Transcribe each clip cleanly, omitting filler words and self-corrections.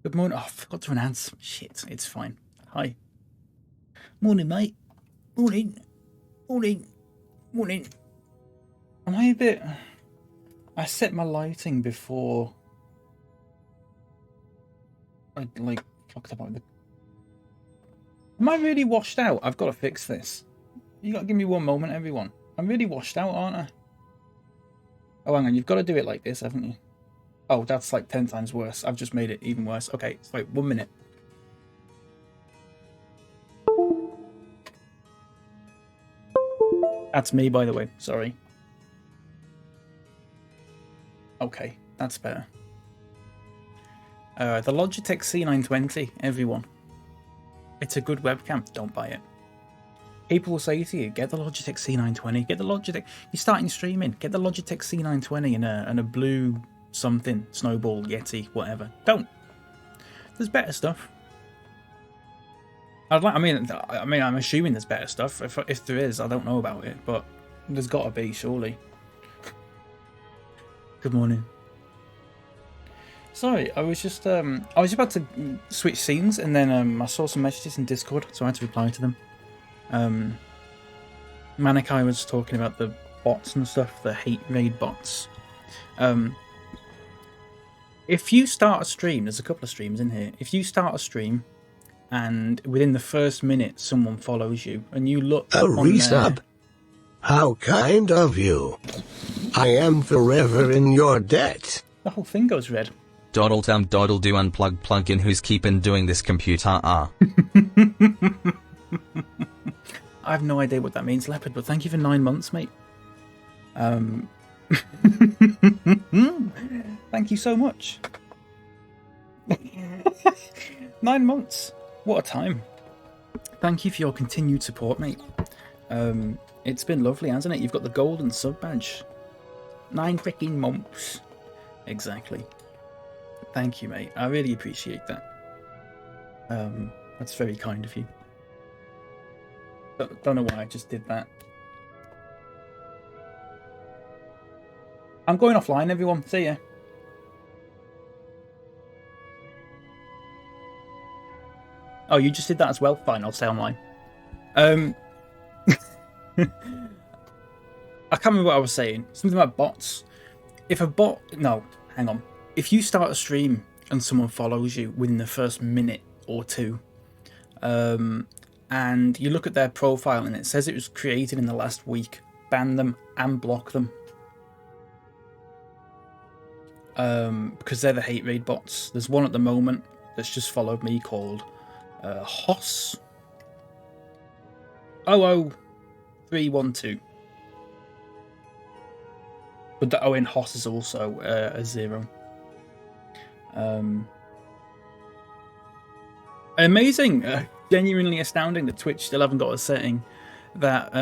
Good morning. Oh, I forgot to announce. Shit, it's fine. Hi. Morning, mate. Morning. Morning. Morning. Am I a bit... I set my lighting before... I, fucked up on the... Am I really washed out? I've got to fix this. You got to give me one moment, everyone. I'm really washed out, aren't I? Oh, hang on. You've got to do it like this, haven't you? Oh, that's like 10 times worse. I've just made it even worse. Okay, wait, 1 minute. That's me, by the way. Sorry. Okay, that's better. The Logitech C920, everyone. It's a good webcam. Don't buy it. People will say to you, get the Logitech C920. Get the Logitech... You're starting streaming. Get the Logitech C920 and a blue something. Snowball, Yeti, whatever. Don't. There's better stuff. I mean, I'm assuming there's better stuff. If there is, I don't know about it, but there's got to be, surely. Good morning. Sorry, I was just I was about to switch scenes, and then I saw some messages in Discord, so I had to reply to them. Manikai was talking about the bots and stuff, the hate raid bots. If you start a stream, there's a couple of streams in here. If you start a stream, and within the first minute someone follows you, and you look a resub. How kind of you. I am forever in your debt. The whole thing goes red. Doddle doddle do unplug plugin who's keeping doing this computer I have no idea what that means, Leopard, but thank you for 9 months, mate. Thank you so much. 9 months. What a time. Thank you for your continued support, mate. It's been lovely, hasn't it? You've got the golden sub badge. 9 freaking months. Exactly. Thank you, mate. I really appreciate that. That's very kind of you. Don't know why I just did that. I'm going offline, everyone. See ya. Oh, you just did that as well? Fine, I'll stay online. I can't remember what I was saying. Something about bots. If a bot... No, hang on. If you start a stream and someone follows you within the first minute or two, and you look at their profile and it says it was created in the last week, ban them and block them. Because they're the hate raid bots. There's one at the moment that's just followed me called Hoss 00312. But the O in Hoss is also a 0. Amazing, genuinely astounding that Twitch still haven't got a setting that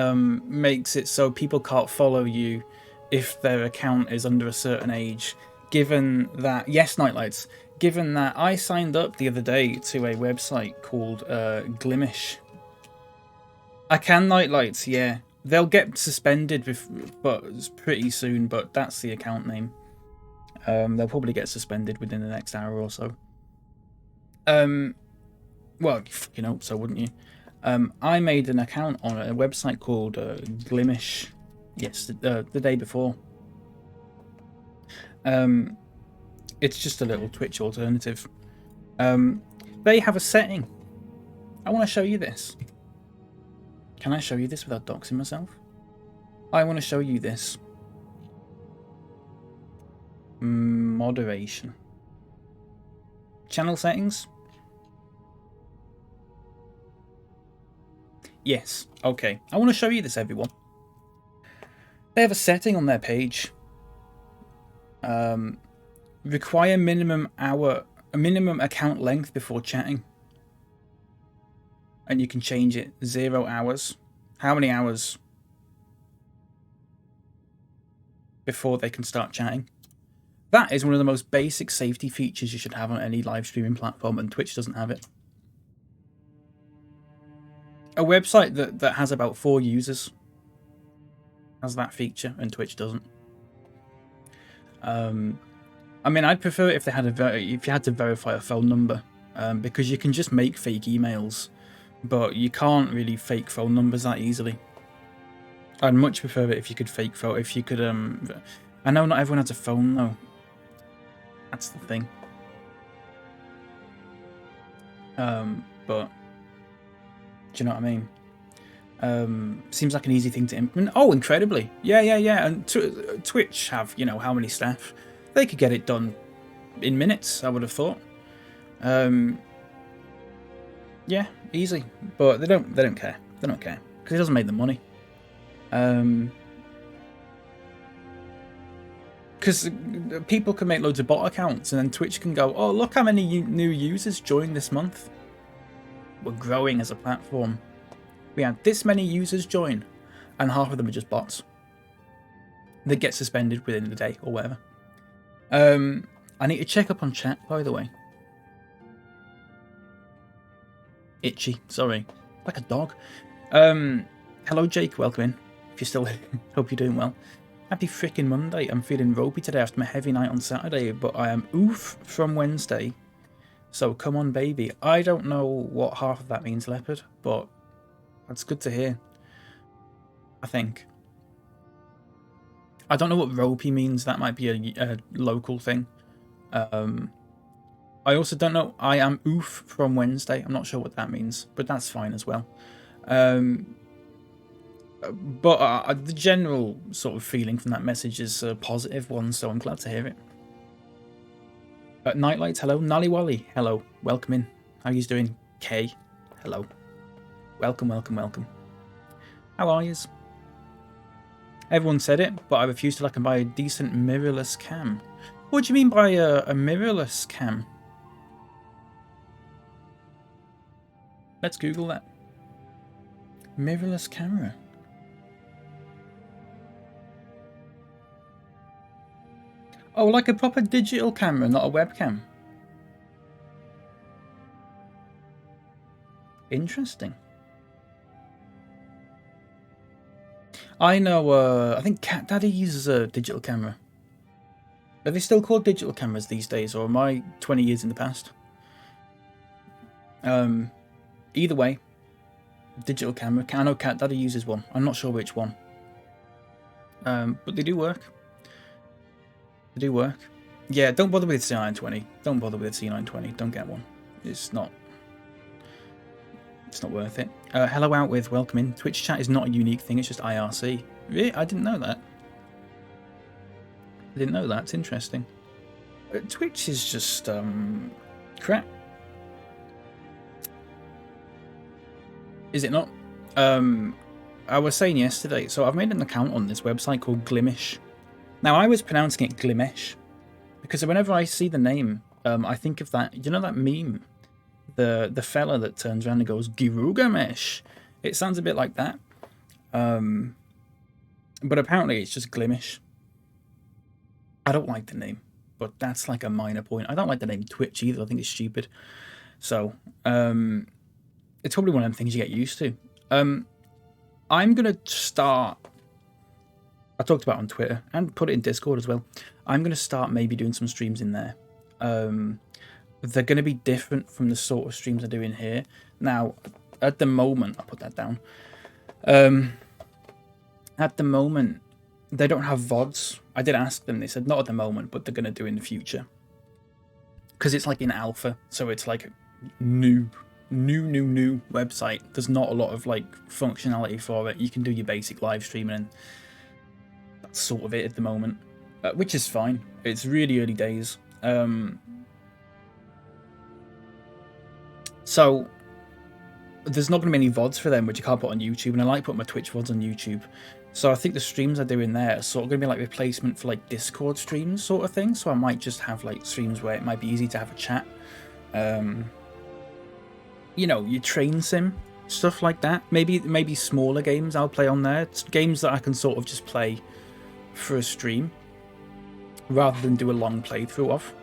makes it so people can't follow you if their account is under a certain age. Given that, yes, Nightlights, given that I signed up the other day to a website called Glimish. I can, Nightlights, yeah. They'll get suspended, but it's pretty soon, but that's the account name. They'll probably get suspended within the next hour or so. Well, you know, so wouldn't you? I made an account on a website called Glimish, yes, the day before. It's just a little Twitch alternative. They have a setting. I want to show you this. Can I show you this without doxing myself? I want to show you this. Moderation. Channel settings. Yes, okay. I want to show you this, everyone. They have a setting on their page. Require minimum account length before chatting. And you can change it 0 hours. How many hours before they can start chatting? That is one of the most basic safety features you should have on any live streaming platform, and Twitch doesn't have it. A website that has about 4 users has that feature, and Twitch doesn't. I mean, I'd prefer it if they had if you had to verify a phone number, because you can just make fake emails, but you can't really fake phone numbers that easily. I'd much prefer it if you could if you could. I know not everyone has a phone though. That's the thing. But do you know what I mean? Seems like an easy thing to implement. Oh, incredibly. Yeah. And Twitch have, you know, how many staff? They could get it done in minutes, I would have thought. Yeah, easy. But they don't care. They don't care because it doesn't make them money. Because people can make loads of bot accounts and then Twitch can go, oh, look how many new users joined this month. We're growing as a platform. We had this many users join, and half of them are just bots that get suspended within the day or whatever. I need to check up on chat, by the way. Itchy, sorry. Like a dog. Hello, Jake, welcome in. If you're still here, hope you're doing well. Happy freaking Monday. I'm feeling ropey today after my heavy night on Saturday, but I am oof from Wednesday. So come on, baby. I don't know what half of that means, Leopard, but that's good to hear. I think. I don't know what ropey means. That might be a local thing. I also don't know. I am oof from Wednesday. I'm not sure what that means, but that's fine as well. But the general sort of feeling from that message is a positive one, so I'm glad to hear it. Nightlights, hello. Nolly hello. Welcome in. How are you doing? Kay, hello. Welcome. How are yous? Everyone said it, but I refuse till I can buy a decent mirrorless cam. What do you mean by a mirrorless cam? Let's Google that. Mirrorless camera. Oh, like a proper digital camera, not a webcam. Interesting. I know, I think Cat Daddy uses a digital camera. Are they still called digital cameras these days, or am I 20 years in the past? Either way, digital camera. I know Cat Daddy uses one. I'm not sure which one. But they do work. They do work. Yeah, don't bother with the C920. Don't bother with the C920. Don't get one. It's not worth it. Hello out with, welcome in. Twitch chat is not a unique thing, it's just IRC. Really? I didn't know that. It's interesting. Twitch is just crap. Is it not? I was saying yesterday, so I've made an account on this website called Glimish. Now, I was pronouncing it Glimesh, because whenever I see the name, I think of that, you know that meme? The fella that turns around and goes, Girugamesh. It sounds a bit like that. But apparently it's just Glimish. I don't like the name, but that's like a minor point. I don't like the name Twitch either. I think it's stupid. So, it's probably one of the things you get used to. I'm going to start... I talked about it on Twitter and put it in Discord as well. I'm going to start maybe doing some streams in there. They're going to be different from the sort of streams I do in here. Now, at the moment, I'll put that down. At the moment, they don't have VODs. I did ask them. They said not at the moment, but they're going to do in the future. Because it's like in alpha, so it's like new website. There's not a lot of like functionality for it. You can do your basic live streaming and that's sort of it at the moment, which is fine. It's really early days. So there's not going to be any VODs for them, which you can't put on YouTube, and I like putting my Twitch VODs on YouTube. So I think the streams I do in there are sort of going to be like replacement for like Discord streams sort of thing. So I might just have like streams where it might be easy to have a chat. You know, your train sim, stuff like that. Maybe smaller games I'll play on there. It's games that I can sort of just play for a stream rather than do a long playthrough of,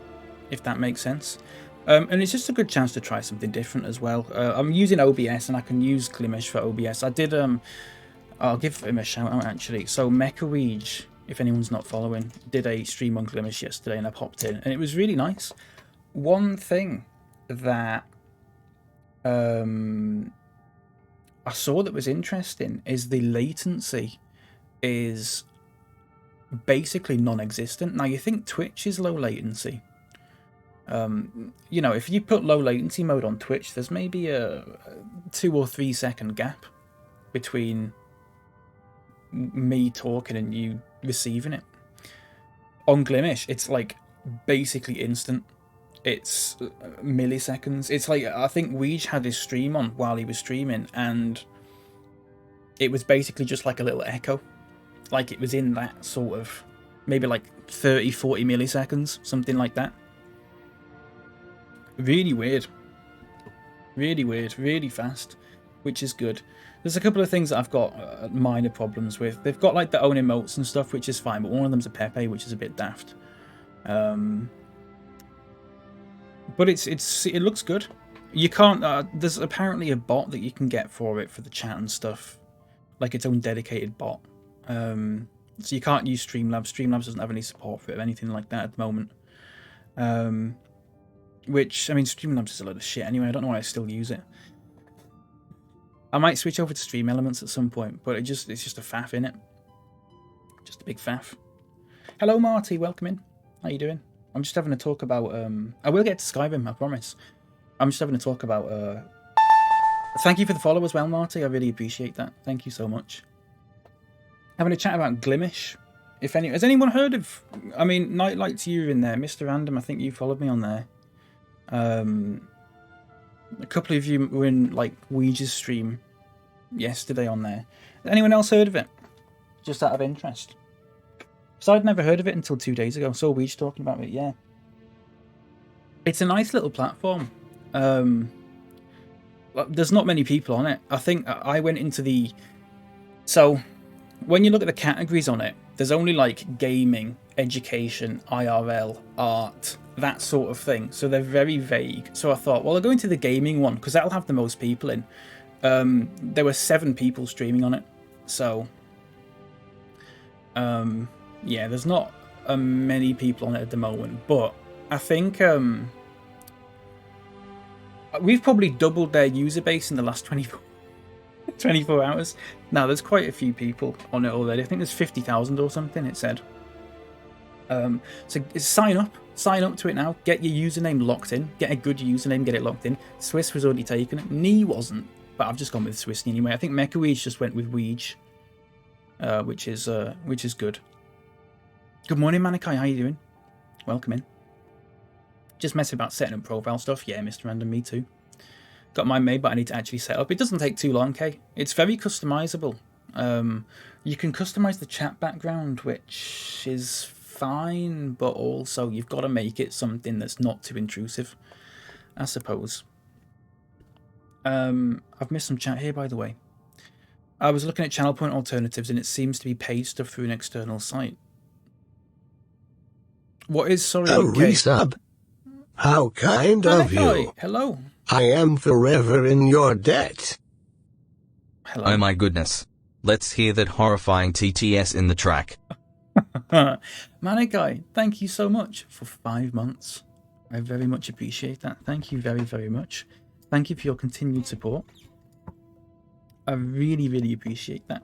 if that makes sense. And it's just a good chance to try something different as well. I'm using OBS and I can use Glimish for OBS. I did, I'll give him a shout out actually. So Mechaweege if anyone's not following. Did a stream on Glimmers yesterday, and I popped in, and it was really nice. One thing that I saw that was interesting is the latency is basically non-existent. Now, you think Twitch is low latency. If you put low latency mode on Twitch, there's maybe a 2 or 3 second gap between me talking and you receiving it. On Glimish, it's like basically instant. It's milliseconds. It's like, I think Weege had his stream on while he was streaming, and it was basically just like a little echo. Like it was in that sort of, maybe like 30, 40 milliseconds, something like that. Really weird. Really weird. Really fast, which is good. There's a couple of things that I've got minor problems with. They've got like their own emotes and stuff, which is fine, but one of them's a Pepe, which is a bit daft. But it looks good. You can't. There's apparently a bot that you can get for it for the chat and stuff, like its own dedicated bot. So you can't use Streamlabs. Streamlabs doesn't have any support for it or anything like that at the moment. Which, I mean, Streamlabs is a load of shit anyway. I don't know why I still use it. I might switch over to Stream Elements at some point, but it's just a faff, innit? Just a big faff. Hello, Marty. Welcome in. How you doing? I'm just having a talk about... I will get to Skyrim, I promise. I'm just having a talk about... Thank you for the follow as well, Marty. I really appreciate that. Thank you so much. Having a chat about Glimish. Has anyone heard of... I mean, Nightlight's you in there. Mr. Random, I think you followed me on there. A couple of you were in like Ouija's stream yesterday on there. Has anyone else heard of it? Just out of interest. So I'd never heard of it until 2 days ago. Saw Ouija talking about it, yeah. It's a nice little platform. There's not many people on it. I think I went into the... So, when you look at the categories on it, there's only like gaming, education, IRL, art, that sort of thing. So they're very vague. So I thought, well, I'll go into the gaming one because that'll have the most people in. There were 7 people streaming on it. So, yeah, there's not many people on it at the moment. But I think we've probably doubled their user base in the last 24 hours. Now, there's quite a few people on it already. I think there's 50,000 or something, it said. So sign up to it now. Get your username locked in. Get a good username, get it locked in. Swiss was already taken it. Knee wasn't, but I've just gone with SwissKnee anyway. I think Mecha Weege just went with Weege, which is good. Good morning, Manikai. How you doing? Welcome in. Just messing about setting up profile stuff. Yeah, Mr. Random, me too. Got mine made, but I need to actually set up. It doesn't take too long, Kay. It's very customizable. You can customize the chat background, which is fine, but also you've got to make it something that's not too intrusive, I suppose. I've missed some chat here, by the way. I was looking at channel point alternatives, and it seems to be paid stuff through an external site. What is, sorry, A resub? How kind of you. Hello. I am forever in your debt. Hello. Oh my goodness. Let's hear that horrifying TTS in the track. Manikai, thank you so much for 5 months. I very much appreciate that. Thank you very, very much. Thank you for your continued support. I really, really appreciate that.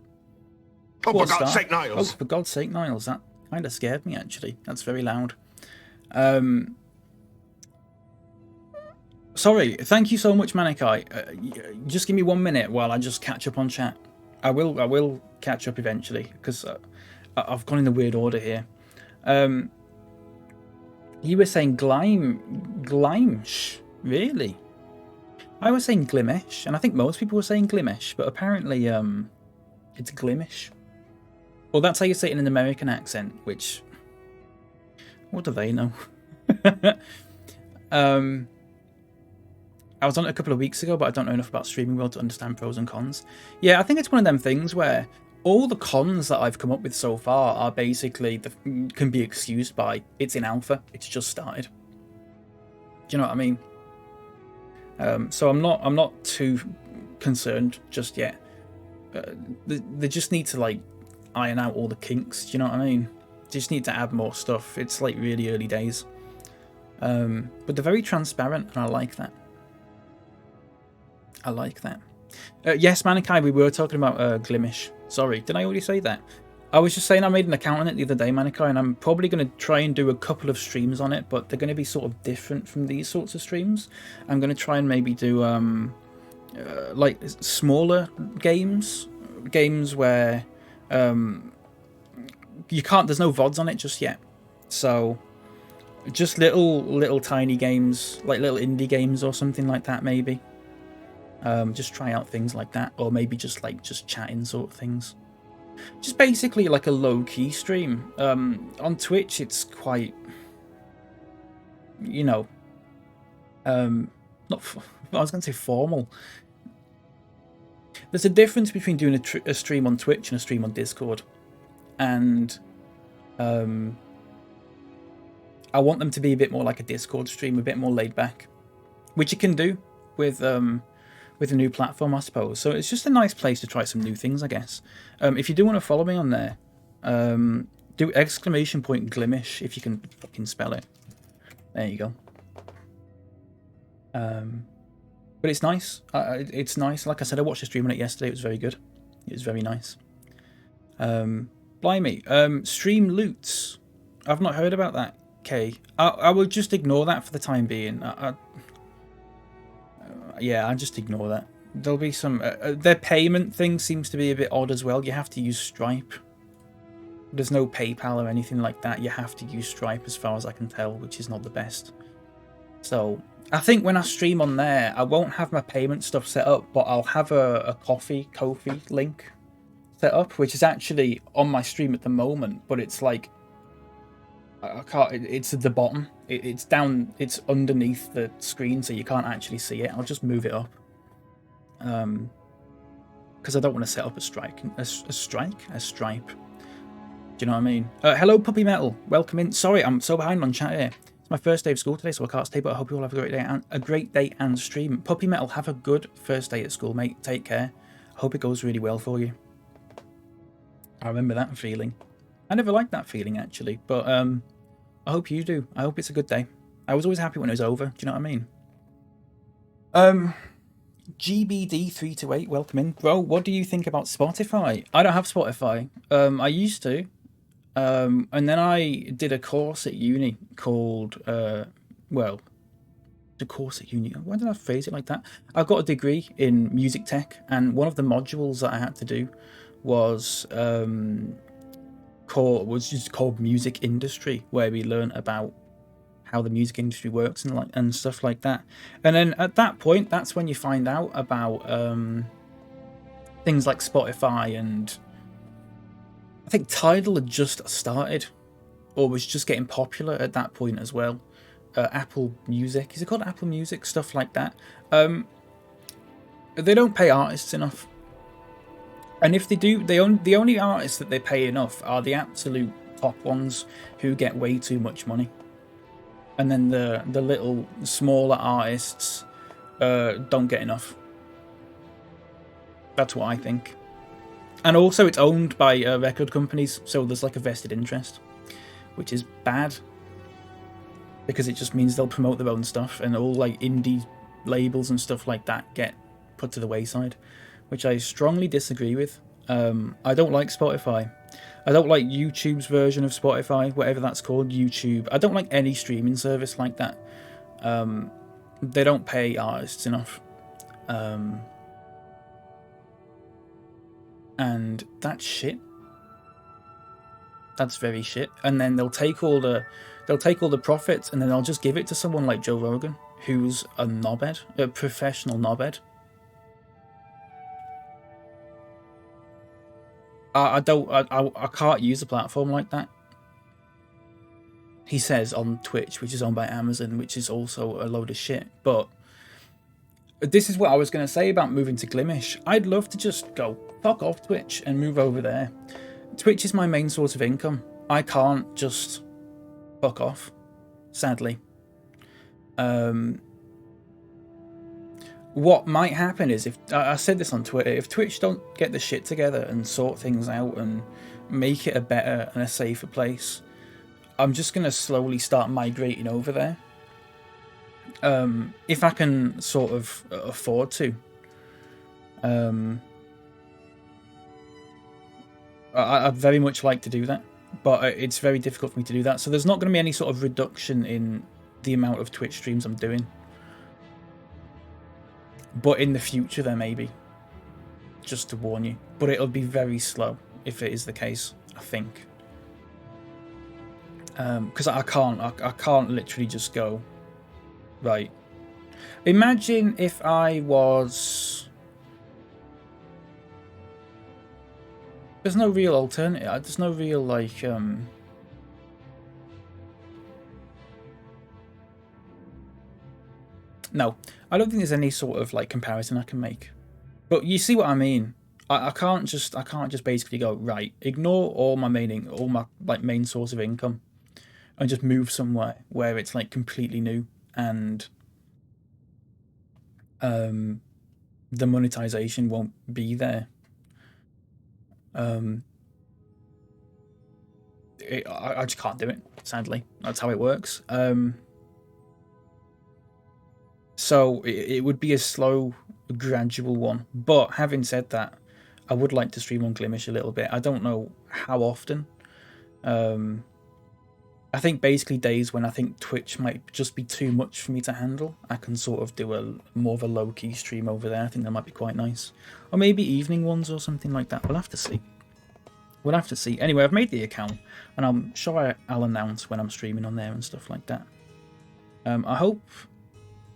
Oh, for God's sake, Niles. Oh, for God's sake, Niles. That kind of scared me, actually. That's very loud. Sorry, thank you so much, Manikai. Just give me 1 minute while I just catch up on chat. I will catch up eventually, because I've gone in the weird order here. You were saying Glimsh, really? I was saying Glimish, and I think most people were saying Glimish, but apparently it's Glimish. Well, that's how you say it in an American accent, which... What do they know? I was on it a couple of weeks ago, but I don't know enough about streaming world to understand pros and cons. Yeah, I think it's one of them things where all the cons that I've come up with so far are basically can be excused by it's in alpha, it's just started. Do you know what I mean? So I'm not too concerned just yet. They just need to like iron out all the kinks. Do you know what I mean? Just need to add more stuff. It's like really early days. But they're very transparent, and I like that. I like that. Yes, Manikai, we were talking about Glimish. Sorry, did I already say that? I was just saying I made an account on it the other day, Manikai, and I'm probably going to try and do a couple of streams on it, but they're going to be sort of different from these sorts of streams. I'm going to try and maybe do like smaller games where you can't. There's no VODs on it just yet, so just little tiny games, like little indie games or something like that, maybe. Just try out things like that, or maybe just chatting sort of things. Just basically like a low-key stream. On Twitch, it's quite, you know, not. I was going to say formal. There's a difference between doing a stream on Twitch and a stream on Discord, and I want them to be a bit more like a Discord stream, a bit more laid back, which you can do with a new platform, I suppose. So it's just a nice place to try some new things, I guess. If you do want to follow me on there, do ! Glimish if you can fucking spell it. There you go. But it's nice. It's nice. Like I said, I watched a stream on it yesterday. It was very good. It was very nice. Blimey. Stream loots. I've not heard about that, Kay. I will just ignore that for the time being. Yeah, I'll just ignore that. There'll be some... their payment thing seems to be a bit odd as well. You have to use Stripe. There's no PayPal or anything like that. You have to use Stripe as far as I can tell, which is not the best. So, I think when I stream on there, I won't have my payment stuff set up, but I'll have a Ko-fi link set up, which is actually on my stream at the moment, but it's like... I can't... It's at the bottom. It's down... It's underneath the screen, so you can't actually see it. I'll just move it up. Because I don't want to set up a Stripe. A Stripe. Do you know what I mean? Hello, Puppy Metal. Welcome in. Sorry, I'm so behind on chat here. It's my first day of school today, so I can't stay, but I hope you all have a great day and stream. Puppy Metal, have a good first day at school, mate. Take care. I hope it goes really well for you. I remember that feeling. I never liked that feeling, actually, but I hope you do. I hope it's a good day. I was always happy when it was over. Do you know what I mean? GBD328, welcome in. Bro, what do you think about Spotify? I don't have Spotify. I used to. And then I did a course at uni called, the course at uni. Why did I phrase it like that? I got a degree in music tech, and one of the modules that I had to do was just called music industry, where we learn about how the music industry works and stuff like that. And then at that point, that's when you find out about things like Spotify, and I think Tidal had just started, or was just getting popular at that point as well. Apple Music, is it called Apple Music? Stuff like that. They don't pay artists enough. And if they do, the only artists that they pay enough are the absolute top ones who get way too much money. And then the little smaller artists don't get enough. That's what I think. And also it's owned by record companies, so there's like a vested interest, which is bad. Because it just means they'll promote their own stuff, and all like indie labels and stuff like that get put to the wayside, which I strongly disagree with. I don't like Spotify. I don't like YouTube's version of Spotify, whatever that's called, YouTube. I don't like any streaming service like that. They don't pay artists enough. And that's shit. That's very shit. And then they'll take all the profits, and then they'll just give it to someone like Joe Rogan, who's a knobhead, a professional knobhead. I can't use a platform like that. He says on Twitch, which is owned by Amazon, which is also a load of shit. But this is what I was going to say about moving to Glimish. I'd love to just go fuck off Twitch and move over there. Twitch is my main source of income. I can't just fuck off, sadly. What might happen is, if I said this on Twitter, if Twitch don't get the shit together and sort things out and make it a better and a safer place, I'm just going to slowly start migrating over there. If I can sort of afford to. I'd very much like to do that, but it's very difficult for me to do that. So there's not going to be any sort of reduction in the amount of Twitch streams I'm doing. But in the future there may be. Just to warn you. But it'll be very slow if it is the case, I think. Because I can't literally just go, right. Imagine if I was... There's no real alternative. There's no real, like, No, I don't think there's any sort of, like, comparison I can make. But you see what I mean. I can't just basically go, right, ignore all my main source of income and just move somewhere where it's like completely new and the monetization won't be there. I just can't do it, sadly. That's how it works. So it would be a slow, gradual one. But having said that, I would like to stream on Glimish a little bit. I don't know how often. I think basically days when I think Twitch might just be too much for me to handle, I can sort of do more of a low-key stream over there. I think that might be quite nice. Or maybe evening ones or something like that. We'll have to see. We'll have to see. Anyway, I've made the account, and I'm sure I'll announce when I'm streaming on there and stuff like that. I hope...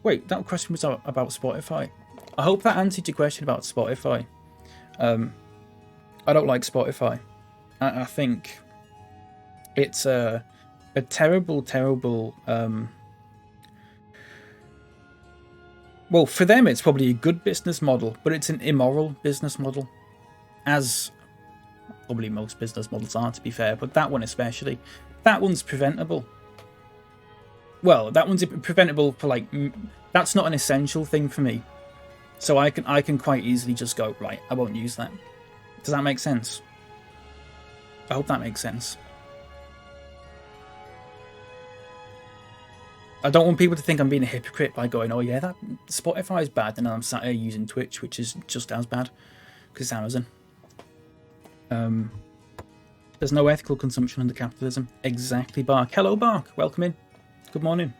Wait, that question was about Spotify. I hope that answered your question about Spotify. I don't like Spotify. I think it's a terrible... well, for them it's probably a good business model, but it's an immoral business model. As probably most business models are, to be fair, but that one especially. That one's preventable. Well, that one's preventable for, like, that's not an essential thing for me. So I can quite easily just go, right, I won't use that. Does that make sense? I hope that makes sense. I don't want people to think I'm being a hypocrite by going, oh yeah, that Spotify is bad, and I'm sat here using Twitch, which is just as bad, because it's Amazon. There's no ethical consumption under capitalism. Exactly, Bark. Hello, Bark. Welcome in. Good morning.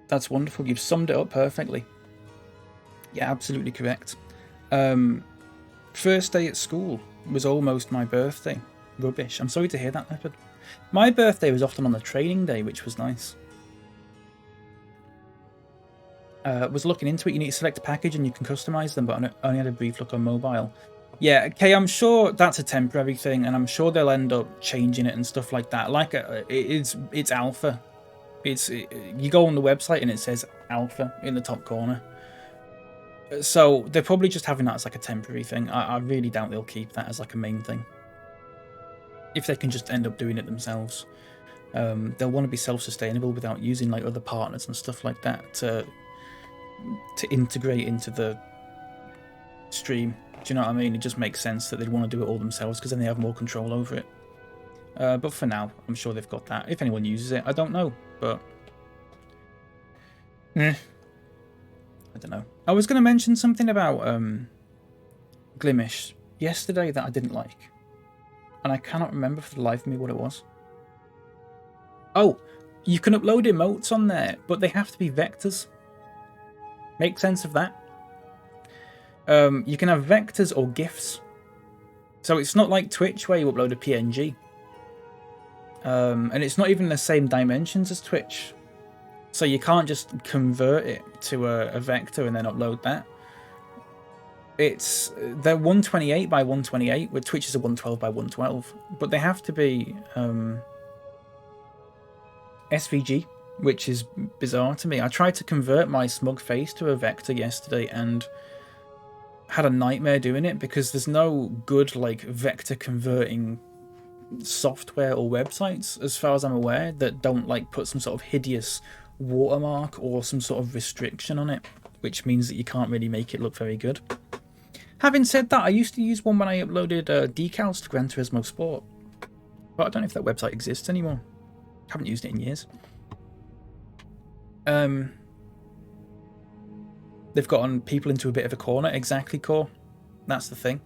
That's wonderful. You've summed it up perfectly. Yeah, absolutely correct. First day at school was almost my birthday. Rubbish. I'm sorry to hear that, Leopard. My birthday was often on the training day, which was nice. Was looking into it. You need to select a package and you can customize them, but I only had a brief look on mobile. Yeah, okay, I'm sure that's a temporary thing, and I'm sure they'll end up changing it and stuff like that. Like, it's alpha. You go on the website and it says alpha in the top corner. So they're probably just having that as like a temporary thing. I really doubt they'll keep that as like a main thing. If they can just end up doing it themselves. They'll want to be self-sustainable without using like other partners and stuff like that to integrate into the stream. Do you know what I mean? It just makes sense that they'd want to do it all themselves because then they have more control over it. But for now, I'm sure they've got that. If anyone uses it, I don't know, but... I don't know. I was going to mention something about Glimish yesterday that I didn't like. And I cannot remember for the life of me what it was. Oh, you can upload emotes on there, but they have to be vectors. Make sense of that? You can have vectors or GIFs. So it's not like Twitch where you upload a PNG. And it's not even the same dimensions as Twitch. So you can't just convert it to a vector and then upload that. They're 128 by 128, where Twitch is a 112 by 112. But they have to be SVG, which is bizarre to me. I tried to convert my smug face to a vector yesterday and had a nightmare doing it because there's no good like vector converting software or websites, as far as I'm aware, that don't like put some sort of hideous watermark or some sort of restriction on it, which means that you can't really make it look very good. Having said that, I used to use one when I uploaded decals to Gran Turismo Sport. But I don't know if that website exists anymore. Haven't used it in years. They've gotten people into a bit of a corner. Exactly, Core. That's the thing.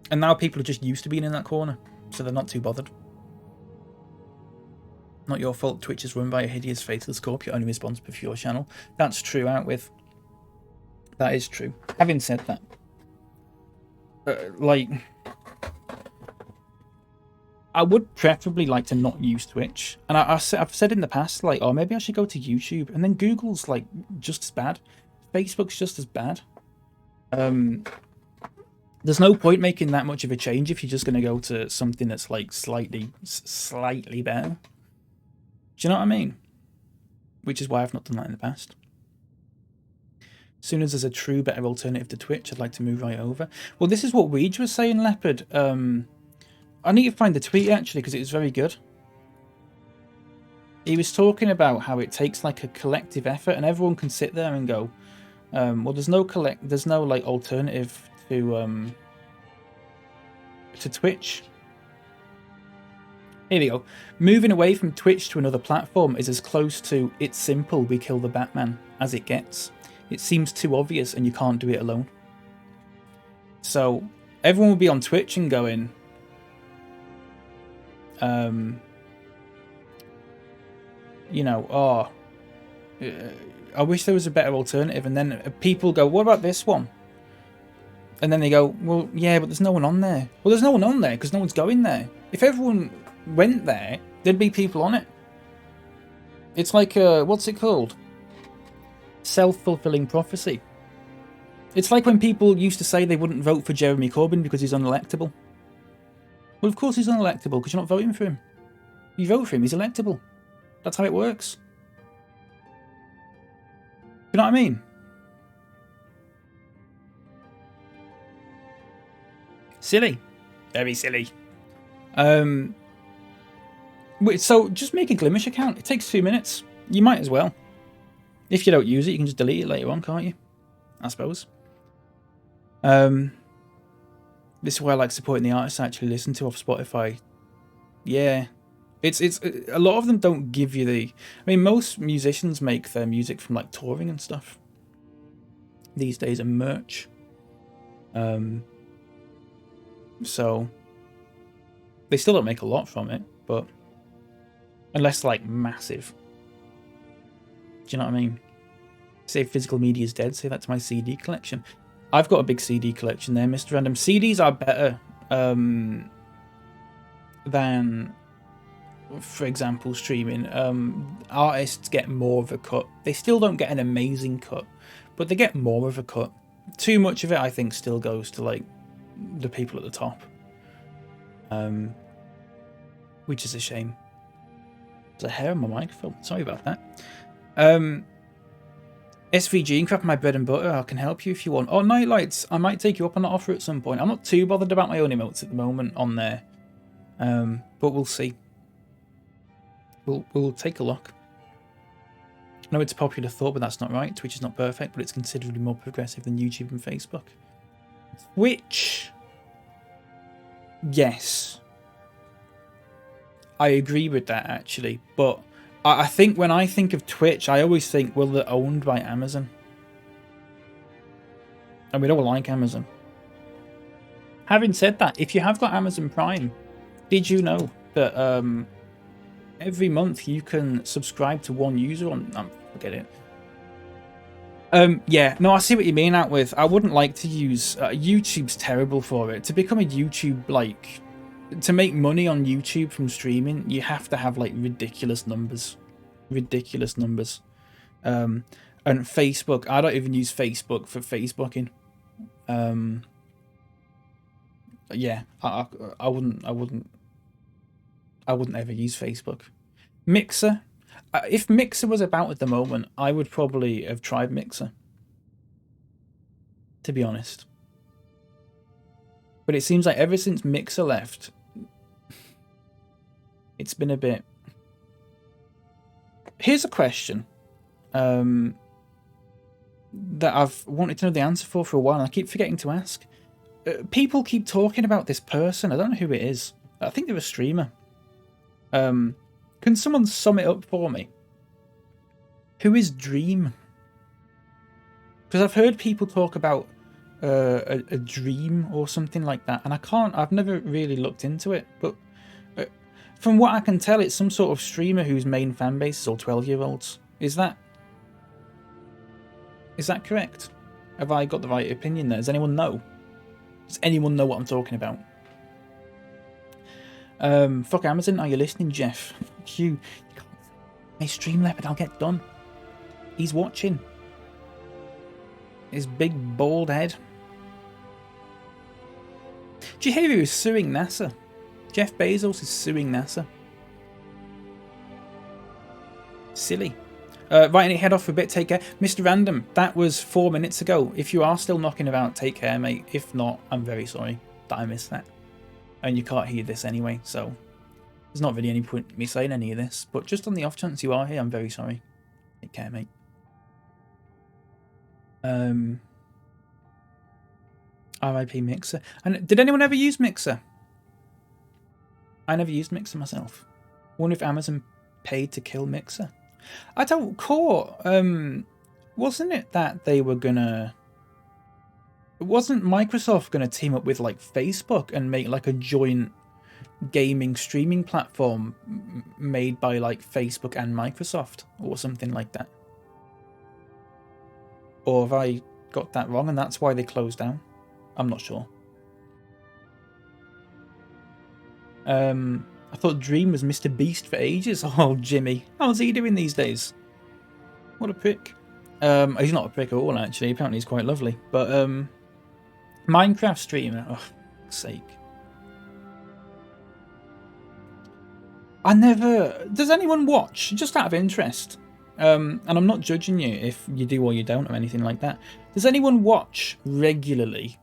And now people are just used to being in that corner, so they're not too bothered. Not your fault. Twitch is run by a hideous, faithless corp. You're only responsible for your channel. That's true, out with. That is true. Having said that, I would preferably like to not use Twitch. And I've said in the past, like, oh, maybe I should go to YouTube. And then Google's, like, just as bad. Facebook's just as bad. There's no point making that much of a change if you're just going to go to something that's, like, slightly better. Do you know what I mean? Which is why I've not done that in the past. As soon as there's a true better alternative to Twitch, I'd like to move right over. Well, this is what Weege was saying, Leopard. I need to find the tweet, actually, because it was very good. He was talking about how it takes, like, a collective effort, and everyone can sit there and go, well, there's no like alternative to Twitch. Here we go. Moving away from Twitch to another platform is as close to "it's simple, we kill the Batman" as it gets. It seems too obvious, and you can't do it alone. So everyone will be on Twitch and going, you know, oh, I wish there was a better alternative. And then people go, what about this one? And then they go, well, yeah, but there's no one on there. Well, there's no one on there because no one's going there. If everyone went there, there'd be people on it. It's like, what's it called? Self-fulfilling prophecy. It's like when people used to say they wouldn't vote for Jeremy Corbyn because he's unelectable. Well, of course he's unelectable because you're not voting for him. You vote for him, he's electable. That's how it works. You know what I mean? Silly. Very silly. So just make a Glimish account. It takes 2 minutes. You might as well. If you don't use it, you can just delete it later on, can't you? I suppose. This is why I like supporting the artists I actually listen to off Spotify. Yeah. It's a lot of them don't give you the... I mean, most musicians make their music from, like, touring and stuff these days, and merch. So they still don't make a lot from it, but unless, like, massive. Do you know what I mean? Say physical media is dead, say that to my CD collection. I've got a big CD collection there, Mr. Random. CDs are better than, for example, streaming. Artists get more of a cut. They still don't get an amazing cut, but they get more of a cut. Too much of it, I think, still goes to, like, the people at the top, which is a shame. There's a hair on my microphone. Sorry about that. SVG and Craft My Bread and Butter. I can help you if you want. Oh, Nightlights. I might take you up on that offer at some point. I'm not too bothered about my own emotes at the moment on there, but we'll see. We'll take a look. I know it's a popular thought, but that's not right. Twitch is not perfect, but it's considerably more progressive than YouTube and Facebook. Twitch, yes, I agree with that, actually, but I think when I think of Twitch, I always think, well, they're owned by Amazon, and we don't like Amazon. Having said that, if you have got Amazon Prime, did you know that every month you can subscribe to one user on... forget it. Yeah, no, I see what you mean out with. I wouldn't like to use... YouTube's terrible for it. To become a YouTube, like... To make money on YouTube from streaming, you have to have, like, ridiculous numbers. Ridiculous numbers. And Facebook, I don't even use Facebook for Facebooking. Yeah, I wouldn't ever use Facebook. Mixer. If Mixer was about at the moment, I would probably have tried Mixer, to be honest. But it seems like ever since Mixer left, it's been a bit... Here's a question. that I've wanted to know the answer for a while, and I keep forgetting to ask. People keep talking about this person. I don't know who it is. I think they're a streamer. Can someone sum it up for me? Who is Dream? Because I've heard people talk about a dream or something like that, and I've never really looked into it, but from what I can tell, it's some sort of streamer whose main fan base is all 12-year-olds. Is that correct? Have I got the right opinion there? Does anyone know? Does anyone know what I'm talking about? Fuck Amazon, are you listening, Jeff? Fuck you. Hey, Stream Leopard, I'll get done. He's watching. His big bald head. Do you hear he was suing NASA? Jeff Bezos is suing NASA. Silly. Right, I need to head off for a bit. Take care. Mr. Random, that was 4 minutes ago. If you are still knocking about, take care, mate. If not, I'm very sorry that I missed that. And you can't hear this anyway, so there's not really any point in me saying any of this. But just on the off chance you are here, I'm very sorry. Take care, mate. RIP Mixer. And did anyone ever use Mixer? I never used Mixer myself. Wonder if Amazon paid to kill Mixer. I don't core. Wasn't it that they were gonna? Wasn't Microsoft gonna team up with like Facebook and make like a joint gaming streaming platform made by like Facebook and Microsoft or something like that? Or have I got that wrong and that's why they closed down? I'm not sure. I thought Dream was Mr. Beast for ages. Oh, Jimmy. How's he doing these days? What a prick. He's not a prick at all, actually. Apparently he's quite lovely. But, Minecraft streamer. Oh, for fuck's sake. I never... Does anyone watch? Just out of interest. And I'm not judging you if you do or you don't or anything like that. Does anyone watch regularly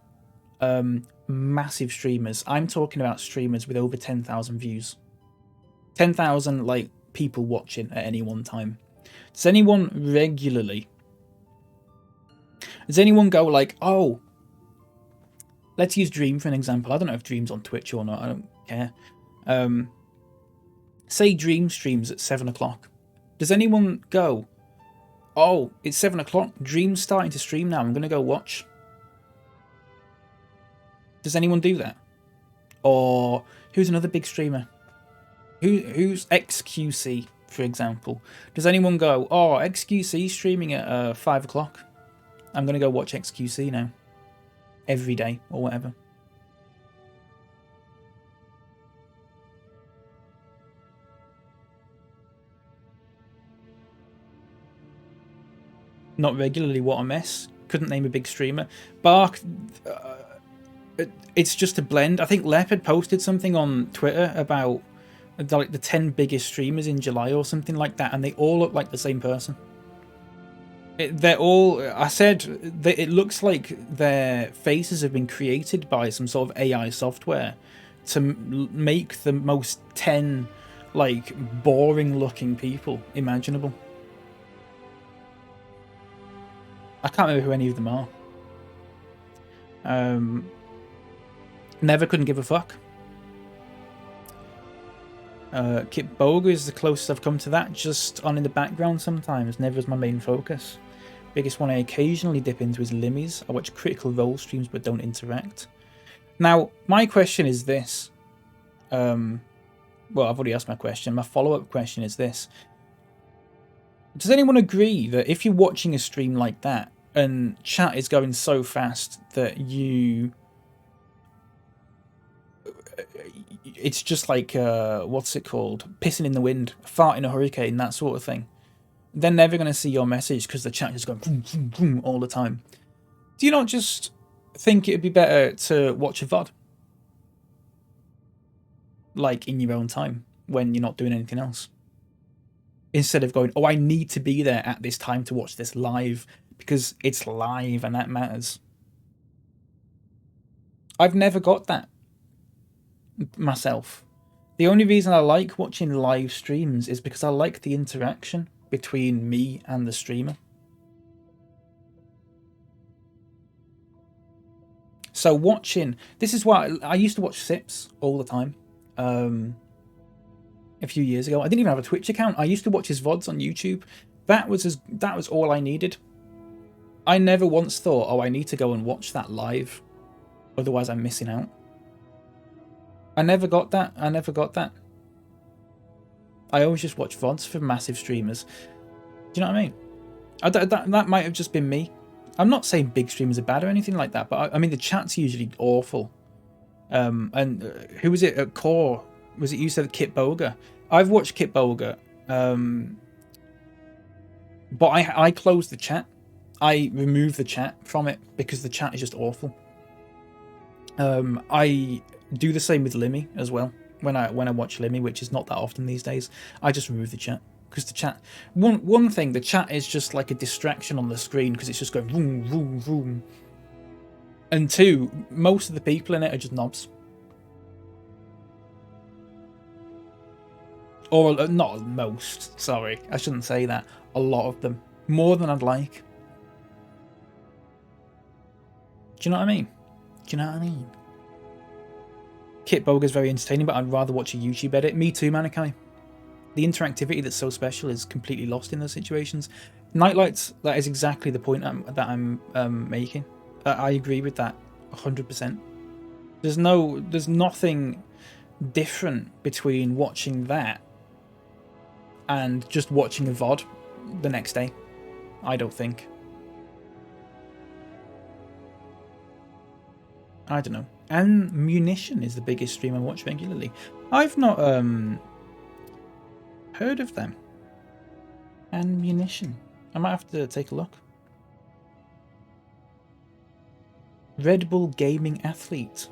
massive streamers? I'm talking about streamers with over 10,000 views. 10,000 like people watching at any one time. Does anyone regularly? Does anyone go like, oh, let's use Dream for an example. I don't know if Dream's on Twitch or not. I don't care. Say Dream streams at 7 o'clock. Does anyone go, oh, it's 7 o'clock. Dream's starting to stream now. I'm going to go watch. Does anyone do that? Or who's another big streamer? Who's XQC, for example? Does anyone go, oh, XQC streaming at 5 o'clock? I'm going to go watch XQC now. Every day, or whatever. Not regularly, what a mess. Couldn't name a big streamer. Bark... it's just a blend. I think Leopard posted something on Twitter about like the 10 biggest streamers in July or something like that, and they all look like the same person. They're all... I said that it looks like their faces have been created by some sort of AI software to make the most 10 like boring looking people imaginable. I can't remember who any of them are. Never couldn't give a fuck. Kit Boga is the closest I've come to that, just on in the background sometimes, never as my main focus. Biggest one I occasionally dip into is Limmy's. I watch Critical Role streams but don't interact. Now, my question is this. Well, I've already asked my question. My follow-up question is this. Does anyone agree that if you're watching a stream like that and chat is going so fast that it's just like, what's it called? Pissing in the wind, fart in a hurricane, that sort of thing. They're never going to see your message because the chat is going boom, boom, boom all the time. Do you not just think it'd be better to watch a VOD? Like in your own time when you're not doing anything else? Instead of going, oh, I need to be there at this time to watch this live because it's live and that matters. I've never got that myself. The only reason I like watching live streams is because I like the interaction between me and the streamer. So watching, this is why I used to watch Sips all the time. A few years ago, I didn't even have a Twitch account. I used to watch his VODs on YouTube. That was all I needed. I never once thought, oh, I need to go and watch that live, otherwise I'm missing out. I never got that. I always just watch VODs for massive streamers. Do you know what I mean? That might have just been me. I'm not saying big streamers are bad or anything like that, but I mean the chat's usually awful. And who was it at Core? Was it you said Kit Boga? I've watched Kit Boga, but I closed the chat. I removed the chat from it because the chat is just awful. I do the same with Limmy as well. When I watch Limmy, which is not that often these days, I just remove the chat because the chat. One thing, the chat is just like a distraction on the screen because it's just going vroom vroom vroom. And two, most of the people in it are just knobs. Or not most, sorry, I shouldn't say that. A lot of them. More than I'd like. Do you know what I mean? Kit Boga's very entertaining, but I'd rather watch a YouTube edit. Me too, Manikai. The interactivity that's so special is completely lost in those situations. Nightlights, that is exactly the point that I'm making. I agree with that 100%. There's nothing different between watching that and just watching a VOD the next day. I don't think. I don't know. And Munition is the biggest stream I watch regularly. I've not heard of them. And Munition. I might have to take a look. Red Bull Gaming Athlete.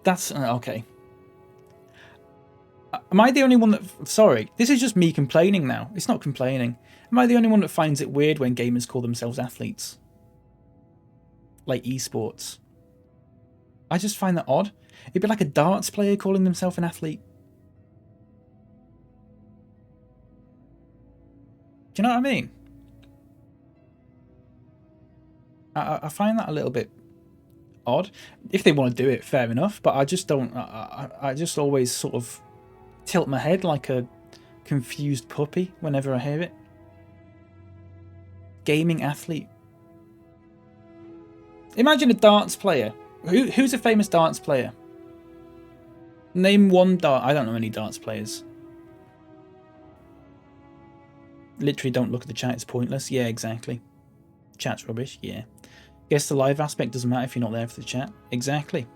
That's okay. Am I the only one that... Sorry, this is just me complaining now. It's not complaining. Am I the only one that finds it weird when gamers call themselves athletes? Like esports. I just find that odd. It'd be like a darts player calling themselves an athlete. Do you know what I mean? I find that a little bit odd. If they want to do it, fair enough. But I just don't... I just always sort of tilt my head like a confused puppy whenever I hear it. Gaming athlete. Imagine a darts player. Who's a famous darts player? Name one dart. I don't know any darts players. Literally don't look at the chat, it's pointless. Yeah, exactly. Chat's rubbish, yeah. Guess the live aspect doesn't matter if you're not there for the chat. Exactly.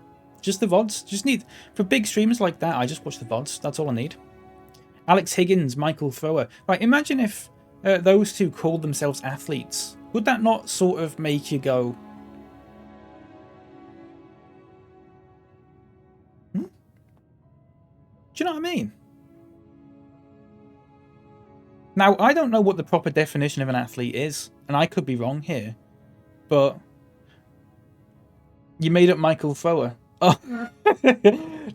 Just the VODs. Just need... For big streamers like that, I just watch the VODs. That's all I need. Alex Higgins, Michael Thrower. Right, imagine if those two called themselves athletes. Would that not sort of make you go... Hmm? Do you know what I mean? Now, I don't know what the proper definition of an athlete is, and I could be wrong here, but you made up Michael Thrower. Oh,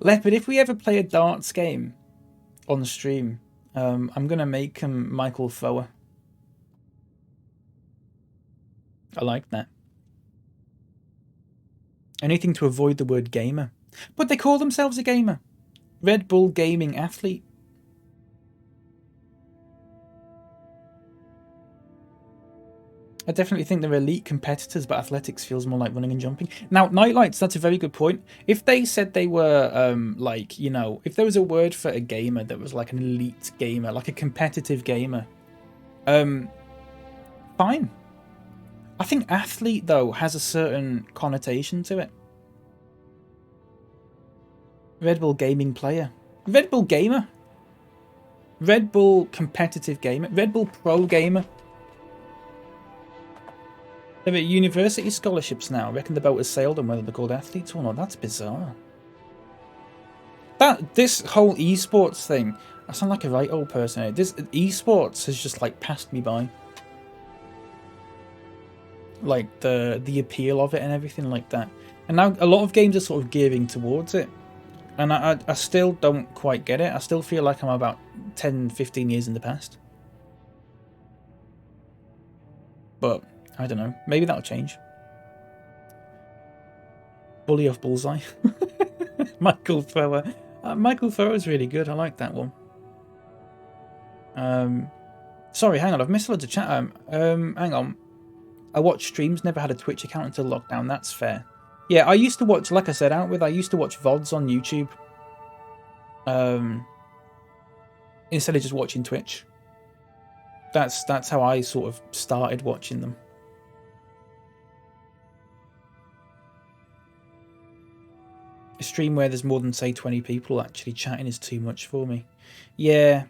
Leopard, if we ever play a darts game on the stream, I'm going to make him Michael Thrower. I like that. Anything to avoid the word gamer. But they call themselves a gamer. Red Bull Gaming Athlete. I definitely think they're elite competitors, but athletics feels more like running and jumping. Now, Nightlights, that's a very good point. If they said they were, like, you know, if there was a word for a gamer that was like an elite gamer, like a competitive gamer, fine. I think athlete, though, has a certain connotation to it. Red Bull Gaming Player. Red Bull Gamer. Red Bull Competitive Gamer. Red Bull Pro Gamer. They're at university scholarships now. I reckon the boat has sailed on whether they're called athletes or not. That's bizarre. This whole esports thing, I sound like a right old person here. This esports has just like passed me by. Like the appeal of it and everything like that. And now a lot of games are sort of gearing towards it. And I still don't quite get it. I still feel like I'm about 10, 15 years in the past. but I don't know. Maybe that'll change. Bully of Bullseye. Michael Thrower. Michael Thrower is really good. I like that one. Sorry, hang on. I've missed loads of chat. Hang on. I watch streams. Never had a Twitch account until lockdown. That's fair. Yeah, I used to watch, like I said, I used to watch VODs on YouTube. Instead of just watching Twitch. That's how I sort of started watching them. A stream where there's more than, say, 20 people actually chatting is too much for me. Yeah.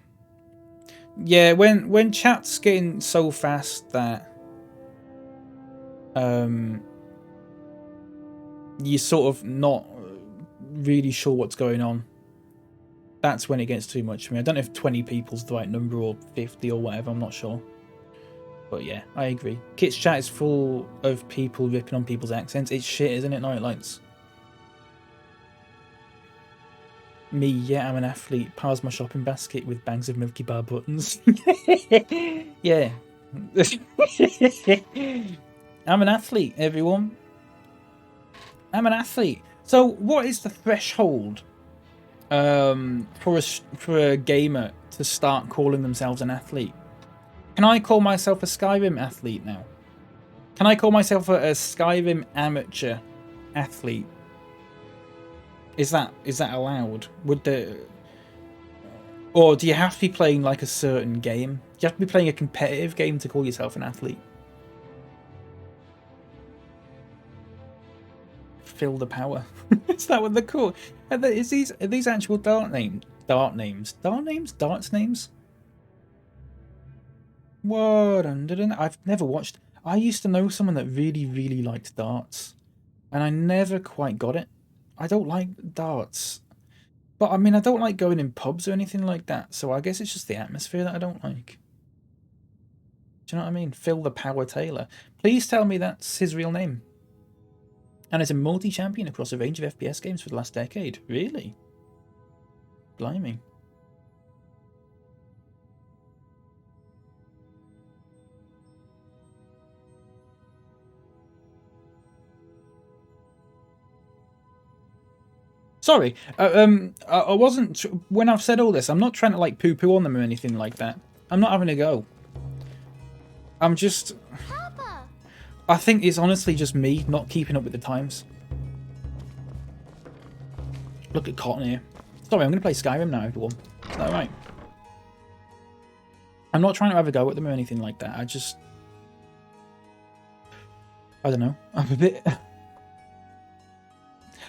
Yeah, when chat's getting so fast that you're sort of not really sure what's going on, that's when it gets too much for me. I don't know if 20 people's the right number or 50 or whatever, I'm not sure. But yeah, I agree. Kit's chat is full of people ripping on people's accents. It's shit, isn't it, Nightlights? Me, yeah, I'm an athlete. Powers my shopping basket with bags of Milky Bar buttons. Yeah. I'm an athlete, everyone. I'm an athlete. So, what is the threshold for a gamer to start calling themselves an athlete? Can I call myself a Skyrim athlete now? Can I call myself a Skyrim amateur athlete? Is that allowed? Or do you have to be playing like a certain game? Do you have to be playing a competitive game to call yourself an athlete? Feel the power. Is that what they're called? Are these actual darts names? What? I've never watched. I used to know someone that really, really liked darts, and I never quite got it. I don't like darts. But, I mean, I don't like going in pubs or anything like that, so I guess it's just the atmosphere that I don't like. Do you know what I mean? Phil the Power Taylor. Please tell me that's his real name. And is a multi-champion across a range of FPS games for the last decade. Really? Blimey. Sorry, I wasn't... When I've said all this, I'm not trying to, like, poo-poo on them or anything like that. I'm not having a go. I'm just... Papa. I think it's honestly just me not keeping up with the times. Look at Cotton here. Sorry, I'm going to play Skyrim now, everyone. Is that right? I'm not trying to have a go at them or anything like that. I just... I don't know. I'm a bit...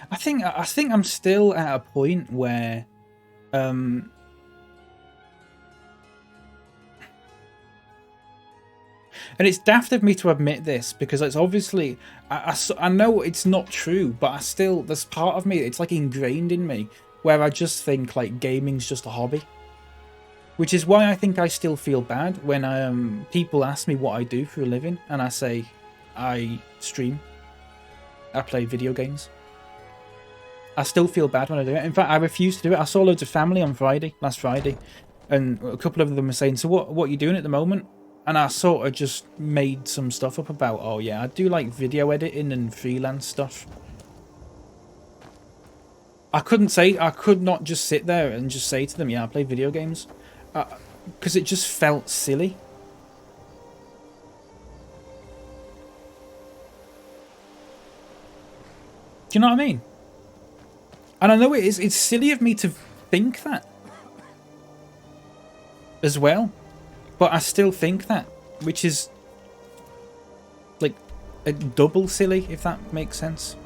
I think I'm still at a point where and it's daft of me to admit this because it's obviously I know it's not true, but I still, there's part of me, it's like ingrained in me where I just think like gaming's just a hobby, which is why I think I still feel bad when people ask me what I do for a living and I say I stream, I play video games. I still feel bad when I do it. In fact, I refuse to do it. I saw loads of family on last Friday, and a couple of them were saying, so what are you doing at the moment? And I sort of just made some stuff up about, oh yeah, I do like video editing and freelance stuff. I could not just sit there and just say to them, yeah, I play video games. Because it just felt silly. Do you know what I mean? And I know it's silly of me to think that as well, but I still think that, which is like a double silly, if that makes sense.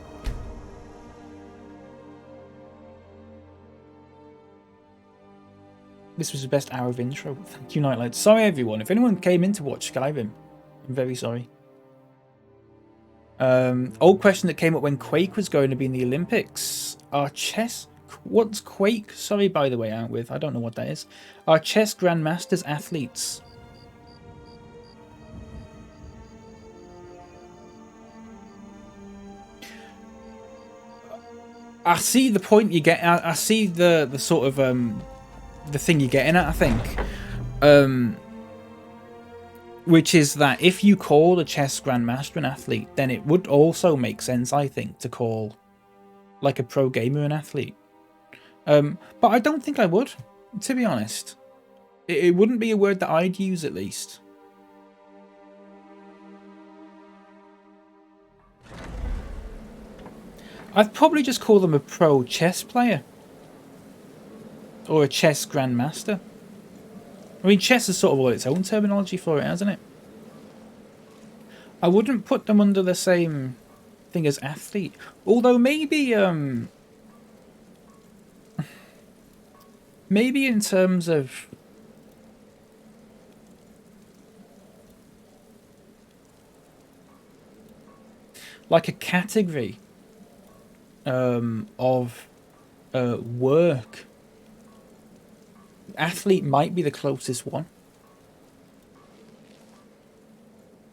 This was the best hour of intro. Thank you, Nightlight. Sorry, everyone. If anyone came in to watch Skyrim, I'm very sorry. Old question that came up when Quake was going to be in the Olympics. Are chess... What's Quake? Sorry, by the way, out with. I don't know what that is. Are chess grandmasters athletes? I see the point you get. I see the sort of the thing you're getting at. I think Which is that if you call a chess grandmaster an athlete, then it would also make sense, I think, to call like a pro gamer an athlete. But I don't think I would, to be honest. It wouldn't be a word that I'd use, at least. I'd probably just call them a pro chess player. Or a chess grandmaster. I mean, chess has sort of got its own terminology for it, hasn't it? I wouldn't put them under the same thing as athlete. Although maybe, maybe in terms of... like a category of work. Athlete might be the closest one.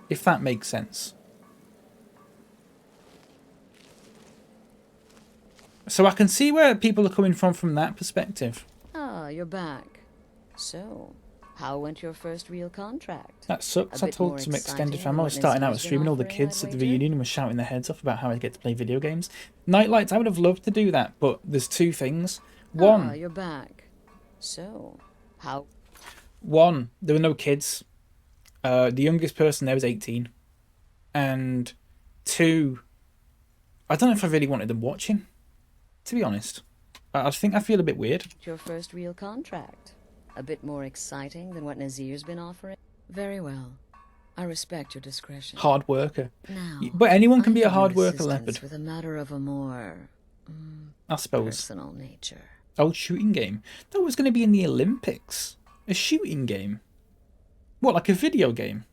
If that makes sense. So I can see where people are coming from that perspective. Ah, you're back. So, how went your first real contract? That sucks. I told some extended family I was starting out with streaming. All the kids at the reunion were shouting their heads off about how I get to play video games. Nightlights, I would have loved to do that, but there's two things. One, you're back. So, how? One, there were no kids. The youngest person there was 18. And two, I don't know if I really wanted them watching, to be honest. I think I feel a bit weird. Your first real contract. A bit more exciting than what Nazir's been offering? Very well. I respect your discretion. Hard worker. Now, but anyone can be a hard worker, Leopard. With a matter of a more I suppose. personal nature. Oh, shooting game. That was going to be in the Olympics. A shooting game. What, like a video game?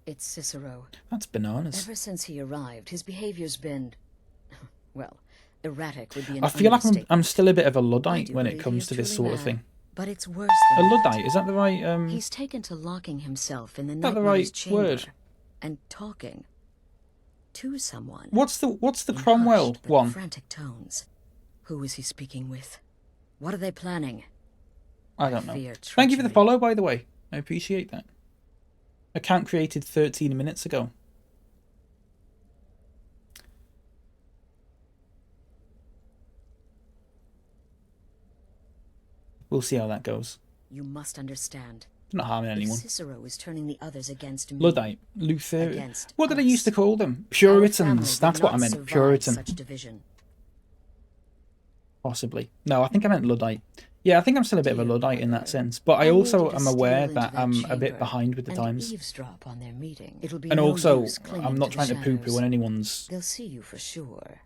It's Cicero. That's bananas. Ever since he arrived, his behavior's been, well, erratic would be an I feel like understatement. I'm still a bit of a Luddite when it comes to this sort of thing. But it's worse A than Luddite, is that the right... He's taken to locking himself in the that the Nightmare's right chamber word? and talking to someone. What's the in Cromwell hushed but one? frantic tones. Who is he speaking with? What are they planning? I don't know. fear Thank you for the treachery. follow, by the way. I appreciate that. Account created 13 minutes ago. We'll see how that goes. You must understand. It's not harming If anyone. Cicero is turning the others against me. Luddite, Luther. Against What did I us. used to call them? our family Puritans. would That's what I not meant. survive Puritan. Such division. Possibly. No, I think I meant Luddite. Yeah, I think I'm still a bit of a Dear Luddite in that mother, sense. But I need also you to am aware steal that into I'm that a bit chamber behind with the and times. eavesdrop on their meeting. It'll be And no also, use clinging I'm not to trying the to poo-poo shadows. on anyone's They'll see you for sure.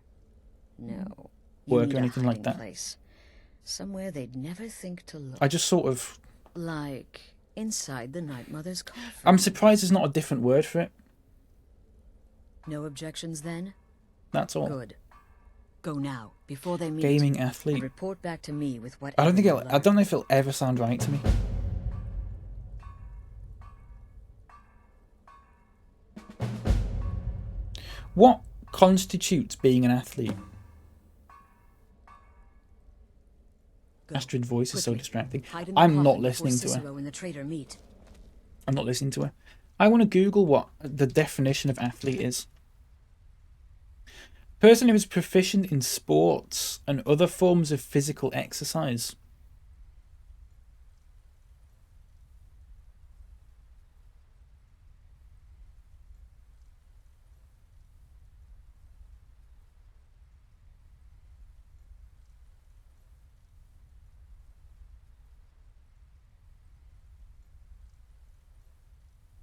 No. You work need or a anything like hiding that. Place. Somewhere they'd never think to look. I just sort of... Like inside the Night Mother's coffin. I'm surprised there's not a different word for it. No objections then? That's all. Good. Go now, before they meet. Gaming And athlete. report back to me with what I don't know if it'll ever sound right to me. What constitutes being an athlete? Astrid's voice is so distracting. I'm not listening to her. And the traitor meet. I'm not listening to her. I want to Google what the definition of athlete is. Person who is proficient in sports and other forms of physical exercise.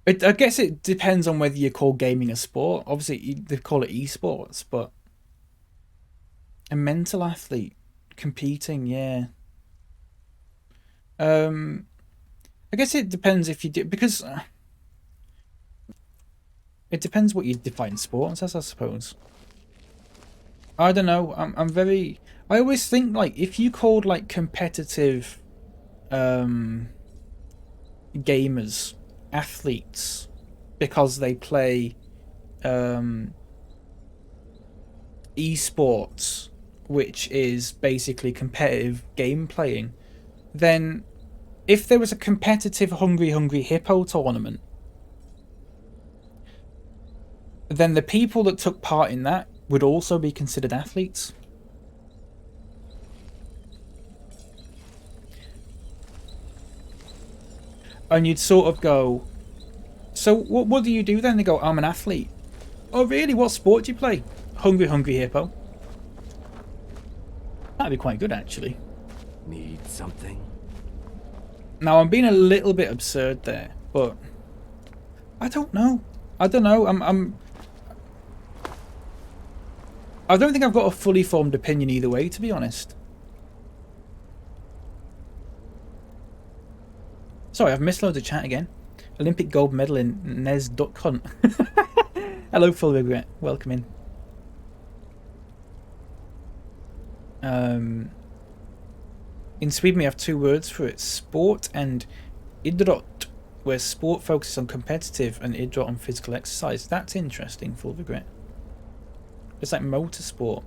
I guess it depends on whether you call gaming a sport. Obviously, they call it esports, but a mental athlete competing, yeah. I guess it depends if you do, because it depends what you define sports as, I suppose. I don't know. I'm very. I always think like if you called like competitive gamers athletes because they play esports, which is basically competitive game playing, then if there was a competitive Hungry Hippo tournament then the people that took part in that would also be considered athletes. And you'd sort of go, so what do you do then? They go, I'm an athlete. Oh really? What sport do you play? Hungry Hungry Hippo. That'd be quite good actually. Need something? Now I'm being a little bit absurd there, but I don't know. I don't know. I don't think I've got a fully formed opinion either way, to be honest. Sorry, I've missed loads of chat again. Olympic gold medal in Nez Duck Hunt. Hello, Full Regret. Welcome in. In Sweden we have two words for it. Sport and idrott, where sport focuses on competitive and idrott on physical exercise. That's interesting, Full Regret. It's like motorsport,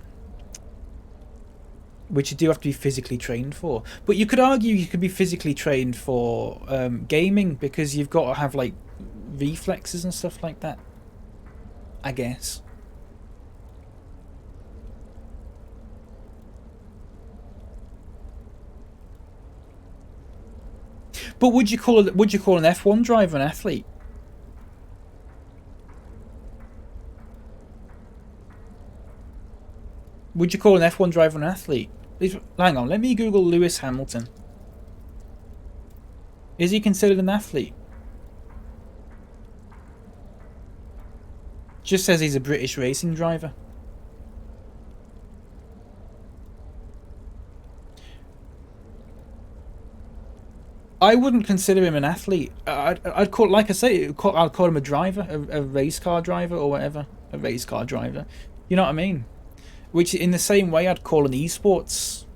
which you do have to be physically trained for. But you could argue you could be physically trained for gaming, because you've got to have like reflexes and stuff like that, I guess. But would you call an F1 driver an athlete? Would you call an F1 driver an athlete? Hang on, let me Google Lewis Hamilton. Is he considered an athlete? Just says he's a British racing driver. I wouldn't consider him an athlete. I'd call, like I say, I'd call him a driver, a race car driver or whatever. A race car driver. You know what I mean? Which, in the same way, I'd call an esports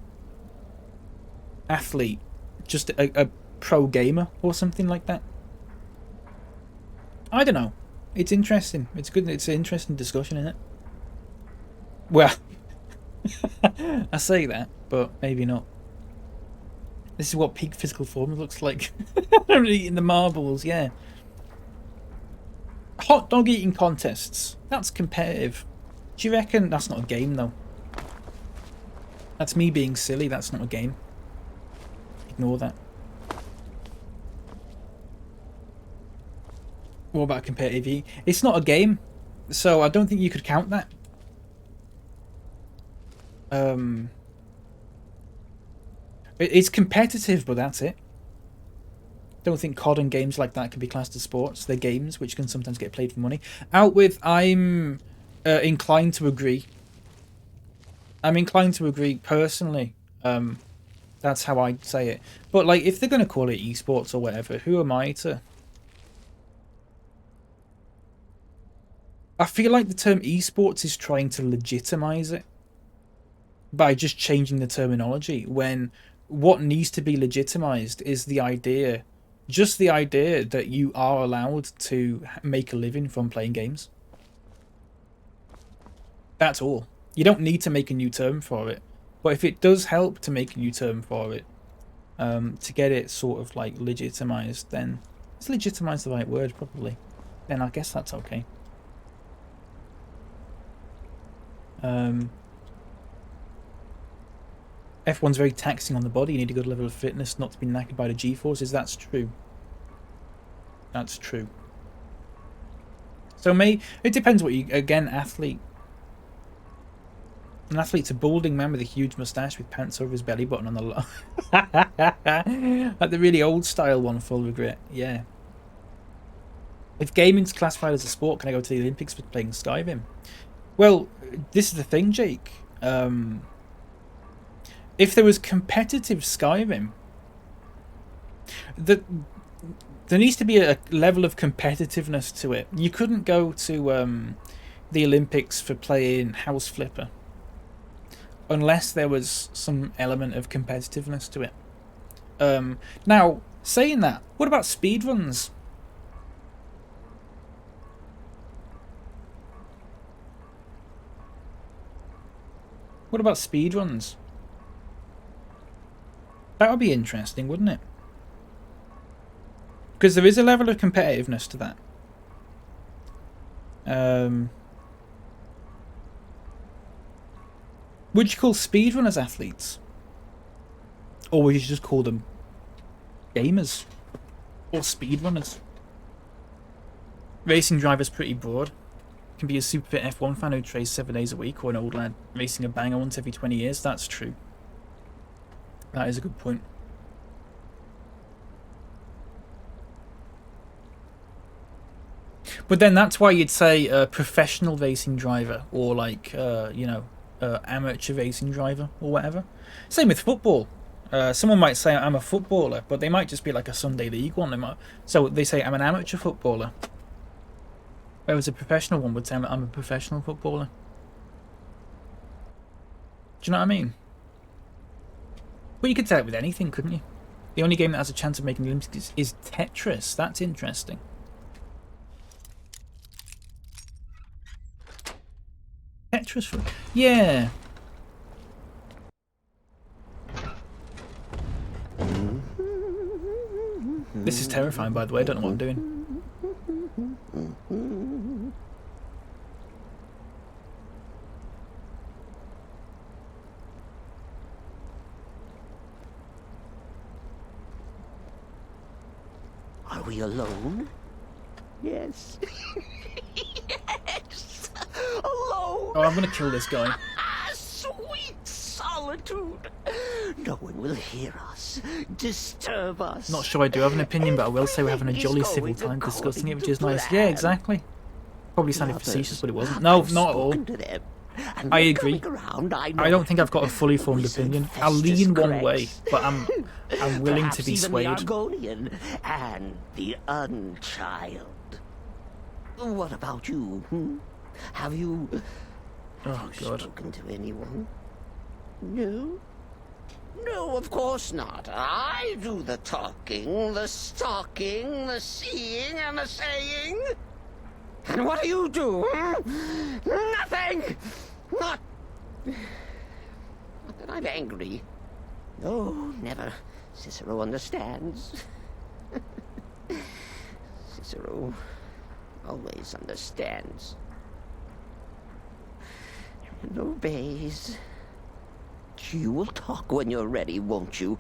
athlete just a pro gamer or something like that. I don't know. It's interesting. It's good. It's an interesting discussion, isn't it? Well, I say that, but maybe not. This is what peak physical form looks like. I'm eating the marbles, yeah. Hot dog eating contests. That's competitive. Do you reckon? That's not a game, though. That's me being silly. That's not a game. Ignore that. What about competitive eating? It's not a game, so I don't think you could count that. It's competitive, but that's it. Don't think COD and games like that can be classed as sports. They're games which can sometimes get played for money. Out with, I'm inclined to agree. I'm inclined to agree personally. That's how I say it. But like, if they're going to call it esports or whatever, who am I to? I feel like the term esports is trying to legitimize it by just changing the terminology, when what needs to be legitimized is the idea, just the idea that you are allowed to make a living from playing games. That's all. You don't need to make a new term for it. But if it does help to make a new term for it, to get it sort of like legitimized, then is legitimized the right word? Probably. Then I guess that's okay. F1's very taxing on the body. You need a good level of fitness not to be knackered by the G-forces. That's true. That's true. So it depends what you, again, athlete. An athlete's a balding man with a huge moustache with pants over his belly button on the like the really old style one, Full Regret. Yeah. If gaming's classified as a sport, can I go to the Olympics for playing Skyrim? Well, this is the thing, Jake. If there was competitive Skyrim, there needs to be a level of competitiveness to it. You couldn't go to the Olympics for playing House Flipper unless there was some element of competitiveness to it. Now, saying that, what about speedruns? What about speedruns? That would be interesting, wouldn't it? Because there is a level of competitiveness to that. Would you call speedrunners athletes? Or would you just call them gamers? Or speedrunners? Racing driver's pretty broad. Can be a super fit F1 fan who trains 7 days a week, or an old lad racing a banger once every 20 years. That's true. That is a good point. But then that's why you'd say a professional racing driver, or like, you know, amateur racing driver, or whatever. Same with football. Someone might say I'm a footballer, but they might just be like a Sunday League one. So they say I'm an amateur footballer. Whereas a professional one would say I'm a professional footballer. Do you know what I mean? But you could say it with anything, couldn't you? The only game that has a chance of making the Olympics is Tetris. That's interesting. Tetris, yeah. This is terrifying, by the way. I don't know what I'm doing. Are we alone? Yes. Yes. Alone. Oh, I'm gonna kill this guy. Sweet solitude. No one will hear us, disturb us. Not sure I do have an opinion, but I will say we're having a jolly civil time discussing it, which is nice. Yeah, exactly. Probably sounded facetious, but it wasn't. No, not at all. I agree. I don't think I've got a fully formed opinion. I'll lean one way, but I'm willing to be swayed. The Argonian and the Unchild. What about you? Have you spoken to anyone? No? No, of course not. I do the talking, the stalking, the seeing, and the saying. And what do you do? Nothing! Not that I'm angry. No, never. Cicero understands. Cicero always understands. And obeys. You will talk when you're ready, won't you?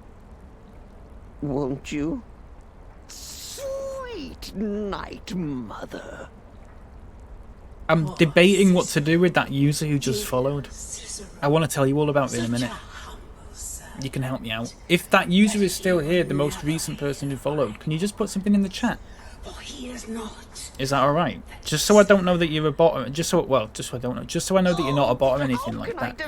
Won't you? Sweet night, mother. I'm debating what to do with that user who just followed. I want to tell you all about it in a minute. You can help me out. If that user is still here, the most recent person who followed, can you just put something in the chat? Is that alright? Just so I don't know that you're a bot. Just so I don't know. Just so I know that you're not a bot or anything like that.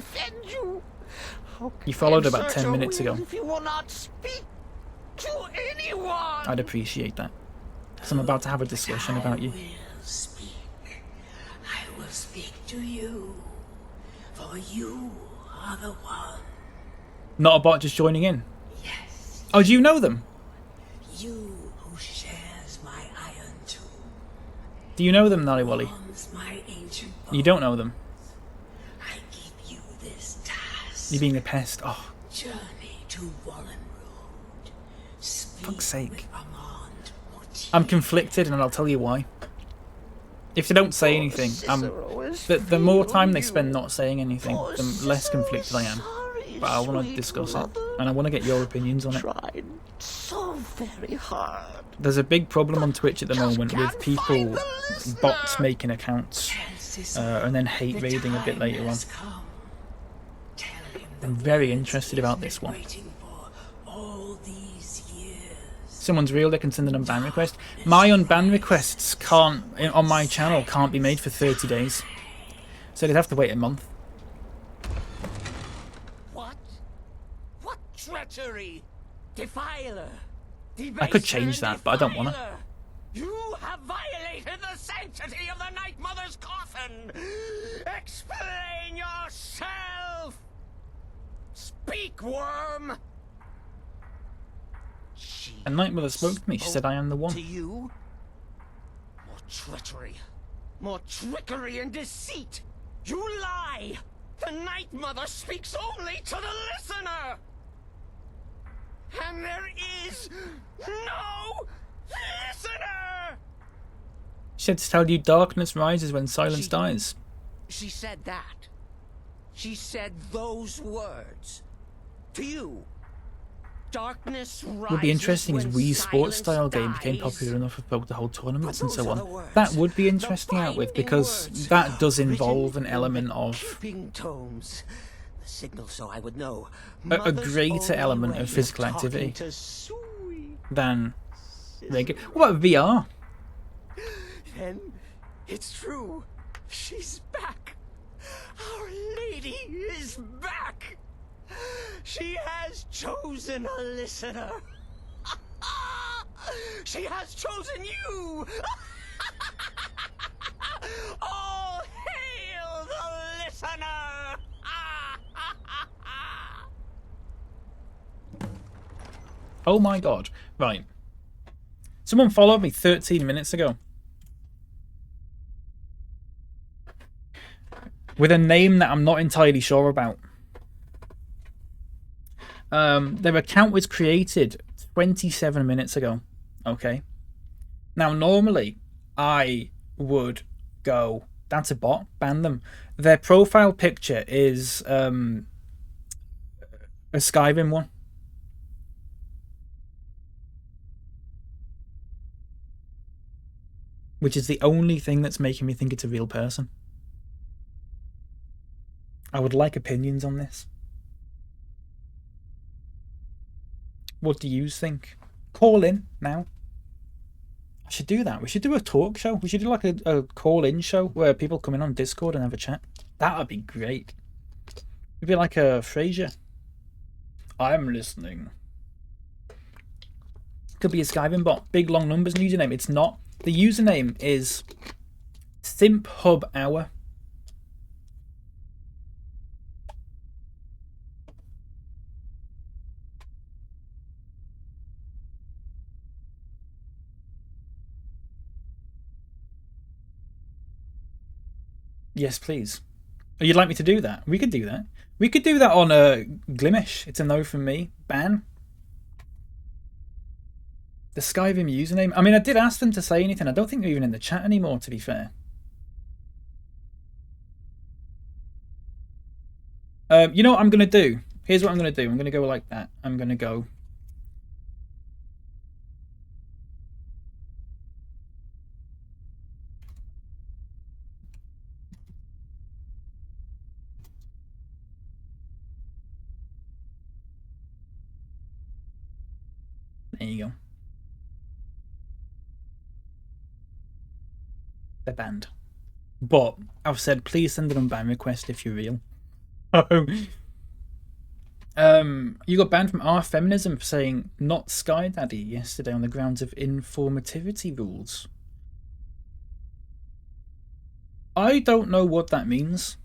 You followed about 10 minutes ago. If you will not speak to anyone. I'd appreciate that. Because I'm about to have a discussion about you. I will speak to you, for you are the one. Not a bot, just joining in? Yes. Oh, do you know them? You who shares my iron tomb. Do you know them, Naliwali? My ancient You don't know them? I give you this task. You're being a pest. Oh. Journey to Wallen Road. Fuck's sake. I'm conflicted, and I'll tell you why. If they don't say anything, the more time they spend not saying anything, the less conflicted I am. But I want to discuss it, and I want to get your opinions on it. Tried so very hard. There's a big problem on Twitch at the moment with people, bots making accounts, and then hate raiding a bit later on. I'm very interested about this one. Someone's real, they can send an unban request. My unban requests can't, on my channel, can't be made for 30 days. So they'd have to wait a month. What? What treachery? Defiler! I could change that, but I don't want to. You have violated the sanctity of the Night Mother's coffin! Explain yourself! Speak, worm! And Night Mother spoke to me. She said I am the one. To you? More treachery. More trickery and deceit. You lie! The Night Mother speaks only to the listener! And there is no listener! She had to tell you darkness rises when silence dies. She said that. She said those words. To you. Darkness rises. What would be interesting is when Wii Sports style silence game became dies. popular enough for the whole tournaments and But so those are on. the words, That would be interesting the out with, binding because words, that does written involve an in element the of keeping tomes. The signal so I would know. a Mother's greater only element way of physical is talking activity to sweet than regular. What about VR? Then it's true. She's back. Our Lady is back. She has chosen a listener. She has chosen you. All hail the listener. Oh my god. Right. Someone followed me 13 minutes ago. With a name that I'm not entirely sure about. Their account was created 27 minutes ago. Okay. Now, normally, I would go, that's a bot, ban them. Their profile picture is a Skyrim one. Which is the only thing that's making me think it's a real person. I would like opinions on this. What do you think? Call in now. I should do that. We should do a talk show. We should do like a call-in show where people come in on Discord and have a chat. That would be great. It'd be like a Frasier. I'm listening. Could be a Skyrim bot. Big long numbers and username. It's not. The username is SimpHubHour. Yes, please. Oh, you'd like me to do that? We could do that. We could do that on Glimish. It's a no from me. Ban. The Skyrim username. I mean, I did ask them to say anything. I don't think they're even in the chat anymore, to be fair. You know what I'm going to do? Here's what I'm going to do. I'm going to go like that. I'm going to go... There you go. They're banned. But I've said, please send an unban request if you're real. You got banned from our feminism for saying not Sky Daddy yesterday on the grounds of informativity rules. I don't know what that means.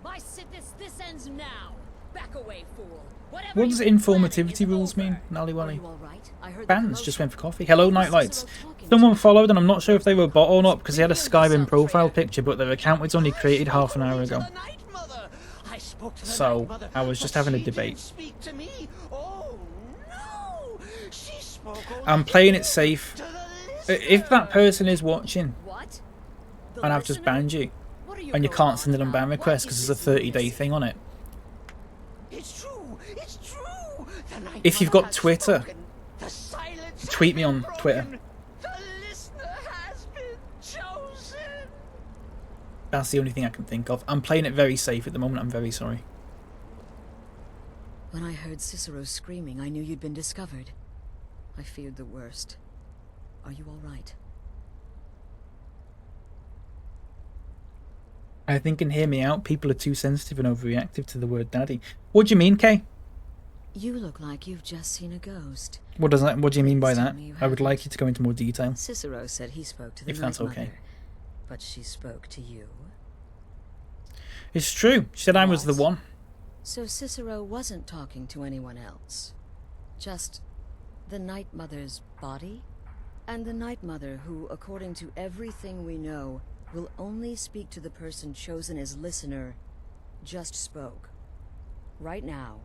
My Sithis, this ends now. Back away, fool. What does informativity rules mean, Nallywally? Bans just went for coffee. Hello, Nightlights. Someone followed, and I'm not sure if they were a bot or not because they had a Skyrim profile picture, but their account was only created half an hour ago. So I was just having a debate. I'm playing it safe. If that person is watching, and I've just banned you, and you can't send an unban request because there's a 30-day thing on it. If you've got Twitter, tweet me on Twitter. That's the only thing I can think of. I'm playing it very safe at the moment. I'm very sorry. When I heard Cicero screaming, I knew you'd been discovered. I feared the worst. Are you all right? I think, and hear me out, people are too sensitive and overreactive to the word daddy. What do you mean, Kay? You look like you've just seen a ghost. What do you mean by that? I would like you to go into more detail. Cicero said he spoke to the if that's Night okay. Mother, but she spoke to you. It's true. She said I was the one. So Cicero wasn't talking to anyone else. Just the Night Mother's body? And the Night Mother who, according to everything we know, will only speak to the person chosen as listener, just spoke. Right now.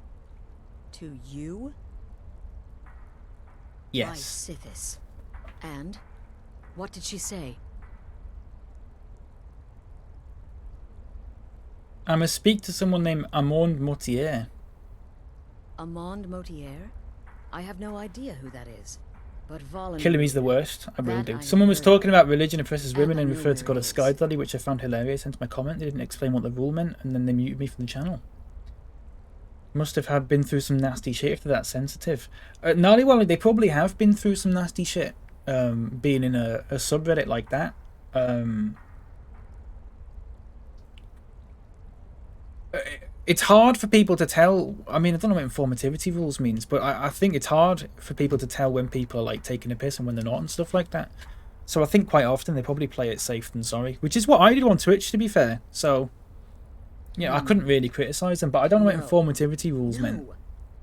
To you? Yes. My Sithis. And? What did she say? I must speak to someone named Amand Mortier. Amand Motier? I have no idea who that is. But Valen... Killing me's the worst. I really That do. I Someone was heard. talking about religion oppresses women And I and know referred to where God it as is. Sky Daddy, which I found hilarious. Hence my comment. They didn't explain what the rule meant, and then they muted me from the channel. Must have had been through some nasty shit if they're that sensitive. Gnarly, well, they probably have been through some nasty shit. Being in a subreddit like that. It's hard for people to tell. I mean, I don't know what informativity rules means, but I think it's hard for people to tell when people are like taking a piss and when they're not and stuff like that. So I think quite often they probably play it safe than sorry, which is what I did on Twitch, to be fair. So, yeah, I couldn't really criticize them, but I don't know what informativity rules meant.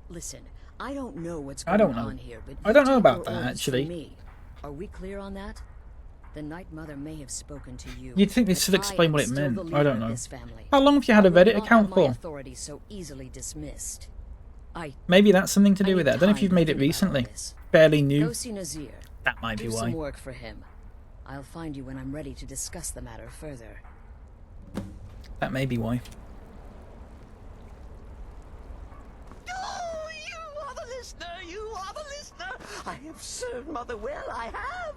Listen, I don't know what's I going don't know. on here, but I don't know you about take that, your orders actually. from me. Are we clear on that? The Night Mother may have spoken to you. You'd think they but should I explain am what it still meant. the I leader don't of know. this family. How long have you had a I will Reddit not account have my for? authority so easily dismissed. Maybe that's something to do with need it. I don't know if time you've to made it think about all recently. this. Fairly Go new. see Nazir. That might be Do why. some work for him. I'll find you when I'm ready to discuss the matter further. That may be why. Oh, you are the listener! You are the listener! I have served Mother well, I have!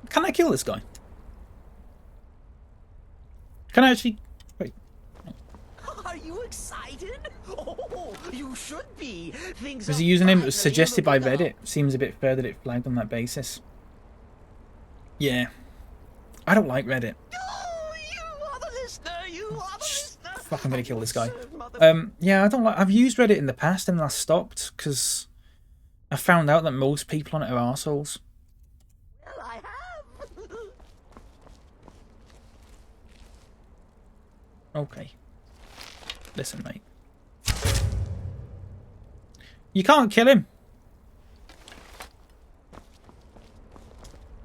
Can I kill this guy? Can I actually... Wait. Are you excited? Oh, you should be! Things There's are a username that finally was suggested by looking up. Reddit. Seems a bit fair that it flagged on that basis. Yeah. I don't like Reddit. Oh, you are the listener! You are the listener! Fuck, I'm gonna kill this guy. Served Mother Yeah, I don't like... I've used Reddit in the past and I stopped because I found out that most people on it are arseholes. well, I have! Okay. Listen, mate. You can't kill him.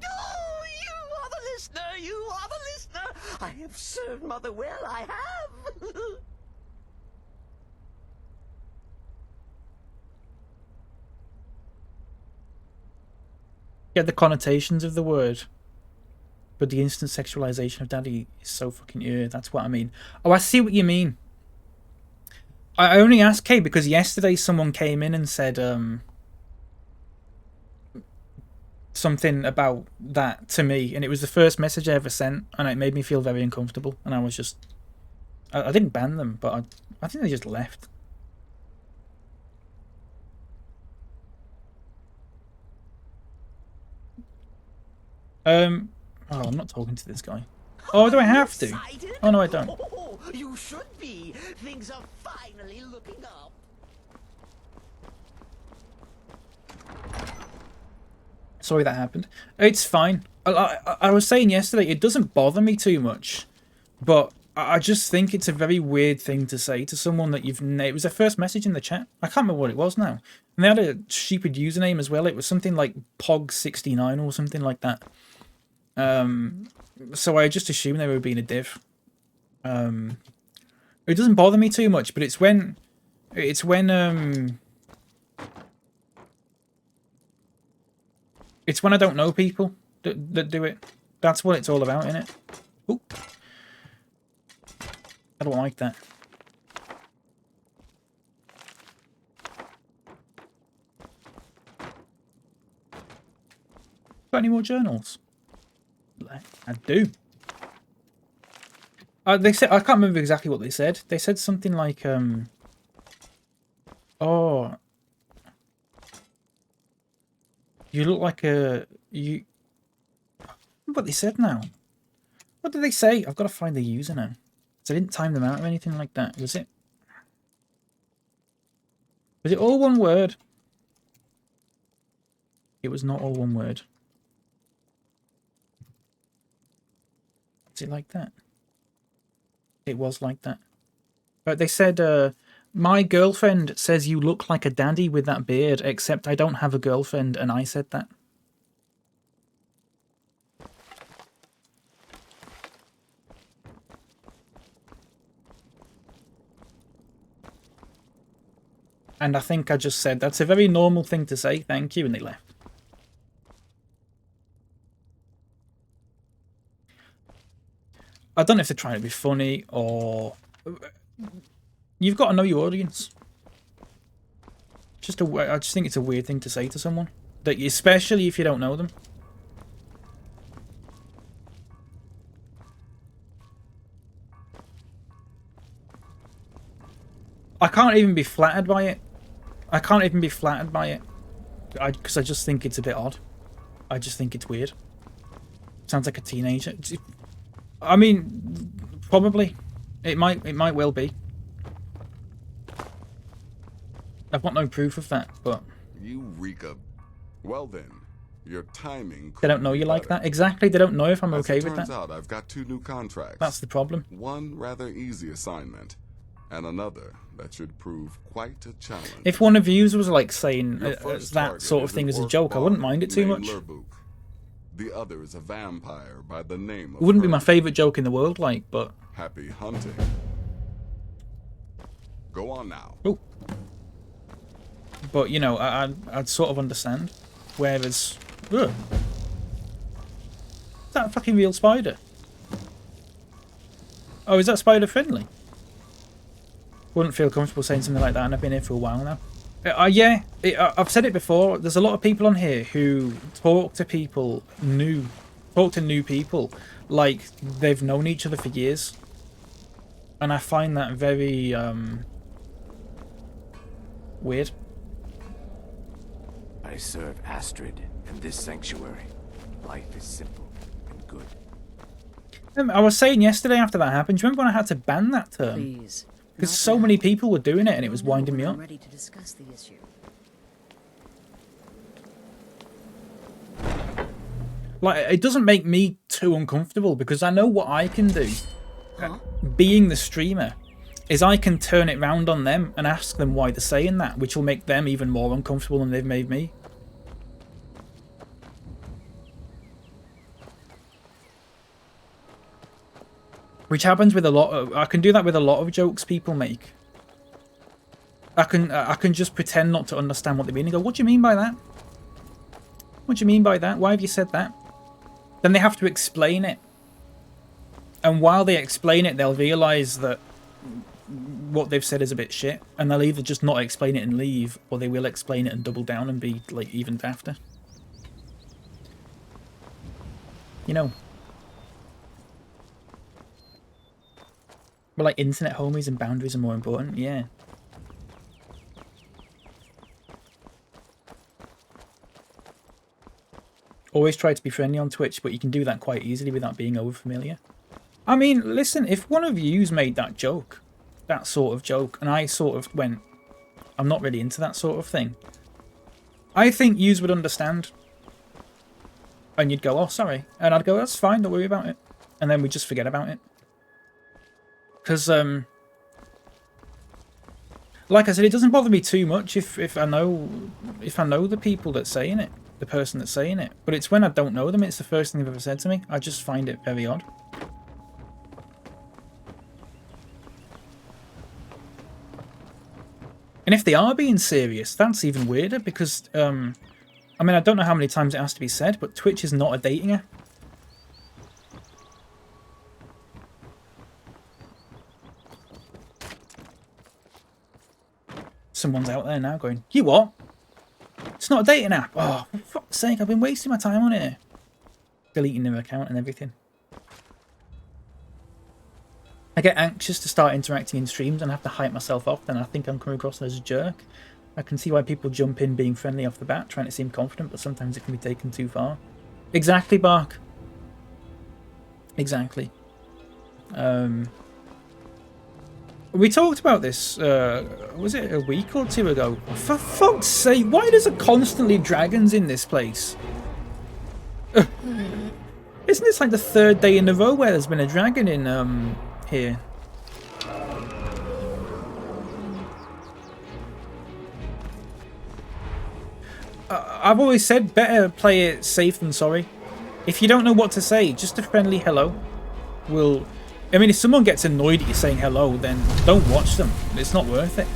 Oh, you are the listener! You are the listener! I have served Mother well, I have! Get the connotations of the word. But the instant sexualization of daddy is so fucking that's what I mean. Oh, I see what you mean. I only asked Kay because yesterday someone came in and said something about that to me, and it was the first message I ever sent, and it made me feel very uncomfortable, and I was just... I didn't ban them, but I think they just left. Oh, I'm not talking to this guy. Oh, do I have to? Excited? Oh, no, I don't. Oh, you should be. Things are finally looking up. Sorry that happened. It's fine. I was saying yesterday, it doesn't bother me too much, but I just think it's a very weird thing to say to someone that you've... It was their first message in the chat. I can't remember what it was now. And they had a stupid username as well. It was something like Pog69 or something like that. So I just assumed they were being a div. It doesn't bother me too much, but it's when it's when I don't know people that do it. That's what it's all about, innit? Ooh. I don't like that. Got any more journals? I do. They said, I can't remember exactly what they said. They said something like, oh, you look like you. What they said now? What did they say? I've got to find the user now. So I didn't time them out or anything like that. Was it? Was it all one word? It was not all one word. Is it like that? It was like that. But they said, my girlfriend says you look like a daddy with that beard, except I don't have a girlfriend, and I said that. And I think I just said, that's a very normal thing to say, thank you, and they left. I don't know if they're trying to be funny or... You've got to know your audience. I just think it's a weird thing to say to someone, that especially if you don't know them. I can't even be flattered by it. I can't even be flattered by it. Because I just think it's a bit odd. I just think it's weird. Sounds like a teenager. I mean, probably. It might well be. I've got no proof of that, but... You reek of... Well then, your timing... They don't know you like that? Exactly, they don't know if I'm okay with that. As it turns out, I've got 2 new contracts. That's the problem. One rather easy assignment, and another that should prove quite a challenge. If one of you was like saying that sort of thing as a joke, I wouldn't mind it too much. The other is a vampire by the name of... It wouldn't be my favourite joke in the world, like, but... Happy hunting. Go on now. Oh. But, you know, I'd sort of understand. Whereas... Ugh. Is that a fucking real spider? Oh, is that spider friendly? Wouldn't feel comfortable saying something like that, and I've been here for a while now. Yeah, I've said it before. There's a lot of people on here who talk to people talk to new people like they've known each other for years. And I find that very weird. I serve Astrid in this sanctuary. Life is simple and good. I was saying yesterday after that happened, do you remember when I had to ban that term? Please. Because so many people were doing it and it was winding me up. I'm ready to discuss the issue. Like, it doesn't make me too uncomfortable because I know what I can do. Huh? Being the streamer is I can turn it round on them and ask them why they're saying that, which will make them even more uncomfortable than they've made me. Which happens with a lot of... I can do that with a lot of jokes people make. I can just pretend not to understand what they mean and go, what do you mean by that? What do you mean by that? Why have you said that? Then they have to explain it. And while they explain it, they'll realise that what they've said is a bit shit. And they'll either just not explain it and leave, or they will explain it and double down and be, like, even dafter. You know. Well, like, internet homies and boundaries are more important, yeah. Always try to be friendly on Twitch, but you can do that quite easily without being overfamiliar. I mean, listen, if one of yous made that joke, that sort of joke, and I sort of went, I'm not really into that sort of thing, I think yous would understand. And you'd go, oh, sorry. And I'd go, that's fine, don't worry about it. And then we'd just forget about it. Because, like I said, it doesn't bother me too much if I know the people that's saying it, the person that's saying it. But it's when I don't know them, it's the first thing they've ever said to me. I just find it very odd. And if they are being serious, that's even weirder because, I mean, I don't know how many times it has to be said, but Twitch is not a dating app. Someone's out there now going, you what? It's not a dating app. Oh, for fuck's sake, I've been wasting my time on it. Deleting their account and everything. I get anxious to start interacting in streams and have to hype myself off, then I think I'm coming across as a jerk. I can see why people jump in being friendly off the bat, trying to seem confident, but sometimes it can be taken too far. Exactly, Bark. Exactly. We talked about this, was it a week or two ago? For fuck's sake, why does there constantly dragons in this place? Isn't this like the 3rd day in a row where there's been a dragon in, here? I've always said better play it safe than sorry. If you don't know what to say, just a friendly hello will... I mean, if someone gets annoyed at you saying hello, then don't watch them. It's not worth it.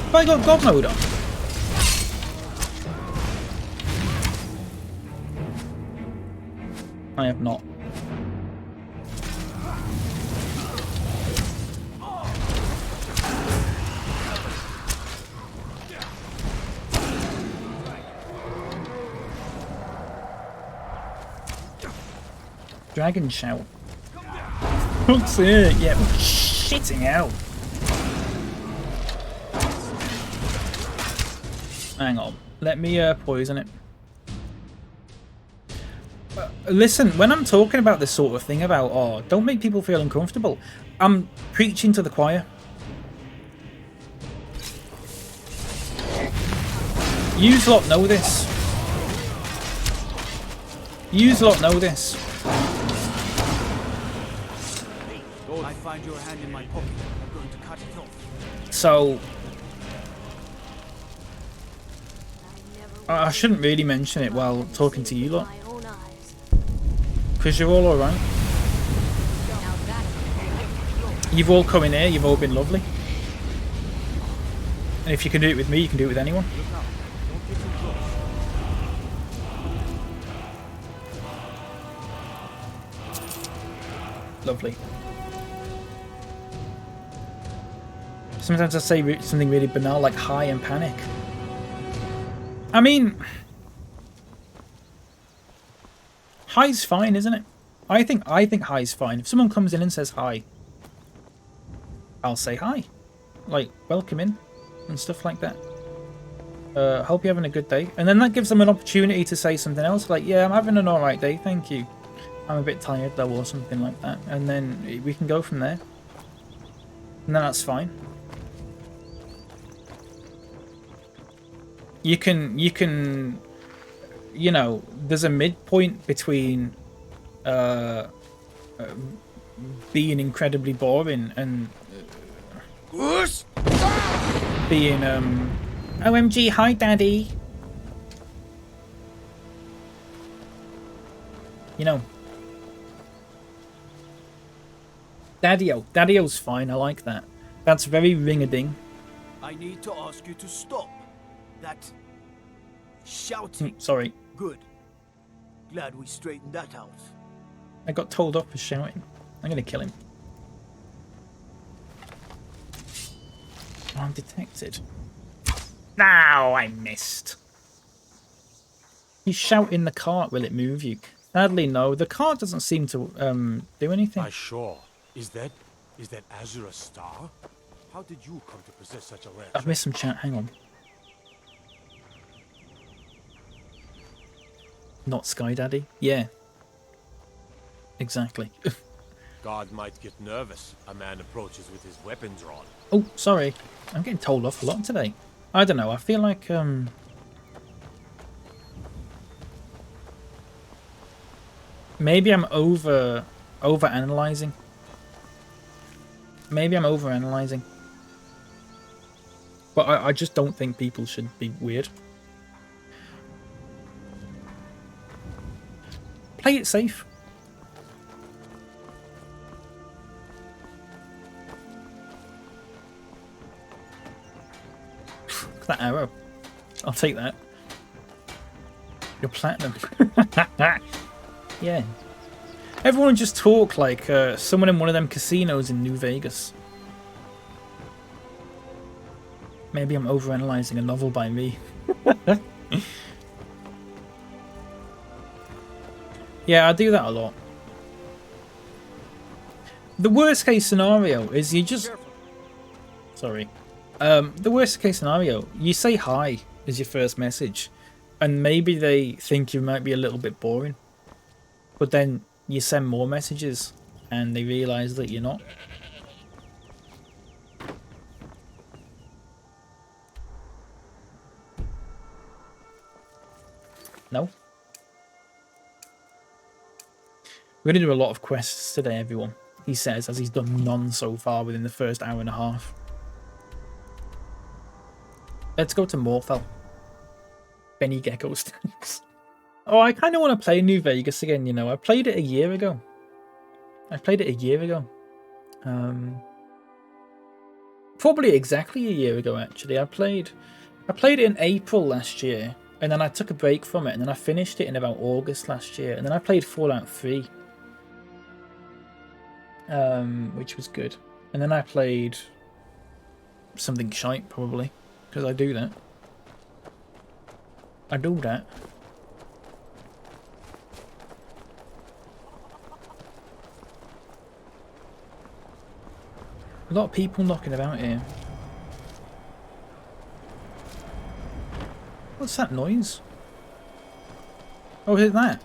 Have I got God mode on? I have not. Dragon shout. What's it? Yeah, shitting out. Hang on. Let me poison it. Listen, when I'm talking about this sort of thing about, oh, don't make people feel uncomfortable, I'm preaching to the choir. Yous lot know this. Yous lot know this. I find your hand in my pocket. I'm going to cut it off. So I shouldn't really mention it while talking to you lot, because you're all alright. You've all come in here, you've all been lovely. And if you can do it with me, you can do it with anyone. Lovely. Sometimes I say something really banal like hi and panic. I mean, hi's fine, isn't it? I think hi's fine. If someone comes in and says hi, I'll say hi. Like, welcome in and stuff like that. Hope you're having a good day. And then that gives them an opportunity to say something else, like, yeah, I'm having an alright day, thank you. I'm a bit tired though, or something like that. And then we can go from there. And then that's fine. You can, you know, there's a midpoint between being incredibly boring and being OMG, hi daddy. You know, Daddy-o. Daddy-o's fine, I like that. That's very ring-a-ding. I need to ask you to stop. That shouting. Sorry. Good. Glad we straightened that out. I got told off for shouting. I'm gonna kill him. I'm detected. No, I missed. You shout in the cart, will it move you? Sadly, no. The cart doesn't seem to do anything. Sure. Is that Azure a star? How did you come to possess such a rare? I've missed some chat. Hang on. Not Sky Daddy? Yeah. Exactly. God might get nervous. A man approaches with his weapon drawn. Oh, sorry. I'm getting told off a lot today. I don't know. I feel like maybe I'm over analyzing. Maybe I'm over analyzing. But I just don't think people should be weird. Play it safe. That arrow. I'll take that. You're platinum. Yeah. Everyone just talk like someone in one of them casinos in New Vegas. Maybe I'm overanalyzing a novel by me. Yeah, I do that a lot. The worst case scenario is you just... Sorry. The worst case scenario, you say hi as your first message, and maybe they think you might be a little bit boring. But then you send more messages, and they realise that you're not. No? We're going to do a lot of quests today, everyone. He says, as he's done none so far within the first hour and a half. Let's go to Morfell. Benny Gecko stands. Oh, I kind of want to play New Vegas again, you know. I played it a year ago. Probably exactly a year ago, actually. I played it in April last year. and then I took a break from it, and then I finished it in about August last year, and then I played Fallout 3, which was good, and then I played something shite probably, because I do that. I do that. A lot of people knocking about here. What's that noise? Oh, is it that?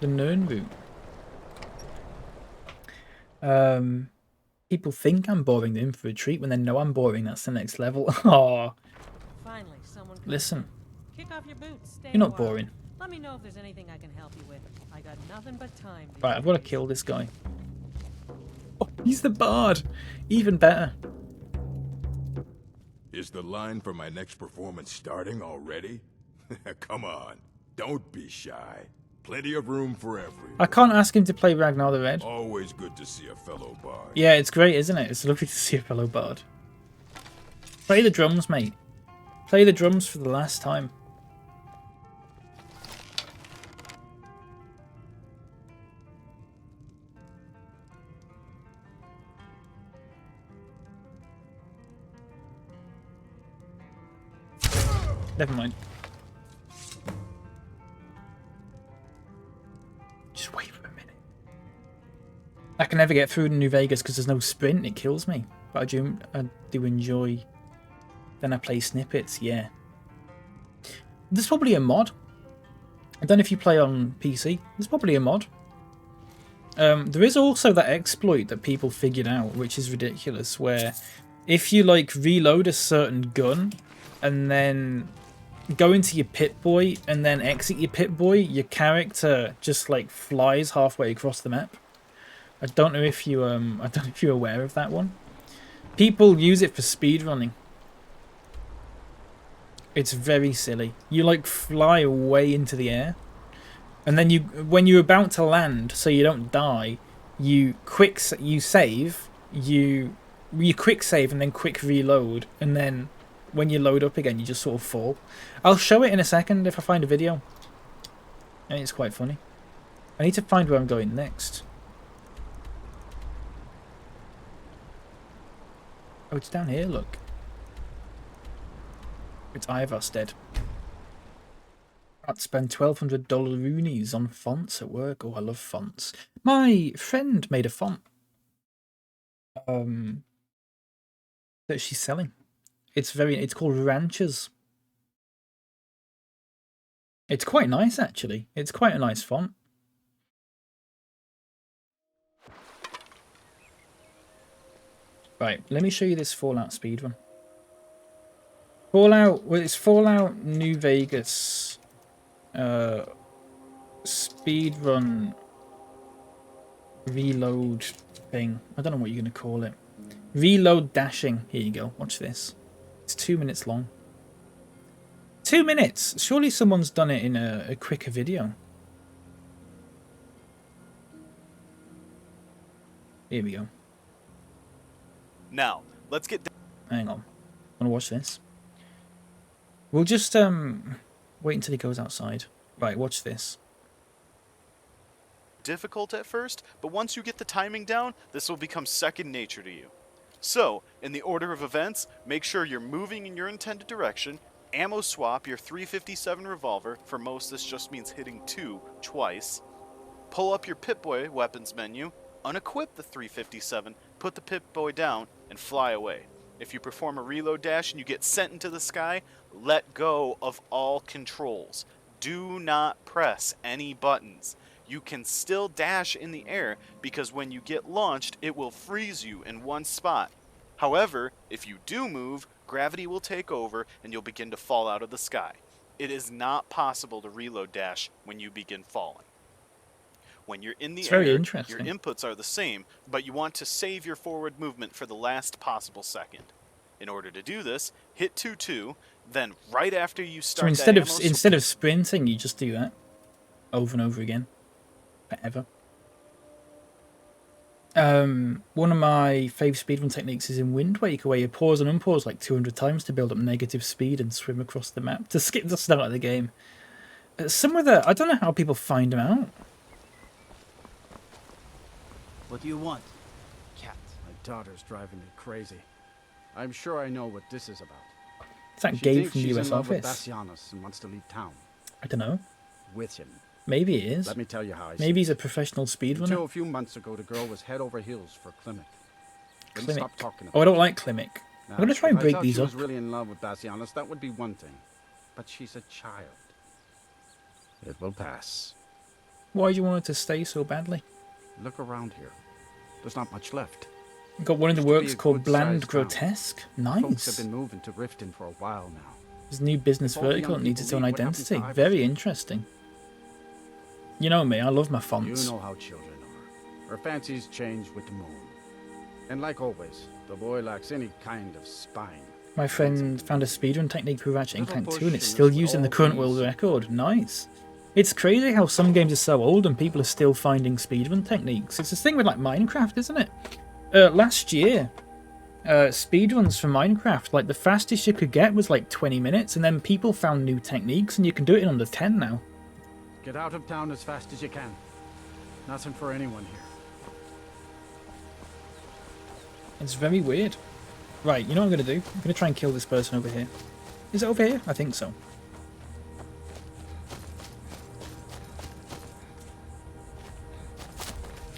The Nern route. People think I'm boring them for a treat when they know I'm boring. That's the next level. Aww. Finally, someone Listen. Kick off your boots. Stay You're not boring. Let me know if there's anything I can help you with. I got nothing but time. Right, I've got to kill this guy. Oh, he's the bard. Even better. Is the line for my next performance starting already? Come on, don't be shy. Plenty of room for everyone. I can't ask him to play Ragnar the Red. Always good to see a fellow bard. Yeah, it's great, isn't it? It's lovely to see a fellow bard. Play the drums, mate. Play the drums for the last time. Never mind. Just wait for a minute. I can never get through to New Vegas because there's no sprint. It kills me. But I do enjoy. Then I play snippets. Yeah. There's probably a mod. I don't know if you play on PC. There's probably a mod. There is also that exploit that people figured out, which is ridiculous, where if you like reload a certain gun and then go into your Pip-Boy and then exit your Pip-Boy, your character just like flies halfway across the map. I don't know if you I don't know if you're aware of that one. People use it for speedrunning. It's very silly. You like fly way into the air, and then when you're about to land, so you don't die, you save, you quick save and then quick reload, and then when you load up again, you just sort of fall. I'll show it in a second if I find a video. And it's quite funny. I need to find where I'm going next. Oh, it's down here, look. It's Ivarstead. I'd spend $1,200 roonies on fonts at work. Oh, I love fonts. My friend made a font. That she's selling. It's called Ranchers. It's quite nice, actually. It's quite a nice font. Right, let me show you this Fallout speedrun. It's Fallout New Vegas speedrun reload thing. I don't know what you're going to call it. Reload dashing. Here you go. Watch this. It's 2 minutes long. 2 minutes? Surely someone's done it in a quicker video. Here we go. Now, let's get... Hang on. I want to watch this. We'll just wait until he goes outside. Right, watch this. Difficult at first, but once you get the timing down, this will become second nature to you. So, in the order of events, make sure you're moving in your intended direction, ammo swap your 357 revolver, for most this just means hitting 2 twice, pull up your Pip-Boy weapons menu, unequip the 357, put the Pip-Boy down, and fly away. If you perform a reload dash and you get sent into the sky, let go of all controls. Do not press any buttons. You can still dash in the air because when you get launched, it will freeze you in one spot. However, if you do move, gravity will take over and you'll begin to fall out of the sky. It is not possible to reload dash when you begin falling. When you're in the air, your inputs are the same, but you want to save your forward movement for the last possible second. In order to do this, hit 2-2, then right after you start so instead of sprinting, you just do that over and over again. Forever. One of my favourite speedrun techniques is in Wind Waker, where you pause and unpause like 200 times to build up negative speed and swim across the map to skip the start of the game. Some of the... I don't know how people find them out. What do you want? Cat, my daughter's driving me crazy. I'm sure I know what this is about. Is that She Gabe thinks from the she's US in love with office? Bassianus and wants to leave town. I don't know. With him. Maybe it is. Let me tell you how I see Maybe it. he's a professional speedrunner. Until a few months ago, the girl was head over heels for Klimek. Wouldn't stop talking Oh, I about don't it. like Klimek. Now, I'm going to try and if break I thought these she up. was really in love with Bassianus, that would be one thing. But she's a child. It will pass. Why do you want her to stay so badly? Look around here. There's not much left. We've got one in the Used to be works a called Bland good-sized town. Grotesque. Folks have Nice. been moving to Riften for a while now. There's a new business If all the vertical young that needs people its own leave, what happens to identity. Iverson? Very interesting. You know me, I love my fonts. You know how children are. Her fancies change with the moon. And like always, the boy lacks any kind of spine. My friend found a speedrun technique for Ratchet and Clank 2 and it's push still and this using the will current always- world record. Nice. It's crazy how some games are so old and people are still finding speedrun techniques. It's this thing with like Minecraft, isn't it? Last year, speedruns for Minecraft, like the fastest you could get was like 20 minutes and then people found new techniques and you can do it in under 10 now. Get out of town as fast as you can. Nothing for anyone here. It's very weird. Right, you know what I'm going to do? I'm going to try and kill this person over here. Is it over here? I think so.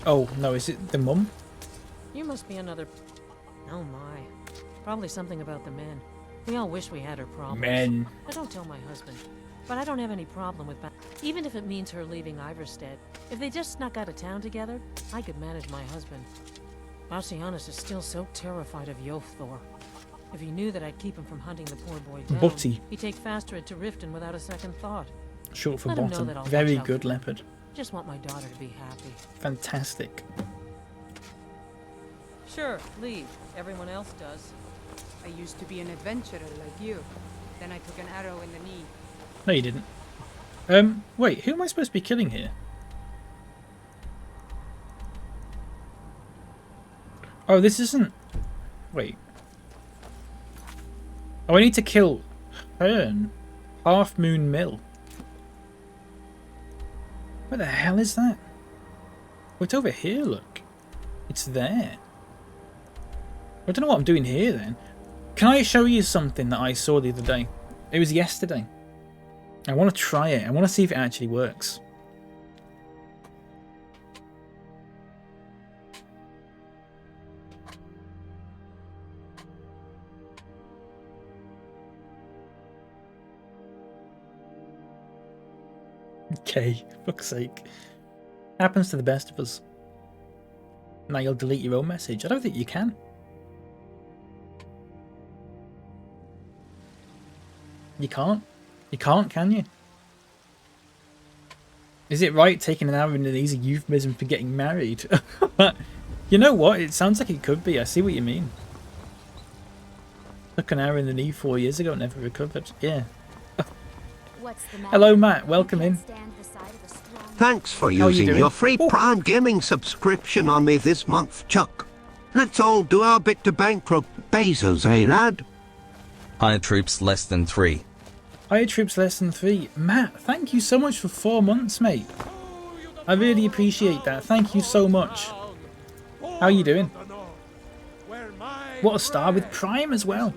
Oh, no, is it the mum? You must be another... Oh my. Probably something about the men. We all wish we had her problems. Men. I don't tell my husband. But I don't have any problem with... Even if it means her leaving Iverstead. If they just snuck out of town together, I could manage my husband. Bassianus is still so terrified of Yofthor. If he knew that I'd keep him from hunting the poor boy down, Butty. he'd take Fastred to Riften without a second thought. Short for Let him know bottom. that I'll Very watch out good for him. leopard. Just want my daughter to be happy. Fantastic. Sure, leave. Everyone else does. I used to be an adventurer like you. Then I took an arrow in the knee. No, you didn't. Wait, who am I supposed to be killing here? Oh, this isn't... Wait. Oh, I need to kill Hearn. Half Moon Mill. Where the hell is that? Oh, it's over here, look. It's there. I don't know what I'm doing here, then. Can I show you something that I saw the other day? It was yesterday. I want to try it. I want to see if it actually works. Okay, fuck's sake. Happens to the best of us. Now you'll delete your own message. I don't think you can. You can't. You can't, can you? Is it right taking an hour in an easy euphemism for getting married? You know what? It sounds like it could be. I see what you mean. Took an hour in the knee 4 years ago and never recovered. Yeah. Hello, Matt. Welcome in. Thanks for How are you using doing? your free Prime Gaming subscription on me this month, Chuck. Let's all do our bit to bankrupt Bezos, eh, lad? Higher troops less than 3. Higher troops less than 3. Matt, thank you so much for 4 months, mate. I really appreciate that. Thank you so much. How are you doing? What a star with Prime as well.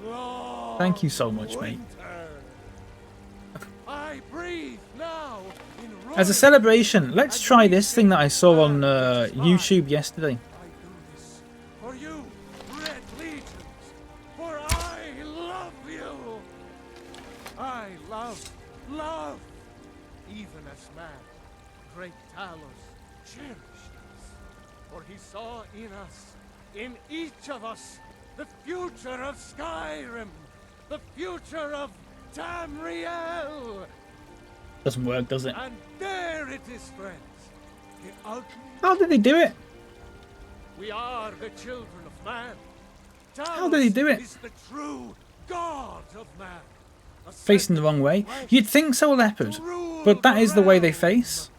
Thank you so much, mate. As a celebration, let's try this thing that I saw on YouTube yesterday. For you, Red Legions, for I love you. I love, even as man, great Talos cherished us. For he saw in us, in each of us, the future of Skyrim, the future of Tamriel. Doesn't work, does it? And there it is, friends. The ultimate. How did they do it? We are the children of man. How did he do it? Is the true God of man. Facing the wrong way? You'd think so, Leopard. But that is the way they face.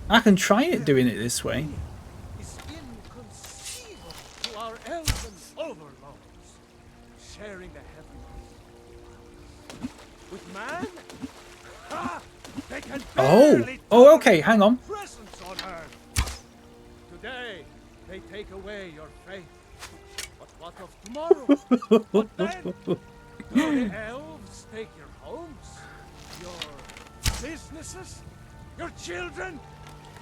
I can try it doing it this way. Is inconceivable to our elven overlords, sharing the heavens with man. Ha! They can barely Oh, okay, hang on. presence on earth. Today, they take away your faith. But what of tomorrow? What then? Do the elves take your homes, your businesses, your children,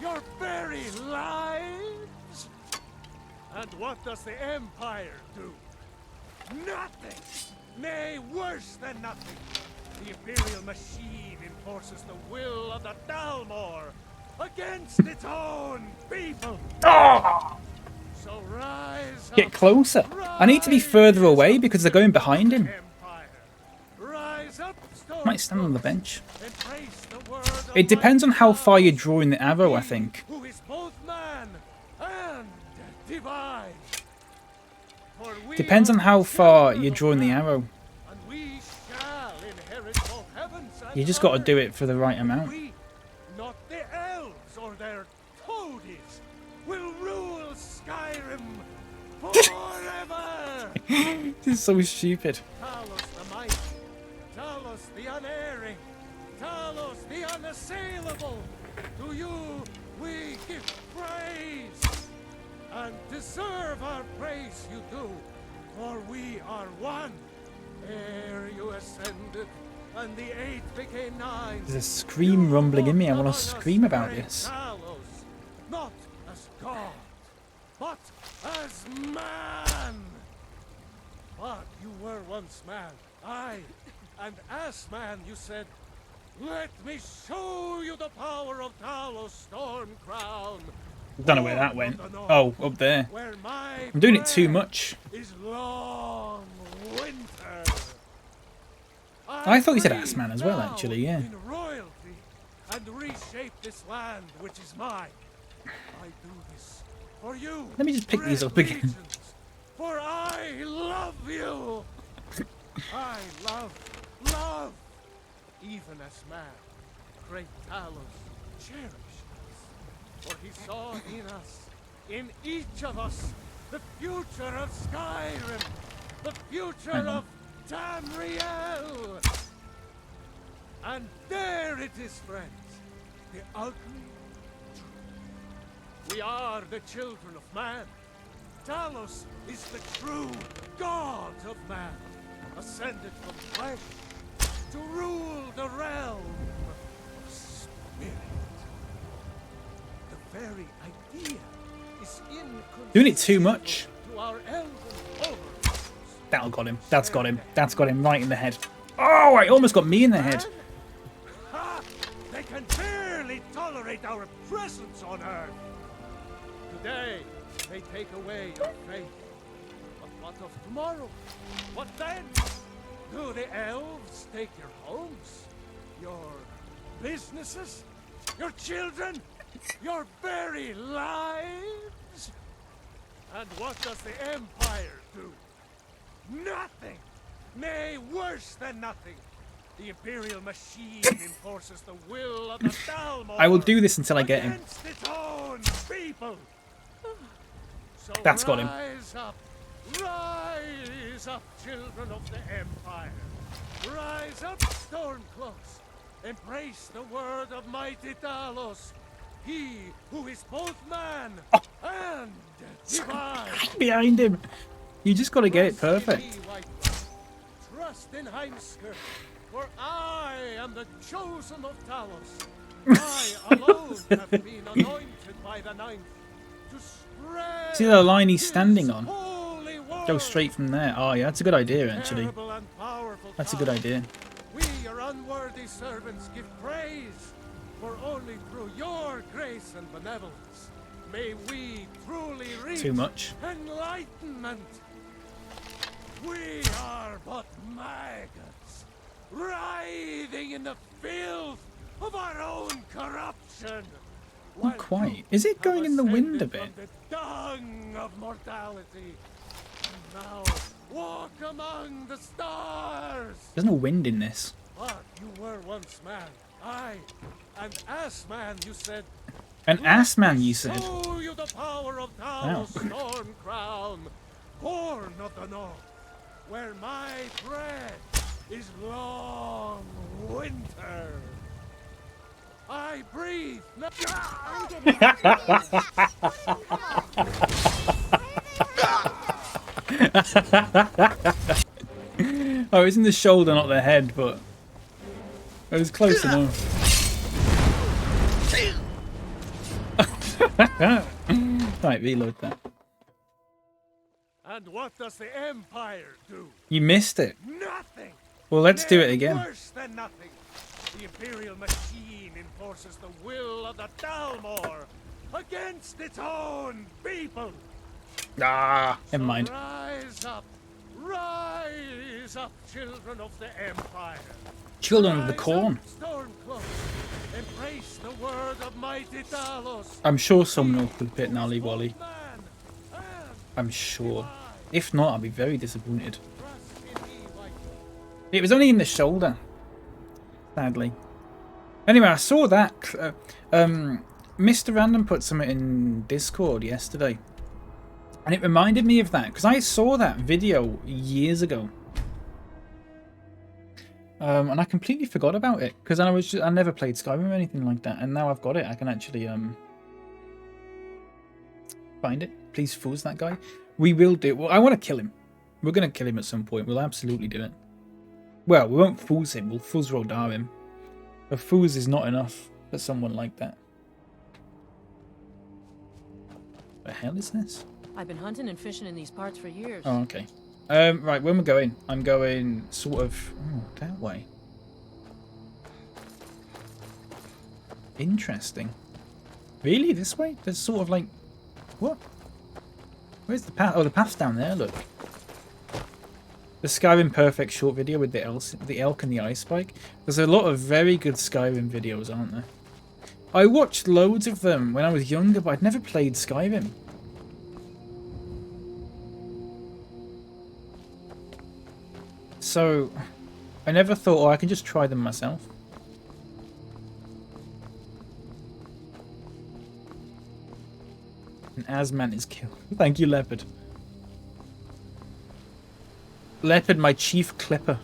your very lives? And what does the Empire do? Nothing! Nay, worse than nothing. The Imperial machine enforces the will of the Dalmor against its own people. So rise Get up, closer. I need to be further away because they're going behind him. rise up, Might stand on the bench. embrace the word of It depends on how far you're drawing the arrow, I think. who is both man and divine. For we Depends on how far you're drawing the arrow. and we shall inherit both heavens and You just got to do it for the right amount. we, not the elves or their toadies, will rule Skyrim forever. This is so stupid. Talos the mighty, Talos the unerring, Talos the unassailable. To you we give praise, and deserve our praise you do, for we are one. Ere you ascended, and the 8 became 9. There's a scream rumbling in me. I want to scream about this. Talos, not as God, but as man. But you were once man, aye, and as man you said, let me show you the power of Talos Stormcrown. Don't know where that went. Oh, up there. Where my I'm doing it too much. is long winter. I thought you said ass man as well, actually, yeah. In royalty, and reshape this land which is mine. I do this for you. Let me just pick these up again. Legions, for I love you. I love, even as man, great Talos cherished us. For he saw in us, in each of us, the future of Skyrim, the future of Tamriel. And there it is, friends, the ugly truth. We are the children of man. Talos is the true god of man, ascended from flesh to rule the realm of spirit. The very idea is inconceivable Doing it too much. to our elven overlords. That'll got him. That's got him. That's got him right in the head. Oh, it almost got me in the head. Ha! They can barely tolerate our presence on Earth. Today, they take away your faith. But what of tomorrow? What then? Do the elves take your homes? Your businesses? Your children? Your very lives? And what does the Empire do? Nothing! Nay, worse than nothing. The Imperial machine enforces the will of the Dalmor. I will do this until I get him. Against its own people. So That's got him. Rise up, children of the Empire. Rise up, Stormcloaks. Embrace the word of mighty Talos. He who is both man and divine. Behind him. You just got to get it perfect. Trust in Heimskir, for I am the chosen of Talos. I alone have been anointed by the Ninth to spread. See the line he's standing on? holy word. Go straight from there. Oh, yeah, that's a good idea, actually. Terrible and powerful That's a good idea. We, your unworthy servants, give praise, for only through your grace and benevolence may we truly reach Too much. enlightenment. We are but maggots, writhing in the filth of our own corruption. Not quite. Is it going in the wind a bit? From the dung of mortality, and now walk among the stars. There's no wind in this. But you were once man, aye, and as man you said, An ass man, you said. Show you the power of Talos Storm Crown, born of the North, where my bread is long winter. I breathe. Oh, it's in the shoulder, not the head, but it was close enough. Right, reload that. And what does the Empire do? You missed it. Nothing. Well, let's do it again. Worse than nothing. The Imperial machine enforces the will of the Dalmor against its own people. Ah, never mind. Rise up, children of the Empire. Children of the Corn. Stormcloak, embrace the word of mighty Talos. I'm sure someone will put it Nally Wally. I'm sure. If not, I'll be very disappointed. It was only in the shoulder, sadly. Anyway, I saw that. Mr. Random put something in Discord yesterday. And it reminded me of that, because I saw that video years ago. And I completely forgot about it, because I never played Skyrim or anything like that. And now I've got it, I can actually find it. Please fools that guy. We will do it. Well, I want to kill him. We're going to kill him at some point. We'll absolutely do it. Well, we won't fools him. We'll fools Rodar him. But fools is not enough for someone like that. The hell is this? I've been hunting and fishing in these parts for years. Oh, okay. Right, where am I going? I'm going sort of that way. Interesting. Really? This way? There's sort of like... What? Where's the path? Oh, the path's down there, look. The Skyrim Perfect short video with the elk and the ice spike. There's a lot of very good Skyrim videos, aren't there? I watched loads of them when I was younger, but I'd never played Skyrim. So, I never thought, oh, I can just try them myself. An Asman is killed. Thank you, Leopard. Leopard, my chief clipper.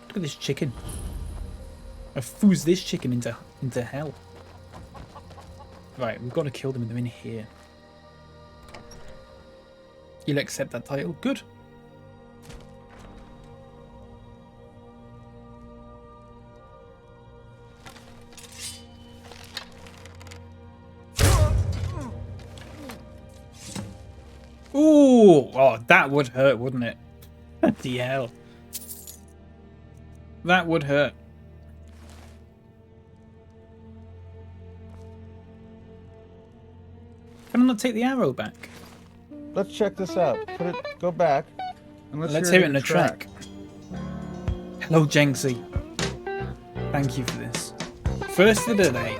Look at this chicken. I foos this chicken into hell. Right, we've got to kill them. They're in here. You'll accept that title. Good. Ooh! Oh, that would hurt, wouldn't it? The hell. That would hurt. Can I not take the arrow back? Let's check this out. Go back. And let's hear it in the track. Hello, Jenksy. Thank you for this. First of the day.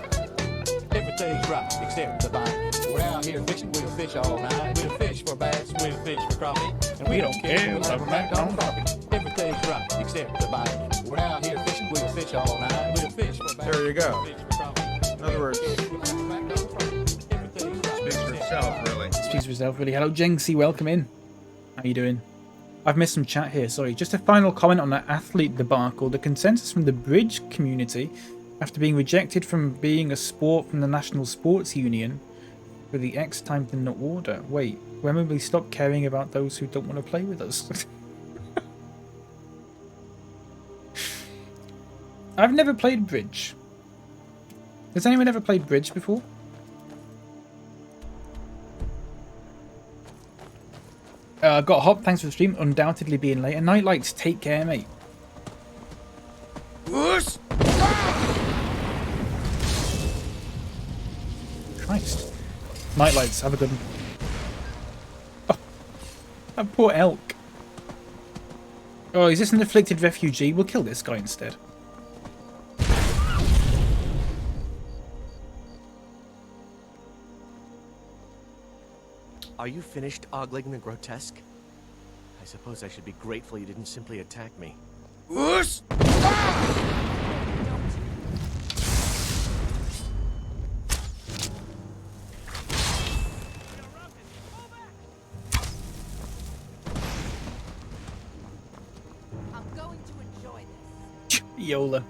Everything's right, except the bite. We're out here fishing, we'll fish all night. We'll fish for bass, we'll fish for crappie. And we don't care, we'll have a mac on crappie. Everything's right, except the bite. We're out here fishing, we'll fish all night. We'll fish for bass. There you go. In other words, Speaks for itself, really. Hello, Jenksy. Welcome in. How you doing? I've missed some chat here. Sorry. Just a final comment on that athlete debacle. The consensus from the bridge community, after being rejected from being a sport from the National Sports Union for the X time in the order. Wait, when will we stop caring about those who don't want to play with us? I've never played bridge. Has anyone ever played bridge before? I've got Hop, thanks for the stream. Undoubtedly being late. And Nightlights, take care, mate. Whoosh! Christ. Nightlights, have a good one. Oh, that poor elk. Oh, is this an afflicted refugee? We'll kill this guy instead. Are you finished ogling the grotesque? I suppose I should be grateful you didn't simply attack me. Whoosh! Yola.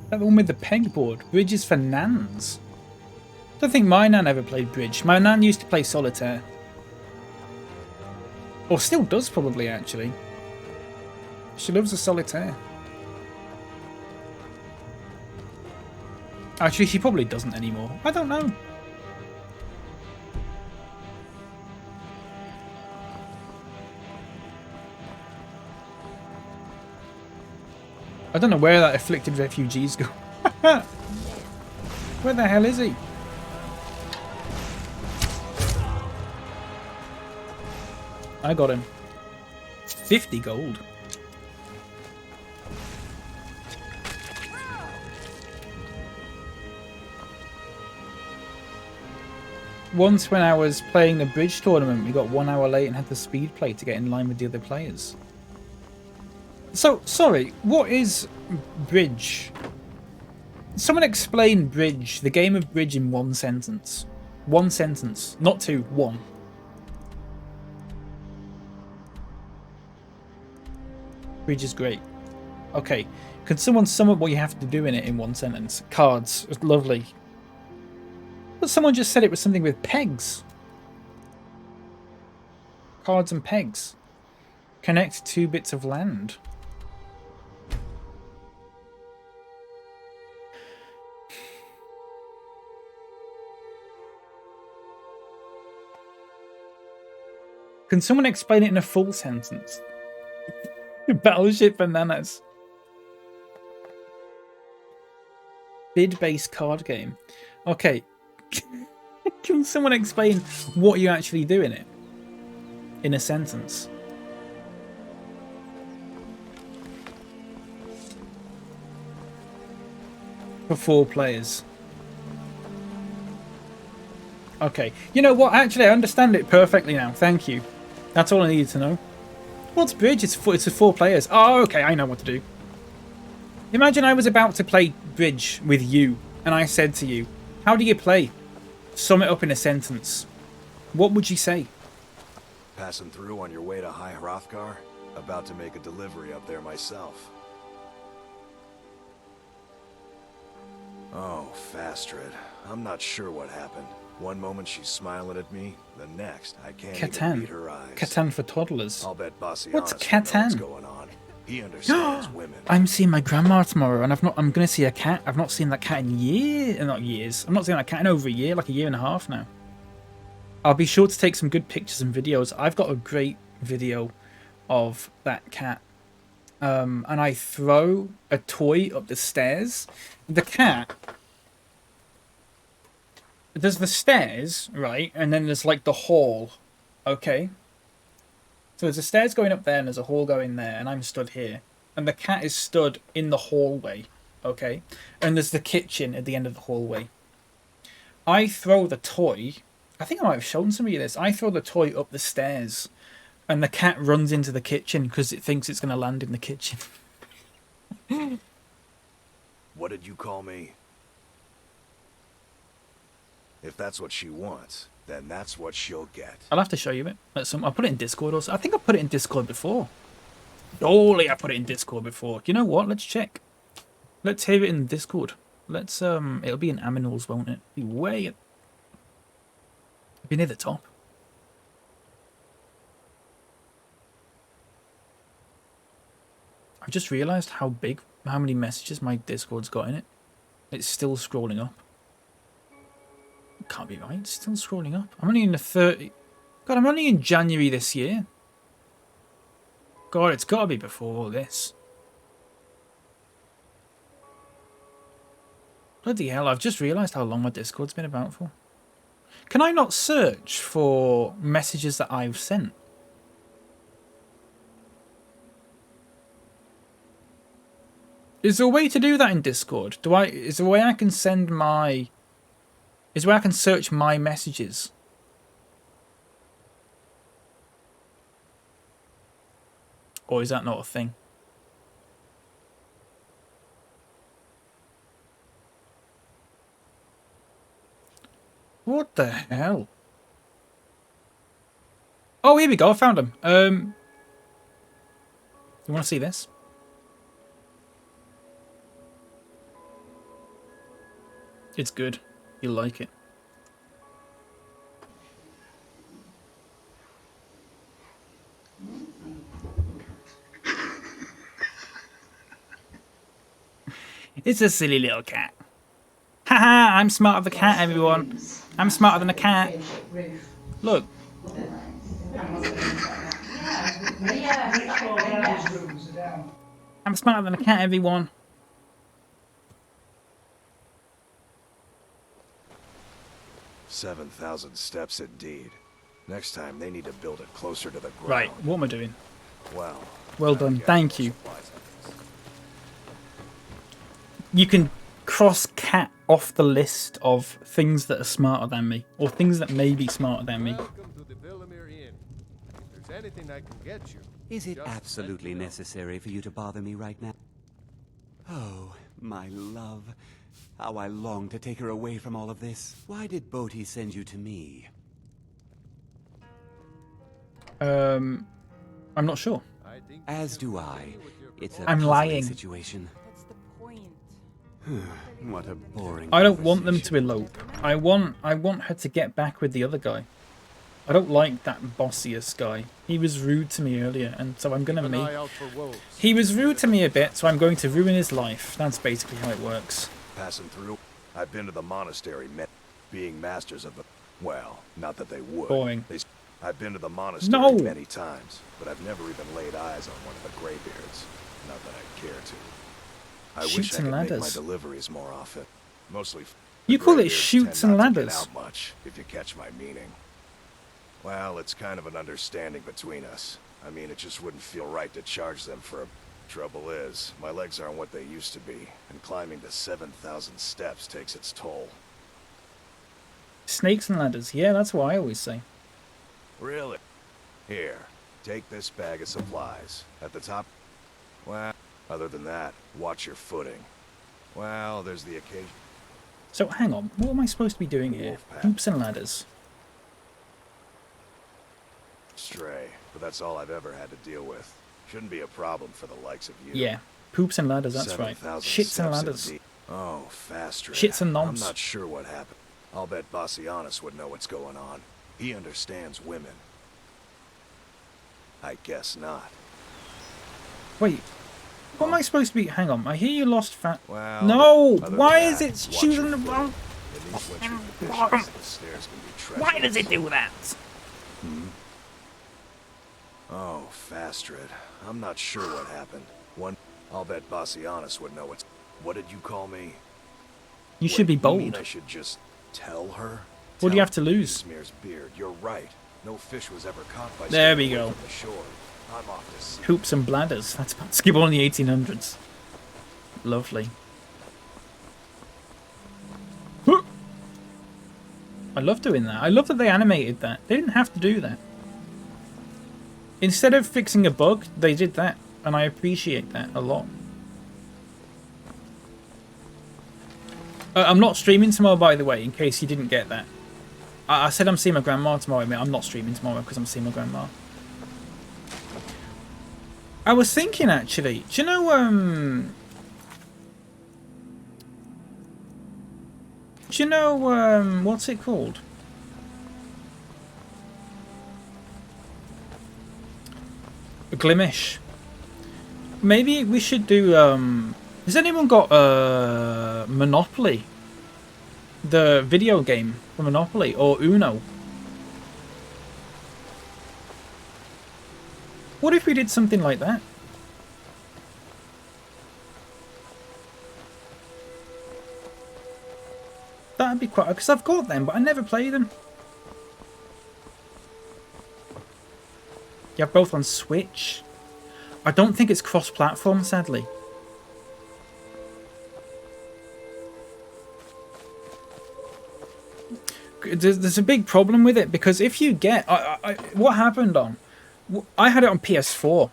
That the one with the pegboard. Bridge is for nans. I don't think my nan ever played bridge. My nan used to play solitaire. Or still does probably, actually. She loves a solitaire. Actually, she probably doesn't anymore. I don't know. I don't know where that afflicted refugees go. Where the hell is he? I got him. 50 gold. Once when I was playing the bridge tournament, we got 1 hour late and had the speed play to get in line with the other players. So, sorry, what is bridge? Someone explain bridge, the game of bridge in one sentence. One sentence, not two, one. Bridge is great. Okay, can someone sum up what you have to do in it in one sentence? Cards, lovely. But someone just said it was something with pegs. Cards and pegs. Connect 2 bits of land. Can someone explain it in a full sentence? Battleship Bananas. Bid-based card game. Okay. Can someone explain what you actually do in it? In a sentence. For 4 players. Okay. You know what? Actually, I understand it perfectly now. Thank you. That's all I needed to know. What's bridge? It's for 4 players. Oh, okay. I know what to do. Imagine I was about to play bridge with you, and I said to you, how do you play? Sum it up in a sentence. What would you say? Passing through on your way to High Hrothgar? About to make a delivery up there myself. Oh, Fastred. I'm not sure what happened. One moment she's smiling at me, the next I can't even read her eyes. Catan for toddlers. I'll bet Bossy What's Honest knows Catan? what's going on. He understands women. I'm seeing my grandma tomorrow, and I'm gonna see a cat. I've not seen that cat in years. Not years. I'm not seeing that cat in over a year, like a year and a half now. I'll be sure to take some good pictures and videos. I've got a great video of that cat. And I throw a toy up the stairs. The cat. There's the stairs, right? And then there's like the hall. Okay. So there's the stairs going up there and there's a hall going there. And I'm stood here. And the cat is stood in the hallway. Okay. And there's the kitchen at the end of the hallway. I throw the toy. I think I might have shown somebody this. I throw the toy up the stairs. And the cat runs into the kitchen because it thinks it's going to land in the kitchen. What did you call me? If that's what she wants, then that's what she'll get. I'll have to show you it. I'll put it in Discord also. I think I put it in Discord before. Surely I put it in Discord before. You know what? Let's check. Let's hear it in Discord. Let's it'll be in Aminals, won't it? Be way at... It'll be near the top. I've just realised how many messages my Discord's got in it. It's still scrolling up. It can't be right. It's still scrolling up. I'm only in the 30... God, I'm only in January this year. God, it's got to be before all this. Bloody hell, I've just realised how long my Discord's been about for. Can I not search for messages that I've sent? Is there a way to do that in Discord? Is there a way I can send my... Is there a way I can search my messages? Or is that not a thing? What the hell? Oh, here we go. I found him. You want to see this? It's good. You'll like it. It's a silly little cat. Haha, I'm smarter than a cat, everyone. I'm smarter than a cat. Look. I'm smarter than a cat, everyone. $7,000 steps indeed. Next time they need to build it closer to the ground. Right, what am I doing? Well done, thank you. You can cross cat off the list of things that are smarter than me, or things that may be smarter than me. Welcome to the Villamere Inn. If there's anything I can get you. Is it absolutely necessary for you to bother me right now? Oh, my love. How I long to take her away from all of this. Why did Bodhi send you to me? I'm not sure. As do I. It's a I'm puzzling lying. situation. That's the point. What a boring I don't want them to elope. I want her to get back with the other guy. I don't like that bossiest guy. He was rude to me earlier, and so I'm gonna make... He was rude to me a bit, so I'm going to ruin his life. That's basically how it works. Passing through, I've been to the monastery, being masters of the... Well, not that they would. Boring. I've been to the monastery many times, but I've never even laid eyes on one of the graybeards. Not that I care to. I wish I could make my deliveries more often. Mostly... You call it shoots and ladders? Out much, if you catch my meaning. Well, it's kind of an understanding between us. I mean, it just wouldn't feel right to charge them for a... Trouble is, my legs aren't what they used to be, and climbing the 7,000 steps takes its toll. Snakes and ladders. Yeah, that's what I always say. Really? Here, take this bag of supplies. At the top... Well, other than that, watch your footing. Well, there's the occasion... So, hang on. What am I supposed to be doing here? Hoops and ladders. Stray, but that's all I've ever had to deal with. Shouldn't be a problem for the likes of you. Yeah. Poops and ladders, that's right. Shits and ladders. Oh, faster. Shits and noms. I'm not sure what happened. I'll bet Bassianus would know what's going on. He understands women. I guess not. Wait. What am I supposed to be... Hang on. I hear you lost fat... Well, no! Why is it choosing the wrong... Why does it do that? Oh, Fastred. I'm not sure what happened. I'll bet Bassianus would know what's... What did you call me? You should be bold. You mean I should just tell her? What do you have to lose? Smear's beard. You're right. No fish was ever caught by... There we go. The shore. I'm off to sea. Hoops and bladders. That's basketball in the 1800s. Lovely. I love doing that. I love that they animated that. They didn't have to do that. Instead of fixing a bug, they did that. And I appreciate that a lot. I'm not streaming tomorrow, by the way, in case you didn't get that. I said I'm seeing my grandma tomorrow. I mean, I'm not streaming tomorrow because I'm seeing my grandma. I was thinking, actually, do you know, what's it called? A Glimish. Maybe we should do, has anyone got, Monopoly? The video game for Monopoly, or Uno? What if we did something like that? That'd be quite... Because I've got them, but I never play them. You have both on Switch. I don't think it's cross-platform, sadly. There's a big problem with it, because if you get... what happened on... I had it on PS4,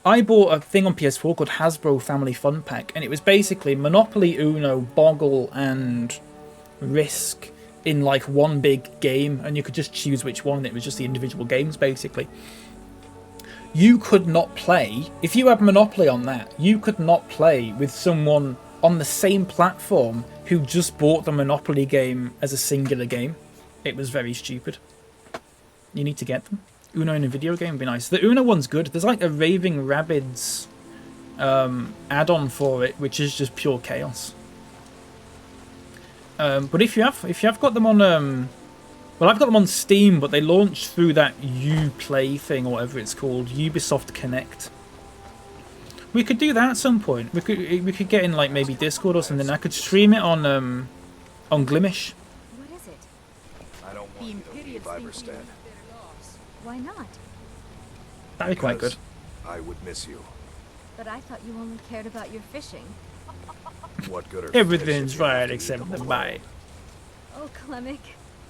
I bought a thing on PS4 called Hasbro Family Fun Pack, and it was basically Monopoly, Uno, Boggle, and Risk in like one big game, and you could just choose which one. It was just the individual games, basically. You could not play, if you had Monopoly on that, you could not play with someone on the same platform who just bought the Monopoly game as a singular game. It was very stupid. You need to get them. Uno in a video game would be nice. The Uno one's good. There's like a Raving Rabbids add-on for it, which is just pure chaos. But if you have got them on, well, I've got them on Steam, but they launched through that Uplay thing or whatever it's called, Ubisoft Connect. We could do that at some point. We could get in like maybe Discord or something. I could stream it on Glimish. What is it? I don't want you to leave Iverstead. Why not? That'd be quite good. I would miss you. But I thought you only cared about your fishing. What good are Everything's fish if you have right to eat except them the alive? bite. Oh, Clemic.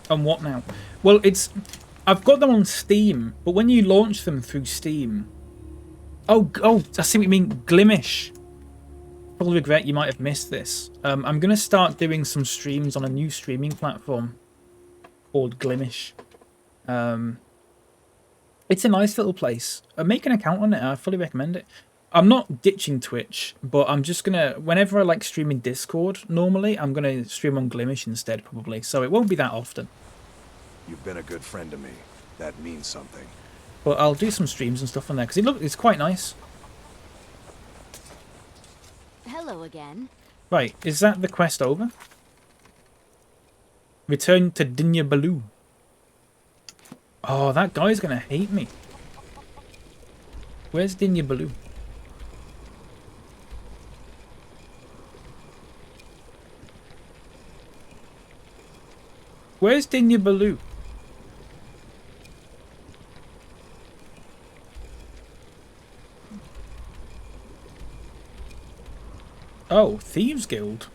And what now? Well, I've got them on Steam, but when you launch them through Steam... Oh, I see what you mean. Glimish. Probably regret you might have missed this. I'm going to start doing some streams on a new streaming platform called Glimish. It's a nice little place. Make an account on it. I fully recommend it. I'm not ditching Twitch, but I'm just going to... Whenever I like streaming Discord, normally, I'm going to stream on Glimish instead, probably. So it won't be that often. You've been a good friend to me. That means something. But I'll do some streams and stuff on there, because it's quite nice. Hello again. Right, is that the quest over? Return to Dinya Baloo. Oh, that guy's going to hate me. Where's Dinya Baloo? Where's Dinya Baloo? Oh, Thieves Guild.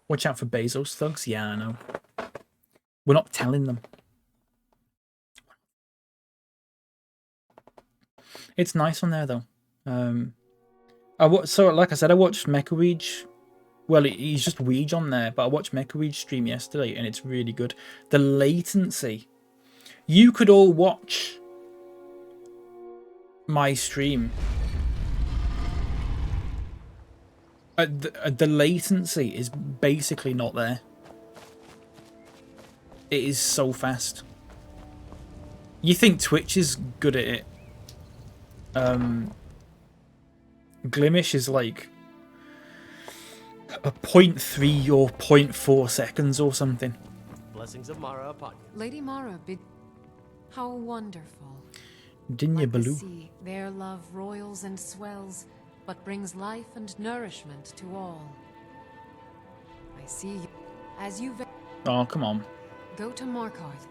Watch out for Bezos thugs. Yeah, I know. We're not telling them. It's nice on there though. So like I said, I watched Mecha Weege. Well, he's just Weege on there, but I watched Mecha Weege stream yesterday, and it's really good. The latency. You could all watch my stream. The latency is basically not there. It is so fast. You think Twitch is good at it. Glimish is like a 0.3 or 0.4 seconds or something. Blessings of Mara upon you. Lady Mara bid... How wonderful. Dinya Like the Baloo. sea, their love roils and swells, but brings life and nourishment to all. I see you. As you Oh, come on. go to Markarth.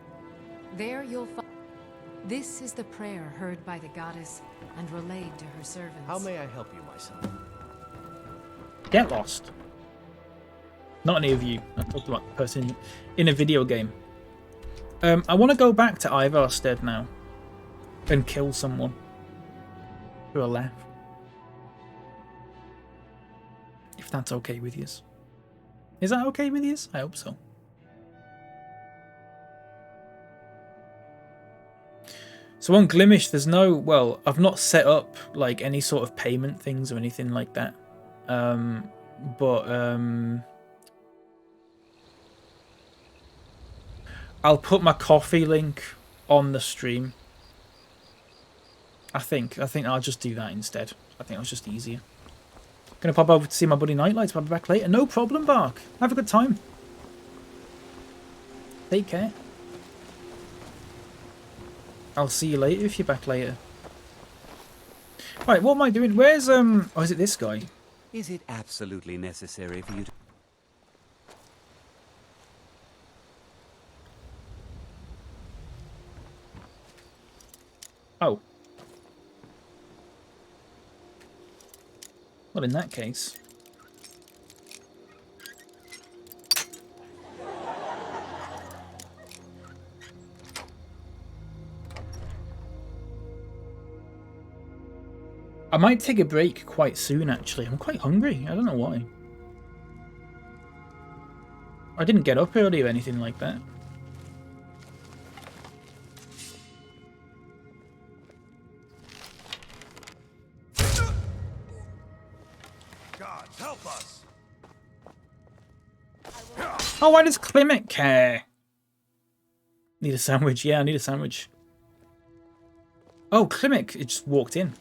There you'll find... This is the prayer heard by the goddess and relayed to her servants. How may I help you, my son? Get lost. Not any of you. I talked about the person in a video game. I want to go back to Ivarstead now and kill someone for a laugh. If that's okay with you. Is that okay with you? I hope so. So on Glimish, there's no... Well, I've not set up like any sort of payment things or anything like that. I'll put my coffee link on the stream. I think I'll just do that instead. I think that's just easier. Gonna pop over to see my buddy Nightlights. I'll be back later. No problem, Bark. Have a good time. Take care. I'll see you later if you're back later. Right, what am I doing? Where's oh, is it this guy? Is it absolutely necessary for you to... Oh. Well, in that case... I might take a break quite soon, actually. I'm quite hungry. I don't know why. I didn't get up early or anything like that. God, help us! Oh, why does Clement care? Need a sandwich? Yeah, I need a sandwich. Oh, Clement, it just walked in.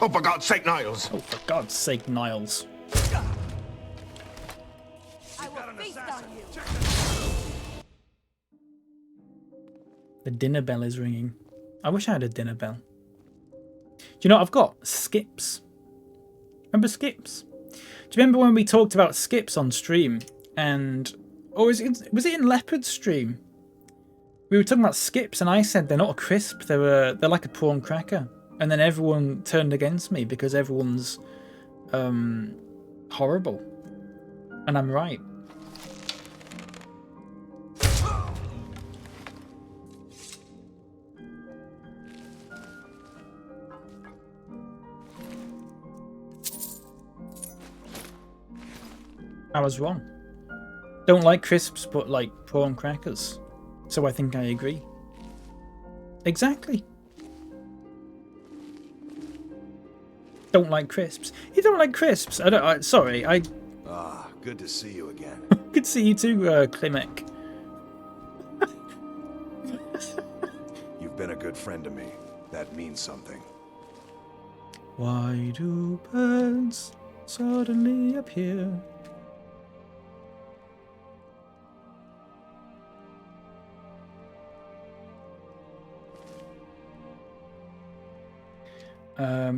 Oh, for God's sake, Niles! Oh, for God's sake, Niles. I will feast on you. The dinner bell is ringing. I wish I had a dinner bell. Do you know what I've got? Skips. Remember Skips? Do you remember when we talked about Skips on stream? And was it in Leopard's stream? We were talking about Skips, and I said they're not a crisp. They're like a prawn cracker. And then everyone turned against me because everyone's horrible. And I'm right. I was wrong. Don't like crisps, but like prawn crackers. So I think I agree. Exactly. Don't like crisps. You don't like crisps? Sorry, I... Ah, good to see you again. Good to see you too, Klimek. You've been a good friend to me. That means something. Why do birds suddenly appear?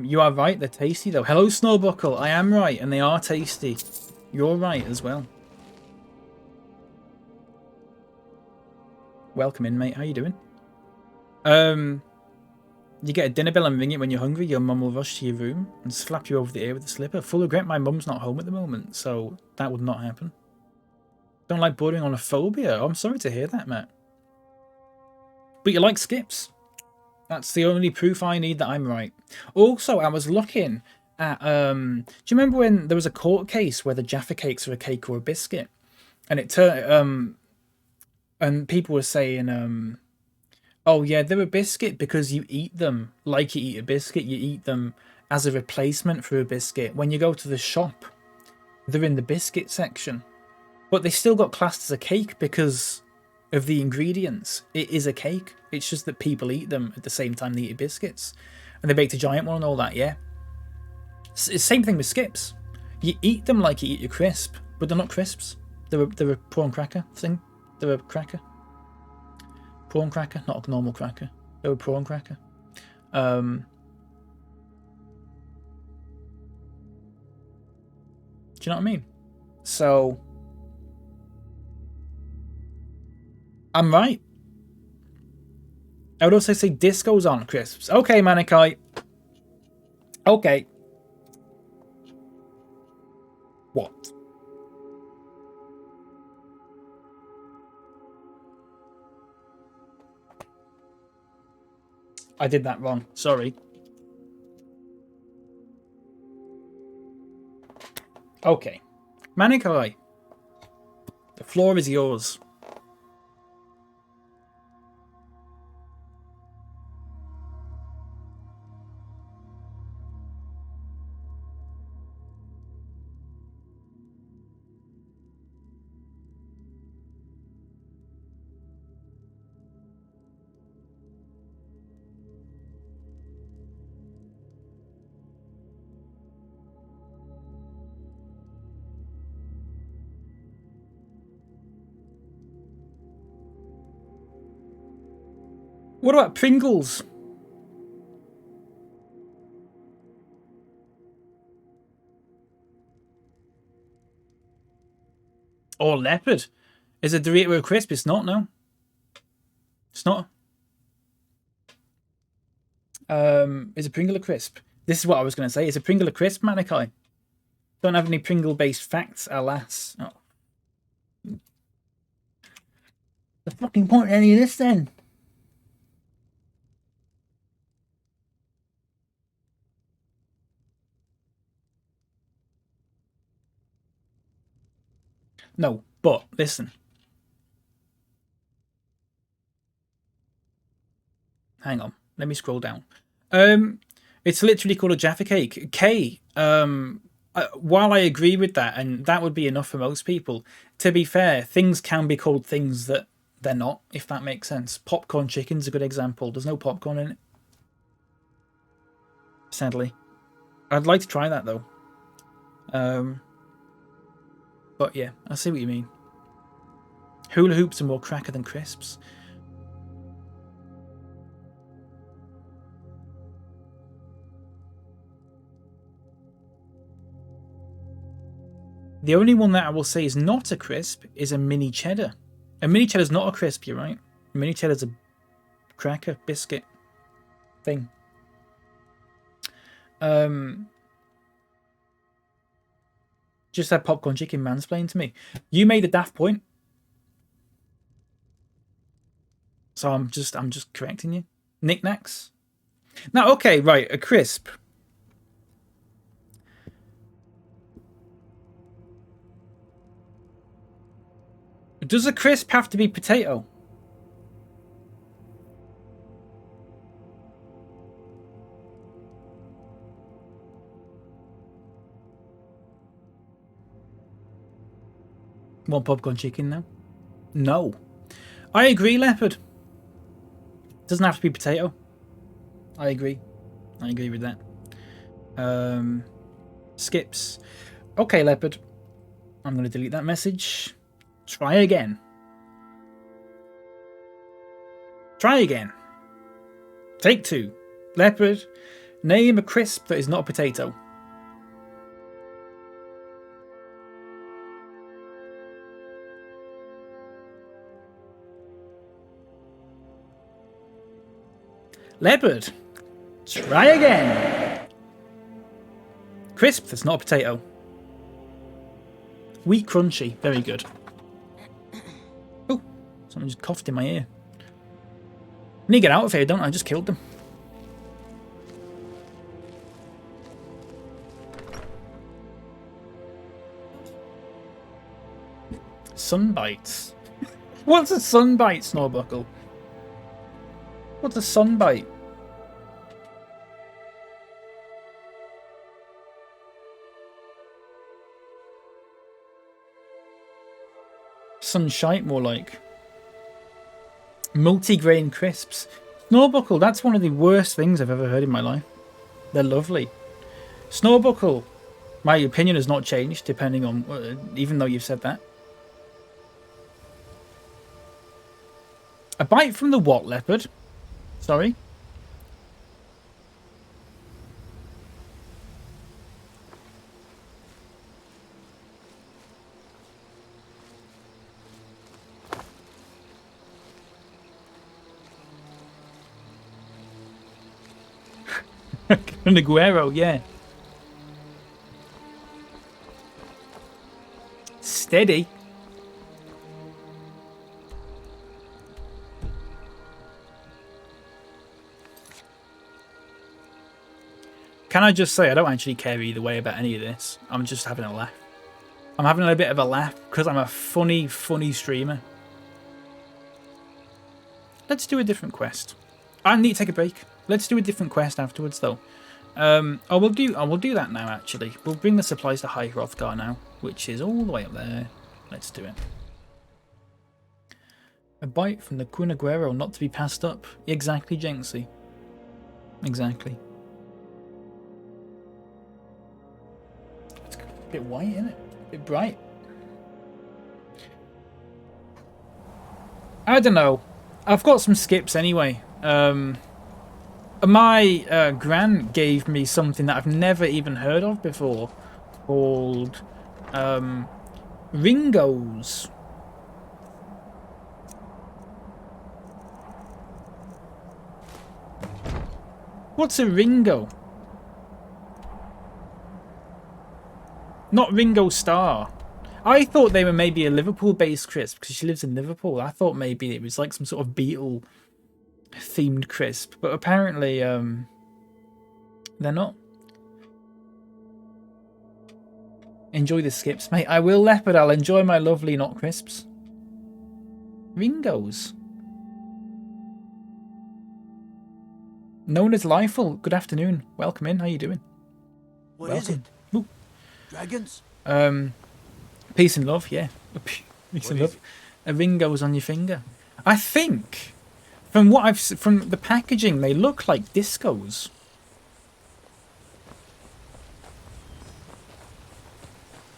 You are right, they're tasty though. Hello, Snowbuckle. I am right, and they are tasty. You're right as well. Welcome in, mate. How you doing? You get a dinner bell and ring it when you're hungry. Your mum will rush to your room and slap you over the ear with a slipper. Full regret, my mum's not home at the moment, so that would not happen. Don't like bordering on a phobia. Oh, I'm sorry to hear that, Matt. But you like Skips. That's the only proof I need that I'm right. Also, I was looking at... do you remember when there was a court case where the Jaffa cakes are a cake or a biscuit? And it turned... and people were saying... oh, yeah, they're a biscuit because you eat them like you eat a biscuit. You eat them as a replacement for a biscuit. When you go to the shop, they're in the biscuit section. But they still got classed as a cake because of the ingredients. It is a cake. It's just that people eat them at the same time they eat biscuits. And they baked a giant one and all that, yeah. It's the same thing with Skips. You eat them like you eat your crisp, but they're not crisps. They're a prawn cracker thing. They're a cracker. Prawn cracker, not a normal cracker. They're a prawn cracker. Do you know what I mean? So... I'm right. I would also say discos aren't crisps. Okay, Manikai. Okay. What? I did that wrong. Sorry. Okay. Manikai. The floor is yours. What about Pringles? Or Leopard? Is a Dorito a crisp? It's not, no. It's not. Is a Pringle a crisp? This is what I was going to say. Is a Pringle a crisp, Manikai? Don't have any Pringle-based facts, alas. Oh. The fucking point of any of this, then? No, but listen. Hang on. Let me scroll down. It's literally called a Jaffa cake. While I agree with that, and that would be enough for most people, to be fair, things can be called things that they're not, if that makes sense. Popcorn chicken's a good example. There's no popcorn in it. Sadly. I'd like to try that, though. But yeah, I see what you mean. Hula hoops are more cracker than crisps. The only one that I will say is not a crisp is a mini cheddar. A mini cheddar's not a crisp, you're right. A mini cheddar's a cracker, biscuit thing. Just had popcorn chicken mansplained to me. You made a daft point. So I'm just correcting you. Knickknacks. Now, okay, right, a crisp. Does a crisp have to be potato? Want popcorn chicken now? No. I agree, Leopard. Doesn't have to be potato. I agree. I agree with that. Skips. Okay, Leopard. I'm going to delete that message. Try again. Try again. Take 2. Leopard. Name a crisp that is not a potato. Leopard. Try again. Crisp that's not a potato. Wheat crunchy. Very good. Oh, someone just coughed in my ear. I need to get out of here, don't I? I just killed them. Sunbites. What's a sunbite, Snorbuckle? What's a sunbite? Sunshite, more like. Multi-grain crisps. Snorbuckle, that's one of the worst things I've ever heard in my life. They're lovely. Snorbuckle, my opinion has not changed depending on, even though you've said that. A bite from the what, Leopard? Sorry? Neguero, yeah. Steady. Can I just say, I don't actually care either way about any of this. I'm just having a laugh. I'm having a bit of a laugh because I'm a funny, funny streamer. Let's do a different quest. I need to take a break. Let's do a different quest afterwards, though. I will do that now, actually. We'll bring the supplies to High Hrothgar now, which is all the way up there. Let's do it. A bite from the Cuneguero, not to be passed up. Exactly, Jenksy. Exactly. It's a bit white, isn't it? A bit bright. I don't know. I've got some skips anyway. My gran gave me something that I've never even heard of before, called Ringos. What's a Ringo? Not Ringo Starr. I thought they were maybe a Liverpool-based crisp because she lives in Liverpool. I thought maybe it was like some sort of Beatle themed crisp, but apparently they're not. Enjoy the skips, mate. I will, Leopard. I'll enjoy my lovely not crisps. Ringos. Known as Lifel. Good afternoon. Welcome in. How you doing? What is Welcome. it? Ooh. Dragons? Peace and love, yeah. Peace and love. A Ringo's on your finger. I think, from what I've from the packaging, they look like discos.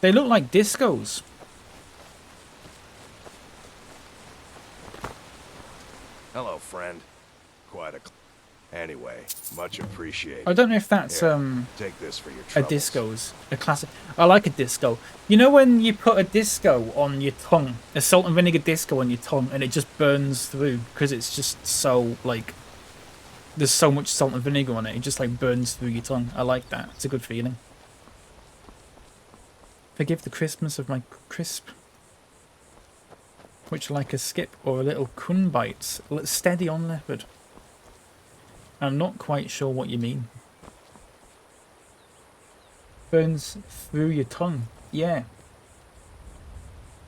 They look like discos. Hello, friend. Quite a... Anyway, much appreciated. I don't know if that's Here, take this for your a troubles. disco's. A classic. I like a disco. You know when you put a disco on your tongue, a salt and vinegar disco on your tongue, and it just burns through because it's just so like there's so much salt and vinegar on it. It just like burns through your tongue. I like that. It's a good feeling. Forgive the crispness of my crisp, which like a skip or a little kun bite. Steady on, Leopard. I'm not quite sure what you mean. Burns through your tongue. Yeah.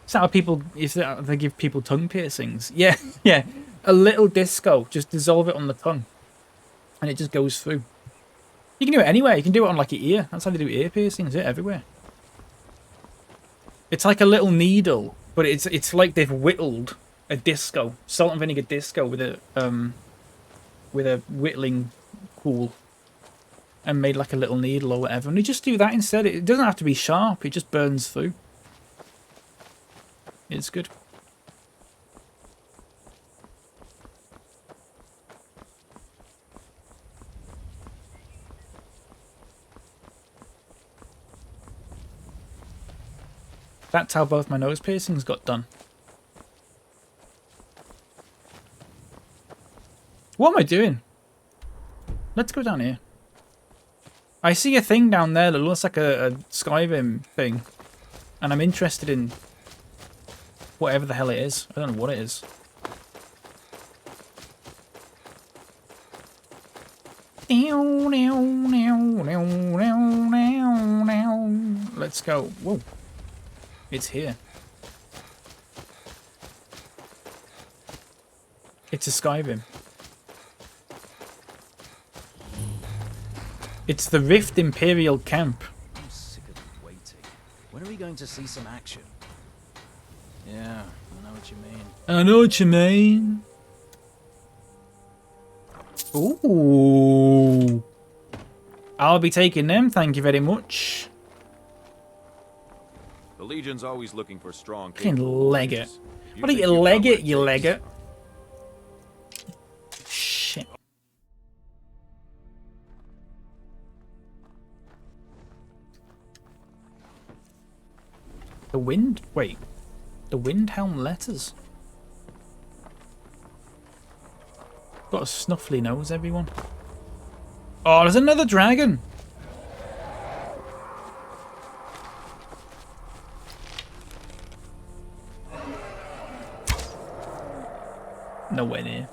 Is that how people... Is that how they give people tongue piercings? Yeah, yeah. A little disco. Just dissolve it on the tongue. And it just goes through. You can do it anywhere. You can do it on like your ear. That's how they do ear piercings. It's everywhere. It's like a little needle. But it's like they've whittled a disco. Salt and vinegar disco with a whittling tool and made like a little needle or whatever, and you just do that instead. It doesn't have to be sharp, it just burns through. It's good. That's how both my nose piercings got done. What am I doing? Let's go down here. I see a thing down there that looks like a Skyrim thing. And I'm interested in whatever the hell it is. I don't know what it is. Let's go. Whoa. It's here. It's a Skyrim. It's the Rift Imperial Camp. I'm sick of waiting. When are we going to see some action? Yeah, I know what you mean. I know what you mean. Ooh. I'll be taking them, thank you very much. The Legion's always looking for strong. Fucking leg it. What do you leg it, you leg it? Shit. The wind? Wait. The Windhelm letters? Got a snuffly nose, everyone. Oh, there's another dragon! Nowhere near.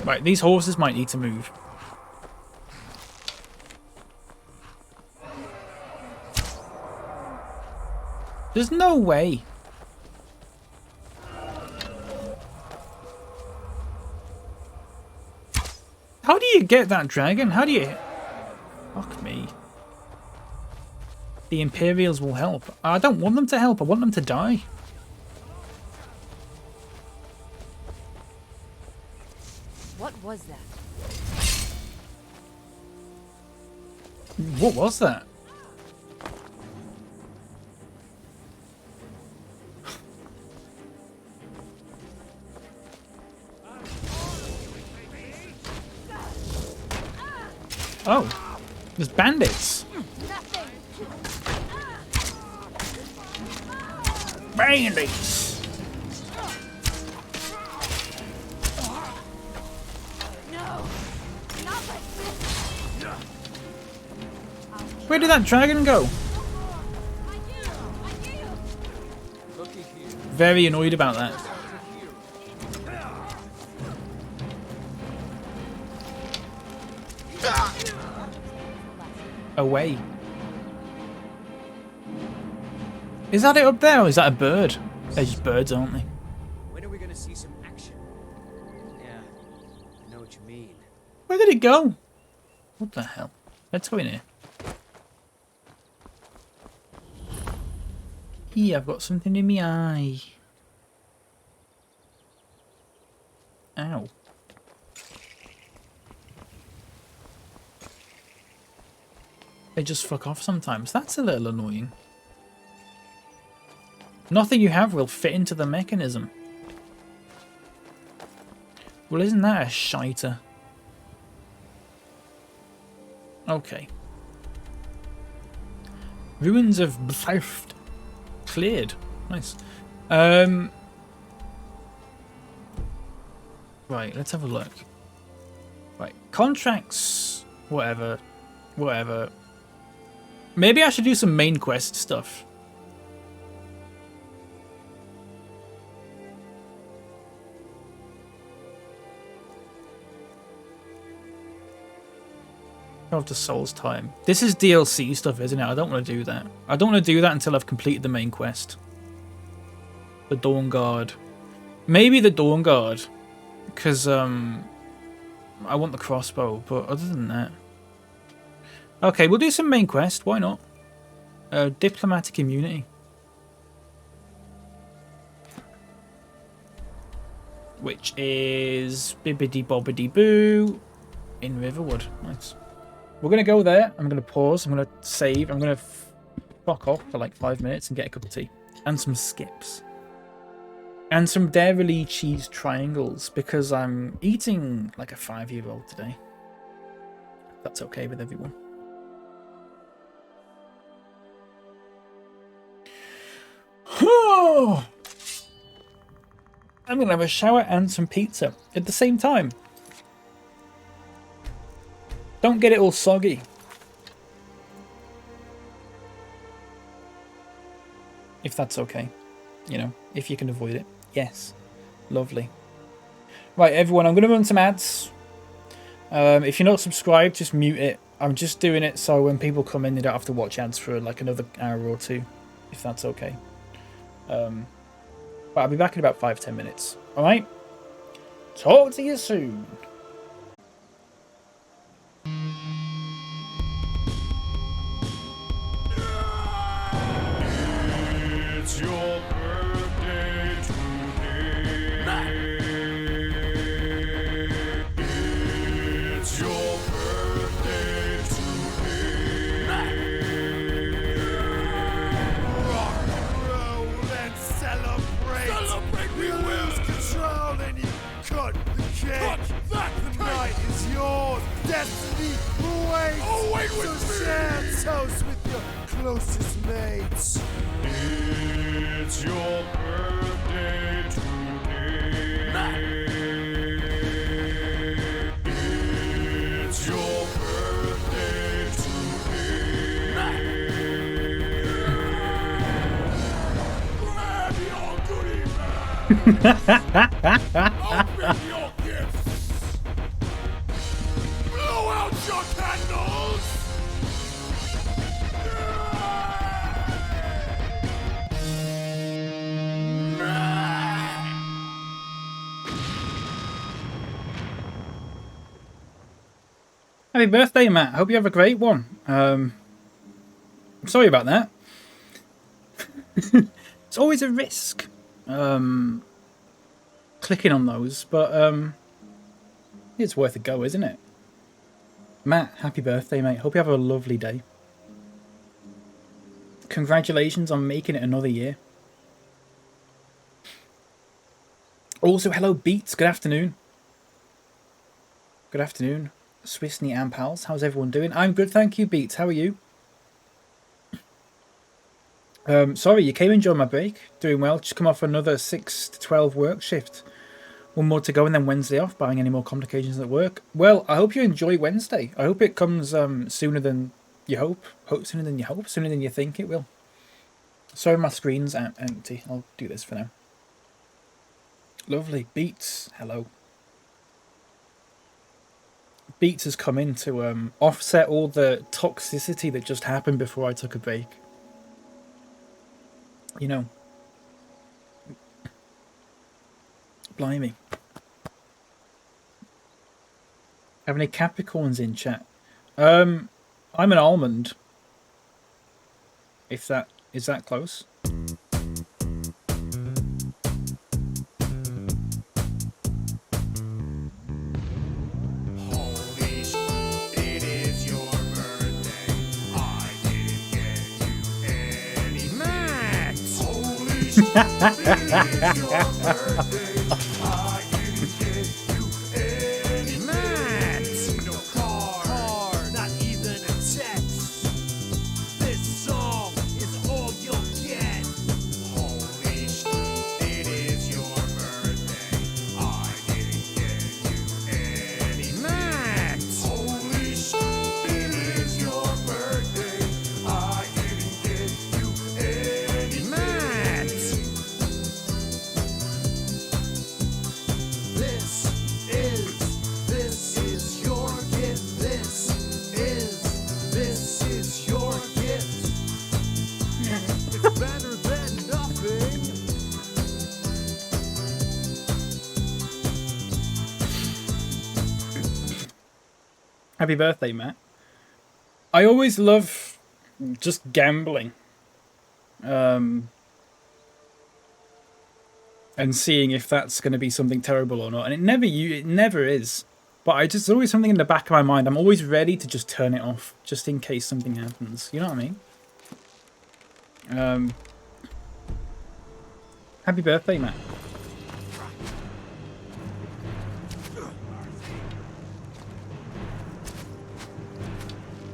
Right, these horses might need to move. There's no way. How do you get that dragon? How do you... Fuck me. The Imperials will help. I don't want them to help. I want them to die. What was that? What was that? Oh, there's bandits. Bandits. Where did that dragon go? Very annoyed about that. away. Is that it up there, or is that a bird? They're just birds, aren't they? When are we gonna see some action? Yeah, I know what you mean. Where did it go? What the hell? Let's go in here. I've got something in my eye. Ow. They just fuck off sometimes. That's a little annoying. Nothing you have will fit into the mechanism. Well, isn't that a shiter? Okay. Ruins of Btheft. Cleared. Nice. Right, let's have a look. Right, contracts, whatever. Maybe I should do some main quest stuff. Of the Soul's Time. This is DLC stuff, isn't it? I don't want to do that. I don't want to do that until I've completed the main quest. The Dawn Guard. Maybe the Dawn Guard. Because, I want the crossbow, but other than that... Okay, we'll do some main quest. Why not? Diplomatic immunity. Which is... Bibbidi Bobbidi Boo. In Riverwood. Nice. We're going to go there. I'm going to pause. I'm going to save. I'm going to fuck off for like 5 minutes and get a cup of tea. And some skips. And some dairy cheese triangles. Because I'm eating like a 5-year-old today. That's okay with everyone. I'm going to have a shower and some pizza at the same time. Don't get it all soggy. If that's okay. You know, if you can avoid it. Yes. Lovely. Right, everyone, I'm going to run some ads. If you're not subscribed, just mute it. I'm just doing it so when people come in, they don't have to watch ads for like another hour or two. If that's okay. But I'll be back in about 5-10 minutes. Alright? Talk to you soon. It's your birthday today. It's your birthday today. Rock and roll and celebrate. Celebrate we will. Lose control and you cut the cake. Cut that the night is yours. Destiny awaits. Oh, wait with so me. Share toast with your closest mates. It's your birthday today. It's your birthday today. Grab your goodie bag. Open your gifts. Blow out your candles. Happy birthday, Matt. Hope you have a great one. I'm sorry about that. It's always a risk clicking on those, but it's worth a go, isn't it? Matt, happy birthday, mate. Hope you have a lovely day. Congratulations on making it another year. Also, hello, Beats. Good afternoon. Good afternoon. SwissKnee and pals. How's everyone doing? I'm good, thank you, Beats. How are you? Sorry, you came in during my break. Doing well. Just come off another 6 to 12 work shift. One more to go and then Wednesday off, barring any more complications at work. Well, I hope you enjoy Wednesday. I hope it comes sooner than you hope. Sooner than you hope. Sooner than you think it will. Sorry, my screen's empty. I'll do this for now. Lovely. Beats. Hello. Beats has come in to offset all the toxicity that just happened before I took a break. You know. Blimey. Have any Capricorns in chat? I'm an almond. If that is that close. Happy birthday, Matt. I always love just gambling. And seeing if that's going to be something terrible or not. And it never is. But there's always something in the back of my mind. I'm always ready to just turn it off, just in case something happens. You know what I mean? Happy birthday, Matt.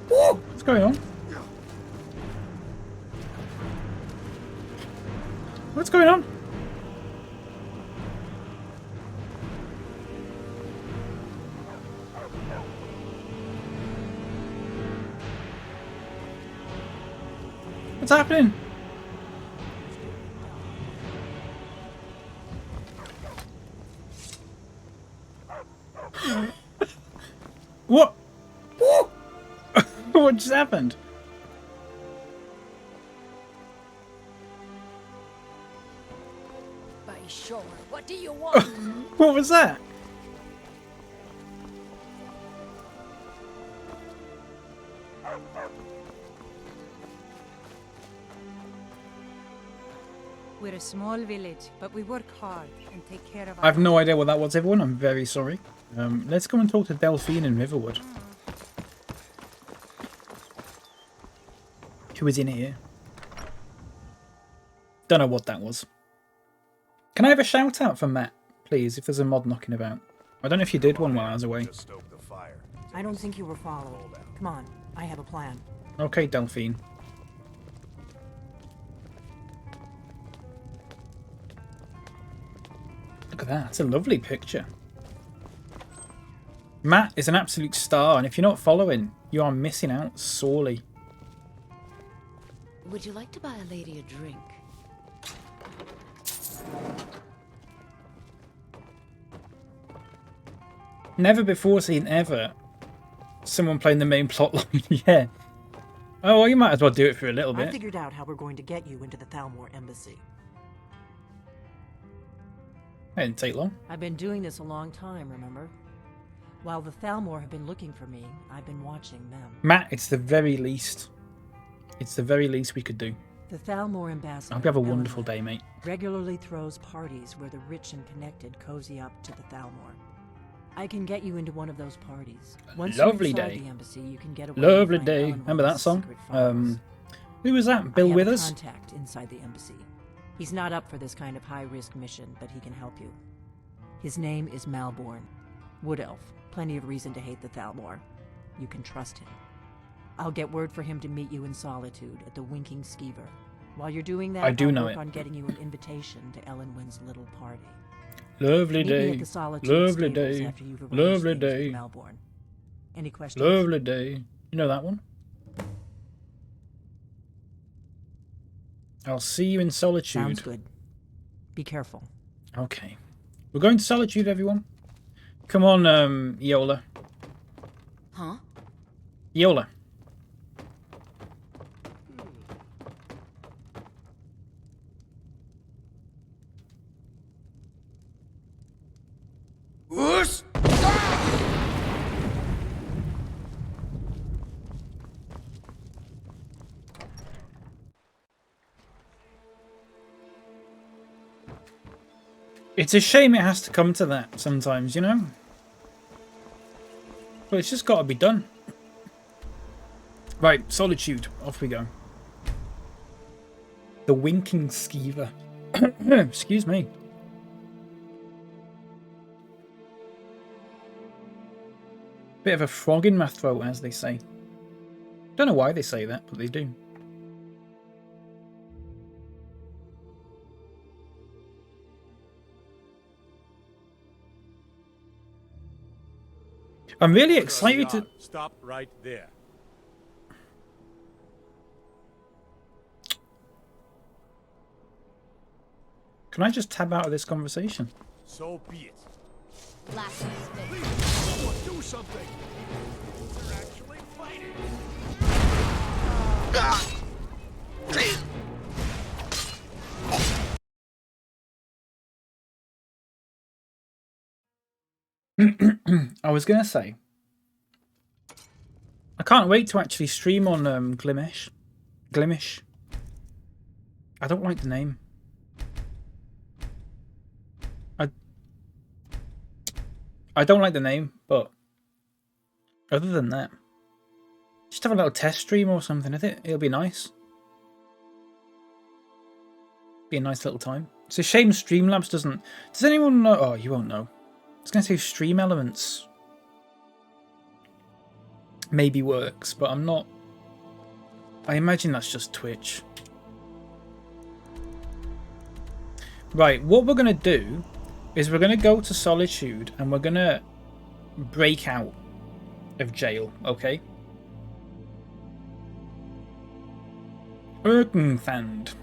What's going on? What's going on? What's happening? What? What just happened? By sure. What do you want? What was that? We're a small village, but we work hard and take care of our I have no idea what that was, everyone. I'm very sorry. Let's go and talk to Delphine in Riverwood. Who is in here? Don't know what that was. Can I have a shout out for Matt, please, if there's a mod knocking about? I don't know if you did one while I was away. I don't think you were followed. Come on, I have a plan. Okay, Delphine. Look at that. It's a lovely picture. Matt is an absolute star, and if you're not following, you are missing out sorely. Would you like to buy a lady a drink? Never before seen ever someone playing the main plot line. Yeah. Oh, well, you might as well do it for a little bit. I figured out how we're going to get you into the Thalmor embassy. That didn't take long. I've been doing this a long time, remember? While the Thalmor have been looking for me, I've been watching them. Matt, it's the very least. It's the very least we could do. The Thalmor ambassador, I hope you have a wonderful day, mate. regularly throws parties where the rich and connected cozy up to the Thalmor. I can get you into one of those parties. Once Lovely you're inside day. the embassy, you can get away Lovely and find day. Ellen Remember that Well's song? secret files. Who was that? Bill I have Withers? a contact inside the embassy. He's not up for this kind of high-risk mission, but he can help you. His name is Malborn. Wood Elf. Plenty of reason to hate the Thalmor. You can trust him. I'll get word for him to meet you in Solitude at the Winking Skeever. While you're doing that, I do I'll know work it. on getting you an invitation to Ellenwyn's little party. Lovely Meet me at day. the Solitude Lovely stables day. after you've arranged Lovely things with day. Malborn. Any questions? Lovely day. You know that one? I'll see you in Solitude. Sounds good. Be careful. Okay. We're going to Solitude, everyone. Come on, Yola. Huh? Yola. Whoosh! It's a shame it has to come to that sometimes, you know? But it's just got to be done. Right, Solitude. Off we go. The Winking Skeever. Excuse me. Bit of a frog in my throat, as they say. Don't know why they say that, but they do. I'm really excited to... Stop right there. Can I just tab out of this conversation? So be it. Last Please, someone do something. They're actually fighting. I was going to say, I can't wait to actually stream on Glimish. Glimish. I don't like the name. I don't like the name, but other than that, just have a little test stream or something with it. It'll be nice. Be a nice little time. It's a shame Streamlabs doesn't... Does anyone know? Oh, you won't know. I was going to say Stream Elements maybe works, but I'm not... I imagine that's just Twitch. Right, what we're going to do is we're going to go to Solitude and we're going to break out of jail, okay? Erkenthand.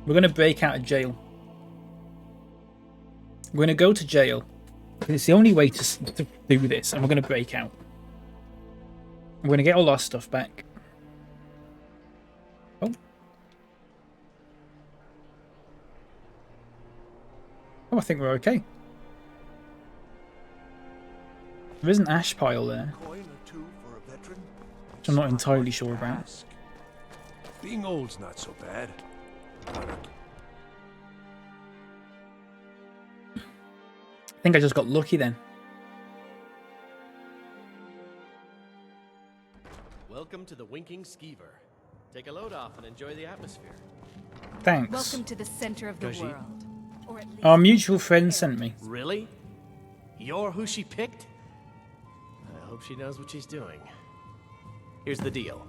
We're going to break out of jail. We're going to go to jail. It's the only way to do this, and we're going to break out. We're going to get all our stuff back. Oh. Oh, I think we're okay. There is an ash pile there, Coin or two for a veteran. which I'm not entirely sure about. Being old's not so bad. I think I just got lucky then. Welcome to the Winking Skeever. Take a load off and enjoy the atmosphere. Thanks. Welcome to the center of the Goji. world. Or at least Our mutual friend sent me. Really? You're who she picked? I hope she knows what she's doing. Here's the deal.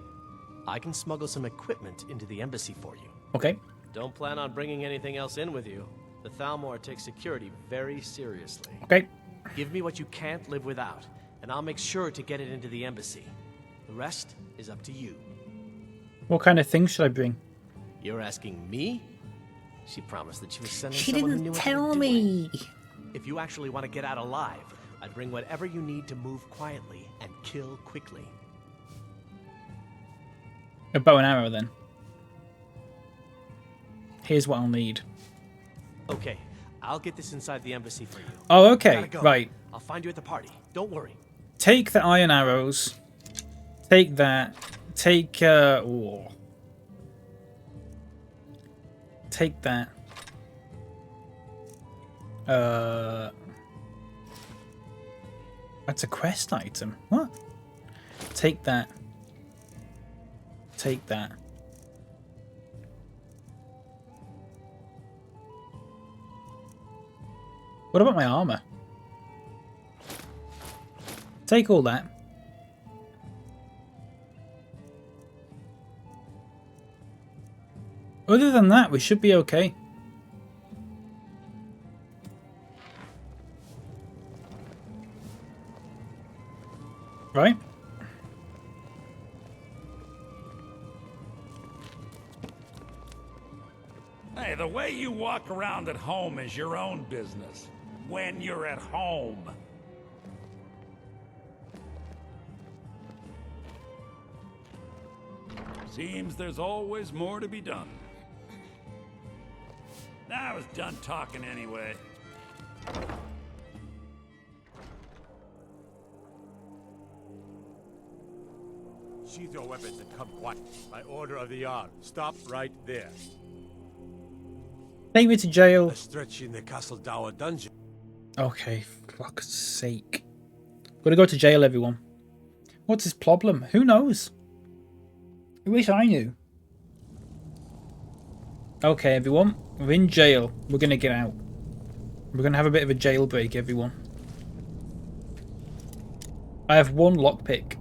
I can smuggle some equipment into the embassy for you. Okay. Don't plan on bringing anything else in with you. The Thalmor takes security very seriously. Okay. Give me what you can't live without, and I'll make sure to get it into the embassy. The rest is up to you. What kind of things should I bring? You're asking me? She promised that she was sending She someone who didn't knew tell how to do me. it. If you actually want to get out alive, I'd bring whatever you need to move quietly and kill quickly. A bow and arrow then. Here's what I'll need. Okay, I'll get this inside the embassy for you. Oh, okay, Gotta go. right. I'll find you at the party. Don't worry. Take the iron arrows. Take that. Take, oh. Take that. That's a quest item. What? Take that. Take that. What about my armor? Take all that. Other than that, we should be okay. Right? Hey, the way you walk around at home is your own business. When you're at home. Seems there's always more to be done. I was done talking anyway. Sheath your weapons and come quiet. By order of the Jarl. Stop right there. Take me to jail. A stretch in the Castle Dower dungeon. Okay, fuck's sake. Gotta go to jail, everyone. What's his problem? Who knows? I wish I knew. Okay, everyone. We're in jail. We're gonna get out. We're gonna have a bit of a jailbreak, everyone. I have one lockpick.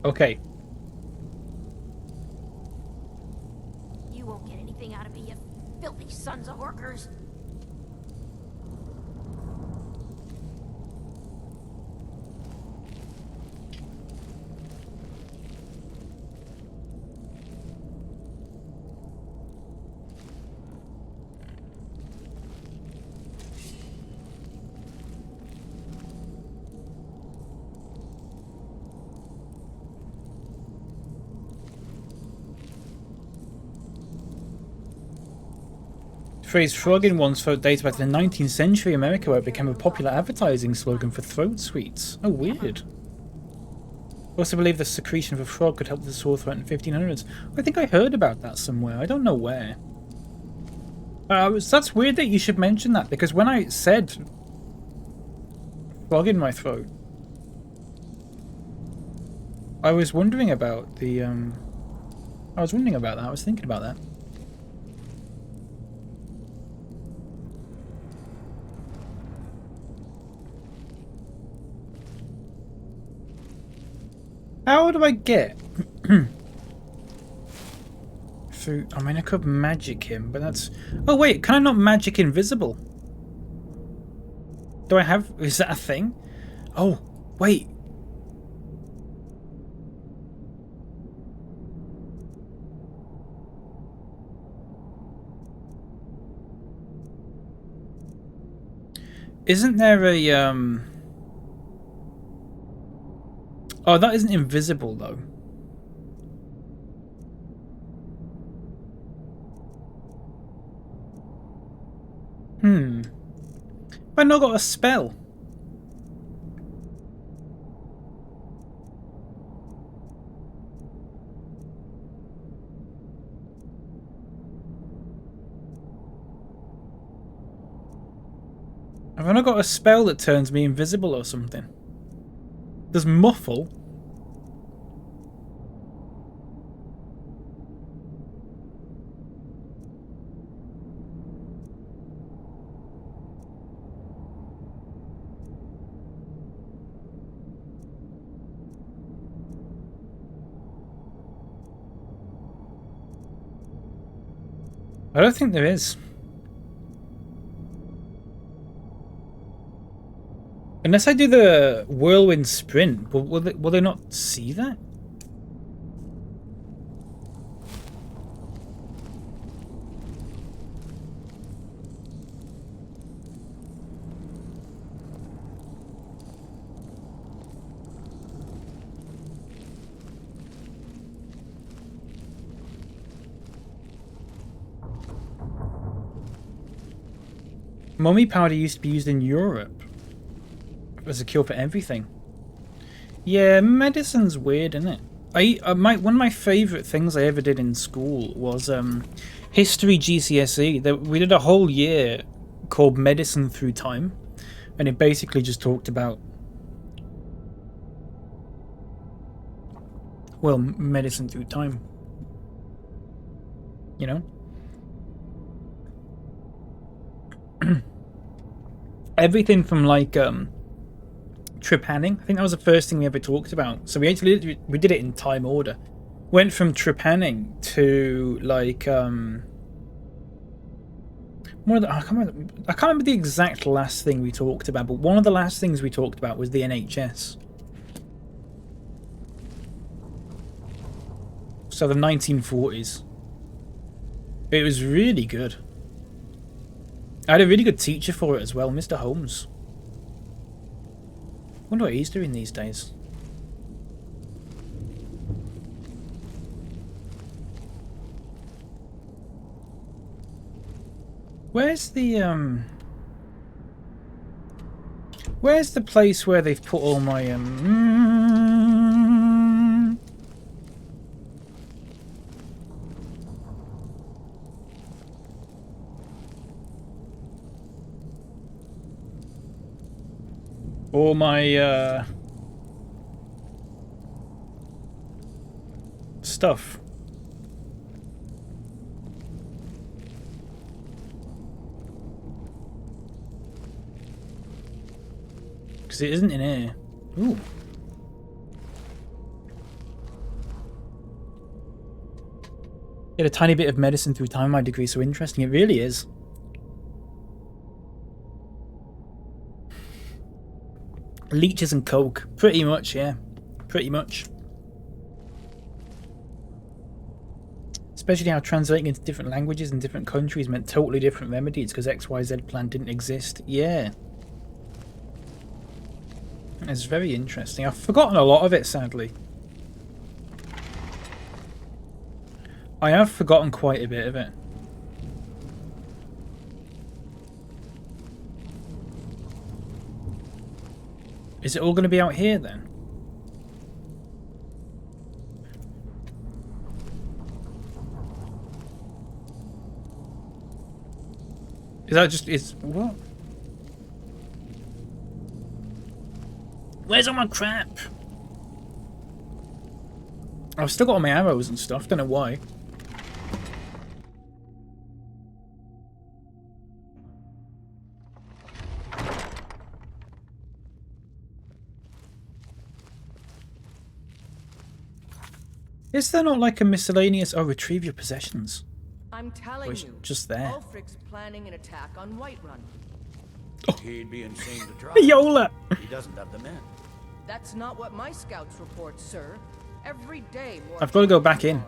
Okay. You won't get anything out of me, you filthy sons of workers. The phrase frogging one's throat dates back to the 19th century America, where it became a popular advertising slogan for throat sweets. Oh, weird. Also believed the secretion of a frog could help with the sore throat in the 1500s. I think I heard about that somewhere. I don't know where. That's weird that you should mention that, because when I said frog in my throat, I was wondering about the I was wondering about that. I was thinking about that. How do I get through? I mean, I could magic him, but that's... Oh wait, can I not magic invisible? Do I have... Is that a thing? Oh, wait. Isn't there a Oh, that isn't invisible though. I've not got a spell. Have I not got a spell that turns me invisible or something? There's muffle. I don't think there is. Unless I do the whirlwind sprint, will they not see that? Mummy powder used to be used in Europe as a cure for everything. Yeah, medicine's weird, isn't it? One of my favourite things I ever did in school was history GCSE. We did a whole year called Medicine Through Time, and it basically just talked about, well, medicine through time. You know? Everything from like trepanning. I think that was the first thing we ever talked about. So we did it in time order. Went from trepanning to like I can't remember the exact last thing we talked about, but one of the last things we talked about was the NHS. So the 1940s. It was really good. I had a really good teacher for it as well, Mr. Holmes. Wonder what he's doing these days. Where's the place where they've put all my all my stuff? Because it isn't in here. Ooh. Get a tiny bit of medicine through time, my degree, so interesting. It really is. Leeches and coke. Pretty much, yeah. Pretty much. Especially how translating into different languages in different countries meant totally different remedies because XYZ plan didn't exist. Yeah. It's very interesting. I've forgotten a lot of it, sadly. I have forgotten quite a bit of it. Is it all going to be out here then? Is that just... is... what? Where's all my crap? I've still got all my arrows and stuff, don't know why. Is there not like a miscellaneous... oh, retrieve your possessions? I'm telling you, just there. Ulfric's planning an attack on Whiterun. He'd be insane to try. Yola! He doesn't have the men. That's not what my scouts report, sir. Every day more... I've got to go back in.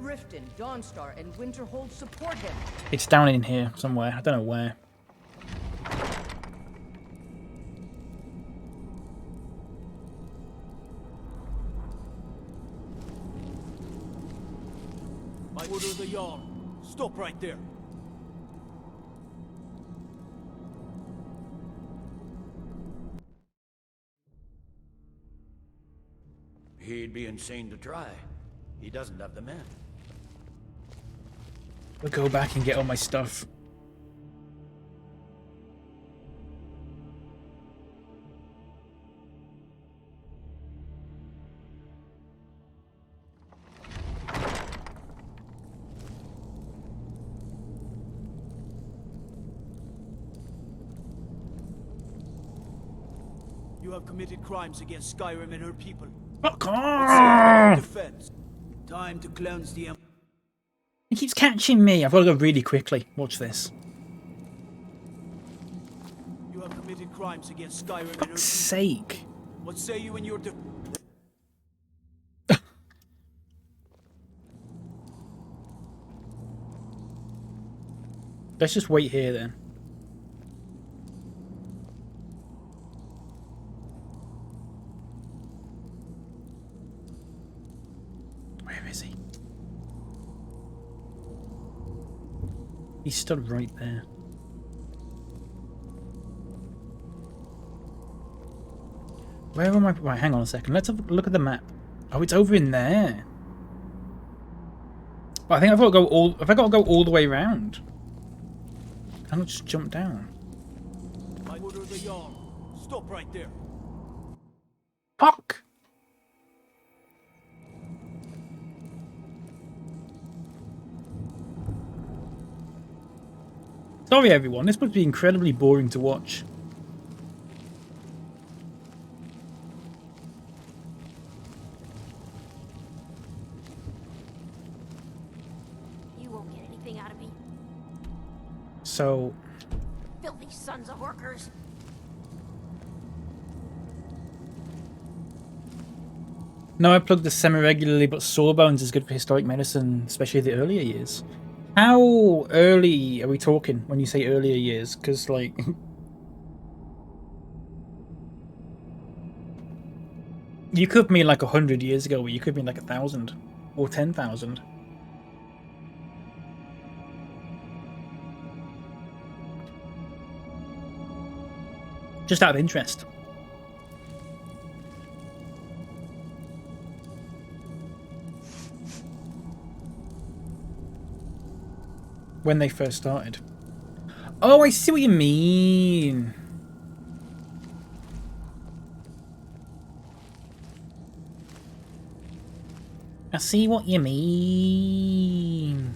Riften, Dawnstar, and Winterhold support him. It's down in here somewhere. I don't know where. By order of the Jarl, stop right there. He'd be insane to try. He doesn't have the men. I'll go back and get all my stuff. You have committed crimes against Skyrim and her people. Fuck off! Defense. Time to cleanse the empire. He keeps catching me. I've got to go really quickly. Watch this. You have committed crimes against Skyrim and her people. For sake. What say you in your Let's just wait here then. Where is he? He stood right there. Where am I? Right, hang on a second. Let's have a look at the map. Oh, it's over in there. But I think I've got to go all. Have I got to go all the way around? Can I just jump down? By order of the Jarl, stop right there. Fuck! Sorry everyone, this must be incredibly boring to watch. You won't get anything out of me. So... Filthy sons of workers. No, I plug this semi-regularly, but sawbones is good for historic medicine, especially the earlier years. How early are we talking when you say earlier years? Because, like... you could mean like 100 years ago, or you could mean like 1,000 or 10,000. Just out of interest. When they first started. Oh, I see what you mean. I see what you mean.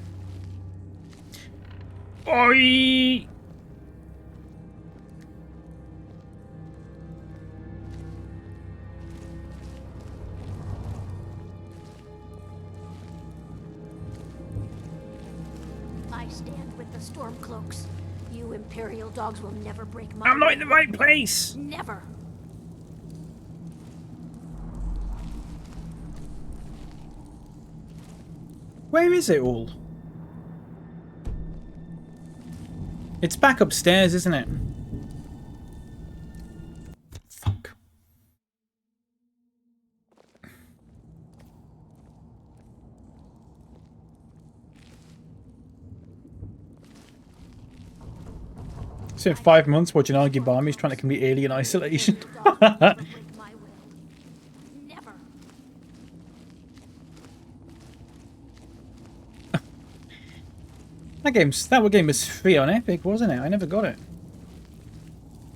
Oi! I stand with the Stormcloaks. You Imperial dogs will never break my... I'm not in the right place! Never! Where is it all? It's back upstairs, isn't it? Fuck. So 5 months watching Argy Barmy's trying to complete alien isolation. That game was free on Epic, wasn't it? I never got it.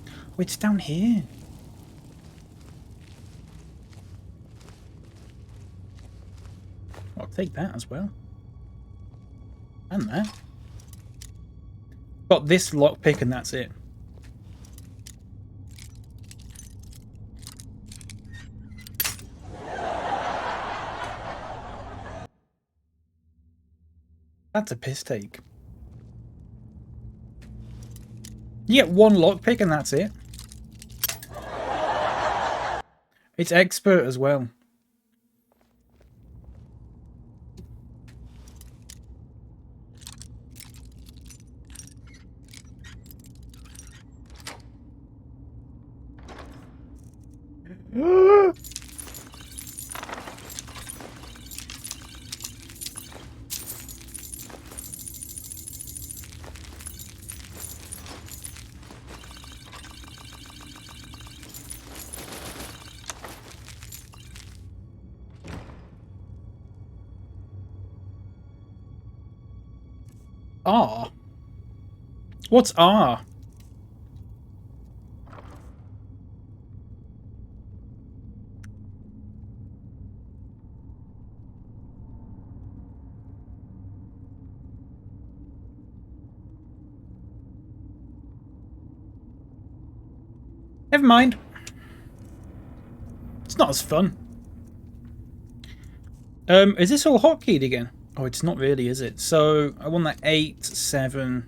Oh, it's down here. I'll take that as well. And that. Got this lockpick and that's it. That's a piss take. You get one lockpick and that's it. It's expert as well. R? What's R? Never mind. It's not as fun. Is this all hotkeyed again? Oh, it's not really, is it? So I won that 8, 7.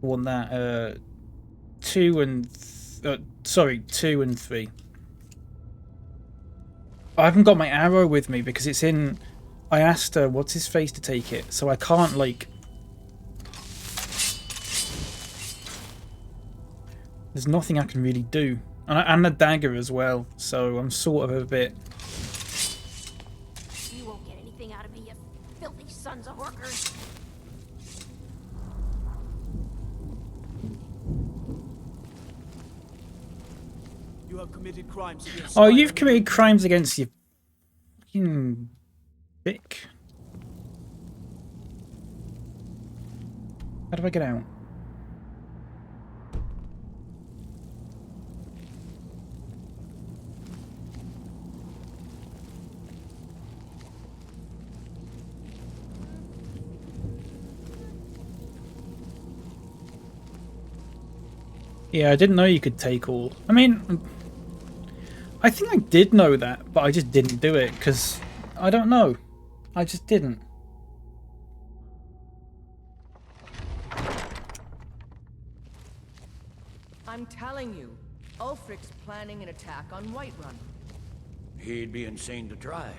I won that 2 and 2 and 3. I haven't got my arrow with me because it's in. I asked what's his face to take it, so I can't like. There's nothing I can really do, and the dagger as well. So I'm sort of a bit. You won't get anything out of me, you filthy sons of horkers. You have committed crimes against Oh, you've committed crimes against your fucking dick. How do I get out? Yeah, I didn't know you could take all. I mean, I think I did know that, but I just didn't do it because I don't know. I just didn't. I'm telling you, Ulfric's planning an attack on Whiterun. He'd be insane to try.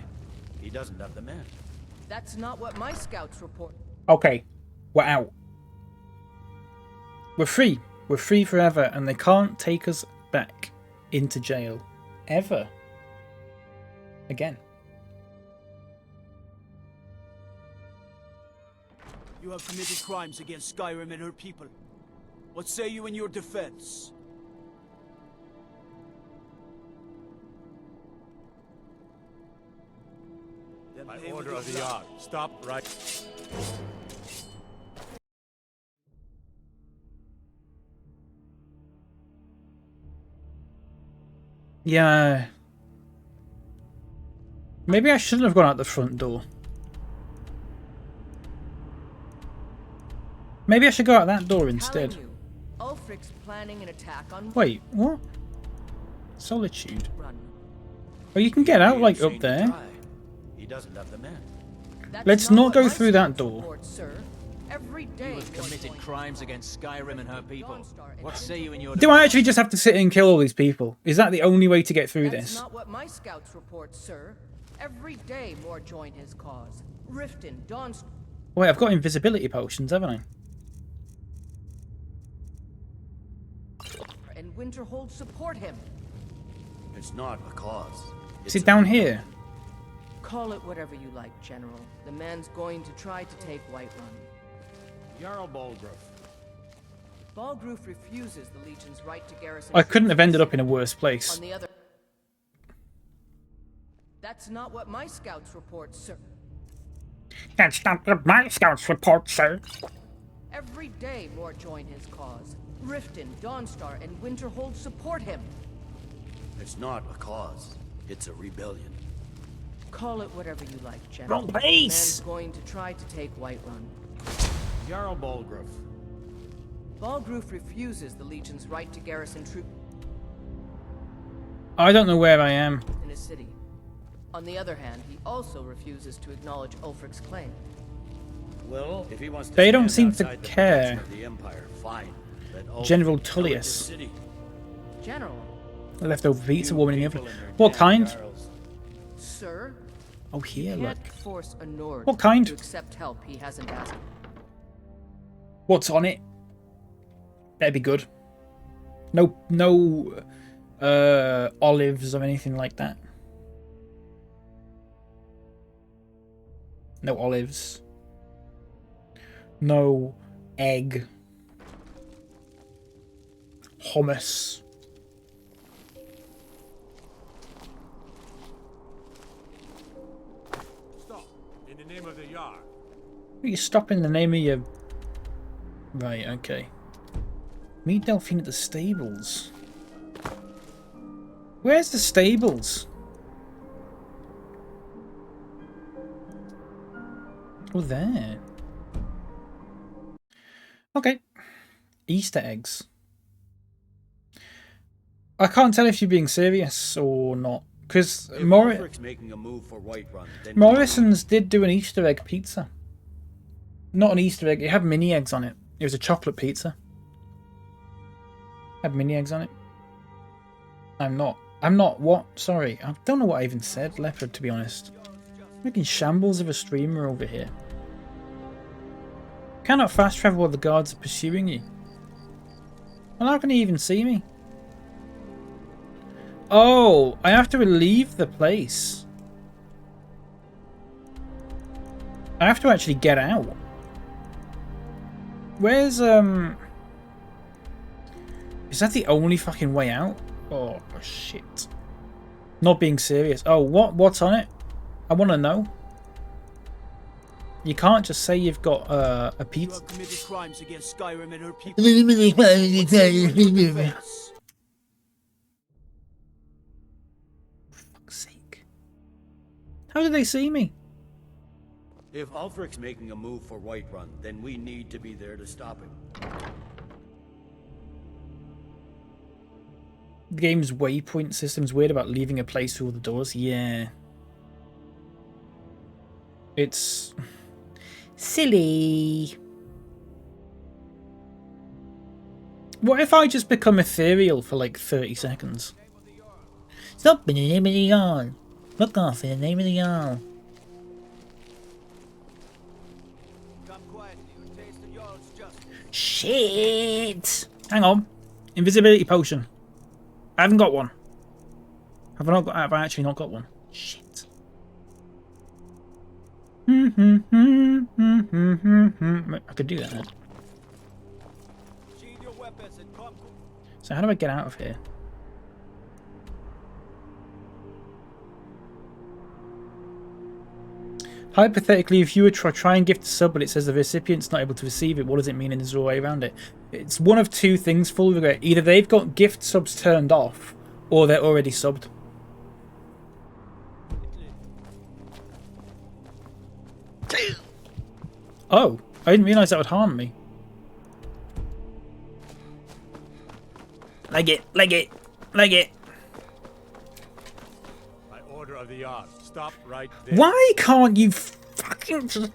He doesn't have the men. That's not what my scouts report. Okay, we're out. We're free. We're free forever, and they can't take us back into jail. Ever. Again. You have committed crimes against Skyrim and her people. What say you in your defense? By order of the Jarl, stop right. Yeah. Maybe I shouldn't have gone out the front door. Maybe I should go out that door instead. Ulfric's planning an attack on. Wait, what? Solitude. Oh, you can get out like up there. He doesn't have the men. Let's not go through that door. Every day You have committed crimes against Skyrim and her people. What say you in your Do I actually just have to sit and kill all these people? Is that the only way to get through That's this? not what my scouts report, sir. Every day more join his cause. Riften, Dawnstar. Wait, I've got invisibility potions, haven't I? And Winterhold support him. It's not a cause. Is it down here? Call it whatever you like, General. The man's going to try to take Whiterun. Jarl Balgruuf. Balgruuf refuses the Legion's right to garrison. I couldn't have ended up in a worse place. On the other, that's not what my scouts report, sir. That's not what my scouts report, sir. Every day more join his cause. Riften, Dawnstar, and Winterhold support him. It's not a cause. It's a rebellion. Call it whatever you like, General. Wrong The place. man's going to try to take Whiterun. Jarl Balgruuf. Balgruuf refuses the Legion's right to garrison troops I don't know where I am. in his city. On the other hand, he also refuses to acknowledge Ulfric's claim. Well, if he wants to They don't seem stand to outside the care. protection of the Empire, fine. Let Ulfric General pillage Tullius. the city. General, Leftover pizza You warming in the people oven. and their What damn kind? jarls. sir, Oh, here, you look. can't force a Nord What kind? to accept help he hasn't asked. What's on it? That'd be good. No olives or anything like that. No olives. No egg. Hummus. Stop. In the name of the Jarl. You stop in the name of your... Right, okay. Meet Delphine at the stables. Where's the stables? Oh, there. Okay. Easter eggs. I can't tell if you're being serious or not. Because If Ulfric's making a move for Whiterun, then Morrison's did do an Easter egg pizza. Not an Easter egg. It had mini eggs on it. It was a chocolate pizza. Had mini eggs on it. I'm not what? Sorry. I don't know what I even said, Leopard, to be honest. Making shambles of a streamer over here. Cannot fast travel while the guards are pursuing you. Well, how can he even see me? Oh, I have to leave the place. I have to actually get out. Where's, Is that the only fucking way out? Oh, shit. Not being serious. Oh, what's on it? I want to know. You can't just say you've got a You pizza. have committed crimes against Skyrim and her people. What say you in your defense? Fuck's sake. How did they see me? if Ulfric's making a move for Whiterun, then we need to be there to stop him. The game's waypoint system's weird about leaving a place with all the doors. Yeah. It's silly. What if I just become ethereal for like 30 seconds? Stop being on. Fuck off in the name of the Jarl. Shit! Hang on. Invisibility potion. I haven't got one. Have I actually not got one? Shit. I could do that. So how do I get out of here? Hypothetically, if you were to try and gift a sub, but it says the recipient's not able to receive it, what does it mean, and is there a way around it? It's one of two things, full regret. Either they've got gift subs turned off, or they're already subbed. Oh, I didn't realise that would harm me. Leg it, leg it, leg it. By order of the Jarl, stop right there. Why can't you fucking just...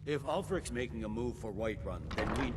If Ulfric's making a move for Whiterun, then we...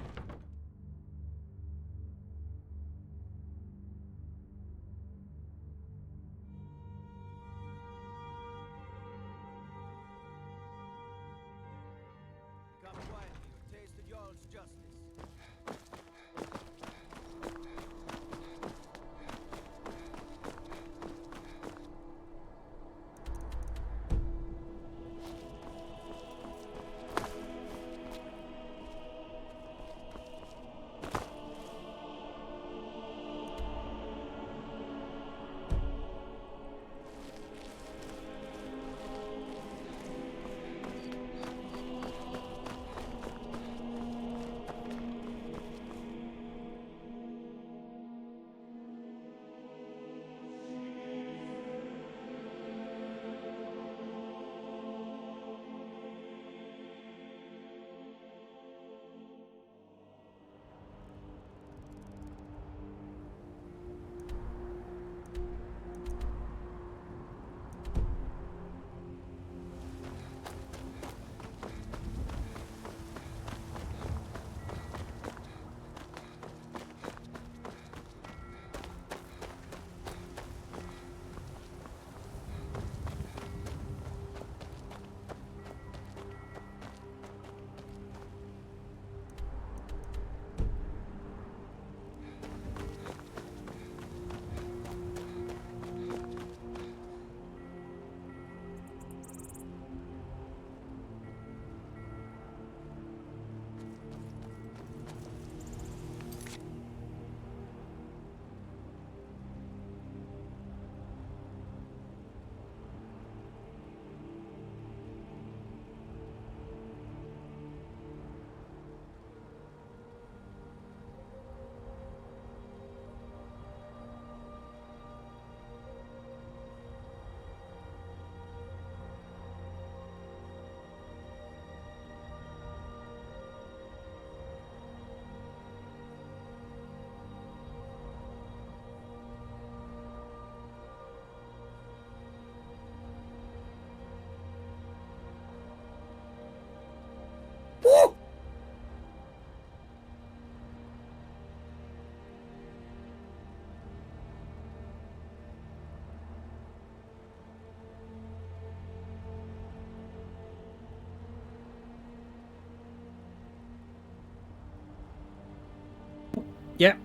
Yeah.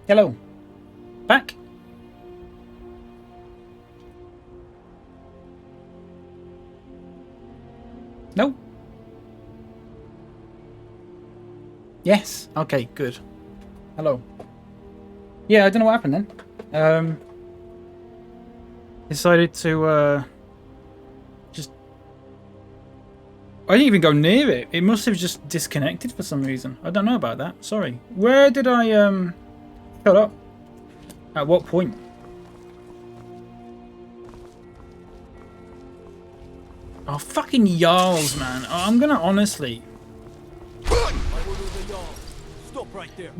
Hello. Back. No. Yes. Okay, good. Hello. Yeah, I don't know what happened then. Decided to just... I didn't even go near it. It must have just disconnected for some reason. I don't know about that. Sorry. Where did I shut up? At what point? Oh, fucking Jarls, man. Oh, I'm gonna honestly... Stop right there.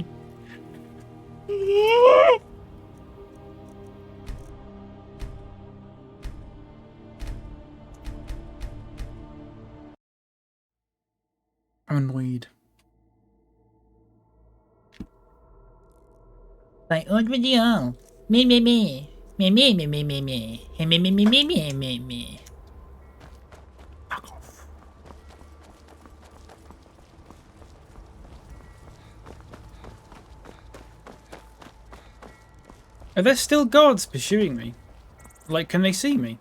I'm annoyed. Like, what video? Me, me, me. Me, me, me, me, me, me. Hey, me, me, me, me, me, me, me. Fuck off. Are there still guards pursuing me? Like, can they see me?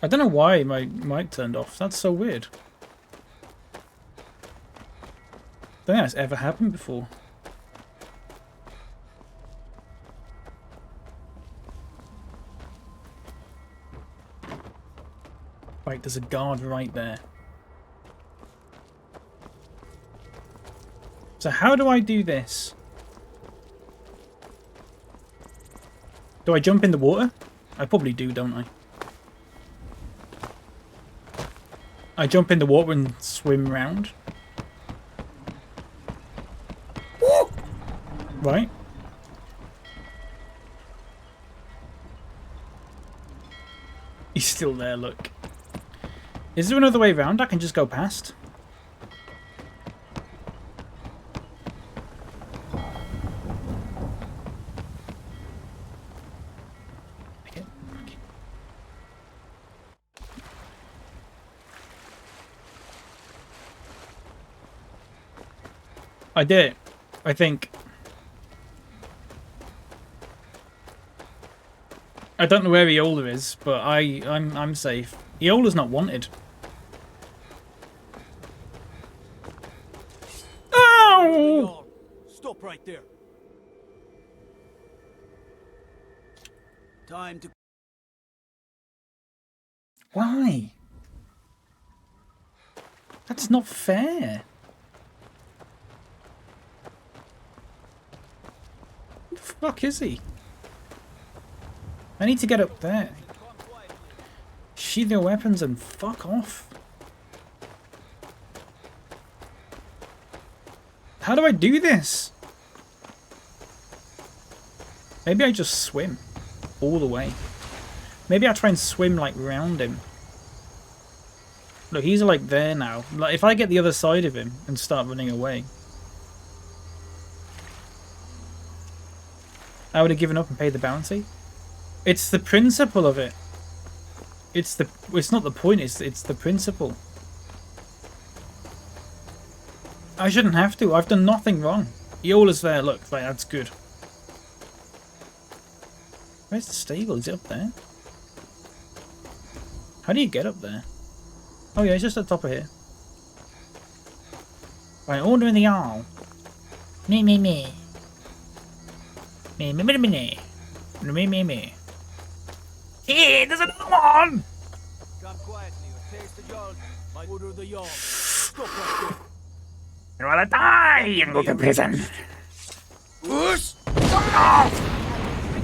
I don't know why my mic turned off. That's so weird. I don't think that's ever happened before. Right, there's a guard right there. So how do I do this? Do I jump in the water? I probably do, don't I? I jump in the water and swim round. Woo! Right. He's still there, look. Is there another way around? I can just go past. I did it, I think. I don't know where Eola is, but I'm safe. Eola's not wanted. Ow! Stop right there. Time to. Why? That's not fair. Who the fuck is he? I need to get up there. Sheathe your weapons and fuck off. How do I do this? Maybe I just swim all the way. Maybe I try and swim like round him. Look, he's like there now. Like if I get the other side of him and start running away, I would have given up and paid the bounty. It's the principle of it. It's not the point, it's the principle. I shouldn't have to. I've done nothing wrong. Eola's there, look, right, that's good. Where's the stable? Is it up there? How do you get up there? Oh yeah, it's just at the top of here. Right, order in the Jarl. Me, me, me. Me, me, me, me, me. Me, me, me. Hey, there's another one! Come quietly or taste the Jarl. By order of the Jarl. Stop right there. You'd rather die and go to prison. Whoosh! No!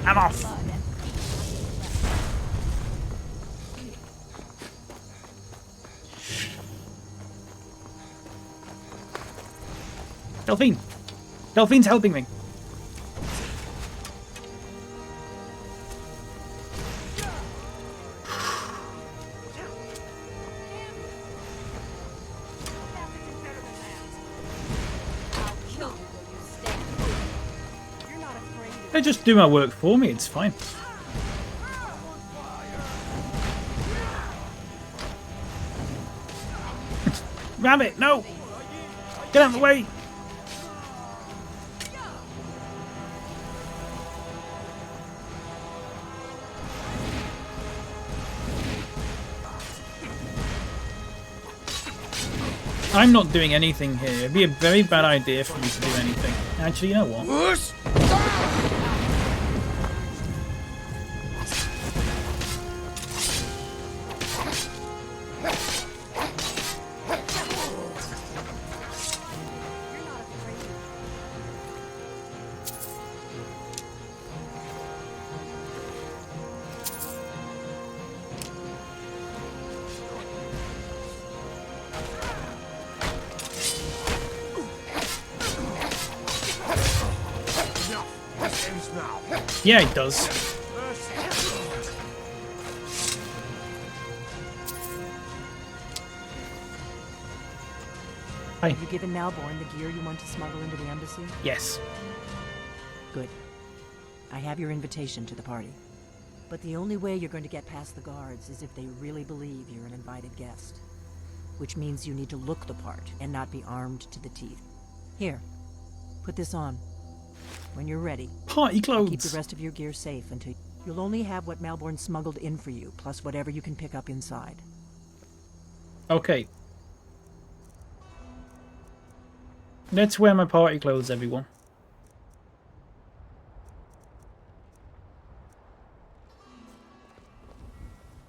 I'm off. Delphine! Delphine's helping me. They just do my work for me, it's fine. Rabbit, no! Get out of the way! I'm not doing anything here. It'd be a very bad idea for me to do anything. Actually, you know what? Yeah, it does. Hi. Have you given Malborn the gear you want to smuggle into the embassy? Yes. Good. I have your invitation to the party. But the only way you're going to get past the guards is if they really believe you're an invited guest. Which means you need to look the part and not be armed to the teeth. Here, put this on. When you're ready, party clothes. Keep the rest of your gear safe until you'll only have what Malborn smuggled in for you, plus whatever you can pick up inside. Okay. Let's wear my party clothes, everyone.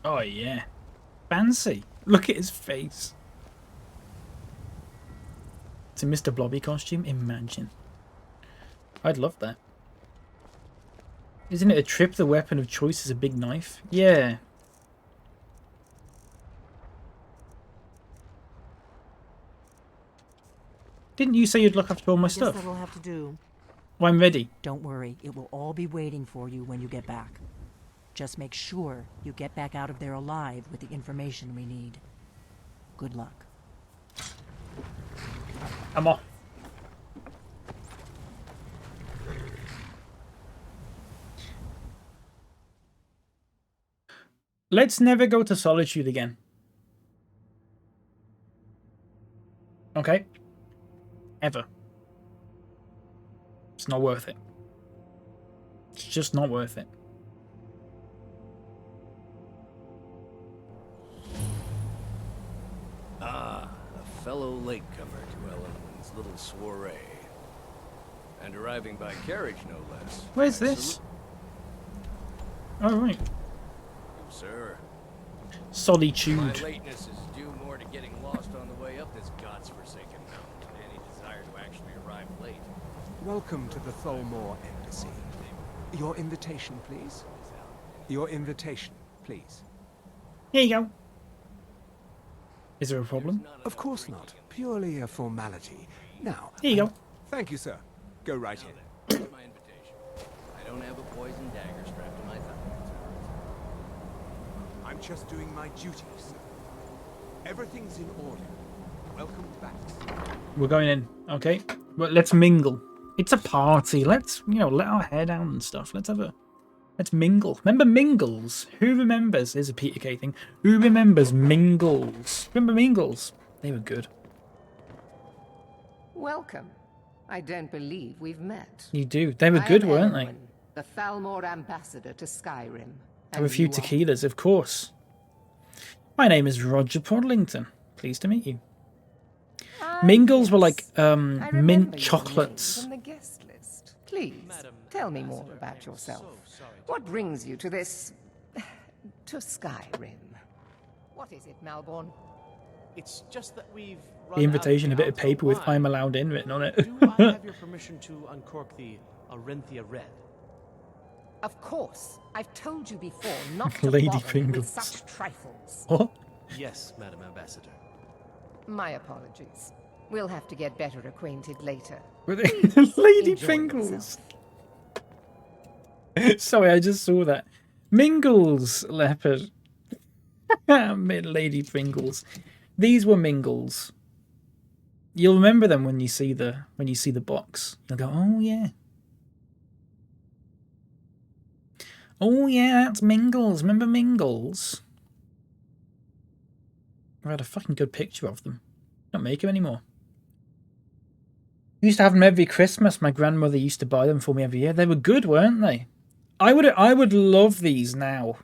Oh yeah. Fancy. Look at his face. It's a Mr. Blobby costume. Imagine. I'd love that. Isn't it a trip? The weapon of choice is a big knife. Yeah. Didn't you say you'd look after all my stuff? That'll have to do. Well, I'm ready. Don't worry. It will all be waiting for you when you get back. Just make sure you get back out of there alive with the information we need. Good luck. I'm off. Let's never go to Solitude again. Okay? Ever. It's not worth it. It's just not worth it. Ah, a fellow latecomer to Ellen's little soiree. And arriving by carriage, no less. Where's this? Oh, right. Sir. Solitude. My lateness is due more to getting lost on the way up this god's-forsaken mountain than any desire to actually arrive late. Welcome to the Tholmor Embassy. Your invitation, please. Your invitation, please. Here you go. Is there a problem? Of course not. Purely a formality. Now. Here you go. Thank you, sir. Go right in. Here's my invitation. I don't have a poison dagger strapped to my thigh. I'm just doing my duty, sir. Everything's in order. Welcome back. We're going in, okay? But let's mingle. It's a party. Let's, let our hair down and stuff. Let's mingle. Remember Mingles? Who remembers? Here's a Peter Kay thing. Who remembers Mingles? Remember Mingles? They were good. Welcome. I don't believe we've met. You do. They were good, weren't they? The Thalmor ambassador to Skyrim. Have a few tequilas, of course. My name is Roger Podlington. Pleased to meet you. Mingles were like mint chocolates. From the guest list. Please, tell me more about yourself. What brings you to this... to Skyrim? What is it, Malborn? It's just that we've The invitation, a bit of paper with "I'm allowed in" written on it. Do I have your permission to uncork the Arenthia Red? Of course. I've told you before not to Lady bother me Pringles. with such trifles. What? Yes, Madam Ambassador. My apologies. We'll have to get better acquainted later. Lady enjoy Pringles. Sorry, I just saw that. Mingles, leopard. Lady Pringles. These were Mingles. You'll remember them when you see the box. You'll go, oh yeah. Oh yeah, that's Mingles. Remember Mingles? I had a fucking good picture of them. Don't make them anymore. Used to have them every Christmas. My grandmother used to buy them for me every year. They were good, weren't they? I would love these now.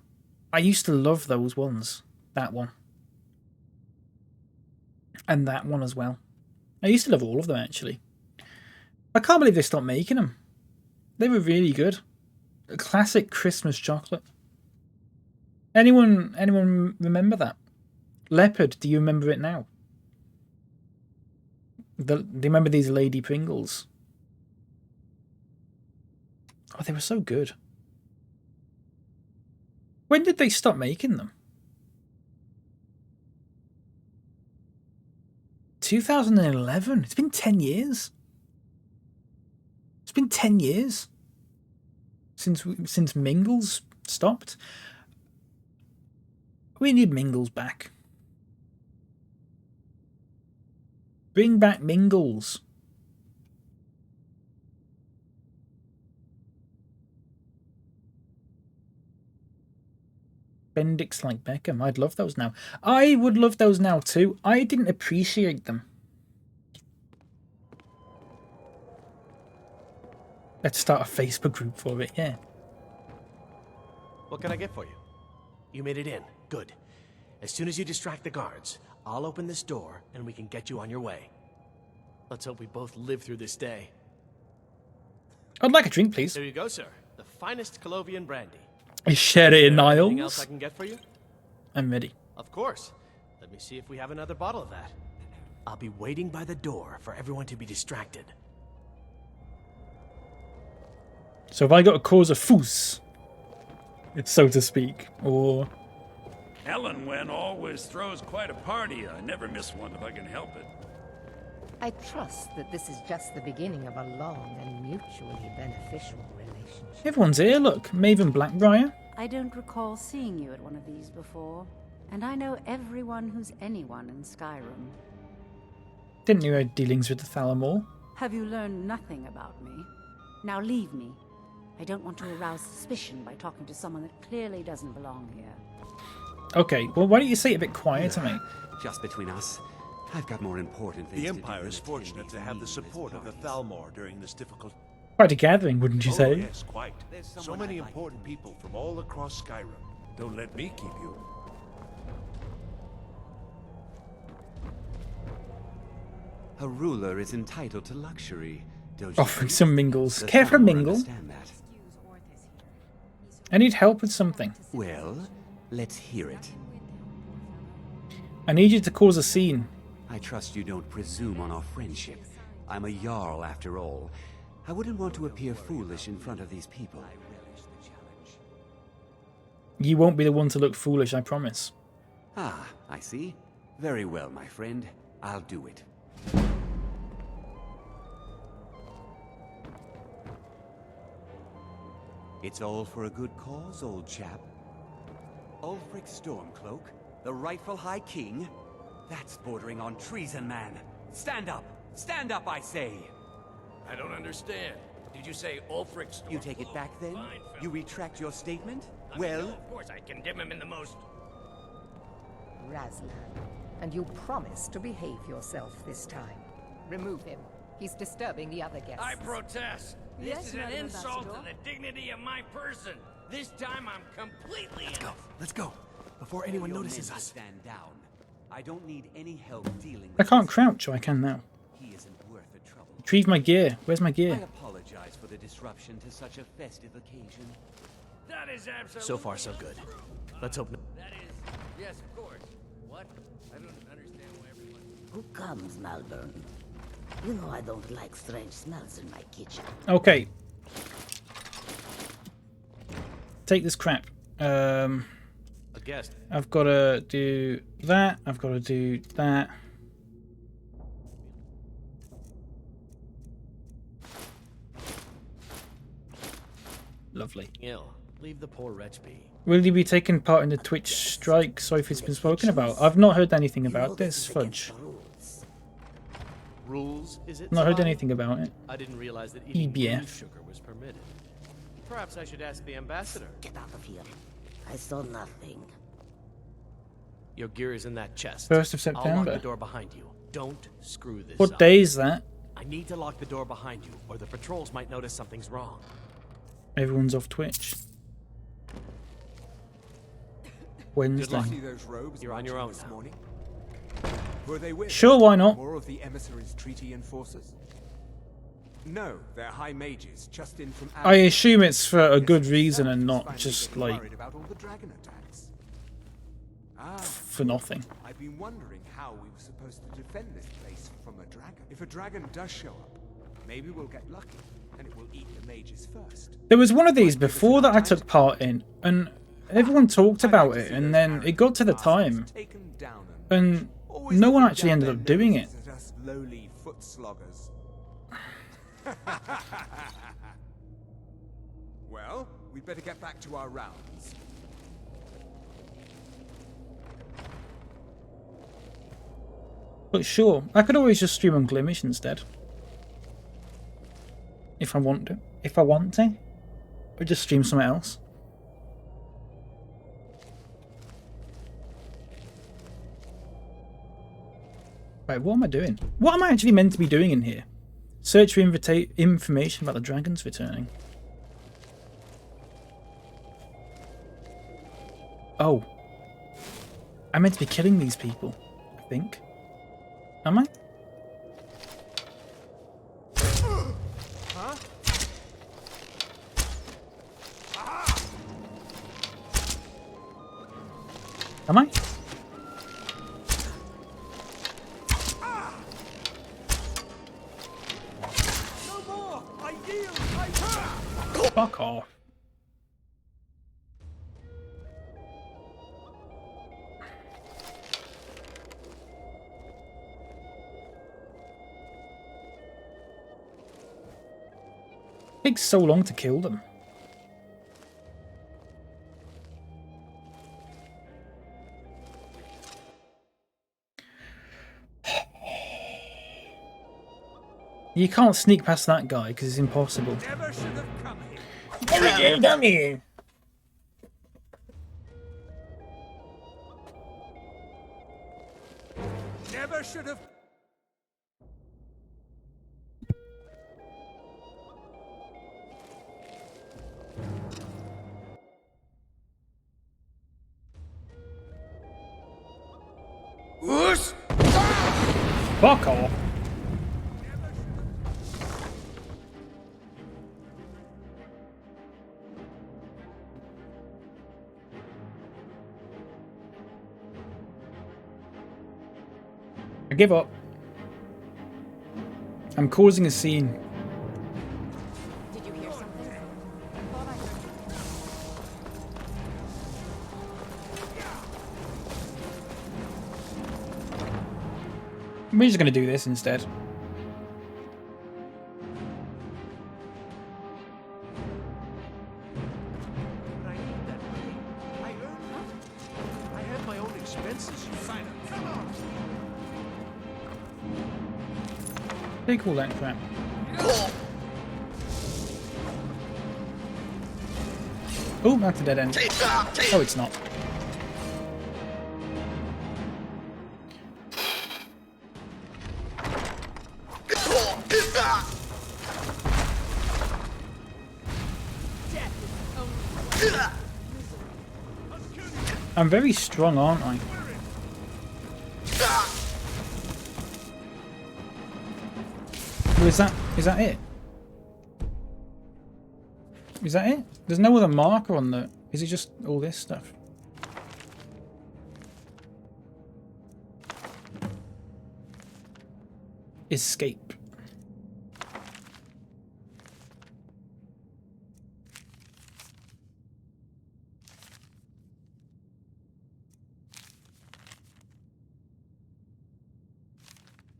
I used to love those ones. That one. And that one as well. I used to love all of them, actually. I can't believe they stopped making them. They were really good. A classic Christmas chocolate. Anyone remember that? Leopard, do you remember it now? Do you remember these Lady Pringles? Oh, they were so good. When did they stop making them? 2011. It's been 10 years. It's been 10 years since Mingles stopped. We need Mingles back. Bring back Mingles. Bendix like Beckham. I'd love those now. I would love those now too. I didn't appreciate them. Let's start a Facebook group for it, yeah. What can I get for you? You made it in. Good. As soon as you distract the guards, I'll open this door and we can get you on your way. Let's hope we both live through this day. I'd like a drink, please. There you go, sir. The finest Colovian brandy. I shared it in Niles. Anything else I can get for you? I'm ready. Of course. Let me see if we have another bottle of that. I'll be waiting by the door for everyone to be distracted. So have I got to cause a fuss, it's so to speak, or... Helen Wen always throws quite a party. I never miss one if I can help it. I trust that this is just the beginning of a long and mutually beneficial relationship. Everyone's here, look. Maven Blackbriar. I don't recall seeing you at one of these before, and I know everyone who's anyone in Skyrim. Didn't know you had dealings with the Thalamor. Have you learned nothing about me? Now leave me. I don't want to arouse suspicion by talking to someone that clearly doesn't belong here. Okay, well, why don't you say it a bit quieter, mate? Just between us, I've got more important things The to do Empire than is attend fortunate these to have the meaningless support of the parties. Thalmor during this difficult... Quite a gathering, wouldn't you Oh, say? yes, quite. So many important people from all across Skyrim. Don't let me keep you. A ruler is entitled to luxury, don't you? Offering some mingles. The Care for a Thalmor mingle? understand that. I need help with something. Well, let's hear it. I need you to cause a scene. I trust you don't presume on our friendship. I'm a Jarl after all. I wouldn't want to appear foolish in front of these people. You won't be the one to look foolish, I promise. Ah, I see. Very well, my friend. I'll do it. It's all for a good cause, old chap. Ulfric Stormcloak, the rightful High King? That's bordering on treason, man. Stand up! Stand up, I say! I don't understand. Did you say Ulfric Stormcloak? You take it back then? Fine, fella. You retract your statement? I mean, no, of course I condemn him in the most... Razlan, and you promise to behave yourself this time. Remove him. He's disturbing the other guests. I protest. Yes, This is an Madam insult to Ambassador. the dignity of my person. This time I'm completely Let's go. Before anyone You're notices meant to us. stand down. I don't need any help dealing I with can't this. crouch, or I can now. He isn't worth the trouble. Retrieve my gear. Where's my I gear? apologize for the disruption to such a festive occasion. That is absolutely... So far, so good. Let's hope... That is... Yes, of course. What? I don't understand why everyone... Who comes, Malburn? You know I don't like strange smells in my kitchen. Okay. Take this crap. A guest. I've got to do that. I've got to do that. Lovely. Ill. Leave the poor wretch be. Will you be taking part in the Twitch strike? Sorry if it's been spoken about. I've not heard anything about this, Fudge. Rules, is it? Not heard Spy? anything about it. I didn't realize that eating EBF. blue sugar was permitted. Perhaps I should ask the ambassador. Get out of here. I saw nothing. Your gear is in that chest. 1st of I'll lock September. the door behind you. Don't screw this What up. day is that? I need to lock the door behind you, or the patrols might notice something's wrong. Everyone's off Twitch. Wednesday. See those robes You're on your own this now. morning? Were they with Sure, why not? more of the emissaries' treaty enforcers? No, they're high mages, just in from... I assume it's for a good reason and not just like worried about all the dragon attacks. for nothing. I've been wondering how we were supposed to defend this place from a dragon. If a dragon does show up, maybe we'll get lucky, and it will eat the mages first. There was one of these before that I took part in, and everyone talked about it, and then it got to the time, and no one actually ended up doing it. At us lowly foot sloggers. Well, we'd better get back to our rounds. But sure, I could always just stream on Glimish instead. If I want to. If I want to. Or just stream something else. Right, what am I doing? What am I actually meant to be doing in here? Search for information about the dragons returning. Oh. I'm meant to be killing these people, I think. Am I? Huh? Am I? No more! I yield! I Fuck off. Takes so long to kill them. You can't sneak past that guy because it's impossible. never should have come here. Never should have come here. Never should have. Whoosh! Fuck off. I give up. I'm causing a scene. Did you hear something? I thought I heard We're just going to do this instead. But I need that money. I earned it. I had my own expenses, you sign up. Come on! Take all that crap. Oh, that's a dead end. Oh, it's not. I'm very strong, aren't I? Well, is that it? Is that it? There's no other marker on the... Is it just all this stuff? Escape.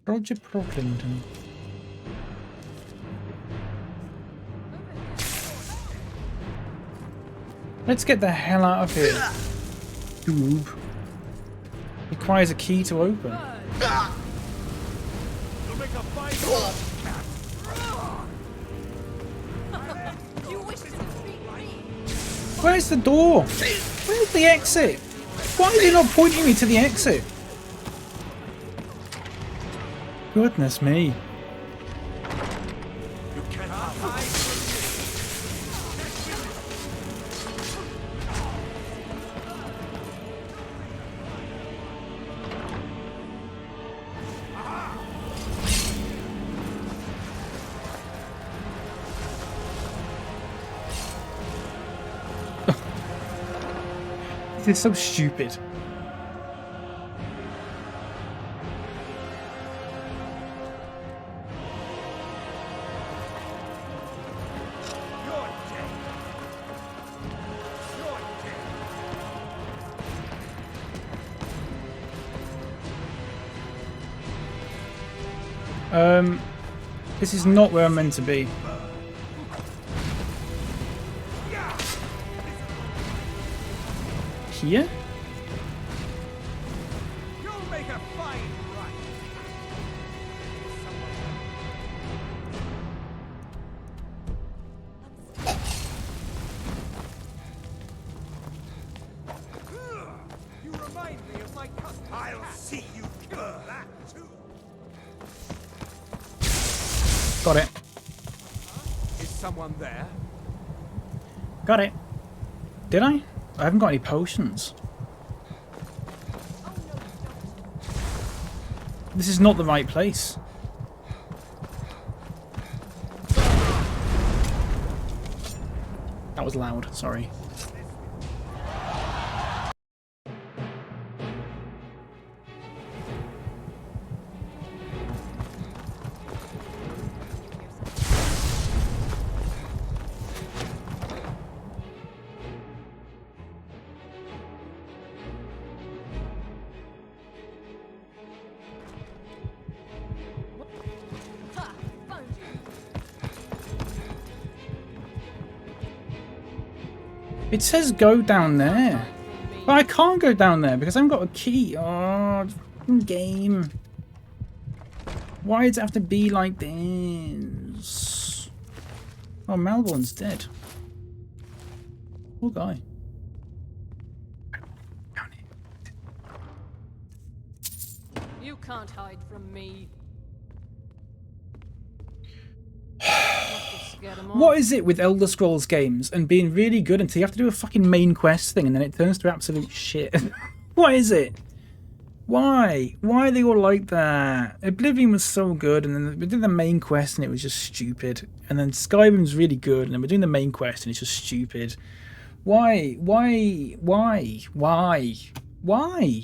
Roger Procklington. Let's get the hell out of here. Tube. Requires a key to open. Where's the door? Where's the exit? Why is he not pointing me to the exit? Goodness me. You cannot hide This is so stupid. This is not where I'm meant to be. Here? You'll make a fine run. I'll see you kill that too. Got it. Is someone there? Got it. Did I? I haven't got any potions. This is not the right place. That was loud, sorry. It says go down there. But I can't go down there because I haven't got a key. Oh, game. Why does it have to be like this? Oh, Malborn's dead. Poor guy. You can't hide from me. What is it with Elder Scrolls games and being really good until you have to do a fucking main quest thing and then it turns to absolute shit? What is it? Why? Why are they all like that? Oblivion was so good and then we did the main quest and it was just stupid. And then Skyrim's really good and then we're doing the main quest and it's just stupid. Why? Why? Why? Why? Why?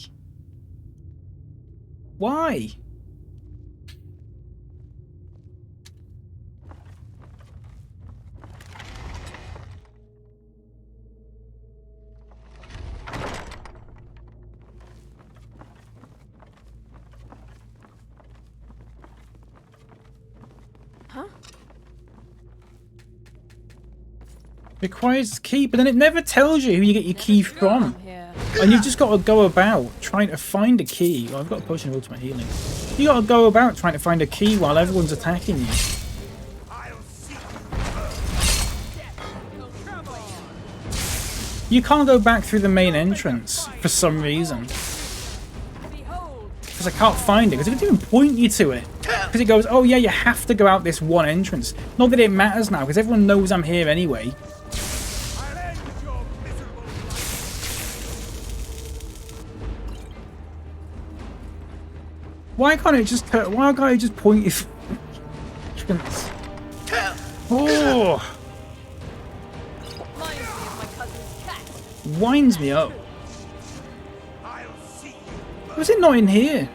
Why? Requires key, but then it never tells you who you get your key from. And you've just got to go about trying to find a key. Well, I've got a potion of ultimate healing. You got to go about trying to find a key while everyone's attacking you. You can't go back through the main entrance for some reason. Because I can't find it, because it doesn't even point you to it. Because it goes, oh yeah, you have to go out this one entrance. Not that it matters now, because everyone knows I'm here anyway. Why can't it just point you through the entrance? Oh! Winds me up. Was it not in here?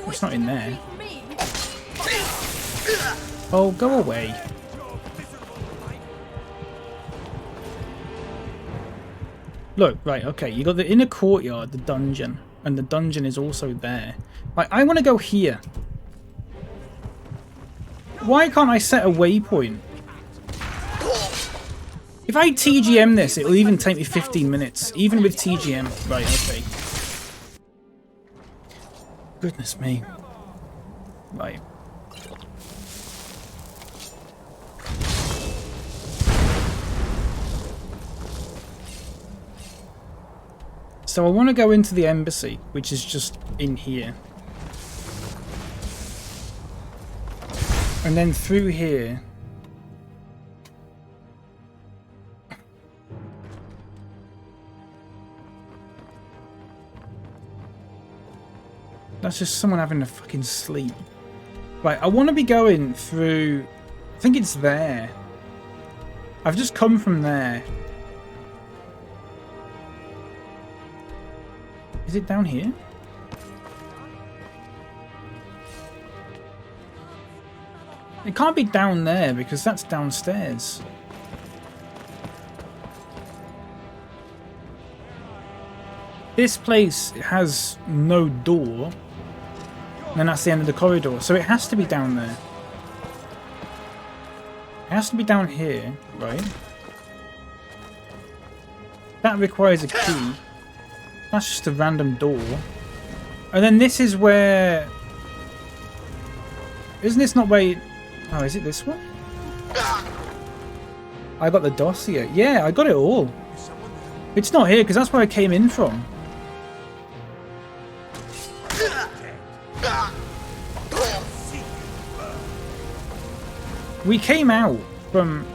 It's not in there. Oh, go away. Look, right, okay, you got the inner courtyard, the dungeon, and the dungeon is also there. Right, I want to go here. Why can't I set a waypoint? If I TGM this, it'll even take me 15 minutes, even with TGM. Right, okay. Goodness me. Right. So I want to go into the embassy, which is just in here. And then through here. That's just someone having a fucking sleep. Right, I want to be going through... I think it's there. I've just come from there. Is it down here? It can't be down there because that's downstairs. This place has no door. And that's the end of the corridor. So it has to be down there. It has to be down here, right? That requires a key. That's just a random door. And then this is where... Isn't this not where... Oh, is it this one? I got the dossier. Yeah, I got it all. It's not here because that's where I came in from. We came out from...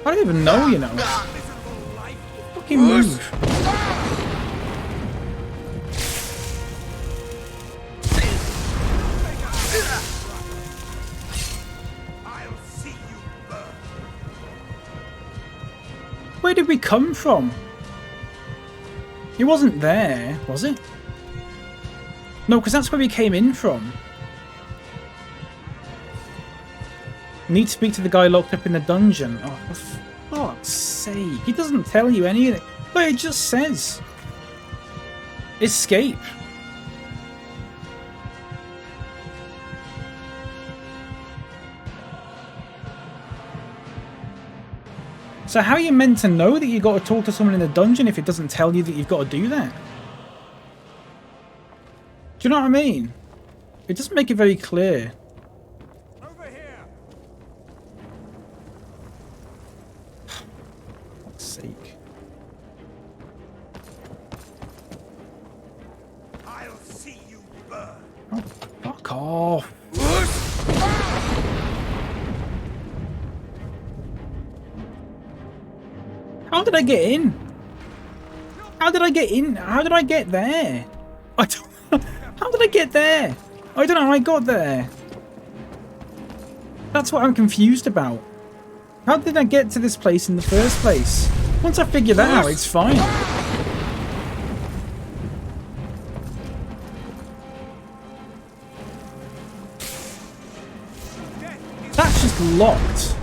I don't even know, you know. Fucking move. Where did we come from? It wasn't there, was it? No, because that's where we came in from. Need to speak to the guy locked up in the dungeon. Oh, for fuck's sake. He doesn't tell you anything. But it just says escape. So how are you meant to know that you got to talk to someone in the dungeon if it doesn't tell you that you've got to do that? Do you know what I mean? It doesn't make it very clear. Over here. For fuck's sake. I'll see you burn. Oh, fuck off. How did I get in? How did I get in? How did I get there? I don't... How did I get there? I don't know how I got there. That's what I'm confused about. How did I get to this place in the first place? Once I figure that out, it's fine. That's just locked.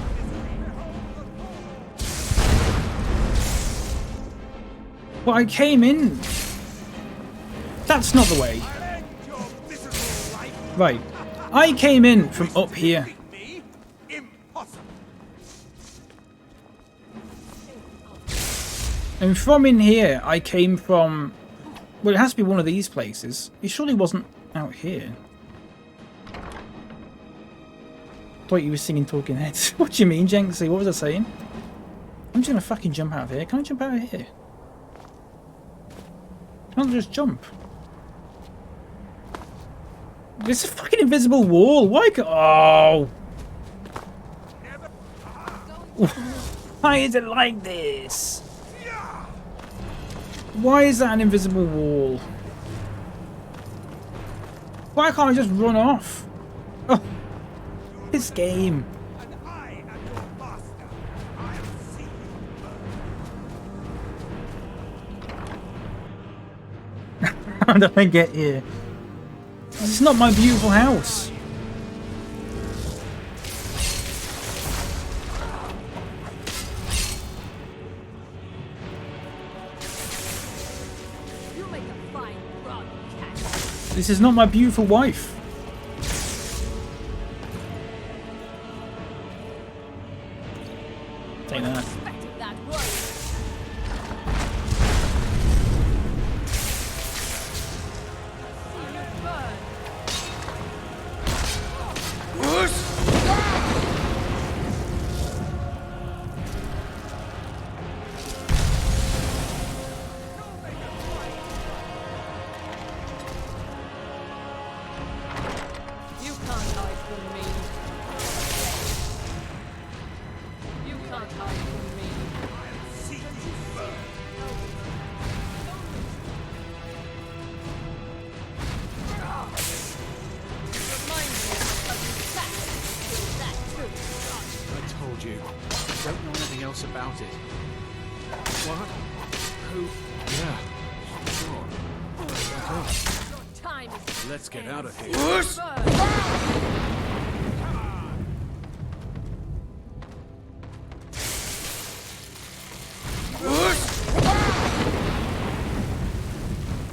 Well, I came in. That's not the way. Right. I came in from up here. And from in here, I came from... Well, it has to be one of these places. It surely wasn't out here. Thought you were singing Talking Heads. What do you mean, Jenksy? What was I saying? I'm just gonna fucking jump out of here. Can I jump out of here? Can't just jump. There's a fucking invisible wall. Why? Oh. Why is it like this? Why is that an invisible wall? Why can't I just run off? Oh, this game. How did I get here? This is not my beautiful house. You make a fine broadcast. This is not my beautiful wife. Take that. Let's get out of here.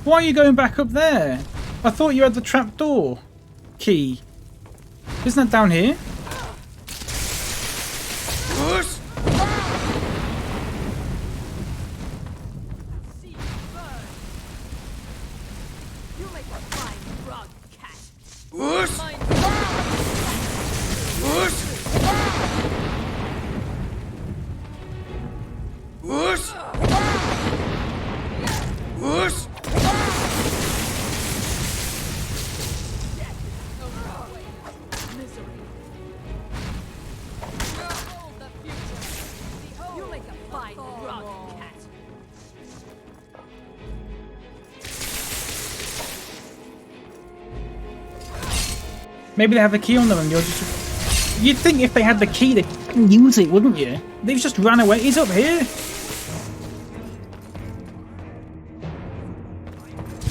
Why are you going back up there? I thought you had the trapdoor key. Isn't that down here? Maybe they have the key on them and you're just... You'd think if they had the key, they'd use it, wouldn't you? They've just ran away. He's up here.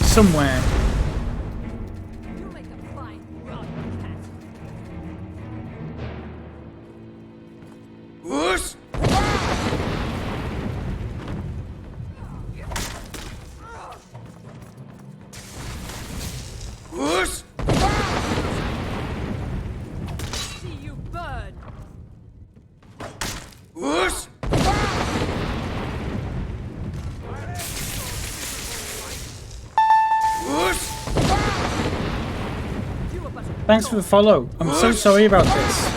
Somewhere. Whoosh! Whoosh! See you burn. Whoosh! Whoosh! Thanks for the follow. I'm so sorry about this.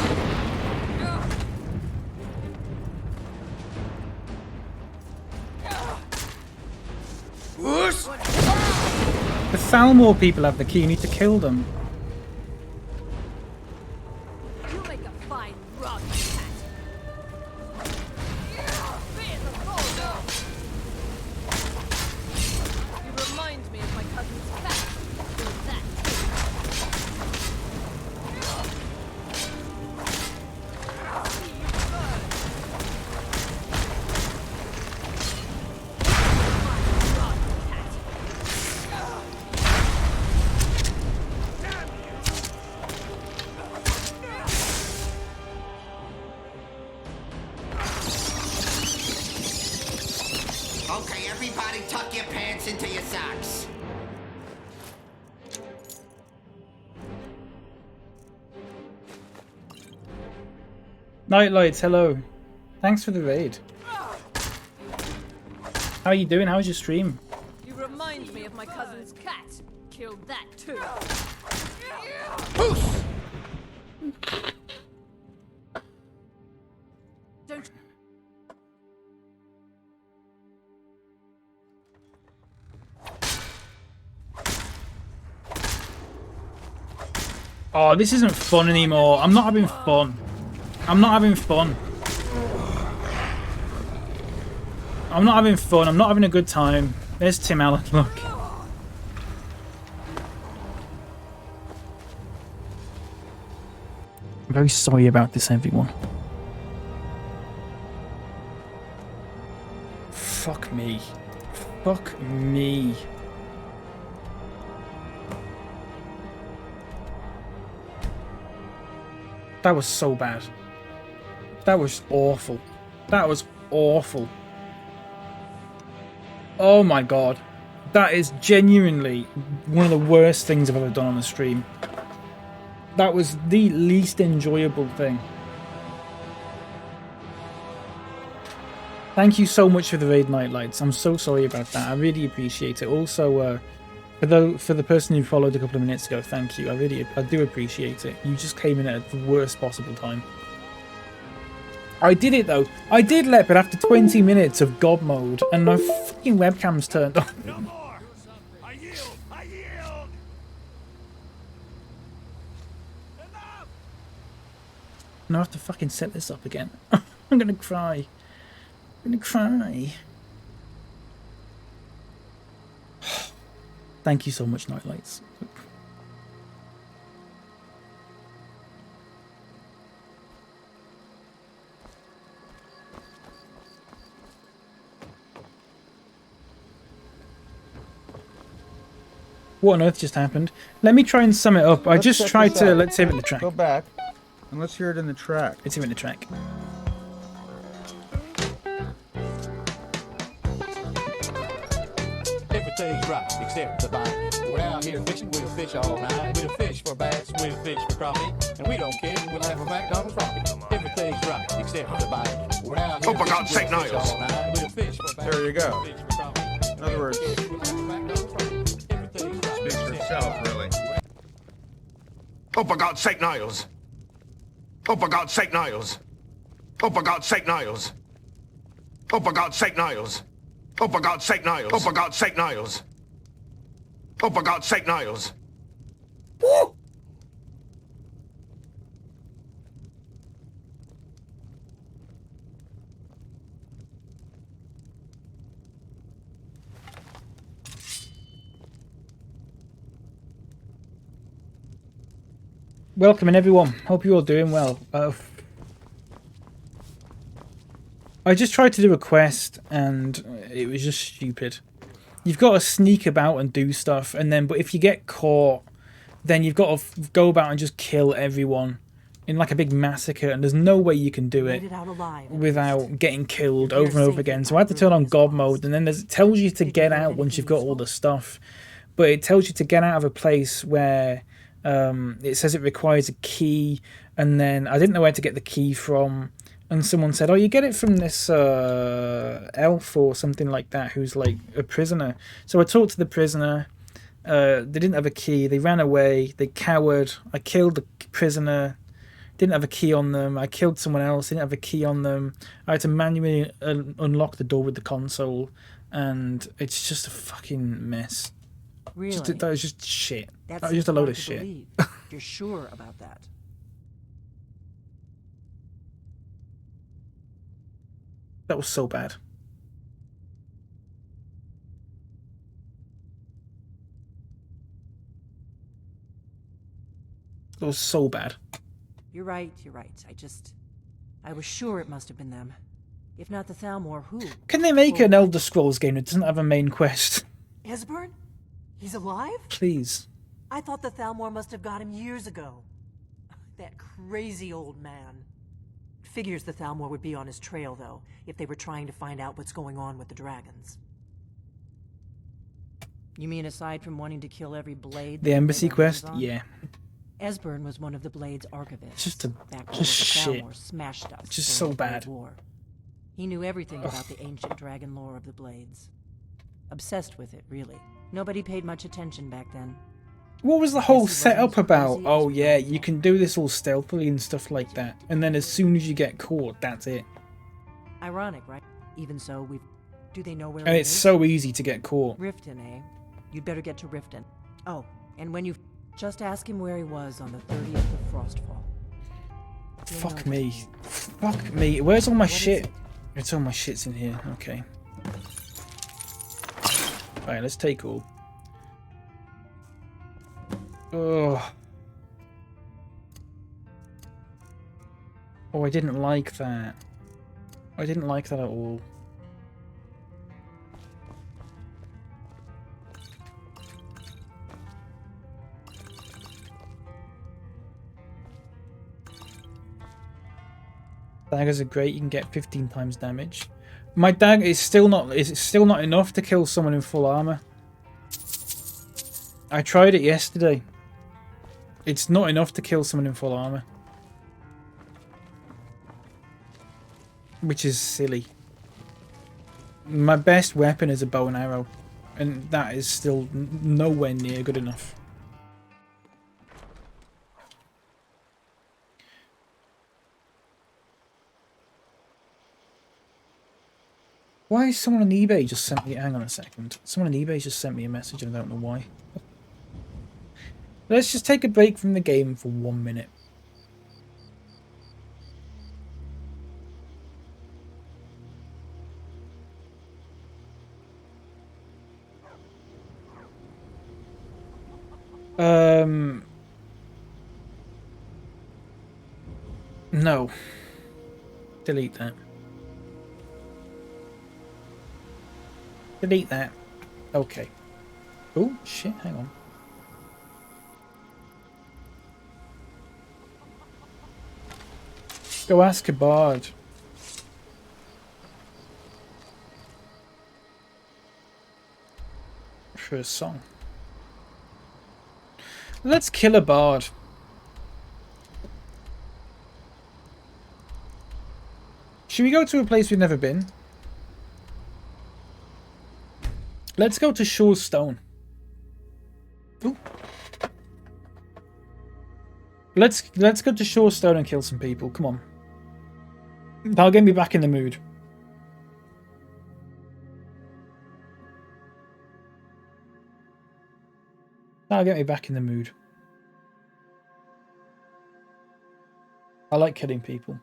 Whoosh! The Thalmor people have the key. You need to kill them. You make a fine run, cat. Be in the cold. You remind me of my cousin's cat. Do that. See you burn. Okay, everybody tuck your pants into your socks. Nightlights, hello. Thanks for the raid. How are you doing? How's your stream? You remind me of my cousin's cat. Killed that too. Don't. Oh, this isn't fun anymore. I'm not having fun. I'm not having fun. I'm not having fun. I'm not having a good time. There's Tim Allen, look. I'm very sorry about this, everyone. Fuck me. Fuck me. That was so bad. That was awful. That was awful. Oh my god. That is genuinely one of the worst things I've ever done on a stream. That was the least enjoyable thing. Thank you so much for the raid, Nightlights. I'm so sorry about that. I really appreciate it. Also, for the person who followed a couple of minutes ago, thank you. I do appreciate it. You just came in at the worst possible time. I did it though. I did let, but after 20 minutes of God mode, and my fucking webcam's turned on. No more! I yield! I yield! And I have to fucking set this up again. I'm gonna cry. I'm gonna cry. Thank you so much, Nightlights. What on earth just happened? Let me try and sum it up. I just tried to... Let's hear it in the track. Go back, and let's hear it in the track. Let's hear it in the track. Everything's right except the bite. We're out here fishing, we'll fish all night. We'll fish for bass, we'll fish for crappie, and we don't care, we'll have a McDonald's rocket. Everything's right except the bite. We're out here Oh, for God's sake, Niles! all night. We'll fish for bass, There you go. we'll fish for crappie, In other words, speaks for itself, really. Oh, for God's sake, Niles! Oh, for God's sake, Niles! Oh, for God's sake, Niles! Oh, for God's sake, Niles! Oh, for God's sake, Niles! Oh, for God's sake, Niles! Oh, for God's sake, Niles! Woo! Welcome in everyone. Hope you're all doing well. I just tried to do a quest and it was just stupid. You've got to sneak about and do stuff, and then but if you get caught, then you've got to go about and just kill everyone in like a big massacre, and there's no way you can do it without getting killed over and over again. So I had to turn on God mode, and then it tells you to get out once you've got all the stuff, but it tells you to get out of a place where it says it requires a key, and then I didn't know where to get the key from. And someone said, oh, you get it from this elf or something like that who's like a prisoner. So I talked to the prisoner. They didn't have a key. They ran away. They cowered. I killed the prisoner. Didn't have a key on them. I killed someone else. Didn't have a key on them. I had to manually unlock the door with the console. And it's just a fucking mess. Really? That was just shit. That was just a seems load hard of to shit. believe. You're sure about that? That was so bad. That was so bad. You're right, you're right. I was sure it must have been them. If not the Thalmor, who? Can they make an Elder Scrolls game that doesn't have a main quest? Esbern? He's alive? Please. I thought the Thalmor must have got him years ago. That crazy old man. Figures the Thalmor would be on his trail, though, if they were trying to find out what's going on with the dragons. You mean aside from wanting to kill every blade? The embassy quest? Yeah. Esbern was one of the Blade's archivists. Just shit. Smashed us just so bad. War. He knew everything about the ancient dragon lore of the Blades. Obsessed with it, really. Nobody paid much attention back then. What was the whole setup about? Oh yeah, you can do this all stealthily and stuff like that. And then as soon as you get caught, that's it. Ironic, right? Even so, do they know where And it's so easy to get caught. Riften, eh? You'd better get to Riften. Oh, and when you just ask him where he was on the 30th of Frostfall. Fuck me. Fuck me. Where's all my shit? It's all my shit's in here. Okay. Alright, let's take all. Oh. Oh, I didn't like that. I didn't like that at all. Daggers are great. You can get 15 times damage. My dagger is still not enough to kill someone in full armor. I tried it yesterday. It's not enough to kill someone in full armor. Which is silly. My best weapon is a bow and arrow. And that is still nowhere near good enough. Why is someone on eBay just sent me... Hang on a second. Someone on eBay just sent me a message and I don't know why. Let's just take a break from the game for 1 minute. No. Delete that. Delete that. Okay. Oh, shit, hang on. Go ask a bard. For a song. Let's kill a bard. Should we go to a place we've never been? Let's go to Shawstone. Ooh. Let's go to Shawstone and kill some people. Come on. That'll get me back in the mood. That'll get me back in the mood. I like killing people.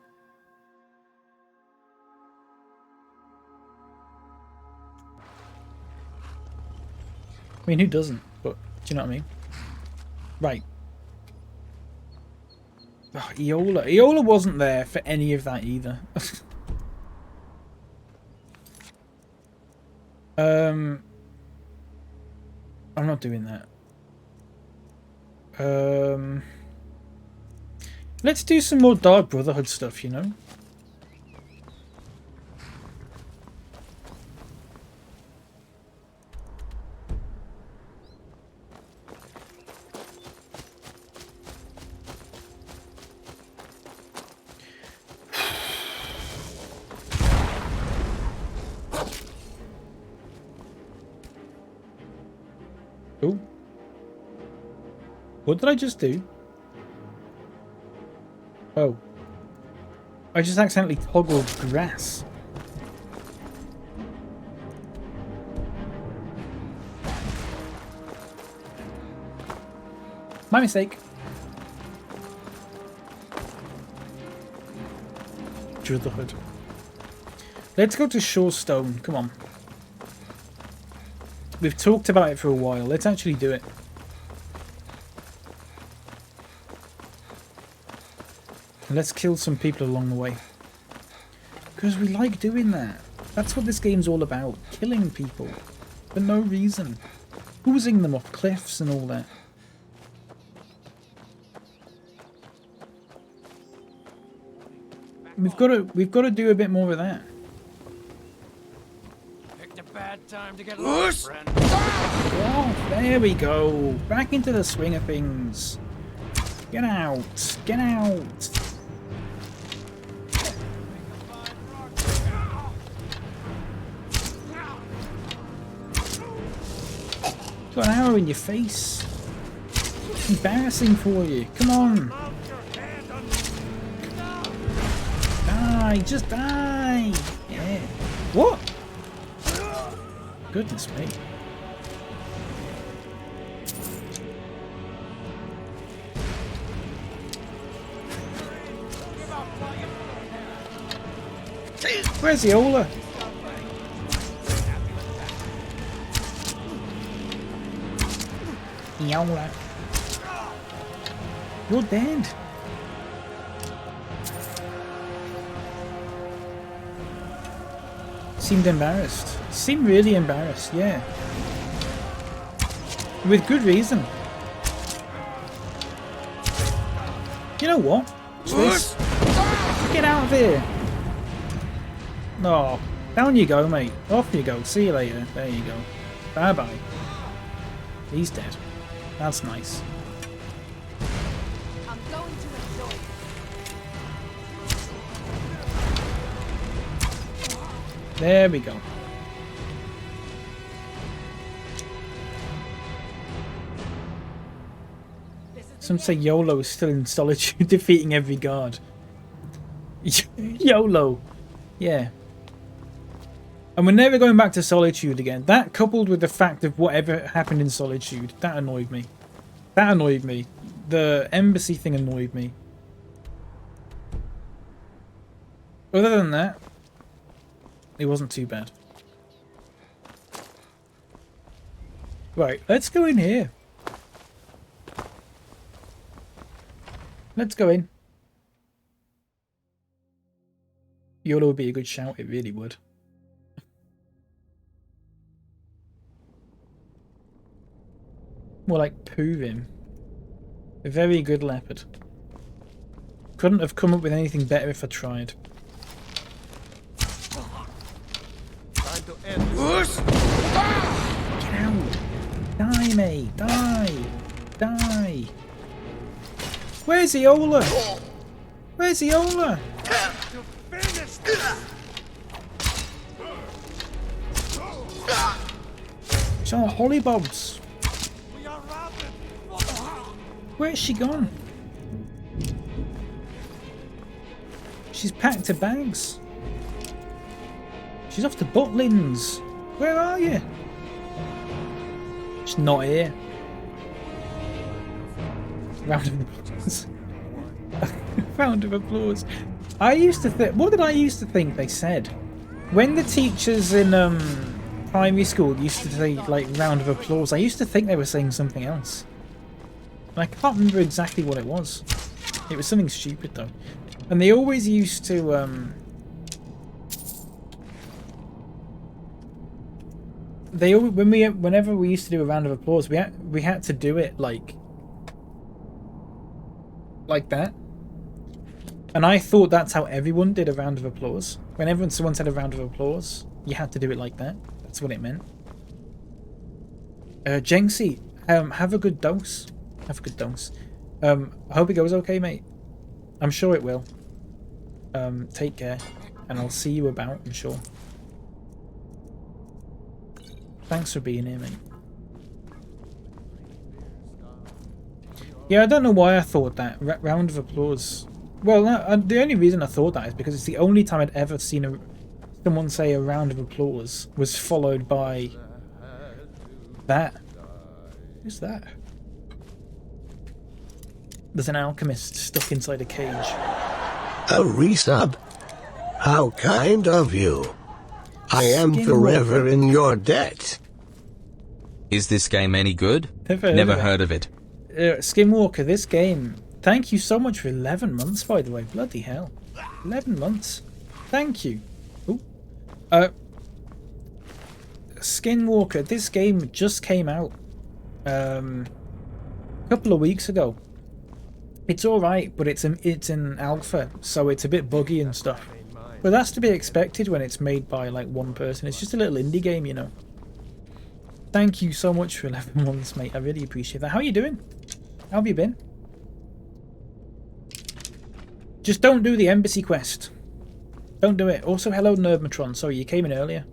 I mean, who doesn't? But do you know what I mean? Right. Oh, Eola. Eola wasn't there for any of that either. I'm not doing that. Let's do some more Dark Brotherhood stuff, you know? Oh. What did I just do? Oh. I just accidentally toggled grass. My mistake. Brotherhood. Let's go to Shorestone. Come on. We've talked about it for a while. Let's actually do it. And let's kill some people along the way. Because we like doing that. That's what this game's all about. Killing people. For no reason. Oozing them off cliffs and all that. We've got to do a bit more of that. Bad time to get lost, friend. Oh, there we go. Back into the swing of things. Get out. Get out. Got an arrow in your face. Embarrassing for you. Come on. Die. Just die. Yeah. What? Goodness me. Where's Eola? Eola. You're dead. Seemed embarrassed. Seemed really embarrassed, yeah. With good reason. You know what? Swiss? Get out of here! No. Down you go, mate. Off you go. See you later. There you go. Bye-bye. He's dead. That's nice. I'm going to enjoy it. There we go. Some say YOLO is still in Solitude, defeating every guard. YOLO. Yeah. And we're never going back to Solitude again. That, coupled with the fact of whatever happened in Solitude, that annoyed me. That annoyed me. The embassy thing annoyed me. Other than that, it wasn't too bad. Right, let's go in here. Let's go in. YOLO would be a good shout, it really would. More like Poovim. A very good leopard. Couldn't have come up with anything better if I tried. Time to end this. Get out! Die, mate! Die! Die! Where's Eola? Where's Eola? She's on hollybobs. Where's she gone? She's packed her bags. She's off to Butlins. Where are you? She's not here. Round of applause. Round of applause. I used to think... What did I used to think they said? When the teachers in primary school used to say, like, round of applause, I used to think they were saying something else. I can't remember exactly what it was. It was something stupid though, and they always used to. Whenever we used to do a round of applause, we had to do it like that, and I thought that's how everyone did a round of applause. Whenever someone said a round of applause, you had to do it like that. That's what it meant. Jenksy, have a good dose. Have a good dose. I hope it goes okay, mate. I'm sure it will. Take care, and I'll see you about, I'm sure. Thanks for being here, mate. Yeah, I don't know why I thought that. Round of applause. Well, the only reason I thought that is because it's the only time I'd ever seen someone say a round of applause was followed by that. Who's that? There's an alchemist stuck inside a cage. A resub? How kind of you. I am forever in your debt. Is this game any good? Never heard of it. Skinwalker, this game. Thank you so much for 11 months, by the way. Bloody hell. 11 months. Thank you. Ooh. Skinwalker, this game just came out a couple of weeks ago. It's alright, but it's in alpha, so it's a bit buggy and stuff. But that's to be expected when it's made by like one person. It's just a little indie game, you know. Thank you so much for 11 months, mate. I really appreciate that. How are you doing? How have you been? Just don't do the embassy quest. Don't do it. Also, hello, Nerdmatron. Sorry, you came in earlier.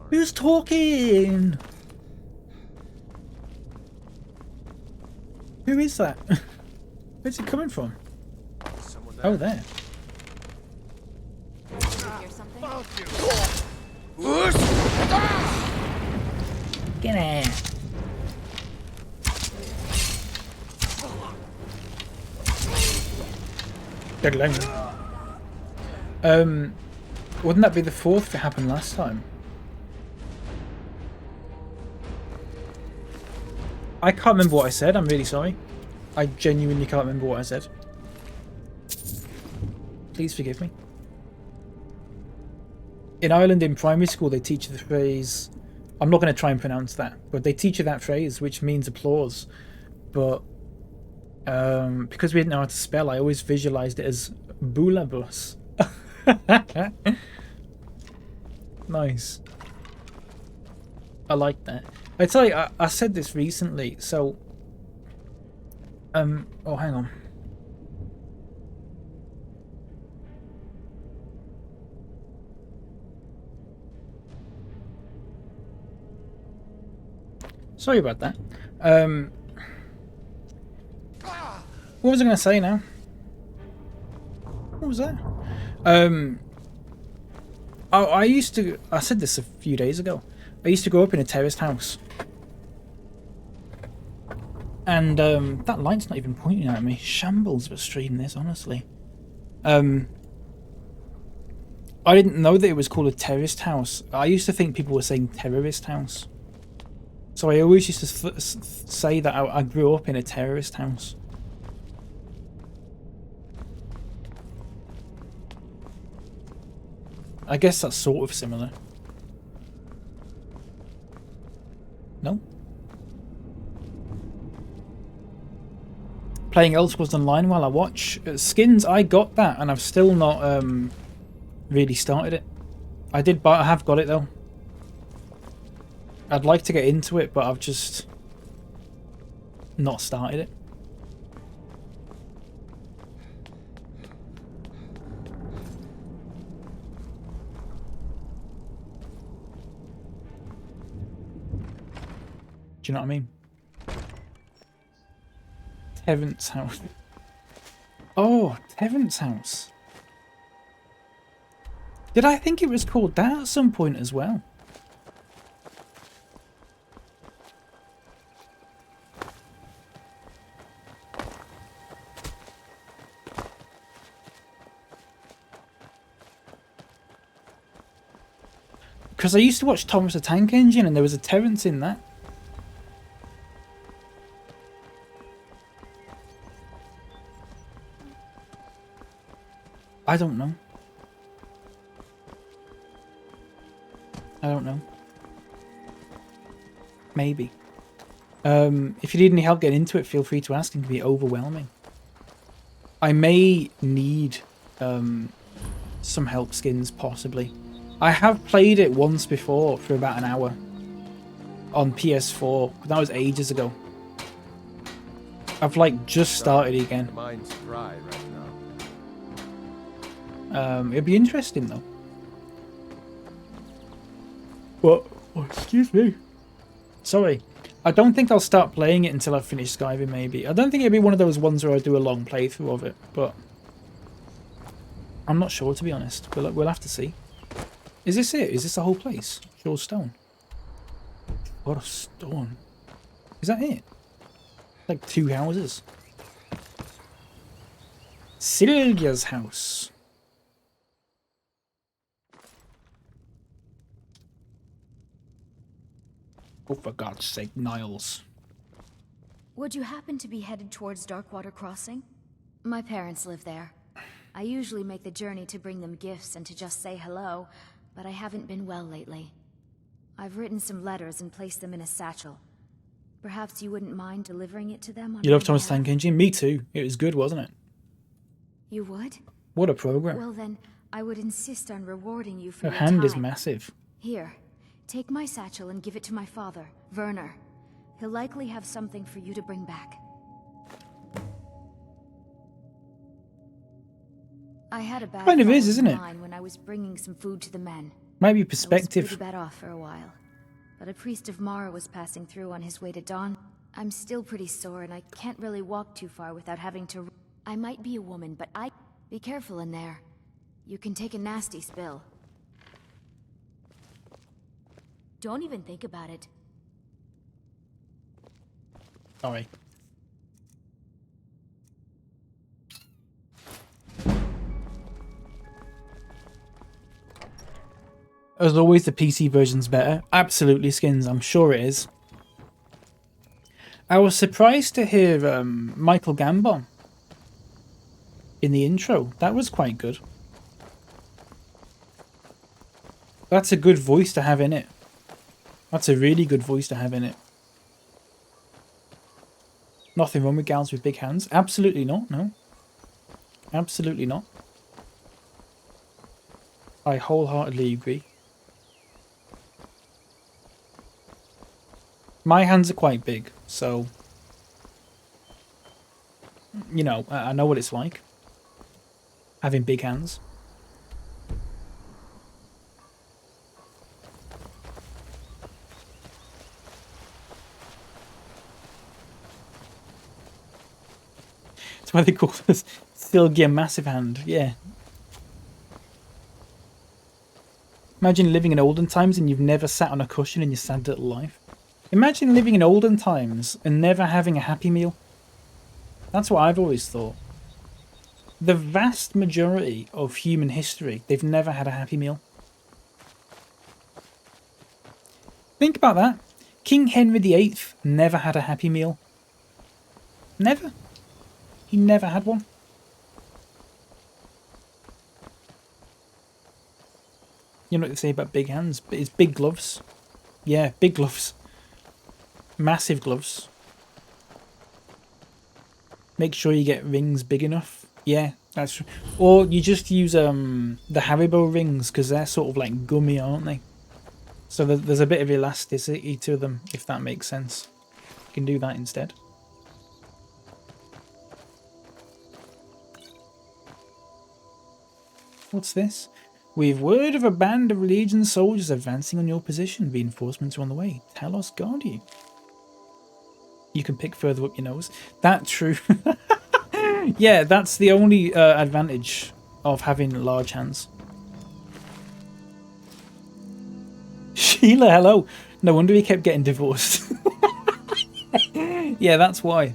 Who's talking? Who is that? Where's it coming from? Oh, there. Get out. Wouldn't that be the fourth that happened last time? I can't remember what I said, I'm really sorry. I genuinely can't remember what I said. Please forgive me. In Ireland, in primary school, they teach you the phrase... I'm not going to try and pronounce that, but they teach you that phrase, which means applause. But because we didn't know how to spell, I always visualized it as boulabus. Nice. I like that. I tell you, I said this recently, so... oh, hang on. Sorry about that. What was I going to say now? What was that? I said this a few days ago. I used to grow up in a terraced house. And that light's not even pointing at me. Shambles of a stream this, honestly. I didn't know that it was called a terraced house. I used to think people were saying terrorist house. So I always used to say that I grew up in a terrorist house. I guess that's sort of similar. No? Playing Elseworlds Online while I watch. Skins, I got that and I've still not really started it. I have got it though. I'd like to get into it, but I've just not started it. Do you know what I mean? Tevant's house. Oh, Tevant's house. Did I think it was called that at some point as well? Because I used to watch Thomas the Tank Engine and there was a Terrence in that. I don't know. I don't know. Maybe. If you need any help getting into it, feel free to ask. It can be overwhelming. I may need some help skins, possibly. I have played it once before for about an hour on PS4, but that was ages ago. I've like just started again. Mine's dry right now. It'd be interesting though. What? Oh, excuse me. Sorry. I don't think I'll start playing it until I've finished Skyrim, maybe. I don't think it'll be one of those ones where I do a long playthrough of it, but I'm not sure, to be honest. We'll have to see. Is this it? Is this the whole place? Pure stone. What a stone. Is that it? Like 2 houses. Sylvia's house. Oh, for God's sake, Niles. Would you happen to be headed towards Darkwater Crossing? My parents live there. I usually make the journey to bring them gifts and to just say hello, but I haven't been well lately. I've written some letters and placed them in a satchel. Perhaps you wouldn't mind delivering it to them on You love my Thomas behalf? Tank Engine? Me too. It was good, wasn't it? You would? What a program. Well then, I would insist on rewarding you for Her your hand is time. massive. Here, take my satchel and give it to my father, Werner. He'll likely have something for you to bring back. I had a bad Kind of is, fall isn't in it? line when I was bringing some food to the men. Might be I was perspective. pretty bad off for a while, but a priest of Mara was passing through on his way to Dawn. I'm still pretty sore and I can't really walk too far without having to... I might be a woman, but I... Be careful in there. You can take a nasty spill. Don't even think about it. Sorry. As always, the PC version's better. Absolutely, Skins. I'm sure it is. I was surprised to hear Michael Gambon in the intro. That was quite good. That's a good voice to have in it. That's a really good voice to have in it. Nothing wrong with gals with big hands. Absolutely not, no. Absolutely not. I wholeheartedly agree. My hands are quite big, so... You know, I know what it's like. Having big hands. That's why they call this Sylgia Massive Hand, yeah. Imagine living in olden times and you've never sat on a cushion in your sad little life. Imagine living in olden times and never having a Happy Meal. That's what I've always thought. The vast majority of human history, they've never had a Happy Meal. Think about that. King Henry VIII never had a Happy Meal. Never. He never had one. You know what they say about big hands, but it's big gloves. Yeah, big gloves. Massive gloves. Make sure you get rings big enough. Yeah, that's true. Or you just use the Haribo rings, because they're sort of like gummy, aren't they? So there's a bit of elasticity to them, if that makes sense. You can do that instead. What's this? We've word of a band of Legion soldiers advancing on your position. Reinforcements are on the way. Talos guard you. You can pick further up your nose. That's true. Yeah, that's the only advantage of having large hands. Sheila, hello. No wonder he kept getting divorced. Yeah, that's why.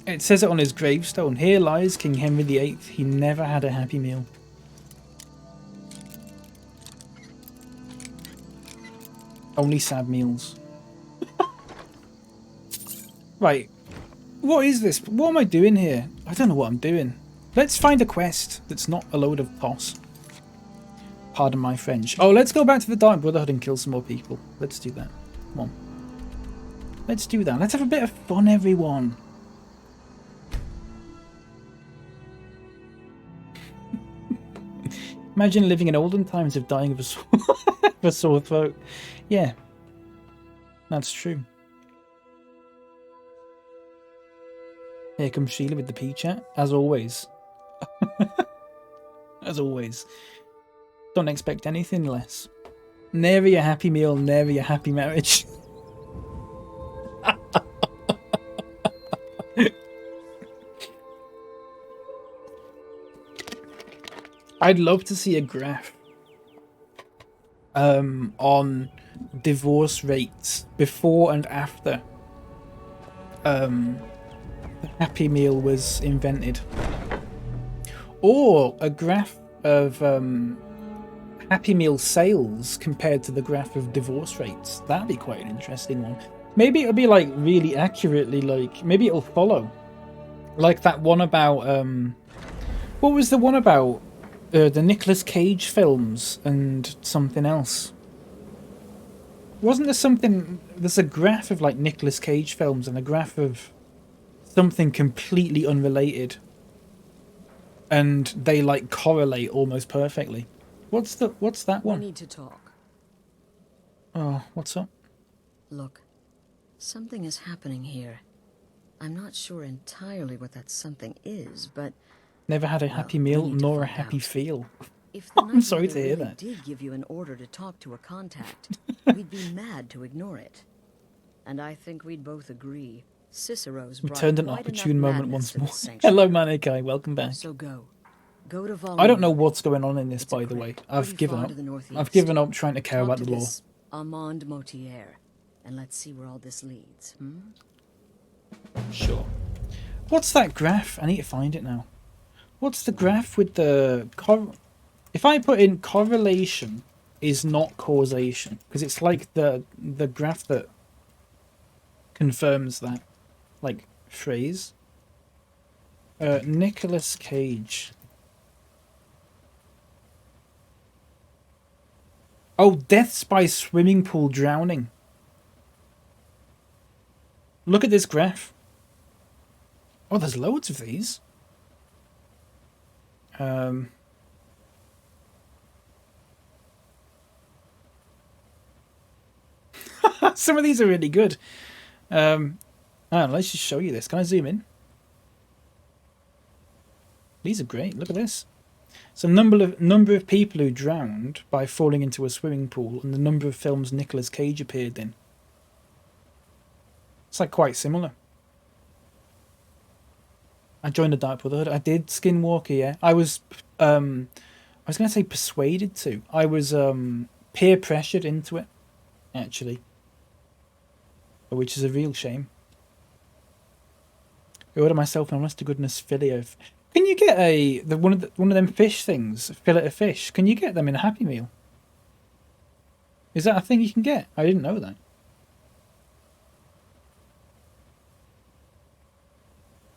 It says it on his gravestone. Here lies King Henry VIII. He never had a happy meal. Only sad meals. Right. What is this? What am I doing here? I don't know what I'm doing. Let's find a quest that's not a load of toss. Pardon my French. Oh, let's go back to the Dark Brotherhood and kill some more people. Let's do that. Come on. Let's do that. Let's have a bit of fun, everyone. Imagine living in olden times of dying of a sore throat. Yeah. That's true. Here comes Sheila with the P-chat, as always. As always. Don't expect anything less. Never a happy meal, never a happy marriage. I'd love to see a graph on divorce rates before and after the Happy Meal was invented, or a graph of Happy Meal sales compared to the graph of divorce rates. That'd be quite an interesting one. Maybe it'll be like really accurately, like maybe it'll follow like that one about what was the one about the Nicolas Cage films and something else? Wasn't there something? There's a graph of like Nicolas Cage films and a graph of something completely unrelated, and they like correlate almost perfectly. What's that one? We need to talk. Oh, what's up? Look, something is happening here. I'm not sure entirely what that something is, but Never had a happy meal nor a happy feel. if the I'm sorry to hear really that. did give you an order to talk to a contact, we'd be mad to ignore it. And I think we'd both agree Cicero's brought Returned an quite opportune enough moment madness once to more. this sanctuary. Hello, Manikai. Welcome back. So go to Volume. I don't know what's going on in this, by the way. I've pretty given far up. to the northeast. I've given up trying to care Talk about to the law. this Armand Motier, and let's see where all this leads. Sure. What's that graph? I need to find it now. What's the graph with the... If I put in correlation is not causation, because it's like the graph that confirms that, like, phrase. Nicolas Cage. Oh, deaths by swimming pool drowning. Look at this graph. Oh, there's loads of these. Some of these are really good. Let's just show you this. Can I zoom in? These are great. Look at this. So number of people who drowned by falling into a swimming pool and the number of films Nicolas Cage appeared in. It's like quite similar. I joined the Dark Brotherhood. I did Skinwalker, yeah. I was going to say persuaded to. I was peer pressured into it, actually. Which is a real shame. I ordered myself an honest to goodness fillet of... Can you get one of them fish things, fillet of fish? Can you get them in a Happy Meal? Is that a thing you can get? I didn't know that.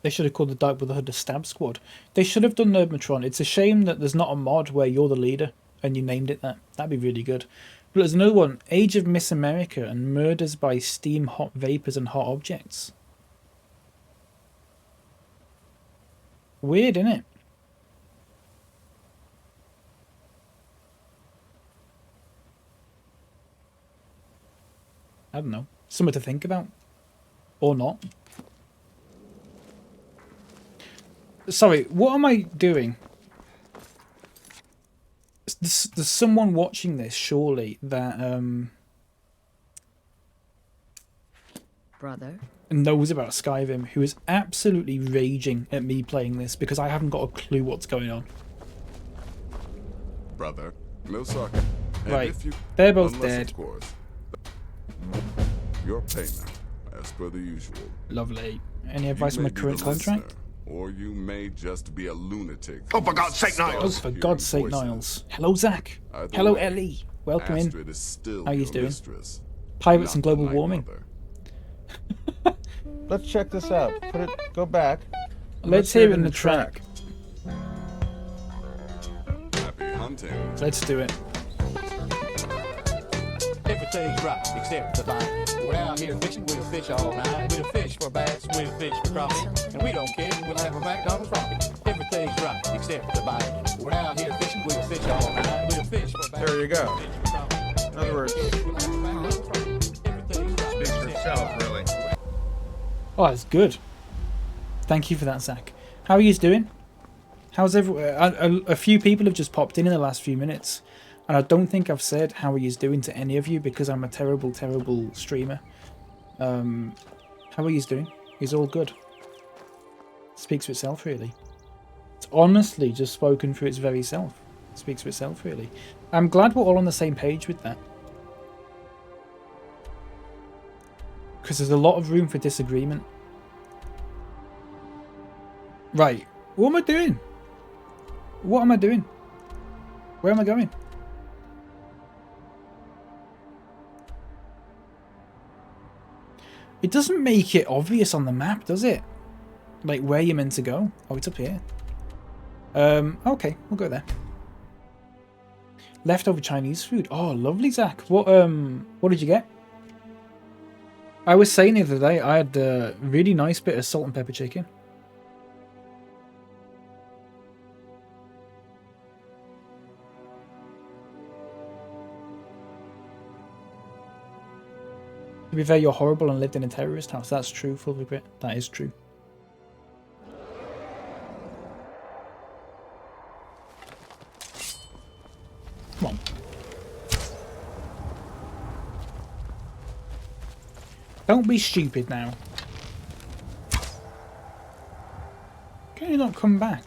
They should have called the Dark Brotherhood the Stab Squad. They should have done Nerdmatron. It's a shame that there's not a mod where you're the leader and you named it that. That'd be really good. But there's another one. Age of Miss America and Murders by Steam, Hot Vapors and Hot Objects. Weird, innit? I don't know. Something to think about. Or not. Sorry, what am I doing? There's someone watching this, surely, that Brother? knows about Skyrim, who is absolutely raging at me playing this because I haven't got a clue what's going on. Brother, no sarcasm. Right, they're both unless, dead. Of course, your payment as per the usual. Lovely. Any advice on You my may be current the contract? listener, or you may just be a lunatic. Oh, for God's sake, Oh, Niles! for God's sake, Niles. Hello, Zach. Either Hello, way, Ellie. Welcome in. Astrid is still How you your doing? mistress, Pirates not and the global Night warming. Mother. Let's check this out. Go back. Let's hear it in the track. Happy hunting. Let's do it. Everything's right, except the bite. We're out here fishing, we'll fish all night. We'll fish for bass, we'll fish for crappie. And we don't care, we'll have a McDonald's rocket. Everything's right, except the bite. We're out here fishing, we'll fish all night. We'll fish for bass. There you go. In other words, speaks for itself, really. Oh, that's good. Thank you for that, Zach. How are you doing? How's everyone? A few people have just popped in the last few minutes, and I don't think I've said how are you doing to any of you because I'm a terrible, terrible streamer. How are you doing? He's all good. Speaks for itself, really. It's honestly just spoken for its very self. Speaks for itself, really. I'm glad we're all on the same page with that. Because there's a lot of room for disagreement. Right. What am I doing? What am I doing? Where am I going? It doesn't make it obvious on the map, does it? Like where you're meant to go. Oh, it's up here. Okay, we'll go there. Leftover Chinese food. Oh, lovely, Zach. What did you get? I was saying the other day I had a really nice bit of salt and pepper chicken. To be fair, you're horrible and lived in a terrorist house. That's true, full regret. That is true. Come on. Don't be stupid now. Can you not come back?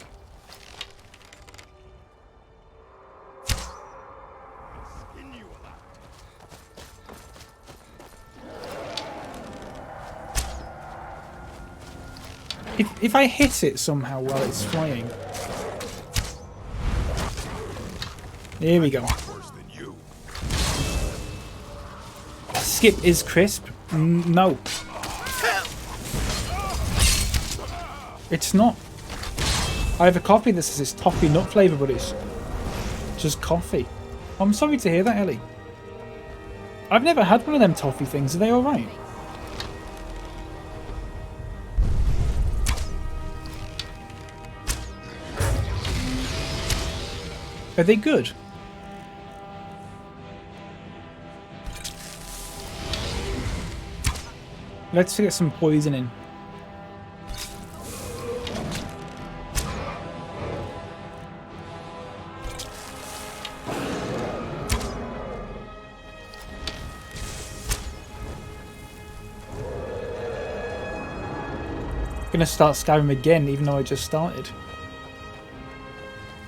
If I hit it somehow while it's flying. Here we go. Skip is crisp. No. It's not. I have a coffee that says it's toffee nut flavour, but it's just coffee. I'm sorry to hear that, Ellie. I've never had one of them toffee things. Are they alright? Are they good? Let's get some poison in. I'm gonna start Skyrim again, even though I just started.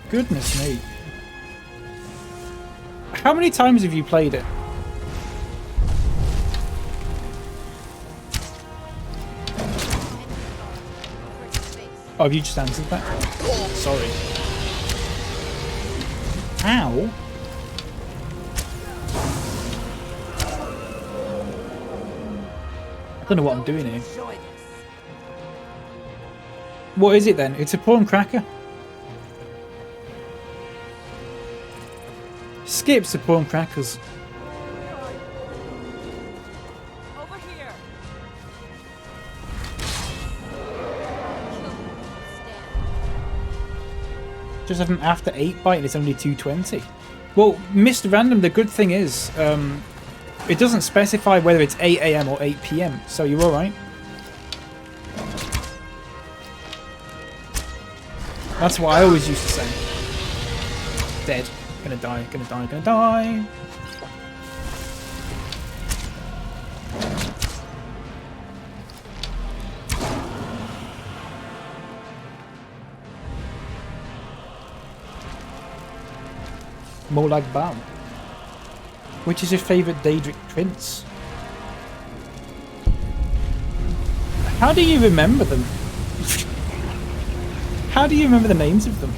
Goodness me. How many times have you played it? Oh, have you just answered that? Sorry. Ow. I don't know what I'm doing here. What is it then? It's a prawn cracker. Skips the prawn crackers. Over here. Just have an after 8 bite and it's only 220. Well, Mr. Random, the good thing is, it doesn't specify whether it's 8 AM or 8 PM, so you're alright. That's what I always used to say. Dead. Gonna die, gonna die, gonna die. More like Bam. Which is your favourite Daedric prince? How do you remember them? How do you remember the names of them?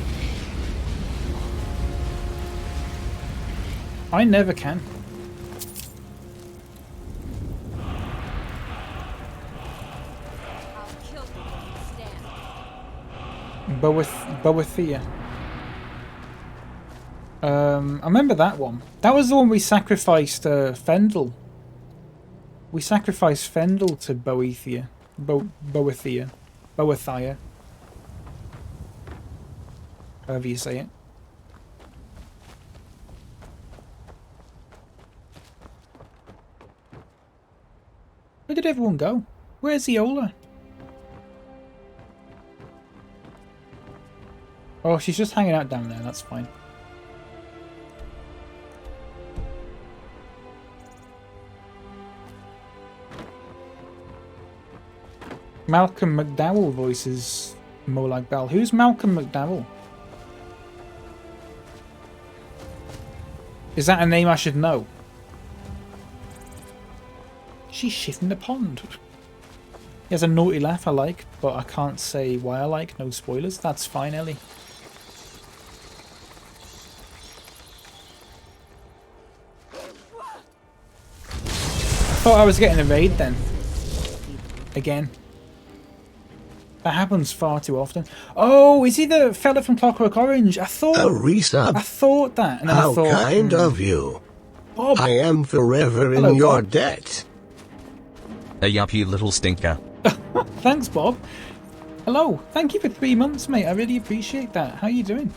I never can. Boethia. I remember that one. That was the one we sacrificed Fendel. We sacrificed Fendel to Boethia. Boethia. Boethia. However you say it. Where did everyone go? Where's Iola? Oh, she's just hanging out down there, that's fine. Malcolm McDowell voices Molag Bal. Who's Malcolm McDowell? Is that a name I should know? She's shifting the pond. He has a naughty laugh I like, but I can't say why I like. No spoilers. That's fine, Ellie. I thought I was getting a raid then. Again. That happens far too often. Oh, is he the fella from Clockwork Orange? I thought... A resub. I thought that. And then How I thought, kind of you. Bob. I am forever in Hello, your Bob. debt. A yuppie little stinker. Thanks, Bob. Hello. Thank you for 3 months, mate. I really appreciate that. How you doing?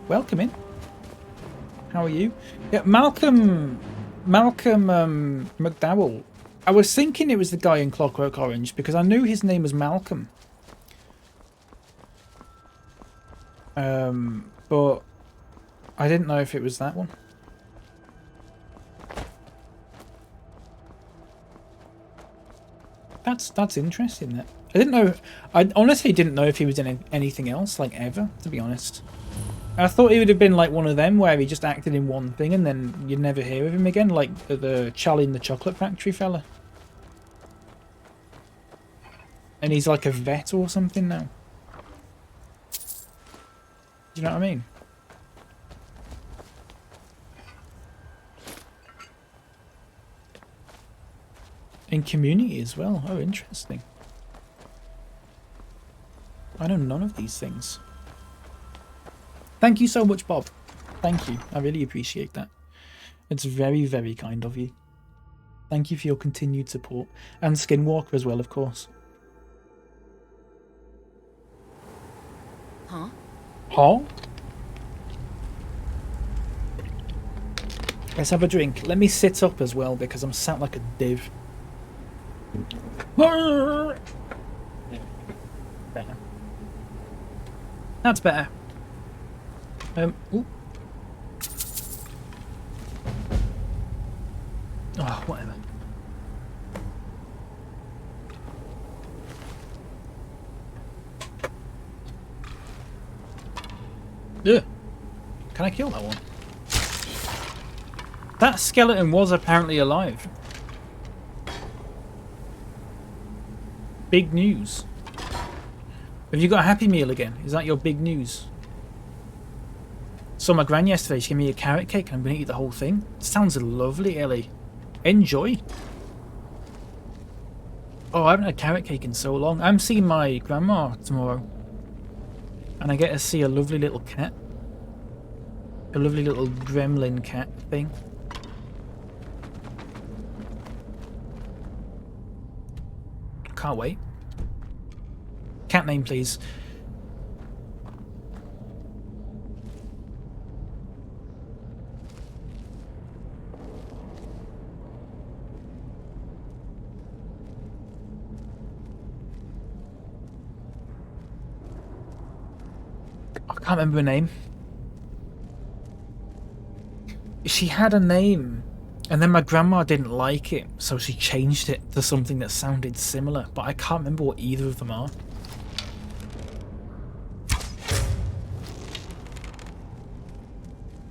Welcome in. How are you? Yeah, Malcolm McDowell. I was thinking it was the guy in Clockwork Orange because I knew his name was Malcolm. But I didn't know if it was that one. That's interesting. That I didn't know. I honestly didn't know if he was in anything else, like ever. To be honest, I thought he would have been like one of them where he just acted in one thing and then you'd never hear of him again, like the Charlie in the Chocolate Factory fella. And he's like a vet or something now. Do you know what I mean? In Community as well. Oh, interesting. I know none of these things. Thank you so much, Bob. Thank you. I really appreciate that. It's very, very kind of you. Thank you for your continued support. And Skinwalker as well, of course. Huh? Huh? Let's have a drink. Let me sit up as well because I'm sat like a div. Better. That's better. Ooh. Oh, whatever. Ugh. Can I kill that one? That skeleton was apparently alive. Big news. Have you got a Happy Meal again? Is that your big news? Saw my gran yesterday. She gave me a carrot cake and I'm going to eat the whole thing. Sounds lovely, Ellie. Enjoy. Oh, I haven't had carrot cake in so long. I'm seeing my grandma tomorrow. And I get to see a lovely little cat. A lovely little gremlin cat thing. Can't wait. Cat name, please. I can't remember her name. She had a name, and then my grandma didn't like it, so she changed it to something that sounded similar, but I can't remember what either of them are.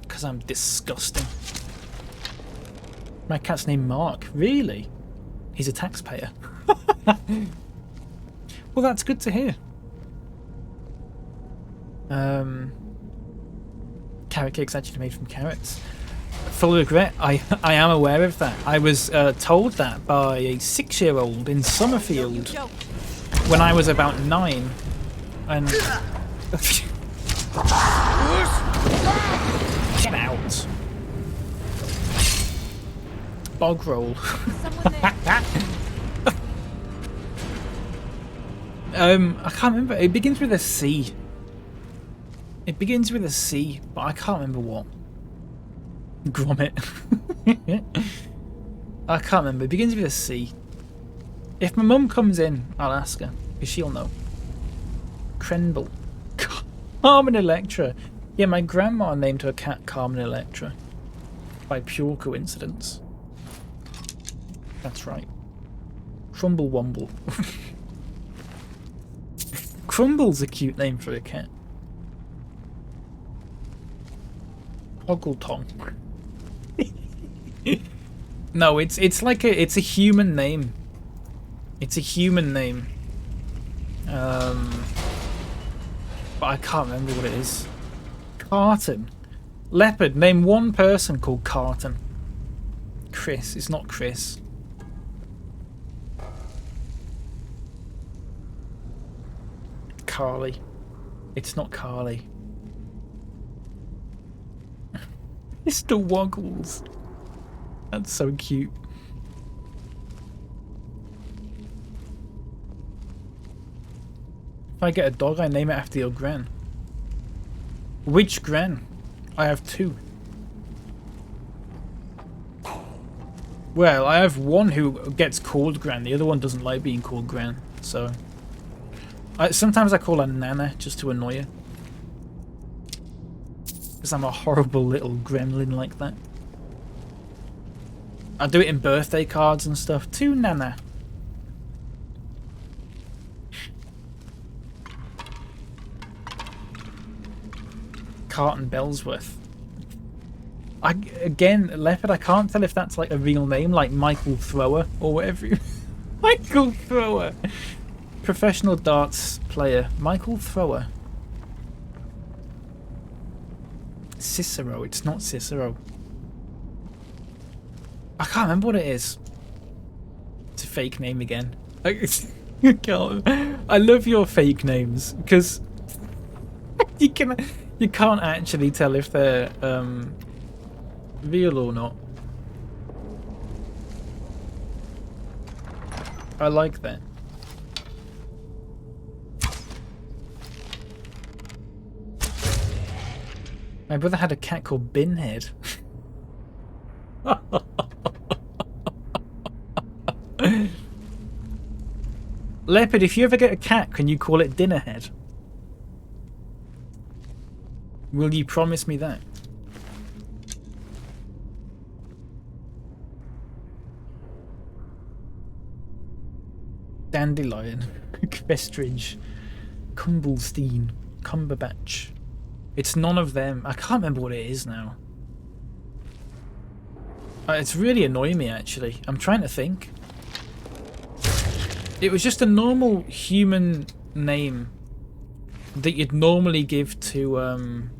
Because I'm disgusting. My cat's named Mark. Really? He's a taxpayer. Well, that's good to hear. Carrot cake's actually made from carrots. Full regret, I am aware of that. I was told that by a 6-year-old in Summerfield when I was about 9. And... Get out! Bog roll. I can't remember. It begins with a C. It begins with a C, but I can't remember what. Grommet. I can't remember. It begins with a C. If my mum comes in, I'll ask her, because she'll know. Krenbel. Carmen Electra. Yeah, my grandma named her cat Carmen Electra. By pure coincidence. That's right. Crumble Wumble. Crumble's a cute name for a cat. Hoggletong. No, it's like it's a human name. It's a human name. But I can't remember what it is. Carton. Leopard. Name one person called Carton. Chris. It's not Chris. Carly. It's not Carly. Mr. Woggles. That's so cute. If I get a dog, I name it after your gran. Which gran? I have 2. Well, I have one who gets called gran. The other one doesn't like being called gran. So, sometimes I call her Nana just to annoy her. Because I'm a horrible little gremlin like that. I do it in birthday cards and stuff. To Nana. Carton Bellsworth. Again, Leopard, I can't tell if that's like a real name, like Michael Thrower or whatever. Michael Thrower. Professional darts player. Michael Thrower. Cicero. It's not Cicero. I can't remember what it is. It's a fake name again. I love your fake names because you can't actually tell if they're real or not. I like that. My brother had a cat called Binhead. Leopard, if you ever get a cat, can you call it Dinnerhead? Will you promise me that? Dandelion, Questridge, Cumblestein, Cumberbatch. It's none of them. I can't remember what it is now. It's really annoying me, actually. I'm trying to think. It was just a normal human name that you'd normally give to,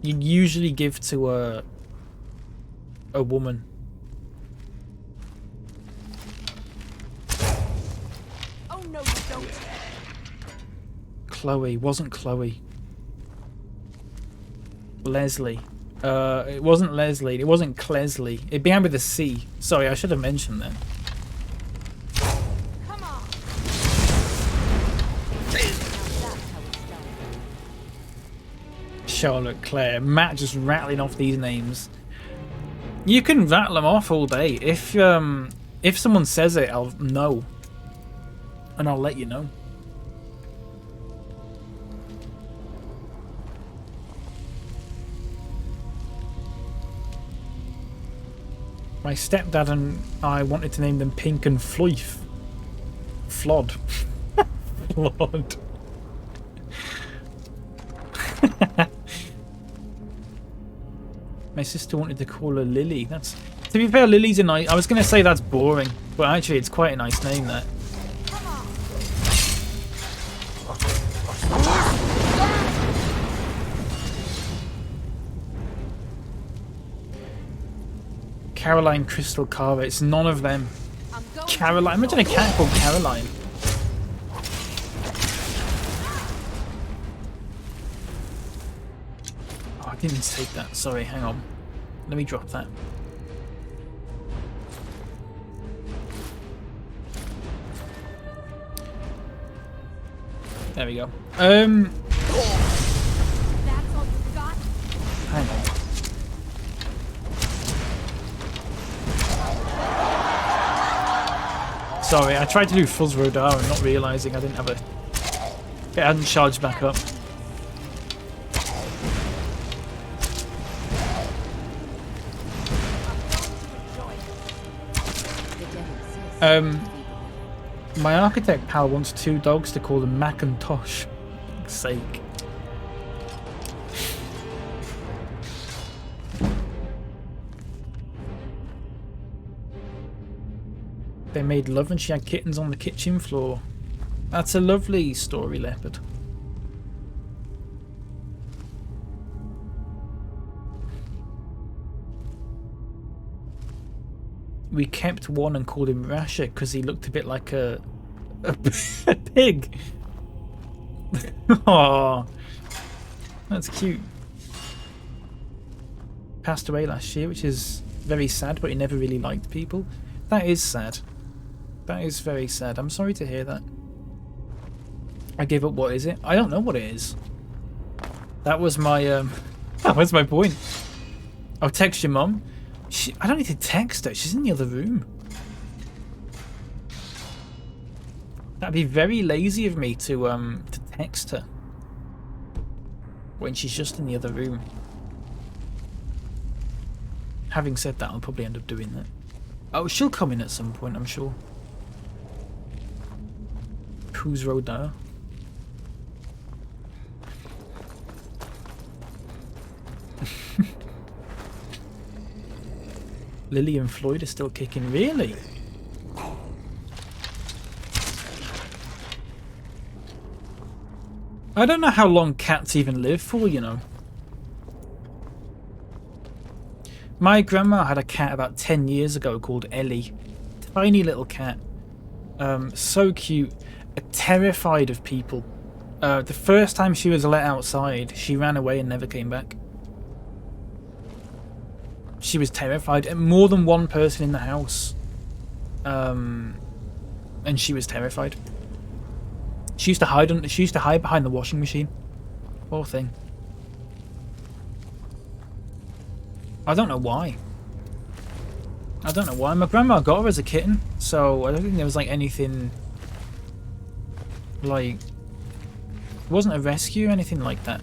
you'd usually give to a woman. Oh no, you don't. Chloe. Wasn't Chloe. Leslie. It wasn't Leslie. It wasn't Clesley. It began with a C. Sorry, I should have mentioned that. Come on. Charlotte, Claire, Matt, just rattling off these names. You can rattle them off all day. If someone says it, I'll know, and I'll let you know. My stepdad and I wanted to name them Pink and Floyf. Flod. Flod. My sister wanted to call her Lily. That's, to be fair, Lily's a nice. I was going to say that's boring, but actually it's quite a nice name, that. Caroline, Crystal, Cara. It's none of them. Caroline. Imagine a cat called Caroline. Oh, I didn't take that. Sorry, hang on. Let me drop that. There we go. Hang on. Sorry, I tried to do Fuzz Rodar and not realising I didn't have it hadn't charged back up. My architect pal wants 2 dogs to call them Macintosh. For fuck's sake. They made love and she had kittens on the kitchen floor. That's a lovely story, Leopard. We kept one and called him Rasher because he looked a bit like a pig. Aww. That's cute. Passed away last year, which is very sad, but he never really liked people. That is sad. That is very sad. I'm sorry to hear that. I gave up. What is it? I don't know what it is. That was my that was my point. I'll text your mum. I don't need to text her. She's in the other room. That'd be very lazy of me to text her when she's just in the other room. Having said that, I'll probably end up doing that. Oh, she'll come in at some point, I'm sure. Who's Rodin? Lily and Floyd are still kicking, really? I don't know how long cats even live for, you know. My grandma had a cat about 10 years ago called Ellie. Tiny little cat. So cute. Terrified of people. The first time she was let outside, she ran away and never came back. She was terrified, and more than one person in the house. And she was terrified. She used to hide behind the washing machine. Poor thing. I don't know why. I don't know why. My grandma got her as a kitten, so I don't think there was like anything like it wasn't a rescue or anything like that.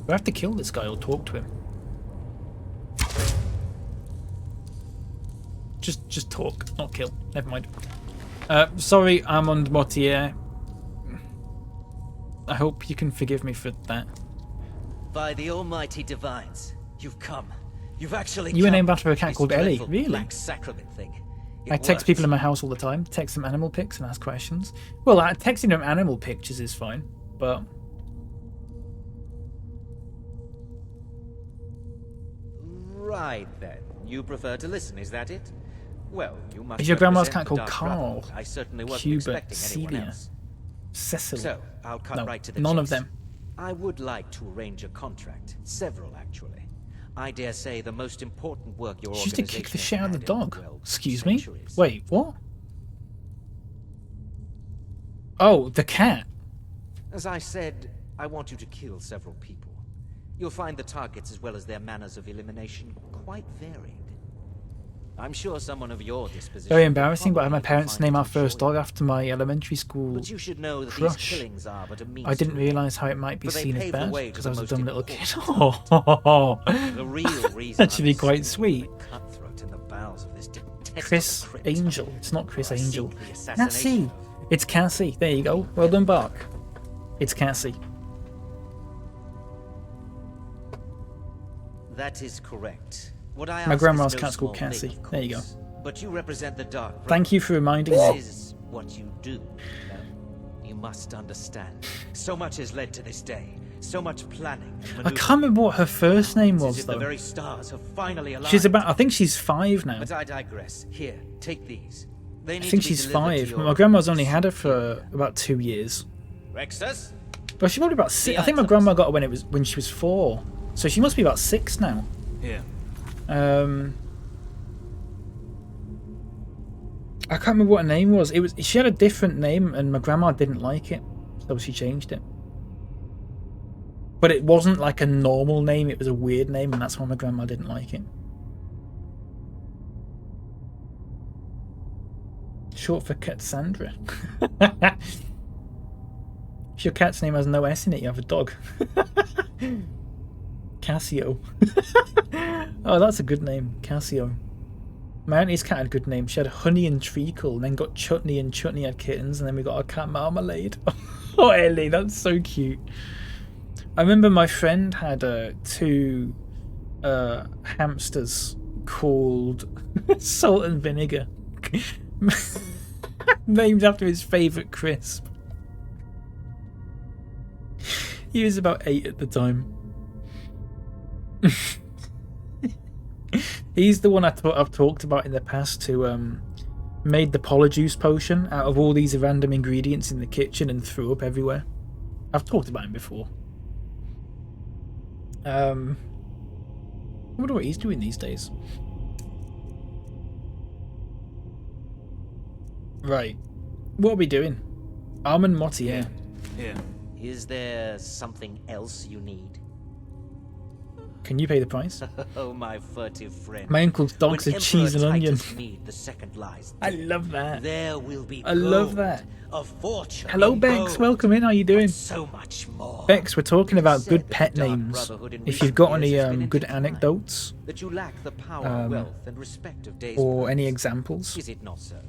I have to kill this guy or talk to him. Just talk, not kill. Never mind. Sorry, Armand Mortier. I hope you can forgive me for that. By the almighty divines, you've come. You've actually You were come. named after a cat This called Ellie, dreadful really? Black sacrament thing. It I text worked. people in my house all the time. Text them animal pics and ask questions. Well, texting them animal pictures is fine, but Right then. You prefer to listen, is that it? Well, you must is your grandma's represent cat called the Dark Carl? Brotherhood. I certainly wasn't Cuba, expecting anyone Celia, else. Cecil? So, I'll cut No, right to the none of chase. them. I would like to arrange a contract. Several, actually. I dare say the most important work your She used to organization kick the has shit out of the had in, dog. well, Excuse me? centuries. Wait, what? Oh, the cat. As I said, I want you to kill several people. You'll find the targets as well as their manners of elimination quite varied. I'm sure someone of your disposition... Very embarrassing, but I had my probably parents find name it our first enjoyable. dog after my elementary school But you should know that crush. these killings are but a means I didn't to realise how it might be but they seen as pave the bad way to because the I was a most dumb little kid. important The real reason that should be I'm quite stewing sweet. like a cutthroat in the bowels of this detestable Chris crypt. Angel. It's not Chris Or I Angel. seek the assassination Cassie. It's Cassie. There you go. Well done, Bark. It's Cassie. That is correct. What I My ask grandma's is no cat's called small Cassie. thing, of There you go. course. But you represent the Dark Thank you for reminding This me. is what you do. You must understand. So much has led to this day. So much planning. I can't remember what her first name It's as was if the though. very stars have finally aligned. She's about, I think she's 5 now. But I digress. Here, take these. They I need think to be she's delivered to 5. your My grandma's only had her for about 2 years. Rexus? But she's probably about 6. I think my grandma got her when she was 4. So she must be about 6 now. Here. I can't remember what her name was. She had a different name and my grandma didn't like it. So she changed it. But it wasn't like a normal name, it was a weird name, and that's why my grandma didn't like it. Short for Cassandra. If your cat's name has no S in it, you have a dog. Cassio. Oh, that's a good name, Cassio. My auntie's cat had a good name. She had Honey and Treacle, and then got Chutney, and Chutney had kittens, and then we got our cat Marmalade. Oh, Ellie, that's so cute. I remember my friend had 2 hamsters called Salt and Vinegar, named after his favourite crisp. He was about 8 at the time. He's the one I've talked about in the past who made the polyjuice potion out of all these random ingredients in the kitchen and threw up everywhere. I've talked about him before. I wonder what he's doing these days. Right. What are we doing? Armand Motier. Here. Is there something else you need? Can you pay the price? Oh, my furtive friend. My uncle's dogs When are cheese and Emperor onion. Titus Mede the second lies I dead, love that. There will be I love gold, that. a fortune. Hello, in Bex. gold, Welcome in. How you doing? so much more. Bex, we're talking about good pet Dark names. Brotherhood in If you've recent got any years has been in good decline. anecdotes That you lack the power, wealth, and respect of days or past. any examples, Is it not so?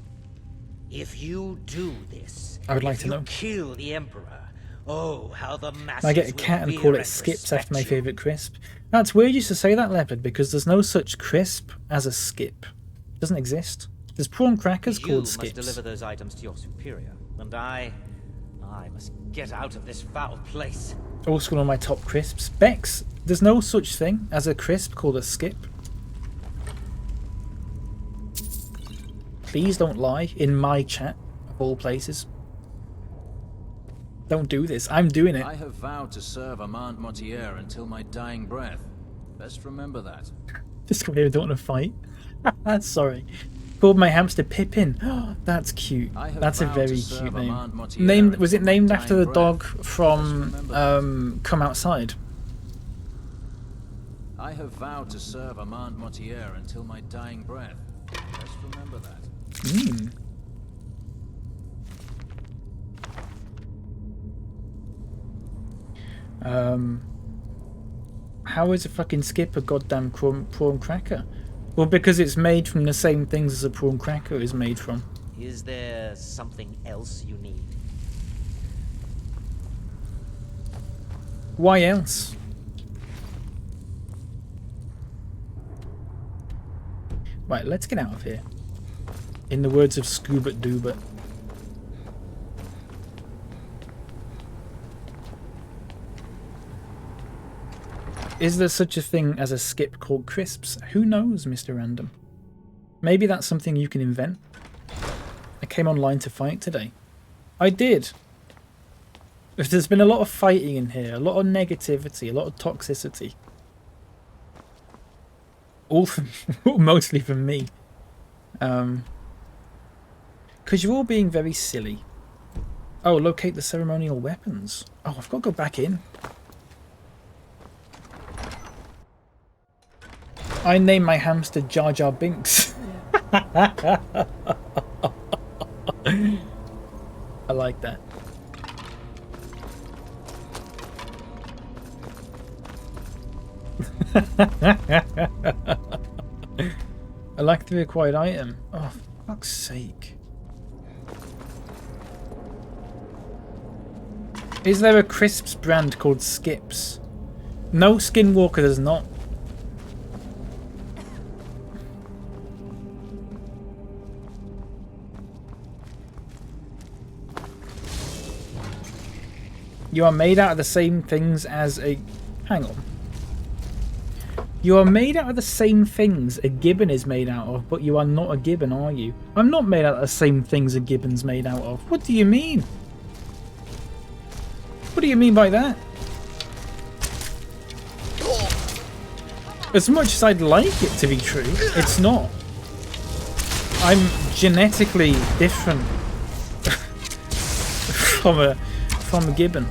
If you do this, I would like if to you know. kill the Emperor, oh, how the masses I get a will cat and fear call it Skips respect after my you. favourite crisp. That's weird you should say that, Leopard, because there's no such crisp as a skip. It doesn't exist. There's prawn crackers You called must skips. deliver those items to your superior, and I must get out of this foul place. Also one of my top crisps. Bex, there's no such thing as a crisp called a skip. Please don't lie in my chat, of all places. Don't do this. I'm doing it. I have vowed to serve Armand Motier until my dying breath. Best remember that. Just come here, I don't want to fight. Sorry. Called my hamster Pippin. Oh, that's cute. That's a very cute name. Was it named after the dog from Come Outside? I have vowed to serve Armand Motier until my dying breath. Best remember that. Hmm. How is a fucking skip a goddamn prawn cracker? Well, because it's made from the same things as a prawn cracker is made from. Is there something else you need? Why else? Right, let's get out of here. In the words of Scoobert Doobert. Is there such a thing as a skip called crisps? Who knows, Mr. Random? Maybe that's something you can invent. I came online to fight today. I did. If there's been a lot of fighting in here, a lot of negativity, a lot of toxicity. All from, mostly from me. Because you're all being very silly. Oh, locate the ceremonial weapons. Oh, I've got to go back in. I named my hamster Jar Jar Binks. I like that. I like the required item. Oh, for fuck's sake. Is there a crisps brand called Skips? No, Skinwalker does not. You are made out of the same things as a... Hang on. You are made out of the same things a gibbon is made out of, but you are not a gibbon, are you? I'm not made out of the same things a gibbon's made out of. What do you mean? What do you mean by that? As much as I'd like it to be true, it's not. I'm genetically different from a gibbon.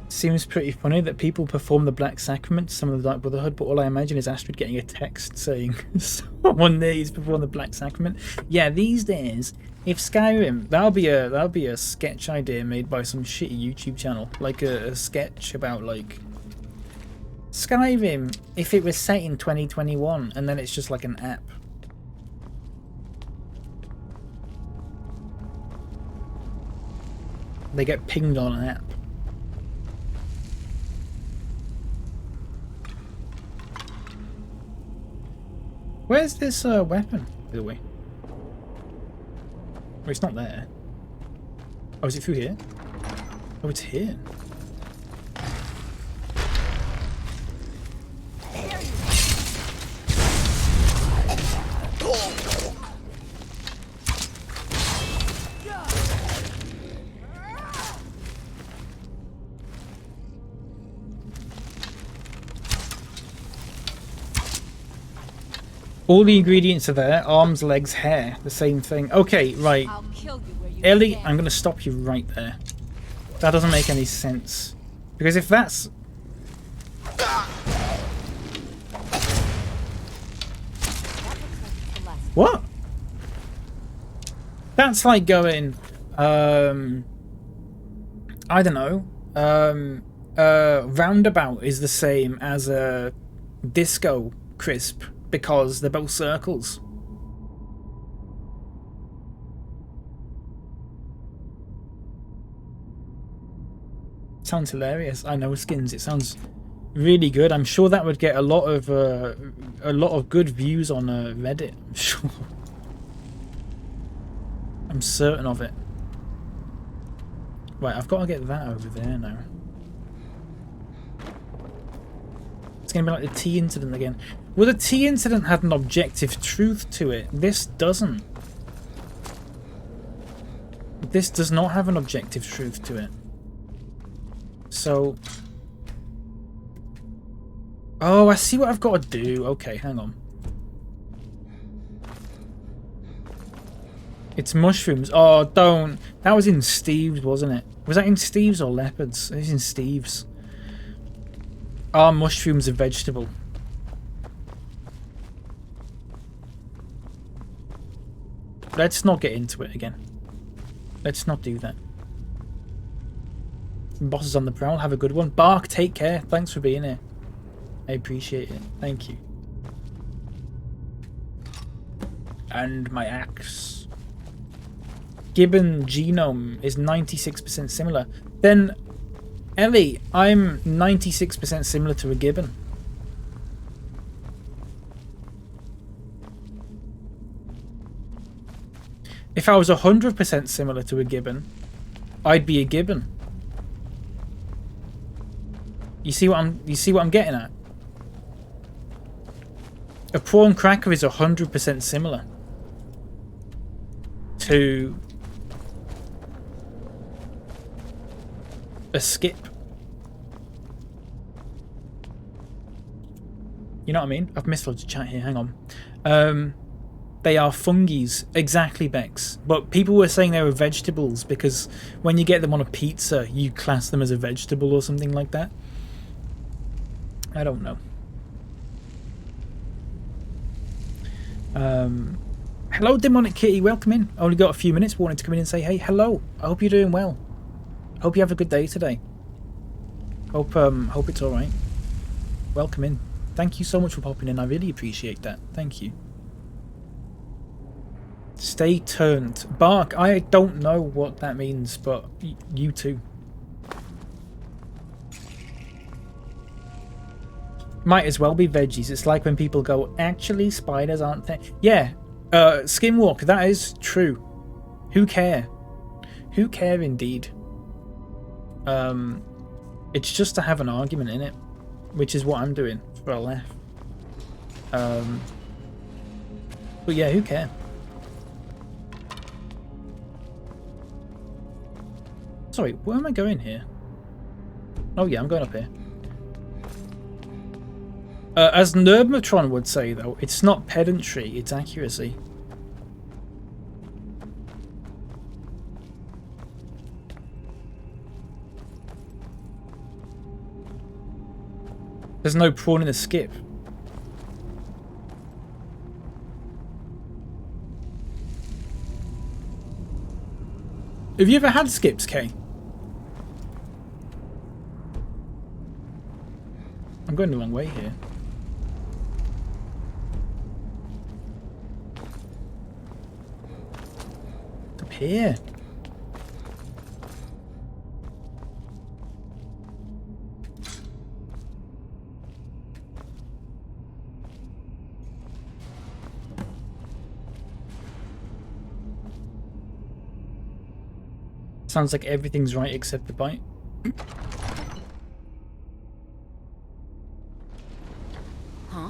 Seems pretty funny that people perform the Black Sacrament to some of the Dark Brotherhood, but all I imagine is Astrid getting a text saying someone needs to perform the Black Sacrament. Yeah, these days, if Skyrim, that'll be a sketch idea made by some shitty YouTube channel, like a sketch about like Skyrim if it was set in 2021, and then it's just like an app. They get pinged on an app. Where's this weapon, by the way? Oh, it's not there. Oh, is it through here? Oh, it's here. All the ingredients are there. Arms, legs, hair. The same thing. Okay, right. Ellie, I'm going to stop you right there. That doesn't make any sense. Because if that's... What? That's like going... I don't know. Roundabout is the same as a disco crisp. Because they're both circles. Sounds hilarious. I know, Skins. It sounds really good. I'm sure that would get a lot of good views on Reddit. I'm sure. I'm certain of it. Right, I've got to get that over there now. It's gonna be like the tea incident again. Well, the tea incident had an objective truth to it. This doesn't. This does not have an objective truth to it. So... Oh, I see what I've got to do. Okay, hang on. It's mushrooms. Oh, don't. That was in Steve's, wasn't it? Was that in Steve's or Leopard's? It was in Steve's. Are mushrooms a vegetable? Let's not get into it again. Let's not do that. Boss is on the prowl. Have a good one. Bark, take care. Thanks for being here. I appreciate it. Thank you. And my axe. Gibbon genome is 96% similar. Then, Ellie, I'm 96% similar to a gibbon. If I was 100% similar to a gibbon, I'd be a gibbon. You see what I'm getting at? A prawn cracker is 100% similar to a skip. You know what I mean? I've missed loads of chat here. Hang on. They are fungies. Exactly, Bex. But people were saying they were vegetables because when you get them on a pizza, you class them as a vegetable or something like that. I don't know. Hello, Demonic Kitty. Welcome in. Only got a few minutes. Wanted to come in and say, hey, hello. I hope you're doing well. Hope you have a good day today. Hope it's all right. Welcome in. Thank you so much for popping in. I really appreciate that. Thank you. Stay turned. Bark, I don't know what that means, but you too. Might as well be veggies. It's like when people go, actually, spiders aren't there. Yeah, Skinwalker, that is true. Who care? Who care indeed? It's just to have an argument in it, which is what I'm doing for a laugh. But yeah, who care? Sorry, where am I going here? Oh yeah, I'm going up here. As Nerdmatron would say, though, it's not pedantry, it's accuracy. There's no prawn in the skip. Have you ever had skips, Kay? I'm going the wrong way here. Up here. Sounds like everything's right except the bite. Huh?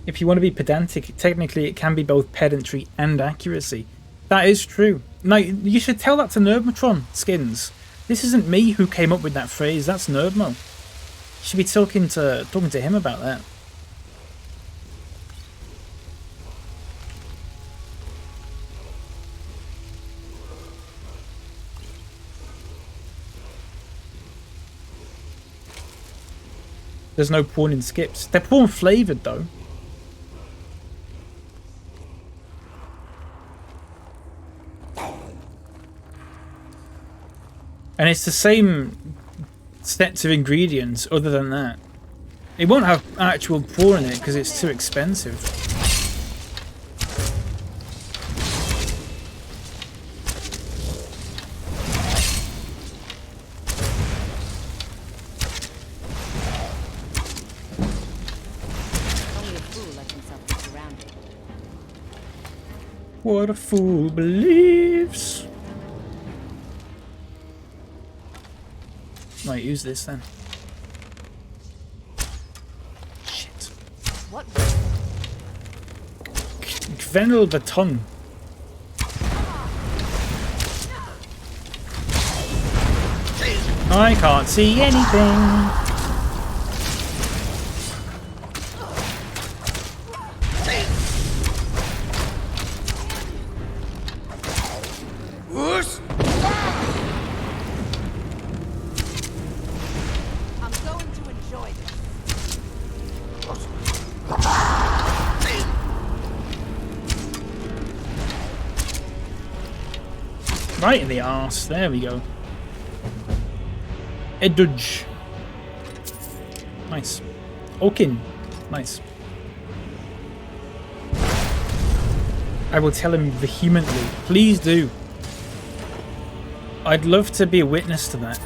If you want to be pedantic, technically it can be both pedantry and accuracy. That is true. Now, you should tell that to Nerdmatron, Skins. This isn't me who came up with that phrase, that's Nerdmo. You should be talking to him about that. There's no prawn in skips. They're prawn flavoured though. And it's the same sets of ingredients other than that. It won't have actual prawn in it because it's too expensive. What a fool believes. Might use this then. Shit. What? Venel the tongue. I can't see anything. Right in the arse. There we go. Edudge. Nice. Oaken. Nice. I will tell him vehemently. Please do. I'd love to be a witness to that.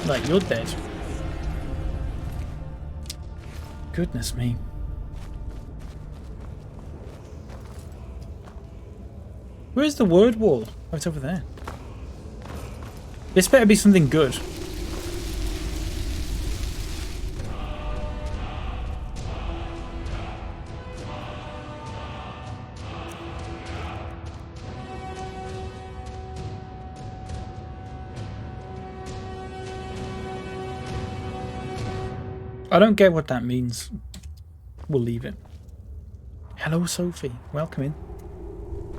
Like, you're dead. Goodness me. Where's the word wall? Oh, it's over there. This better be something good. I don't get what that means. We'll leave it. Hello, Sophie. Welcome in.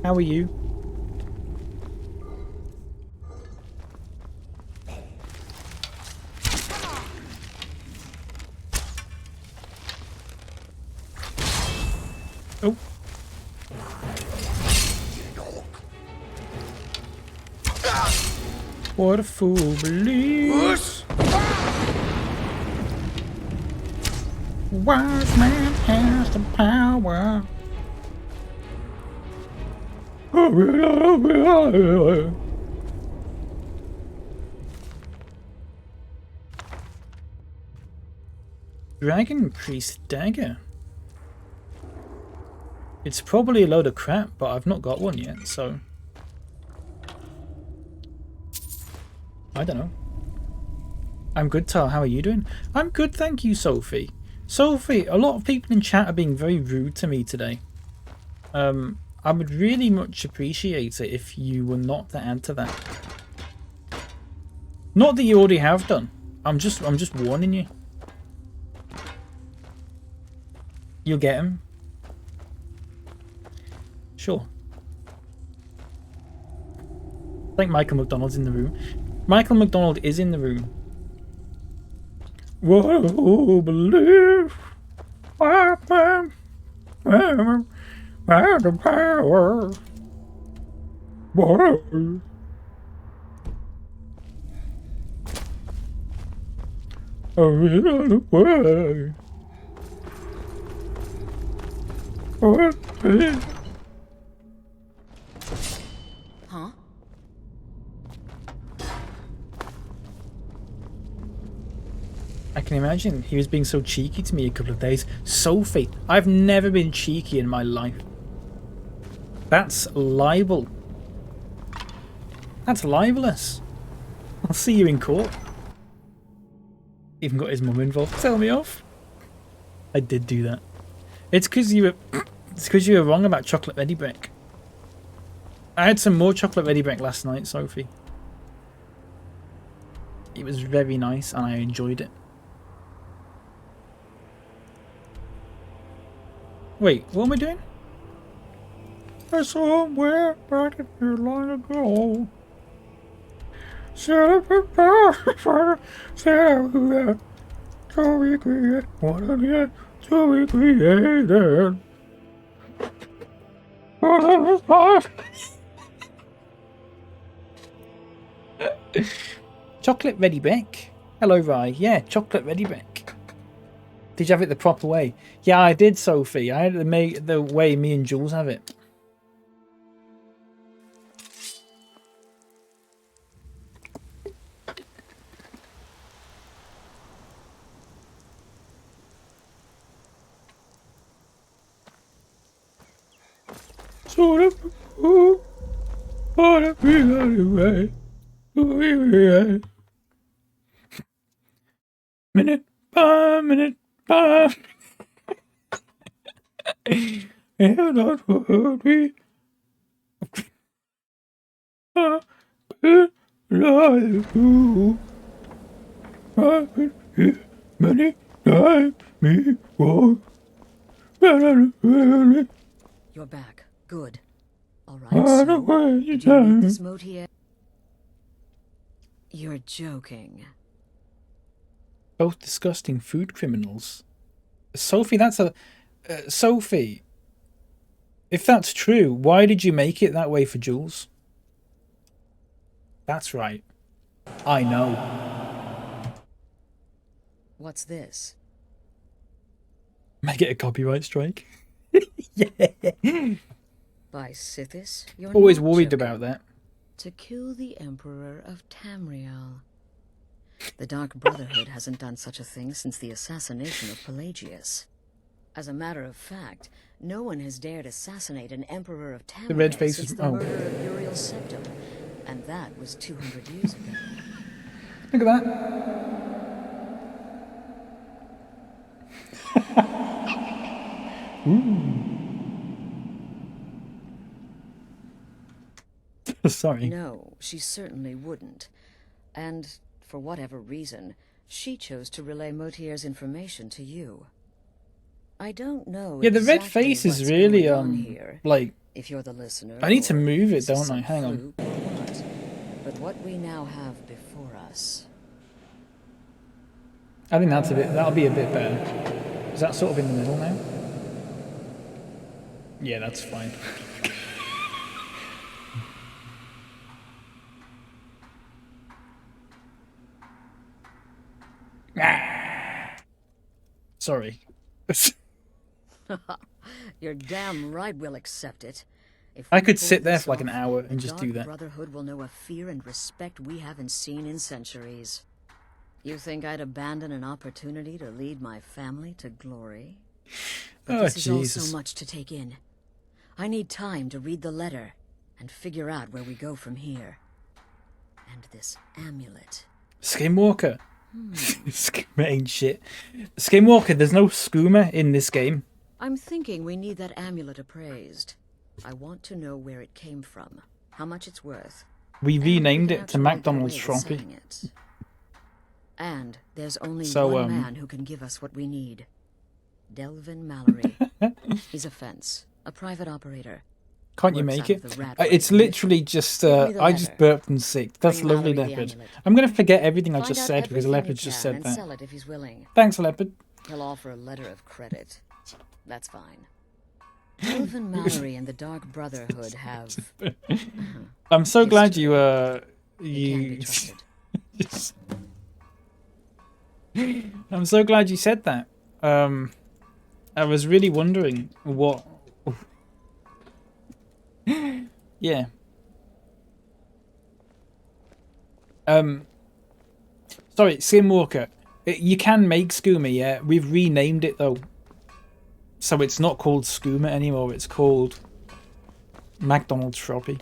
How are you? Oh. What a fool believes. Wise man has the power. Dragon Priest Dagger. It's probably a load of crap, but I've not got one yet, so I don't know. I'm good, Tal. How are you doing? I'm good, thank you, Sophie. Sophie, a lot of people in chat are being very rude to me today. I would really much appreciate it if you were not to add to that. Not that you already have done. I'm just warning you. You'll get him. Sure. I think Michael McDonald's in the room. Michael McDonald is in the room. Whoa, believe I am the power. Whoa. Way. Huh? I can imagine he was being so cheeky to me a couple of days. Sophie, I've never been cheeky in my life. That's libel. That's libelous. I'll see you in court. Even got his mum involved. Tell me off. I did do that. It's because you were wrong about chocolate ready break. I had some more chocolate ready break last night, Sophie. It was very nice and I enjoyed it. Wait, what am I doing? Somewhere back here long ago. Set up a power, set up a to be created, what again to be created. Chocolate ready back. Hello, Rye. Yeah, chocolate ready back. Did you have it the proper way? Yeah, I did, Sophie. I had it the way me and Jules have it. Minute by minute by. And not what we like you. I've been here many times before. You're back. Good. All right, so did you meet this Motier? You're joking. Both disgusting food criminals. Sophie, that's a... Sophie, if that's true, why did you make it that way for Jules? That's right. I know. What's this? Make it a copyright strike. Yeah. By Sithis? You're Always not worried joking. about that. To kill the Emperor of Tamriel. The Dark Brotherhood hasn't done such a thing since the assassination of Pelagius. As a matter of fact, no one has dared assassinate an Emperor of Tamriel The red face since is... the Oh. murder of Uriel's Septim, and that was 200 years ago. Look at that. Sorry. No, she certainly wouldn't. And, for whatever reason, she chose to relay Motier's information to you. I don't know Yeah, the red exactly face is what's really, going on here, like... if you're the listener. I need to or move it, this is don't I? some Hang on. fluke or what. But what we now have before us... I think that'll be a bit better. Is that sort of in the middle now? Yeah, that's fine. Sorry. You're damn right we'll accept it. If I we could pull sit there this for like an off, hour the and just do Dark that. Brotherhood will know a fear and respect we haven't seen in centuries. You think I'd abandon an opportunity to lead my family to glory? But Oh, this is all Jesus. so much to take in. I need time to read the letter and figure out where we go from here. And this amulet. Skinwalker. Skooma ain't shit. Skinwalker, there's no skooma in this game. I'm thinking we need that amulet appraised. I want to know where it came from, how much it's worth. We and renamed we can it to actually get McDonald's away with Trophy. selling it. And there's only So, one man who can give us what we need. Delvin Mallory. He's a fence, a private operator. Can't you Works make out of it? the rat It's race. literally just, Give me the I just letter. burped and sick. That's Bring lovely, Mallory the Leopard. amulet. I'm going to forget everything I Find just out said because everything Leopard you just can said and that. sell it if he's willing. Thanks, Leopard. He'll offer a letter of credit. That's fine. Delvin Mallory and the Dark Brotherhood have... I'm so glad you, He can't be trusted. I'm so glad you said that. I was really wondering what... Yeah. Sorry, Skinwalker. You can make skooma, yeah. We've renamed it though. So it's not called skooma anymore, it's called McDonald's Trophy.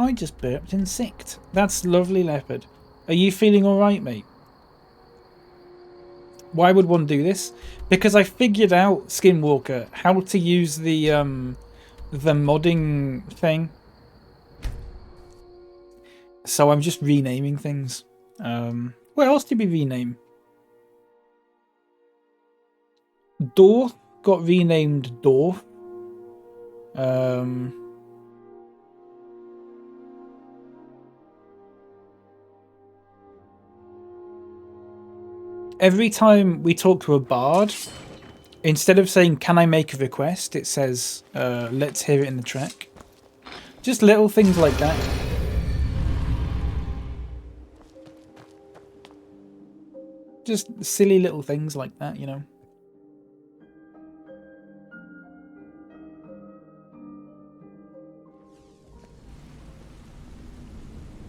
I just burped and sicked. That's lovely, Leopard. Are you feeling alright, mate? Why would one do this? Because I figured out, Skinwalker, how to use the modding thing. So I'm just renaming things. What else did we rename? Door got renamed Door. Every time we talk to a bard, instead of saying, "Can I make a request?" it says, "Let's hear it in the track." Just little things like that. Just silly little things like that, you know.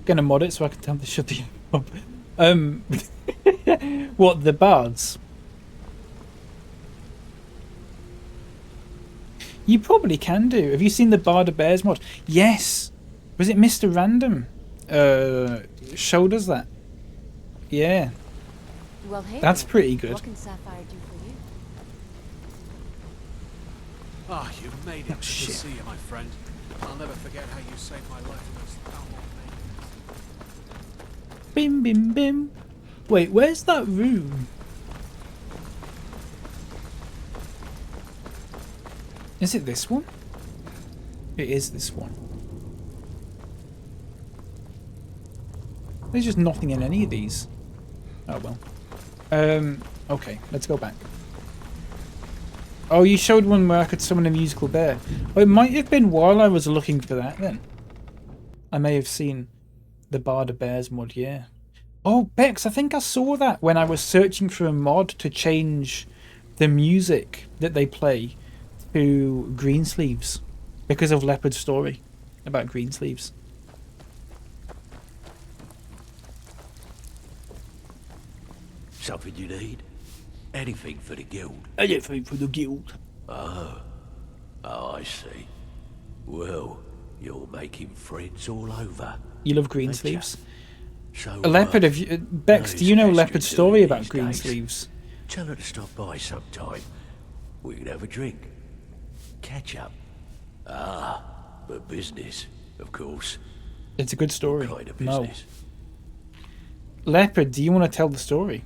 Gonna mod it so I can tell them to shut the up. What, the bards? You probably can do. Have you seen the Bard of Bears mod? Yes. Was it Mr. Random? Showed us that. Yeah. Well, hey That's there. pretty good. What can Sapphire do for you? Ah, you made it. Good to shit. see you, my friend. I'll never forget how you saved my life in those Thalmor things. Bim bim bim. Wait, where's that room? Is it this one? It is this one. There's just nothing in any of these. Oh well. Okay, let's go back. Oh, you showed one where I could summon a musical bear. Oh, it might have been while I was looking for that then. I may have seen the Bard of Bears mod, yeah. Oh, Bex, I think I saw that when I was searching for a mod to change the music that they play to Greensleeves because of Leopard's story about Greensleeves. Something you need? Anything for the guild? Anything for the guild. Oh, I see. Well, you're making friends all over. You love Greensleeves? So, Leopard, have you, Bex, do you know Leopard's story about Greensleeves? Tell her to stop by sometime. We can have a drink. Catch up. Ah, but business, of course. It's a good story. What kind of No. business? Leopard, do you want to tell the story?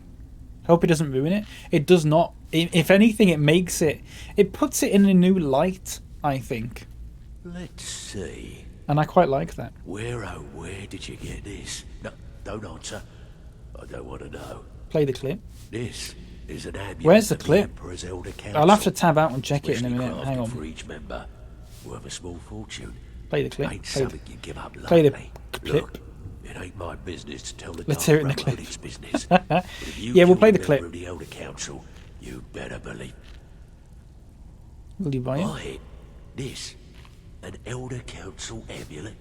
Hope it doesn't ruin it. It does not. If anything, it makes it... It puts it in a new light, I think. Let's see. And I quite like that. Where did you get this? No, don't answer. I don't want to know. Play the clip. This is an amulet Where's the of clip? Emperor's Elder Council. I'll have to tab out and check it in a Specially minute. Hang crafted on. for each member, worth a small fortune. Play the clip. Ain't Play something you give up play the lightly. clip. Look, it ain't my business to tell the Let's Dark hear it in the Brotherhood clip. its business. But if you Yeah, we'll kill play a the member clip. of the Elder Council, you better believe. Will you buy it? Buy it. This, an Elder Council amulet.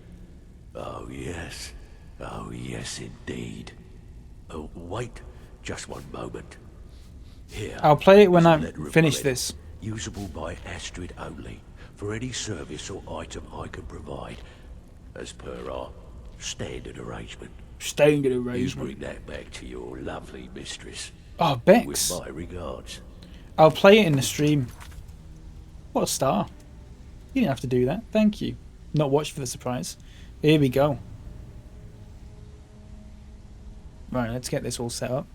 Oh yes, indeed. Oh, wait, just one moment. Here. I'll play it when is a I letter of finish credit, this. Usable by Astrid only, for any service or item I can provide, as per our standard arrangement. Standard You arrangement. bring that back to your lovely mistress. Oh, Bex. With my regards. I'll play it in the stream. What a star. You didn't have to do that. Thank you. Not watch for the surprise. Here we go. Right, let's get this all set up.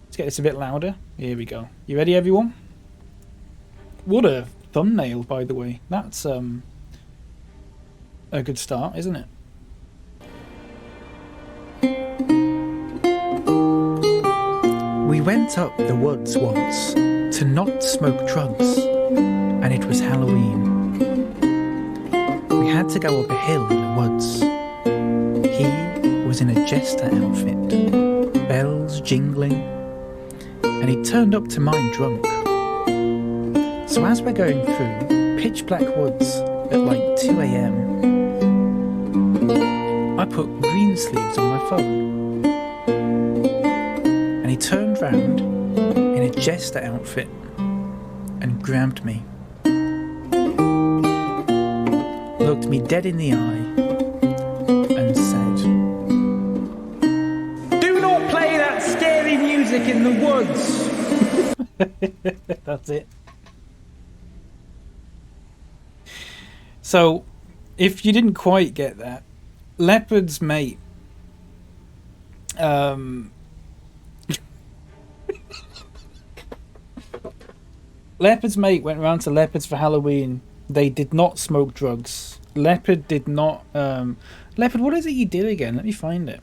Let's get this a bit louder. Here we go. You ready, everyone? What a thumbnail, by the way. That's a good start, isn't it? We went up the woods once to not smoke drugs, and it was Halloween. We had to go up a hill in the woods. He was in a jester outfit, bells jingling, and he turned up to mine drunk. So as we're going through pitch black woods at like 2 AM, I put green sleeves on my phone. And he turned round in a jester outfit and grabbed me. Looked me dead in the eye and said, "Do not play that scary music in the woods!" That's it. So, if you didn't quite get that, Leopard's mate Leopard's mate went round to Leopard's for Halloween. They did not smoke drugs. Leopard did not Leopard, what is it you did again? Let me find it.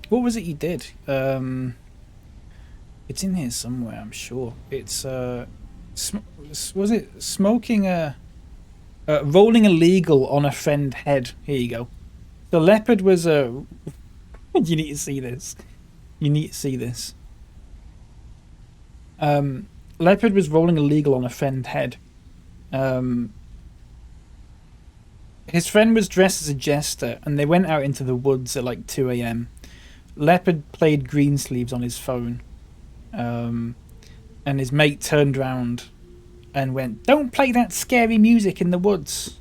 What was it you did? It's in here somewhere, I'm sure. It's was it smoking rolling illegal on a friend head. Here you go. The Leopard was you need to see this. You need to see this. Leopard was rolling illegal on a friend head. His friend was dressed as a jester, and they went out into the woods at like 2 AM. Leopard played Greensleeves on his phone, and his mate turned round and went, "Don't play that scary music in the woods."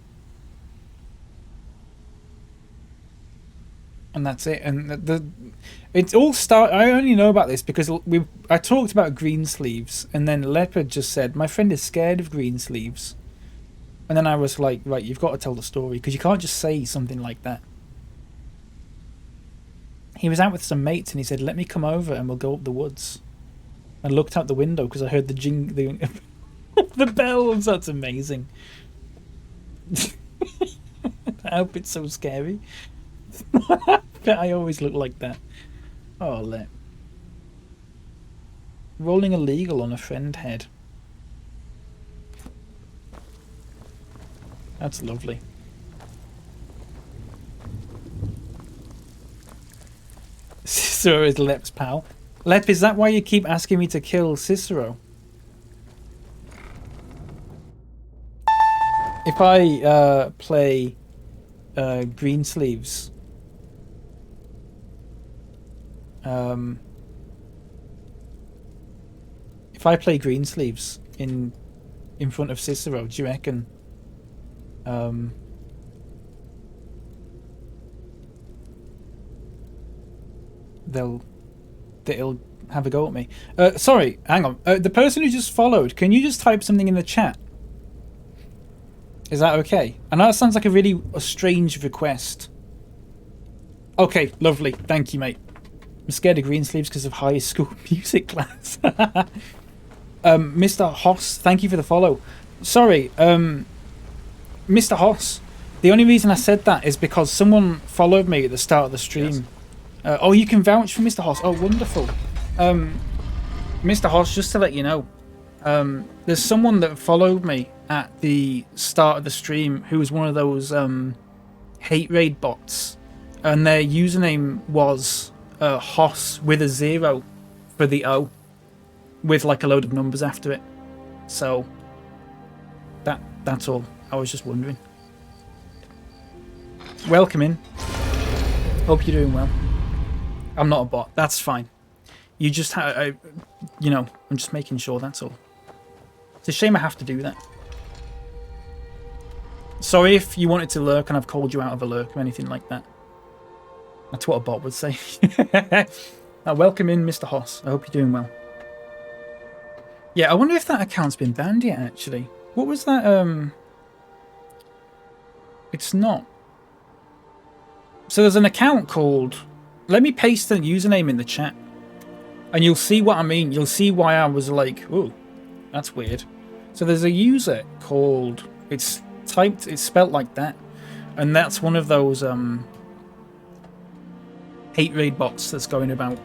And that's it. And it's all start. I only know about this because I talked about Greensleeves, and then Leopard just said, "My friend is scared of Greensleeves," and then I was like, "Right, you've got to tell the story because you can't just say something like that." He was out with some mates, and he said, "Let me come over, and we'll go up the woods." I looked out the window because I heard the the bells. That's amazing. I hope it's so scary. I always look like that. Oh, rolling illegal on a friend head. That's lovely. Cicero is Lep's pal. Lep, is that why you keep asking me to kill Cicero? If I play Greensleeves, if I play Greensleeves in front of Cicero, do you reckon they'll have a go at me? Sorry, hang on. The person who just followed, can you just type something in the chat? Is that okay? I know that sounds like a strange request. Okay, lovely. Thank you, mate. I'm scared of Greensleeves because of high school music class. Mr. Hoss, thank you for the follow. Sorry, Mr. Hoss, the only reason I said that is because someone followed me at the start of the stream. Yes. Oh, you can vouch for Mr. Hoss. Oh, wonderful. Mr. Hoss, just to let you know, there's someone that followed me at the start of the stream who was one of those hate raid bots, and their username was Hoss with a 0 for the O, with like a load of numbers after it. So that's all. I was just wondering. Welcome in. Hope you're doing well. I'm not a bot. That's fine. You just you know, I'm just making sure, that's all. It's a shame I have to do that. Sorry if you wanted to lurk and I've called you out of a lurk or anything like that. That's what a bot would say. Welcome in, Mr. Hoss. I hope you're doing well. Yeah, I wonder if that account's been banned yet, actually. What was that, It's not. So there's an account called... Let me paste the username in the chat. And you'll see what I mean. You'll see why I was like, ooh, that's weird. So there's a user called... It's spelt like that. And that's one of those hate raid bots that's going about.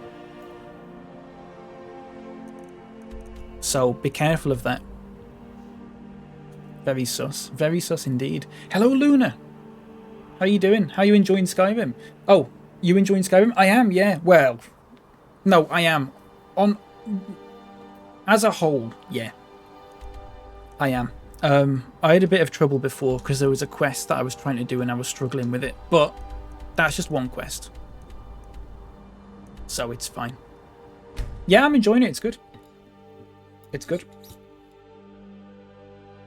So be careful of that. Very sus. Very sus indeed. Hello, Luna. How you doing? How you enjoying Skyrim? Oh, you enjoying Skyrim? I am, yeah. Well, no, I am. As a whole, yeah. I am. I had a bit of trouble before because there was a quest that I was trying to do and I was struggling with it. But that's just one quest. So it's fine. Yeah, I'm enjoying it. It's good. It's good.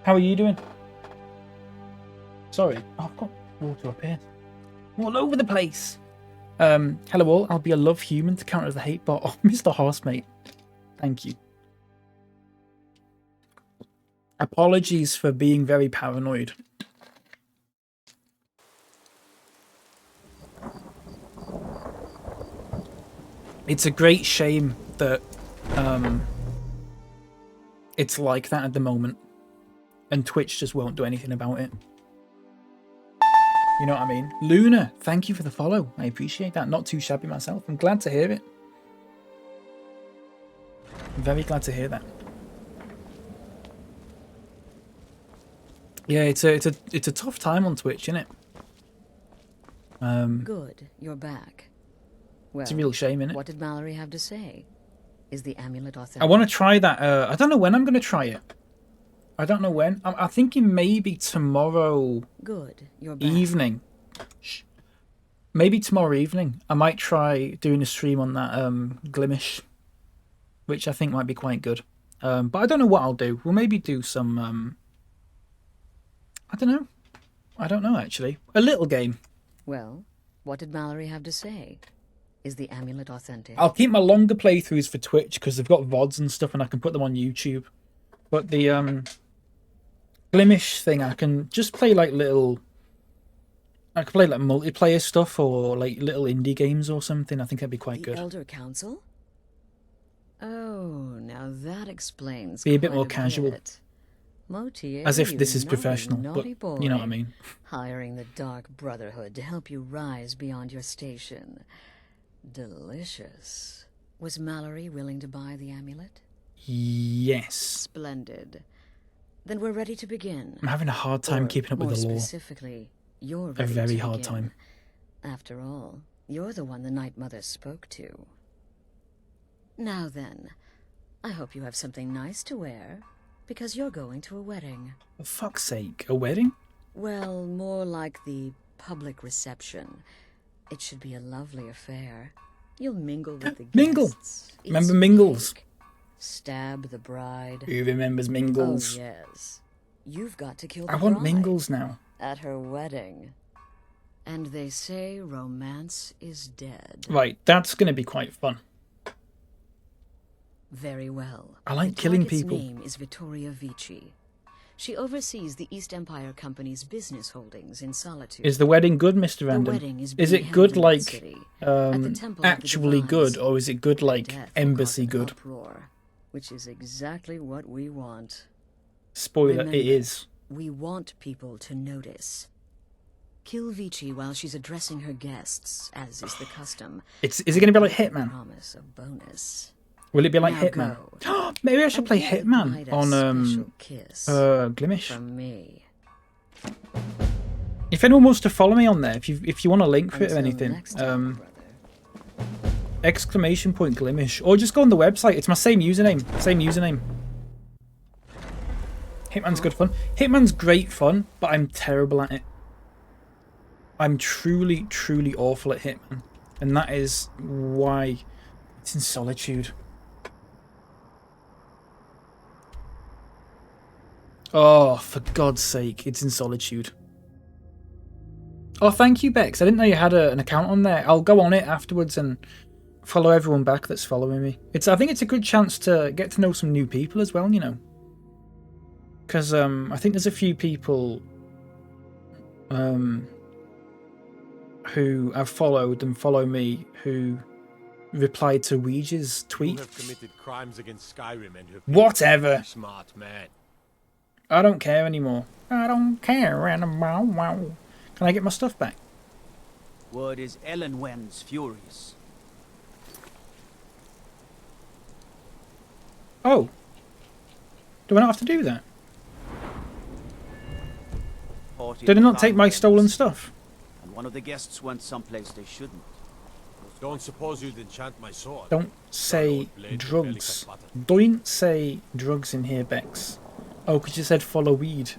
How are you doing? Sorry. Oh, I've got water up here. All over the place. Hello all. I'll be a love human to counter the hate bot. Oh, Mr. Horsemate. Thank you. Apologies for being very paranoid. It's a great shame that it's like that at the moment. And Twitch just won't do anything about it. You know what I mean? Luna, thank you for the follow. I appreciate that. Not too shabby myself. I'm glad to hear it. I'm very glad to hear that. Yeah, it's a tough time on Twitch, isn't it? Good, you're back. Well, it's a real shame, isn't it? What did Mallory have to say? Is the amulet authentic? I want to try that. I don't know when I'm going to try it. I don't know when. I'm thinking maybe tomorrow. Good, you're back. Evening. Maybe tomorrow evening. I might try doing a stream on that Glimish, which I think might be quite good. But I don't know what I'll do. We'll maybe do some. I don't know. I don't know actually. A little game. Well, what did Mallory have to say? Is the amulet authentic? I'll keep my longer playthroughs for Twitch because they've got VODs and stuff, and I can put them on YouTube. But the Glimish thing, I can just play like little. I could play like multiplayer stuff or like little indie games or something. I think that'd be quite good. The Elder Council? Oh, now that explains. Be a bit more casual. Motier, as if this is professional, but boy. You know what I mean. Hiring the Dark Brotherhood to help you rise beyond your station. Delicious. Was Mallory willing to buy the amulet? Yes. Splendid. Then we're ready to begin. I'm having a hard time keeping up with the law. More specifically, you're ready a very to hard begin. time. After all, you're the one the Night Mother spoke to. Now then, I hope you have something nice to wear, because you're going to a wedding. For fuck's sake, a wedding? Well, more like the public reception. It should be a lovely affair. You'll mingle with the guests. Mingle! Remember Mingles? Big. Stab the bride. Who remembers Mingles? Oh, yes. You've got to kill the I want bride Mingles now. at her wedding. And they say romance is dead. Right, that's going to be quite fun. Very well. I like the killing target's people. name is Vittoria Vici. She oversees the East Empire Company's business holdings in Solitude. Is the wedding good, Mr. Random? wedding is it being good held in like that city, at the Temple of the actually Divines. good, or is it good like Death will embassy cause an good? uproar, which is exactly what we want. Spoiler, Remember, it is. We want people to notice. Kill Vici while she's addressing her guests, as is the custom. Is it going to be like Hitman? Promise a bonus. Will it be like Now Hitman? go. Maybe I should And play give Hitman Hyde a on special kiss Glimish. from me. If anyone wants to follow me on there, if you want a link for it or Until anything, next time, exclamation point Glimish, or just go on the website. It's my same username. Hitman's good fun. Hitman's great fun, but I'm terrible at it. I'm truly, truly awful at Hitman, and that is why it's in Solitude. Oh, for God's sake, it's in Solitude. Oh, thank you, Bex. I didn't know you had an account on there. I'll go on it afterwards and follow everyone back that's following me. I think it's a good chance to get to know some new people as well, you know. Because I think there's a few people who have followed and follow me who replied to Ouija's tweet. You have committed crimes against Skyrim and have Whatever. Smart man. I don't care anymore. I don't care anymore. Wow. Can I get my stuff back? Word is Ellenwen's furious. Oh. Do I not have to do that? Did I not take my stolen stuff? And one of the guests went someplace they shouldn't. Don't suppose you'd enchant my sword. Don't say drugs. Don't say drugs in here, Bex. Oh, because you said follow weed.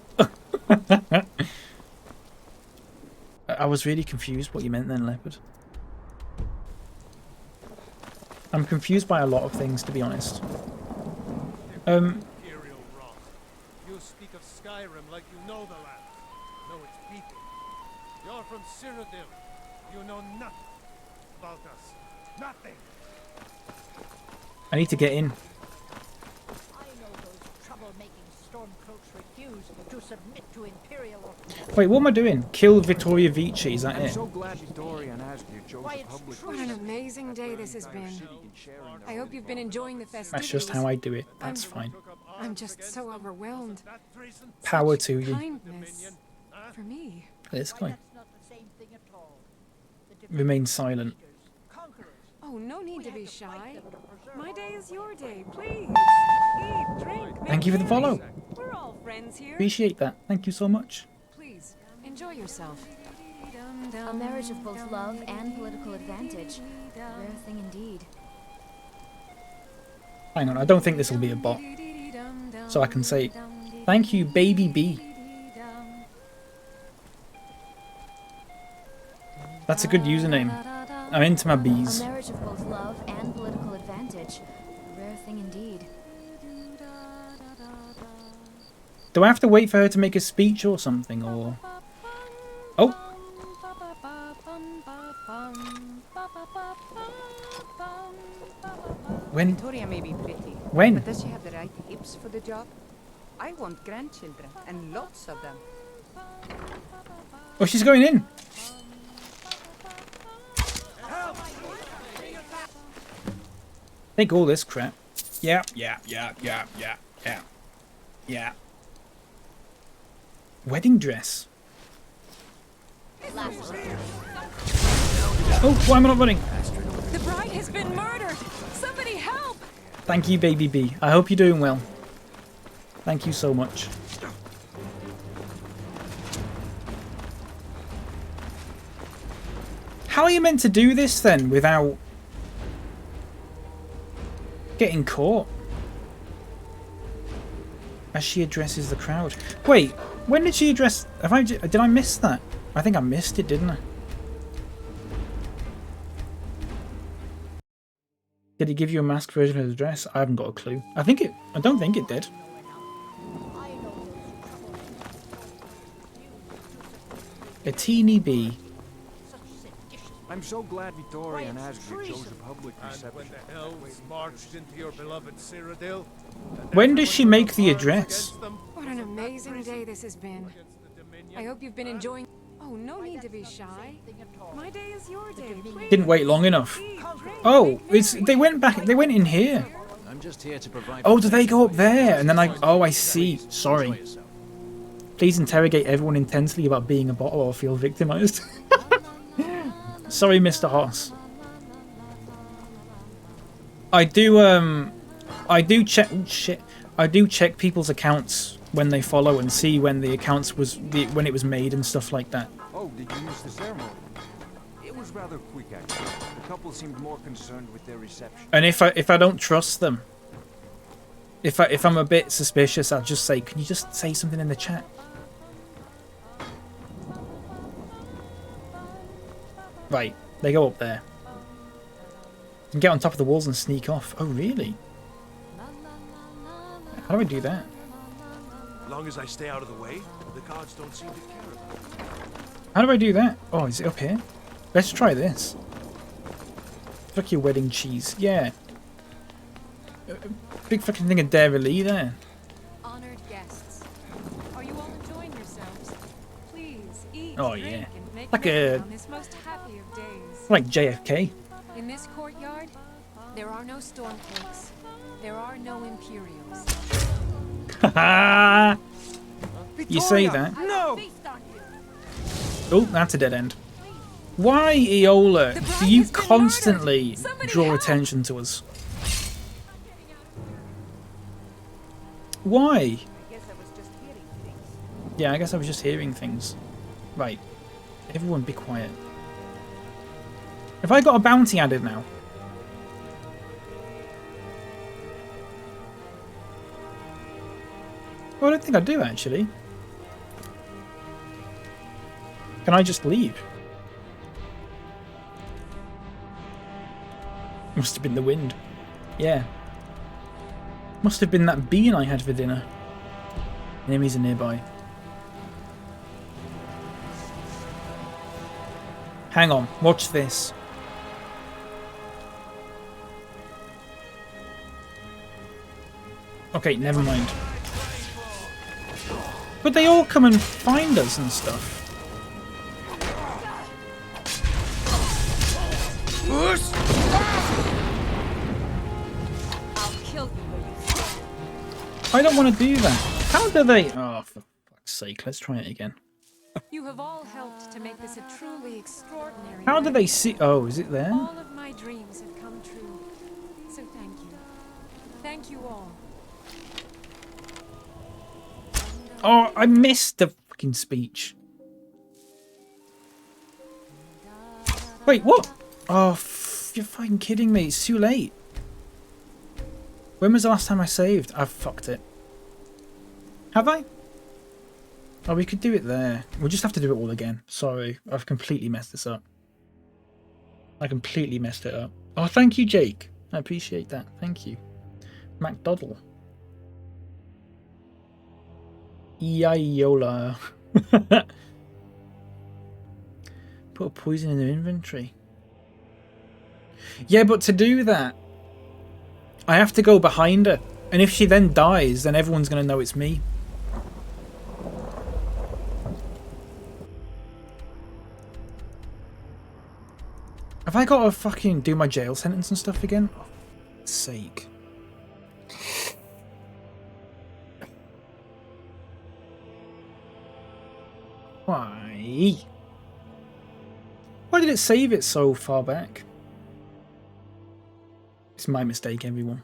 I was really confused what you meant then, Leopard. I'm confused by a lot of things, to be honest. Imperial wrong. You speak of Skyrim like you know the land. Know its people. You're from Cyrodiil. You know nothing about us. Nothing. I need to get in. Wait, what am I doing? Kill Vittoria Vici, is that I'm it? so glad Dorian asked you chose a public. What an amazing day this has been. I hope you've been enjoying the festivities. That's just how I do it. That's fine. I'm just so overwhelmed. Power to you. Kindness for me. This guy. Remain silent. Oh, no need to be shy. My day is your day. Please eat, drink. Thank you for the follow. We're all friends here. Appreciate that. Thank you so much. Please enjoy yourself. A marriage of both love and political advantage. Rare thing indeed. Hang on, I don't think this will be a bot. So I can say, thank you, baby B. That's a good username. I'm into my bees. A marriage of both love and political advantage. A rare thing indeed. Do I have to wait for her to make a speech or something, or... Oh! When? Victoria may be pretty. When? But does she have the right hips for the job? I want grandchildren, and lots of them. Oh, she's going in! Take all this crap. Yeah. Wedding dress. Oh, why am I not running? The bride has been murdered! Somebody help! Thank you, baby B. I hope you're doing well. Thank you so much. How are you meant to do this then without getting caught? As she addresses the crowd. Wait, when did she address... Did I miss that? I think I missed it, didn't I? Did he give you a masked version of the dress? I haven't got a clue. I don't think it did. A teeny bee. I'm so glad Dorian asked you chose a public reception. And when the elves marched into your beloved Cyrodiil, When does she make the address? What an amazing day this has been. I hope you've been enjoying... Oh, no need to be shy. My day is your day. Please. Didn't wait long enough. Oh, they went back. They went in here. I'm just here to provide. Oh, do they go up there? And then oh, I see. Sorry. Please interrogate everyone intensely about being a bot or feel victimized. Sorry, Mr. Hoss. I do check shit. I do check people's accounts when they follow and see when the accounts when it was made and stuff like that. Oh, did you miss the ceremony? It was rather quick, actually. The couple seemed more concerned with their reception. And if I don't trust them, if I'm a bit suspicious, I'll just say, "Can you just say something in the chat?" Right, they go up there. You can get on top of the walls and sneak off. Oh, really? How do I do that? As long as I stay out of the way, the gods don't seem to care about it. How do I do that? Oh, is it up here? Let's try this. Fuck your wedding cheese. Yeah. Big fucking thing of dairy there. Honored guests, are you all enjoying yourselves? Please eat, Oh, drink, yeah. and make Like merry a- on this most happy of days. Like JFK. In this courtyard, there are no stormcloaks. There are no Imperials. Haha. You say that. No! Oh, that's a dead end. Why, Eola, do you constantly draw attention to us? Why? Yeah, I guess I was just hearing things. Right. Everyone be quiet. Have I got a bounty added now? Oh, I don't think I do, actually. Can I just leave? Must have been the wind. Yeah. Must have been that bean I had for dinner. Enemies are nearby. Hang on, watch this. Okay, never mind. But they all come and find us and stuff. I'll kill you where you stand. I don't want to do that. How do they... Oh, for fuck's sake, let's try it again. You have all helped to make this a truly extraordinary How do night. they see... Oh, is it there? All of my dreams have come true. So thank you. Thank you all. Oh, I missed the fucking speech. Wait, what? Oh, you're fucking kidding me. It's too late. When was the last time I saved? I've fucked it. Have I? Oh, we could do it there. We'll just have to do it all again. Sorry, I've completely messed this up. I completely messed it up. Oh, thank you, Jake. I appreciate that. Thank you. MacDoddle. Yayola. Put a poison in their inventory. Yeah, but to do that, I have to go behind her. And if she then dies, then everyone's going to know it's me. Have I got to fucking do my jail sentence and stuff again? Oh, for God's sake. Why? Why did it save it so far back? It's my mistake, everyone.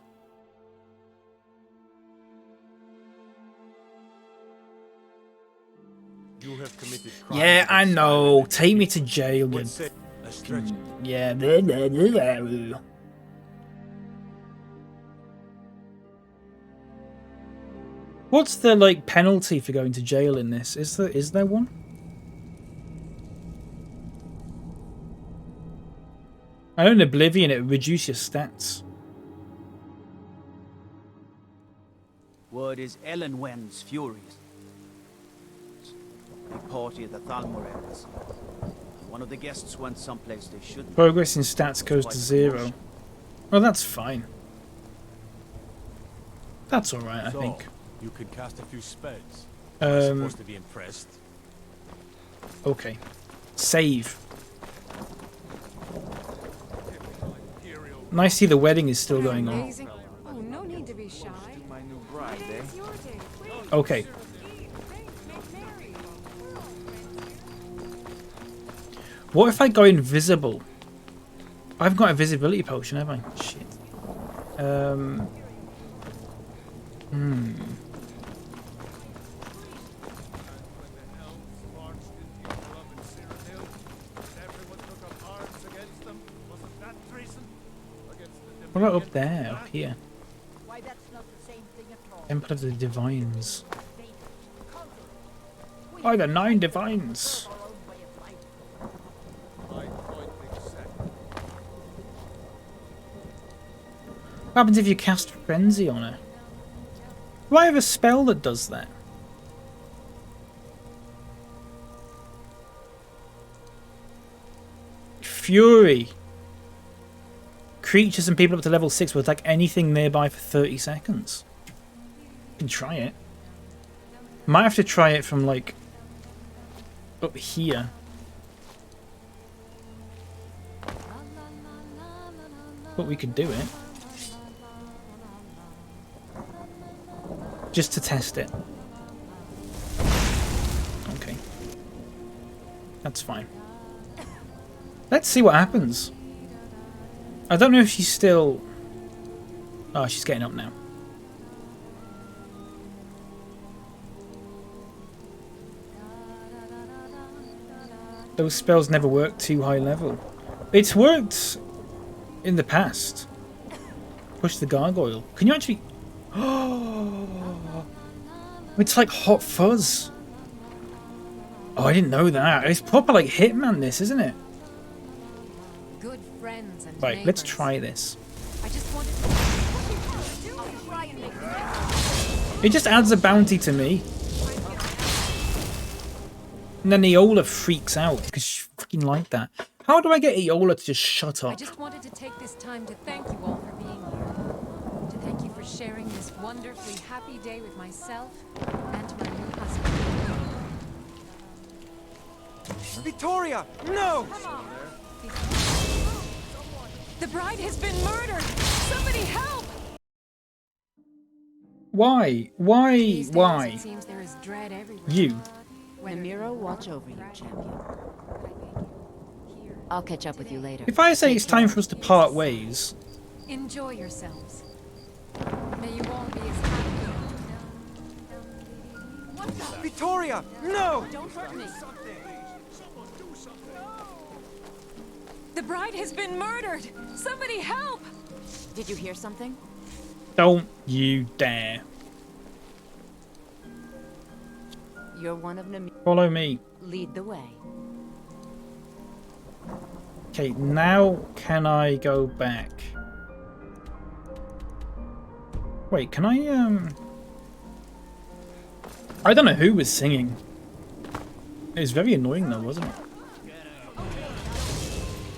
You have committed crimes Yeah, I against know. Skyrim. Take me to jail, you... Would say a stretch. Yeah. What's the, like, penalty for going to jail in this? Is there one? I know in Oblivion it reduces your stats. Word is Elenwen's furious. A party at the Thalmor Embassy. One of the guests went someplace they shouldn't. Progress in stats goes to 0. Well, that's fine. That's alright, I So, think. you can cast a few spells. I'm supposed to be impressed. Okay. Save. Nice to see the wedding is still going on. Amazing. Oh, no need to be shy. My new bride, eh? It's your day. Okay. What if I go invisible? I've got a visibility potion, have I? Shit. What about up there, up here? Temple of the Divines. By the 9 Divines. What happens if you cast Frenzy on her? Do I have a spell that does that? Fury. Creatures and people up to level 6 will attack anything nearby for 30 seconds. You can try it. Might have to try it from, like, up here. But we could do it. Just to test it. Okay. That's fine. Let's see what happens. I don't know if she's still... Oh, she's getting up now. Those spells never work too high level. It's worked in the past. Push the gargoyle. Can you actually... Oh, it's like Hot Fuzz. Oh, I didn't know that. It's proper like Hitman, this, isn't it? Good friends and Right, neighbors. let's try this. I just wanted It just adds a bounty to me. And then Eola freaks out because she freaking like that. How do I get Eola to just shut I up? just wanted to take this time to thank you all for being here. To thank you for sharing this wonderfully happy day with myself and my new husband. Victoria! No! The bride has been murdered! Somebody help! Why? Why? These days, Why? it seems there is dread everywhere. You. Namiro, watch over you, champion. I'll catch up with you later. If I say it's time for us to part ways, Enjoy yourselves. May you all be as happy. What the? Victoria! No! Don't hurt me. The bride has been murdered! Somebody help! Did you hear something? don't you dare. You're one of Namiro. Follow me. Lead the way. Okay, now can I go back? Wait, can I don't know who was singing. It was very annoying though, wasn't it?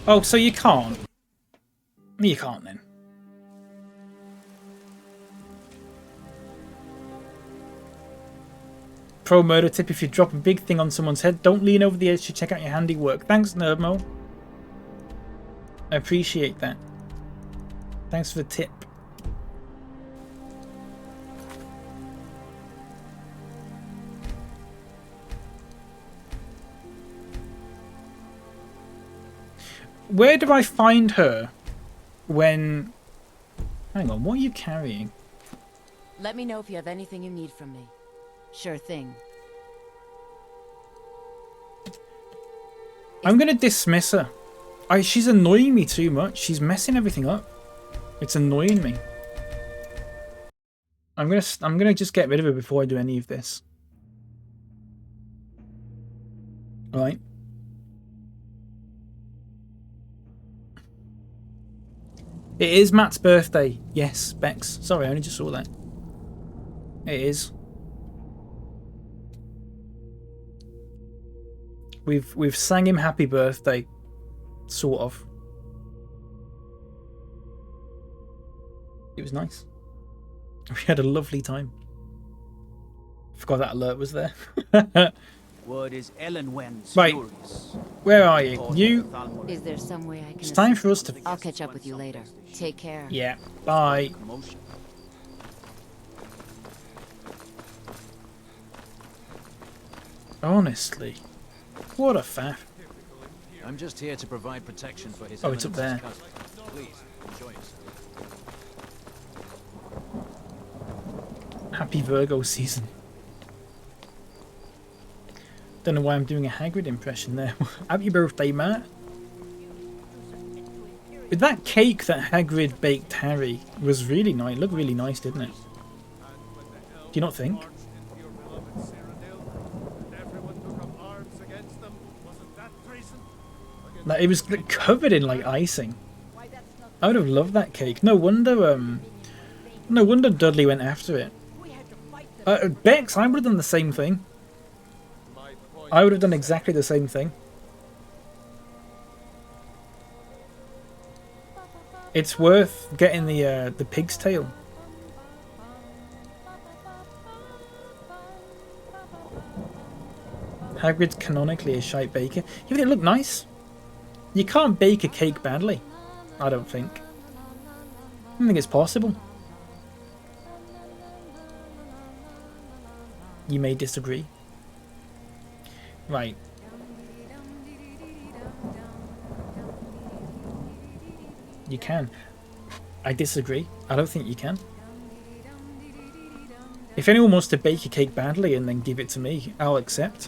Oh, so you can't? You can't then. Pro murder tip: if you drop a big thing on someone's head, don't lean over the edge to check out your handiwork. Thanks, Nerdmo. I appreciate that. Thanks for the tip. Where do I find her when... Hang on, what are you carrying? Let me know if you have anything you need from me. Sure thing. I'm gonna dismiss her. She's annoying me too much. She's messing everything up. It's annoying me. I'm gonna just get rid of her before I do any of this. All right. It is Matt's birthday. Yes, Bex. Sorry, I only just saw that. It is. We've sang him happy birthday. Sort of. It was nice. We had a lovely time. Forgot that alert was there. Word is Ellen Wen's right. furious. Where are you? You. Is there some way I can... It's time for us to... I'll catch up with you later. Take care. Yeah. Bye. Honestly. What a faff. I'm just here to provide protection for his Oh, it's up there. cousin. Please, enjoy yourself. Happy Virgo season. Don't know why I'm doing a Hagrid impression there. Happy birthday, Matt. But that cake that Hagrid baked Harry was really nice. It looked really nice, didn't it? Do you not think? Like, it was covered in like icing. I would have loved that cake. No wonder Dudley went after it. Bex, I would have done the same thing. I would have done exactly the same thing. It's worth getting the pig's tail. Hagrid's canonically a shite baker. Yeah, but it looked nice. You can't bake a cake badly, I don't think. I don't think it's possible. You may disagree. Right. You can. I disagree. I don't think you can. If anyone wants to bake a cake badly and then give it to me, I'll accept.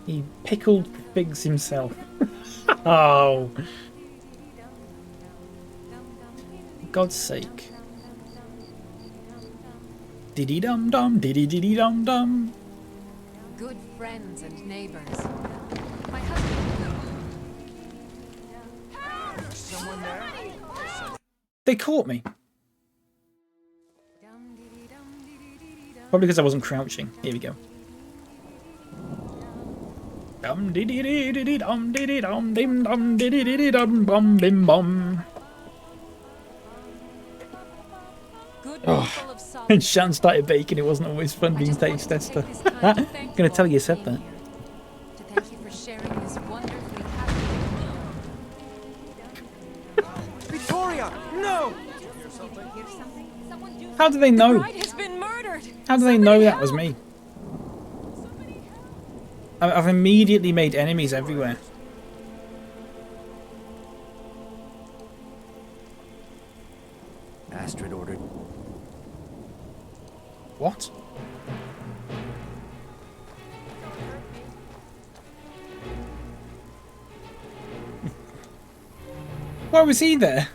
He pickled figs himself. Oh. For God's sake. Diddy dum dum, diddy diddy dum dum. Good friends and neighbors. My husband. Someone there? They caught me. Probably because I wasn't crouching. Here we go. Dum diddy diddy dum diddy dum dim dum diddy diddy dum bum bim bum. Oh, and Shan started baking. It wasn't always fun being taste tester. I'm gonna tell you said that. To thank you for sharing this wonderfully happy Victoria, no! How do they know? The bride has been murdered. How do they know that was me? I've immediately made enemies everywhere. Astrid ordered. What? Why was he there?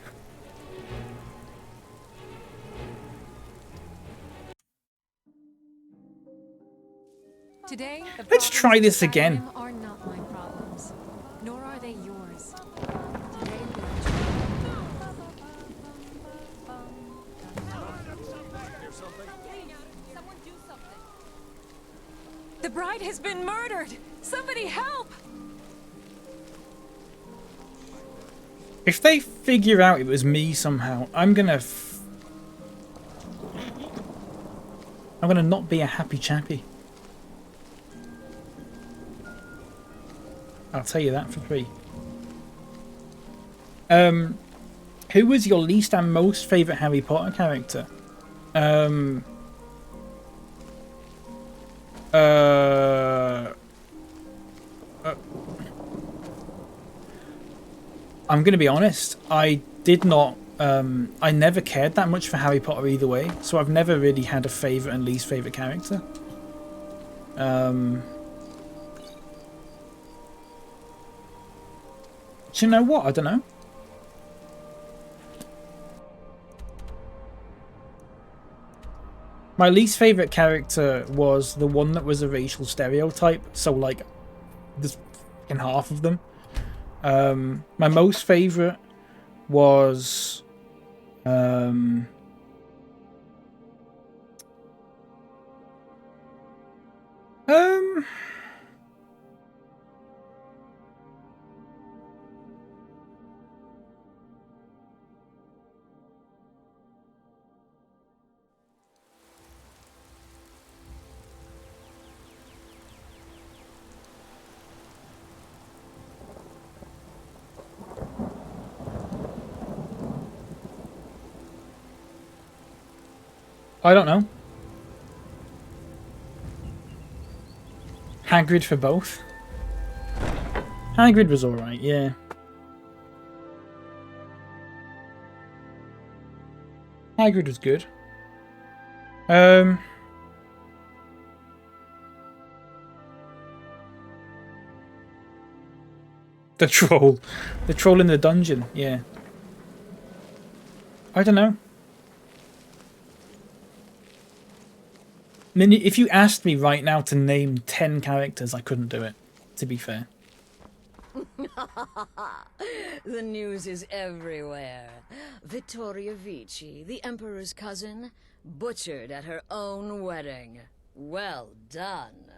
Today, the Let's try this problems of again. Skyrim are not my problems, nor are they yours. Today the bride has been murdered! Somebody help! If they figure out it was me somehow, I'm gonna not be a happy chappy. I'll tell you that for free. Who was your least and most favourite Harry Potter character? I'm gonna be honest. I did not. I never cared that much for Harry Potter either way, so I've never really had a favourite and least favourite character. Do you know what? I don't know. My least favourite character was the one that was a racial stereotype, so like there's in half of them. My most favourite was I don't know. Hagrid for both. Hagrid was alright, yeah. Hagrid was good. Um. The troll. The troll in the dungeon, yeah. I don't know. I mean, if you asked me right now to name 10 characters, I couldn't do it, to be fair. The news is everywhere. Vittoria Vici, the Emperor's cousin, butchered at her own wedding. Well done.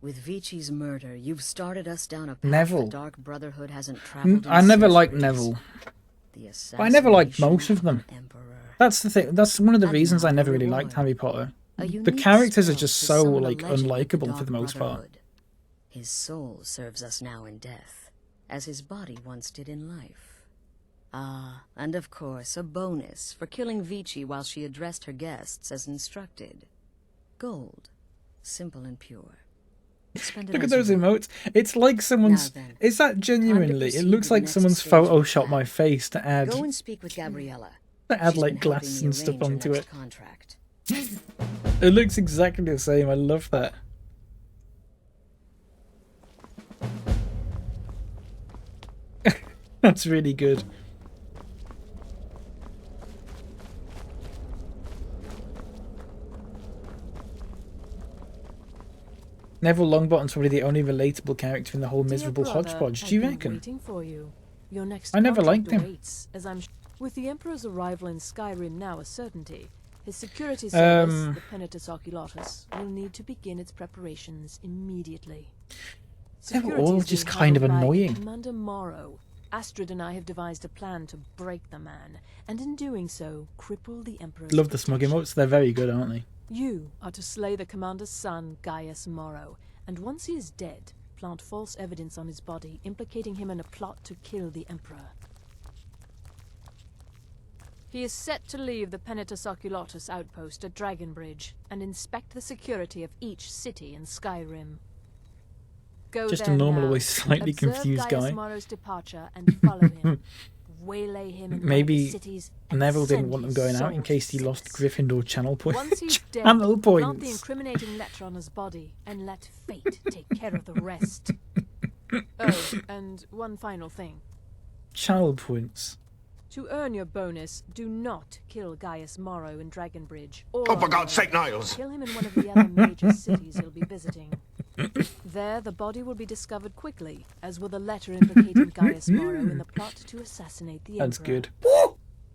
With Vici's murder, you've started us down a path Neville. the Dark Brotherhood hasn't traveled in I never liked centuries. Neville. The But I never liked assassination most of them. the Emperor. That's the thing. That's one of the And reasons now I never the really liked reward. Harry Potter. A The unique characters are spell just to so summon a like legend of the unlikable for Dark the most part. Brotherhood. His soul serves us now in death, as his body once did in life. Ah, and of course, a bonus for killing Vici while she addressed her guests as instructed. Gold. Simple and pure. Spend it Look at as those you will. emotes. It's like someone's. Now then, Is that genuinely? It proceed looks to the like next someone's stage of the photoshopped plan. my face to add Go and speak with Gabriella. add She's like been helping glasses me and stuff arrange your onto next it. contract. It looks exactly the same. I love that. That's really good. Neville Longbottom's probably the only relatable character in the whole miserable hodgepodge. Do you reckon? Waiting for you. Your next I never contract liked him. awaits, as I'm with the Emperor's arrival in Skyrim now a certainty. His security service, the Penitus Oculatus, will need to begin its preparations immediately. They were Security all is just being kind of handled by annoying. Commander Morrow. Astrid and I have devised a plan to break the man, and in doing so, cripple the Emperor's Love the smug emotes. They're very good, aren't they? You are to slay the commander's son, Gaius Morrow, and once he is dead, plant false evidence on his body, implicating him in a plot to kill the Emperor. He is set to leave the Penitus Oculatus outpost at Dragonbridge and inspect the security of each city in Skyrim. Go Just a there normal, now, always slightly observe confused Gaius guy. Morrow's departure and follow him. Waylay him in one of the Maybe cities and Neville didn't send want them his going out soul in to case he lost Gryffindor channel points. Once he's dead, Channel plant the points. incriminating letter on his body and let fate take care of the rest. Oh, and one final thing. Channel points. To earn your bonus, do not kill Gaius Morrow in Dragonbridge. Or Oh, for God's sake, Niles! kill him in one of the other major cities he'll be visiting. There, the body will be discovered quickly, as will the letter implicating Gaius Morrow in the plot to assassinate the That's Emperor. good.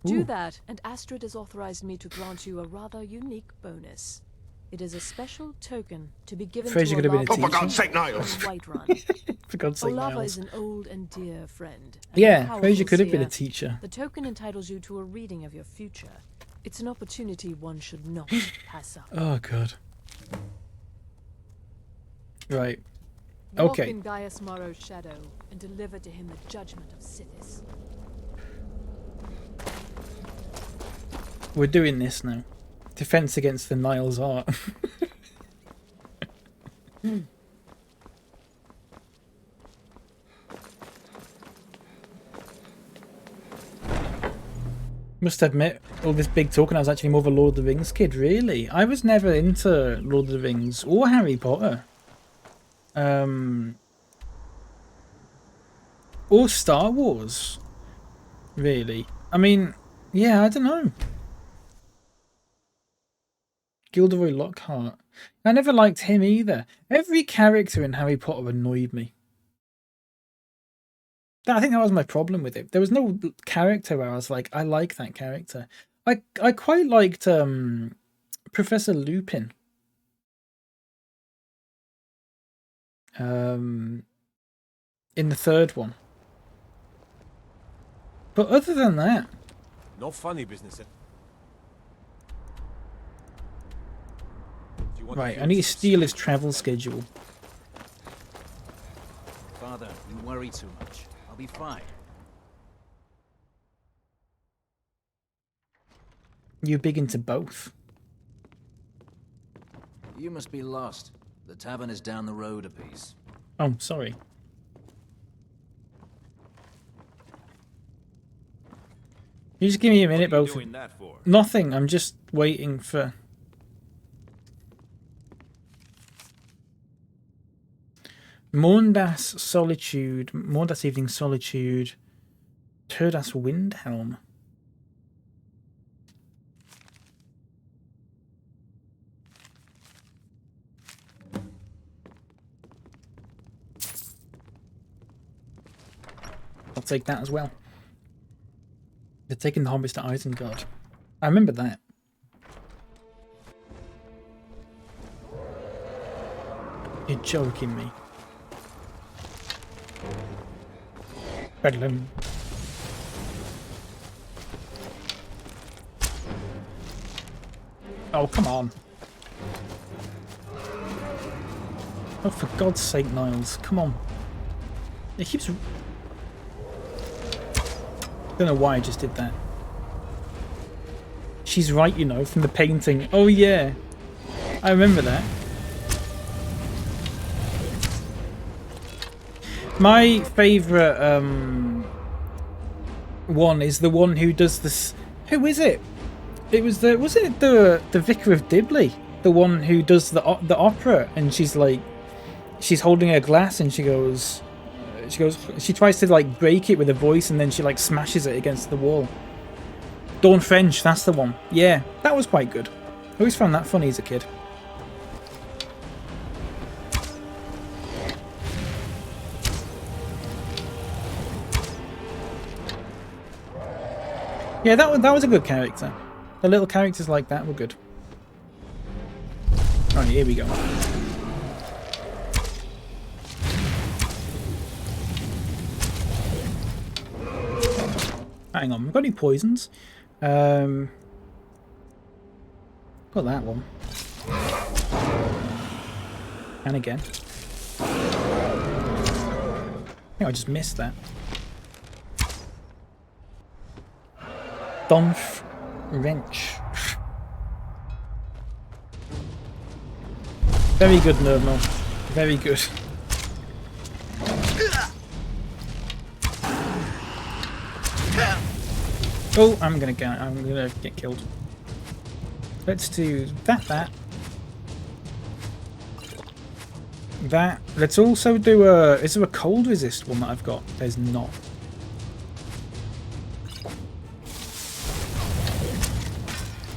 Do Ooh. that, and Astrid has authorized me to grant you a rather unique bonus. It is a special token to be given Fraser to could have been a Olava teacher. For God's sake, Niles. from Whiterun. For God's sake, Olava Niles. is an old and dear friend. and Yeah, a Fraser powerful could have been a seer. teacher. The token entitles you to a reading of your future. It's an opportunity one should not pass up. Oh god. Right. Walk Okay. in Gaius Morrow's shadow and deliver to him the judgment of Sithis. We're doing this now. Defense against the Niles art. Must admit, all this big talking, I was actually more of a Lord of the Rings kid, really. I was never into Lord of the Rings or Harry Potter. Or Star Wars, really. I mean, yeah, I don't know. Gilderoy Lockhart. I never liked him either. Every character in Harry Potter annoyed me. I think that was my problem with it. There was no character where I was like, I like that character. I quite liked Professor Lupin. In the third one. But other than that, No funny business. right, I need to steal his travel schedule. Father, you worry too much. I'll be fine. You're big into both. You must be lost. The tavern is down the road a piece. Oh, sorry. You just give me a minute, What are you both. doing that for? Nothing. I'm just waiting for Morndas Solitude, Morndas Evening Solitude, Turdas Windhelm. I'll take that as well. They're taking the hobbits to Isengard. I remember that. You're joking me. Bedlam. Oh, come on. Oh, for God's sake, Niles. Come on. It keeps... Don't know why I just did that. She's right, you know, from the painting. Oh, yeah. I remember that. My favourite one is the one who does this. Who is it? It was the Vicar of Dibley, the one who does the opera, and she's like, she's holding a glass and she tries to like break it with her voice, and then she like smashes it against the wall. Dawn French, that's the one. Yeah, that was quite good. I always found that funny as a kid. Yeah, that was a good character. The little characters like that were good. Right, here we go. Hang on, we've got any poisons? Got that one. And again. I think I just missed that. Donf Wrench. Very good, Nerdno. Very good. Oh, I'm gonna get killed. Let's do that. Let's also do a... Is there a cold resist one that I've got? There's not.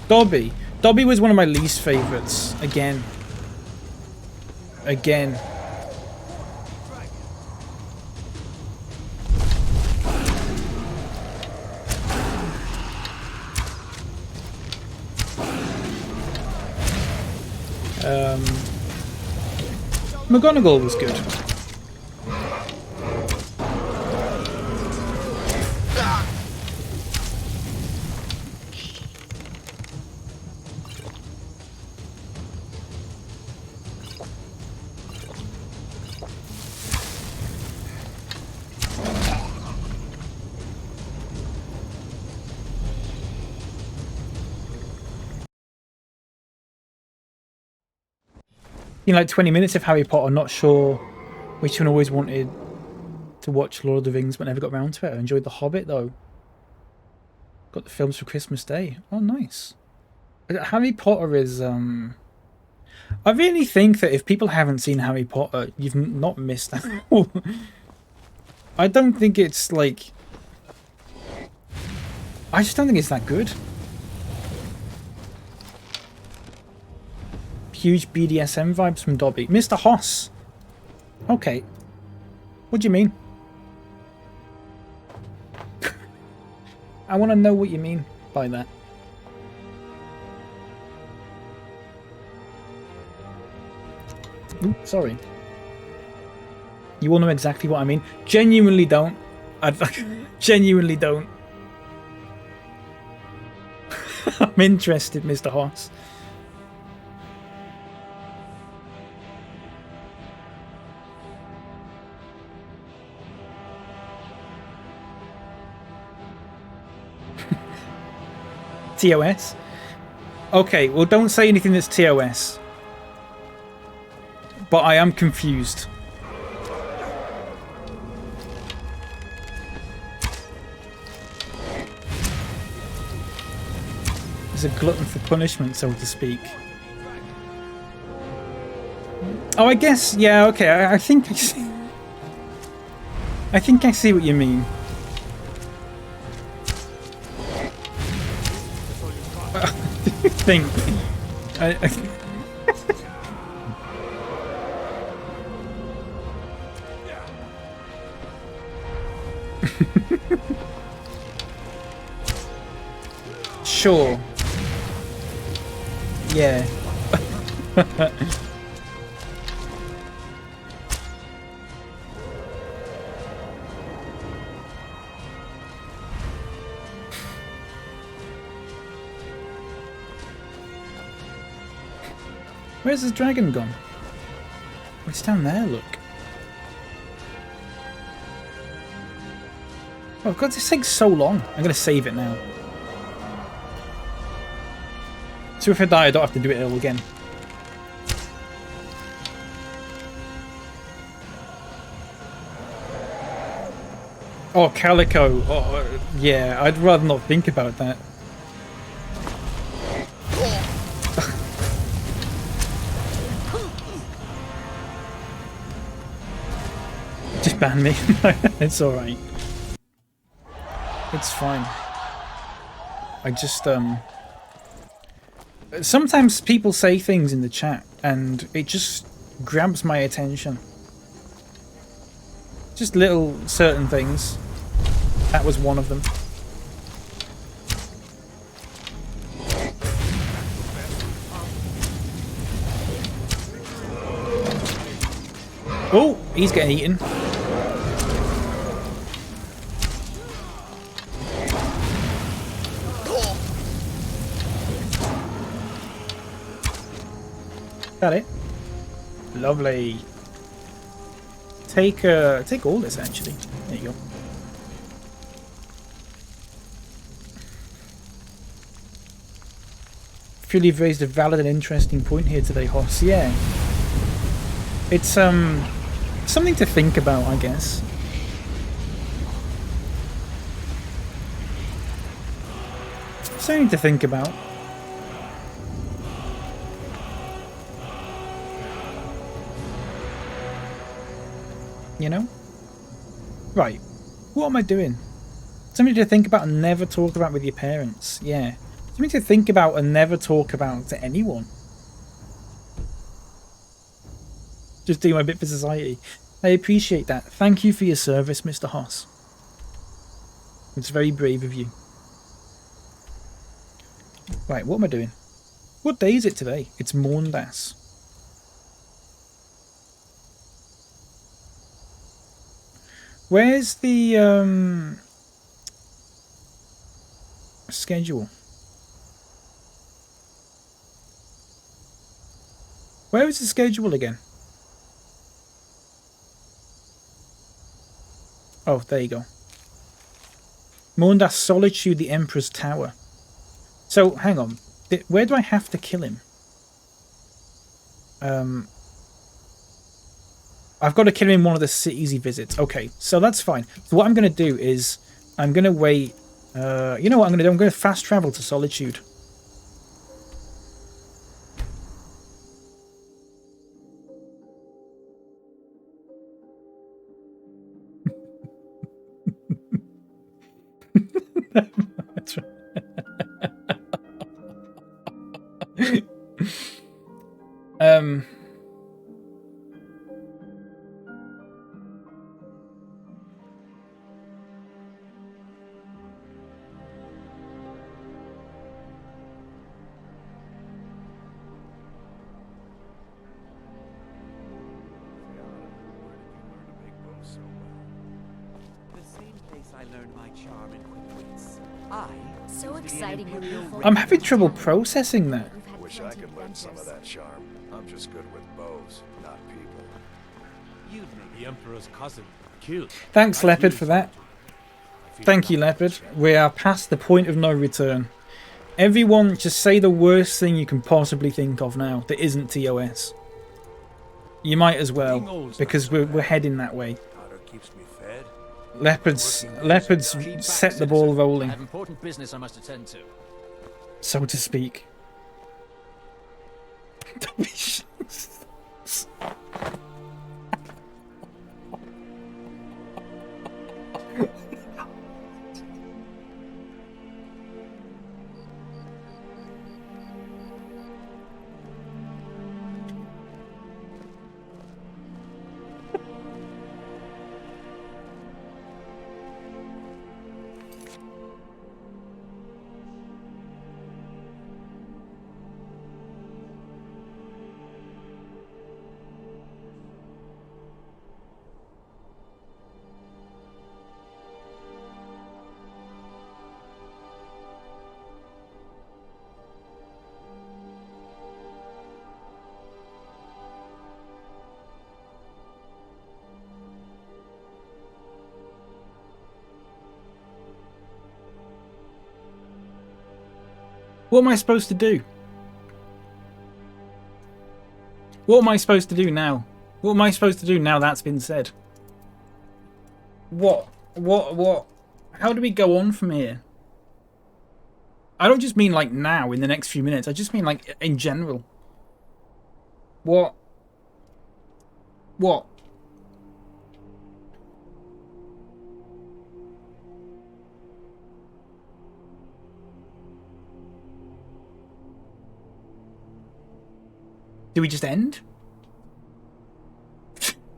Dobby. Dobby was one of my least favourites. Again. McGonagall was good. In like 20 minutes of Harry Potter, not sure which one. Always wanted to watch Lord of the Rings but never got around to it. I enjoyed The Hobbit though. Got the films for Christmas Day. Oh, nice. Harry Potter is... I really think that if people haven't seen Harry Potter, you've not missed out. I don't think it's like... I just don't think it's that good. Huge BDSM vibes from Dobby. Mr. Hoss. Okay. What do you mean? I want to know what you mean by that. Ooh, sorry. You all know exactly what I mean. Genuinely don't. Genuinely don't. I'm interested, Mr. Hoss. TOS? Okay, well don't say anything that's TOS. But I am confused. He's a glutton for punishment, so to speak. Oh, I guess, yeah, okay, I think I see... I think I see what you mean. Do you think? Sure. Yeah. Where's the dragon gone? Oh, it's down there, look. Oh god, this takes so long. I'm gonna save it now. So if I die, I don't have to do it all again. Oh, Calico. Oh, yeah, I'd rather not think about that. Just ban me. It's alright. It's fine. I just, sometimes people say things in the chat and it just grabs my attention. Just little certain things. That was one of them. Oh, he's getting eaten. Got it. Lovely. Take all this actually. There you go. Feel you've raised a valid and interesting point here today, Hoss. Yeah. It's something to think about, I guess. Something to think about. You know? Right. What am I doing? Something to think about and never talk about with your parents. Yeah. Something to think about and never talk about to anyone. Just doing my bit for society. I appreciate that. Thank you for your service, Mr. Hoss. It's very brave of you. Right, what am I doing? What day is it today? It's Maundas. Where's the schedule? Where is the schedule again? Oh, there you go. Maundas Solitude, the Emperor's Tower. So, hang on. Where do I have to kill him? I've got to kill him in one of the cities he visits. Okay, so that's fine. So what I'm going to do is, I'm going to wait. You know what I'm going to do? I'm going to fast travel to Solitude. That's right. So exciting when you I'm having trouble processing that. Wish I could learn some of that charm. I'm just good with bows, not people. You'd make the Emperor's cousin killed. Thanks, Leopard, for that. Thank you, Leopard. We are past the point of no return. Everyone, just say the worst thing you can possibly think of now that isn't TOS. You might as well, because we're heading that way. Leopards set the ball rolling, I have important business I must attend to. so to speak. house. What am I supposed to do? What am I supposed to do now? What am I supposed to do now that's been said? What? How do we go on from here? I don't just mean like now in the next few minutes. I just mean like in general. What? What? Do we just end?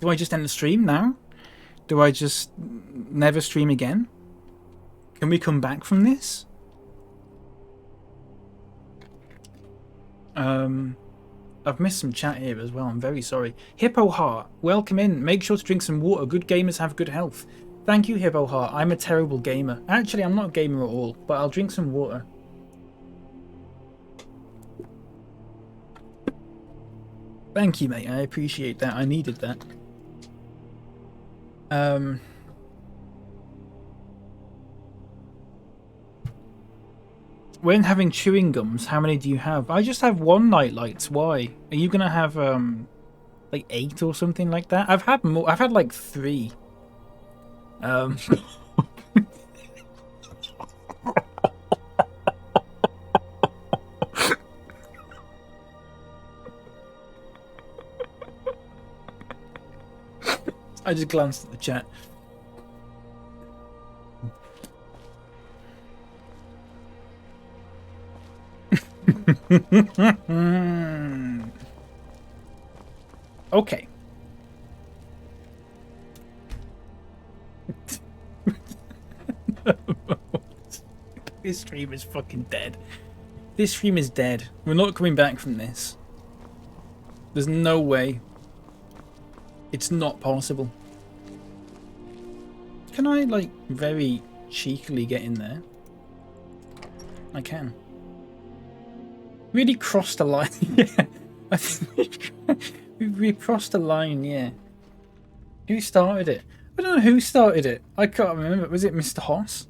Do I just end the stream now? Do I just never stream again? Can we come back from this? I've missed some chat here as well. I'm very sorry. Hippo Heart, welcome in. Make sure to drink some water. Good gamers have good health. Thank you, Hippo Heart. I'm a terrible gamer. Actually, I'm not a gamer at all, but I'll drink some water. Thank you, mate. I appreciate that. I needed that. When having chewing gums, how many do you have? I just have one Nightlights. Why? Are you gonna have like 8 or something like that? I've had more. I've had like 3. I just glanced at the chat. Okay. This stream is fucking dead. This stream is dead. We're not coming back from this. There's no way. It's not possible. Can I, like, very cheekily get in there? I can. Really crossed a line. Yeah. I think we crossed a line, yeah. Who started it? I don't know who started it. I can't remember. Was it Mr. Hoss?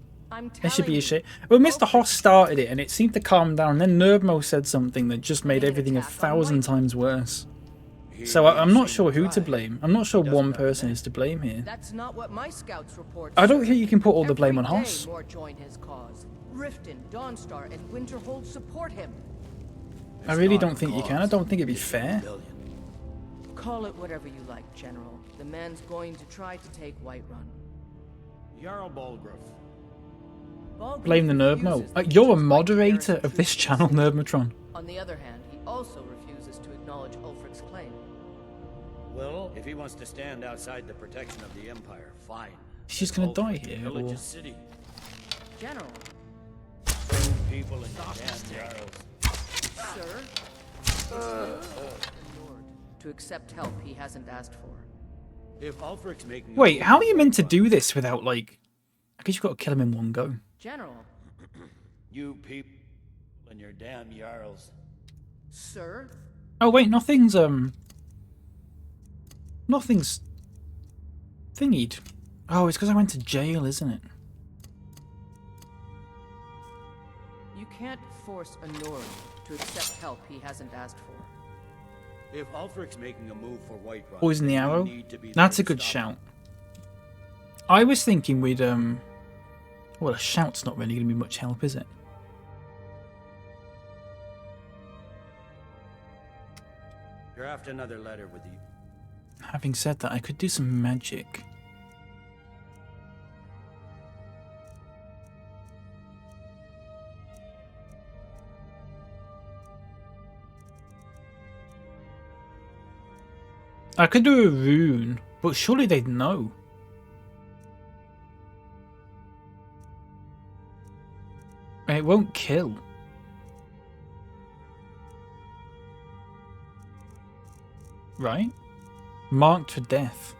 There should be a shit. Well, Mr. Hoss started it and it seemed to calm down. Then Nerdmo said something that just made everything 1,000 times worse. So I'm not sure who to blame. I'm not sure one person is to blame here. That's not what my scouts report. I don't think you can put all the blame on Hoss. More join his cause. Riften, Dawnstar, and Winterhold support him. I really don't think you can. I don't think it'd be fair. Call it whatever you like, General. The man's going to try to take Whiterun. Jarl Balgruuf. Blame the Nerdmo. You're a moderator of this channel, Nerdmatron. On the other hand, he also refuses to acknowledge Ulfric's claim. Well, if he wants to stand outside the protection of the Empire, fine. She's gonna die here. Or... City. General. People in damn Sir? To accept help he hasn't asked for. If Ulfric's making Wait, how are you meant to do this without, like... I guess you've got to kill him in one go. General. You people and your damn Jarls. Sir? Oh wait, nothing's Nothing's... thingied. Oh, it's because I went to jail, isn't it? You can't force a Nord to accept help he hasn't asked for. If Ulfric's making a move for Whiterun, Poison the arrow? That's a good shout. I was thinking we'd well, a shout's not really going to be much help, is it? Your Draft another letter with you. Having said that, I could do some magic. I could do a rune, but surely they'd know. It won't kill. Right? Marked for death.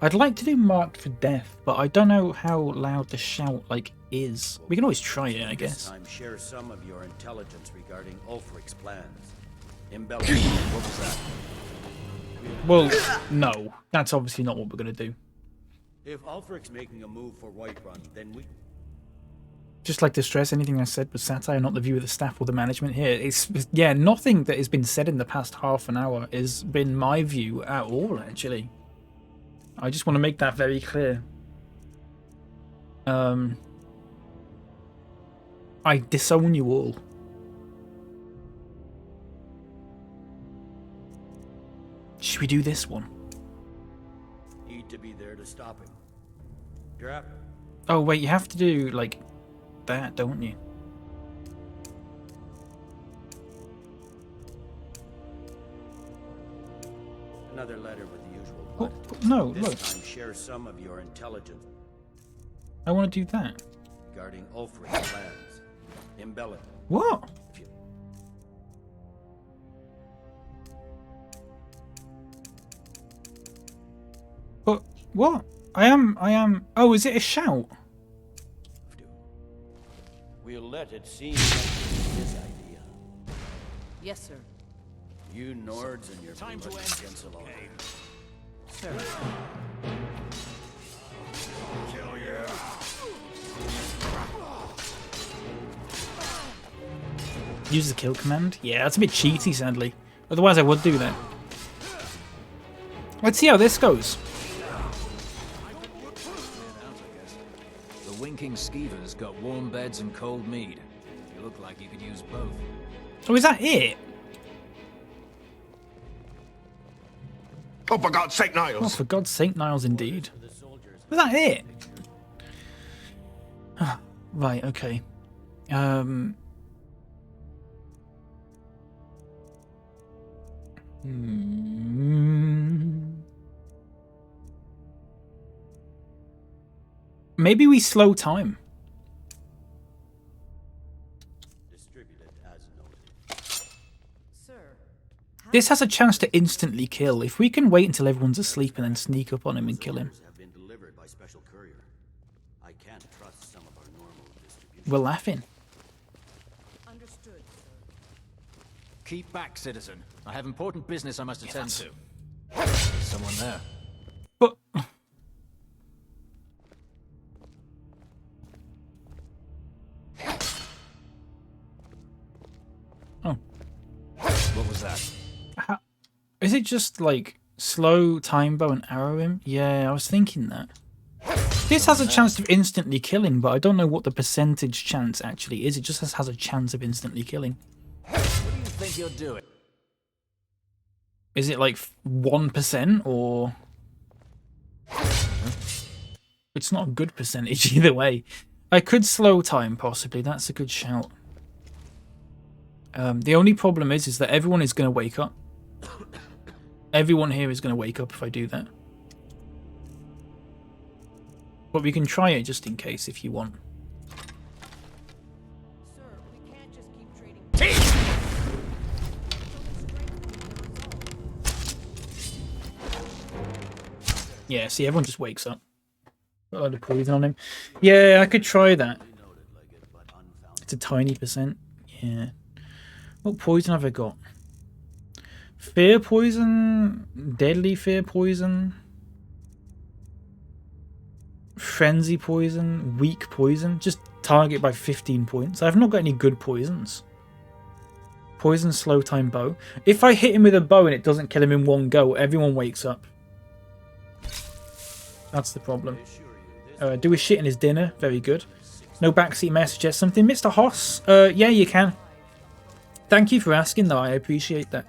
I'd like to do marked for death, but I don't know how loud the shout is. We can always try it, I guess. This time, share some of your intelligence regarding Ulfric's plans. Embellish. What was that? Well, no. That's obviously not what we're going to do. If Ulfric's making a move for Whiterun, then we... Just like to stress, anything I said was satire, not the view of the staff or the management here. Yeah, nothing that has been said in the past half an hour has been my view at all, actually. I just want to make that very clear. I disown you all. Should we do this one? Need to be there to stop him. Drop. Oh wait, you have to do that, don't you? Another letter with the usual plot. No, this look. time share some of your intelligence I want to do that. regarding Ulfric's plans. Embellish. What? But what? I am. Oh, is it a shout? We'll let it seem like his idea. Yes, sir. You Nords and your time to end against alone. Sir. Kill you. Use the kill command? Yeah, that's a bit cheaty, sadly. Otherwise, I would do that. Let's see how this goes. The winking skeever's got warm beds and cold mead. You look like you could use both. Oh, is that it? Oh, for God's sake, Niles! Oh, for God's sake, Niles, indeed. Was that it? Right, okay. Maybe we slow time. This has a chance to instantly kill. If we can wait until everyone's asleep and then sneak up on him and kill him. Have been delivered by special courier. I can't trust some of our normal distribution. We're laughing. Understood, sir. Keep back, citizen. I have important business I must attend to. There's someone there. But... Oh. What was that? Is it just slow time bow and arrow him? Yeah, I was thinking that. This has a chance of instantly killing, but I don't know what the percentage chance actually is. It just has a chance of instantly killing. What do you think you're doing? Is it 1% or... It's not a good percentage either way. I could slow time possibly. That's a good shout. The only problem is that everyone is going to wake up. Everyone here is going to wake up if I do that. But we can try it just in case if you want. Sir, we can't just keep trading. Yeah, see, everyone just wakes up. Got a load of poison on him. Yeah, I could try that. It's a tiny percent. Yeah. What poison have I got? Fear poison? Deadly fear poison? Frenzy poison? Weak poison? Just target by 15 points. I've not got any good poisons. Poison slow time bow. If I hit him with a bow and it doesn't kill him in one go, everyone wakes up. That's the problem. Do a shit in his dinner. Very good. No backseat messages. Something, Mr. Hoss? Yeah, you can. Thank you for asking, though. I appreciate that.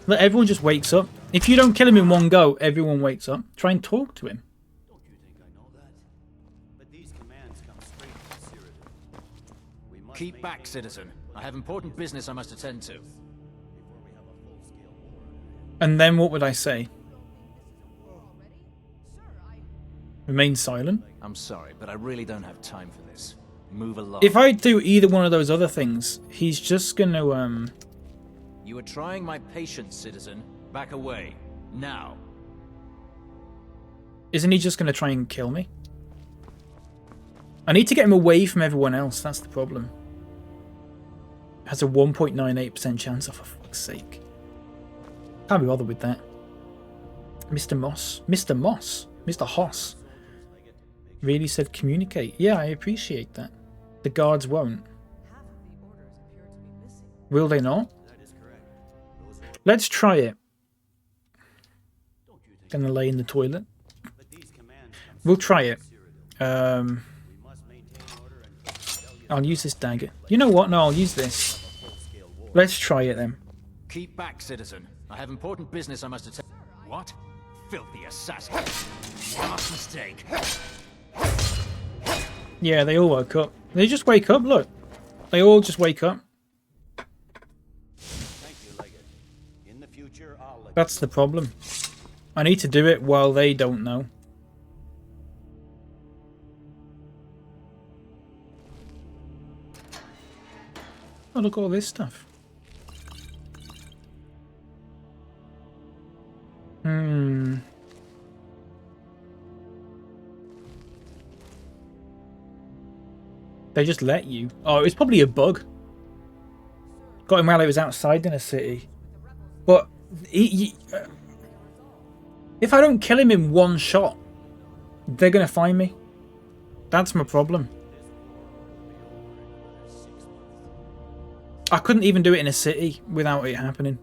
Let everyone just wakes up. If you don't kill him in one go, everyone wakes up. Try and talk to him. Keep back, citizen. I have important business I must attend to. And then what would I say? Remain silent? I'm sorry, but I really don't have time for this. Move along. If I do either one of those other things, he's just gonna, You are trying my patience, citizen. Back away. Now. Isn't he just gonna try and kill me? I need to get him away from everyone else, that's the problem. Has a 1.98% chance, oh, for fuck's sake. Can't be bothered with that. Mr. Moss. Mr. Moss. Mr. Hoss. Really said communicate. Yeah, I appreciate that. The guards won't. Will they not? Let's try it. Gonna lay in the toilet. We'll try it. I'll use this dagger. You know what? No, I'll use this. Let's try it then. Keep back, citizen. I have important business I must attend. What? Filthy assassin. Last mistake. Yeah, they all woke up. They just wake up, look. They all just wake up. That's the problem. I need to do it while they don't know. Oh, look at all this stuff. They just let you. Oh, it was probably a bug. Got him while he was outside in a city. But if I don't kill him in one shot, they're going to find me. That's my problem. I couldn't even do it in a city without it happening.